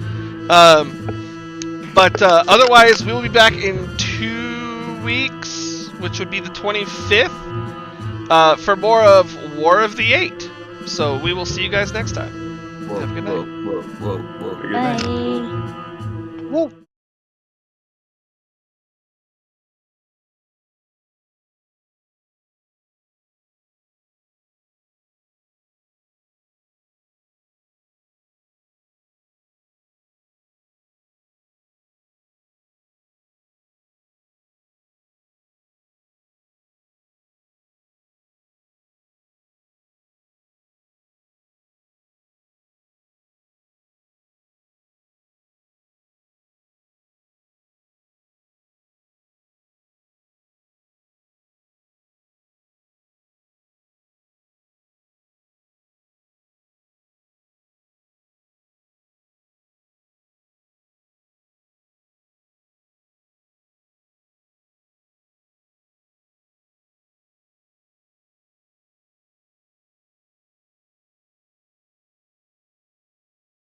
But otherwise, we will be back in 2 weeks, which would be the 25th, for more of War of the Eight. So we will see you guys next time. Have a good night. Good night. Bye. Whoa.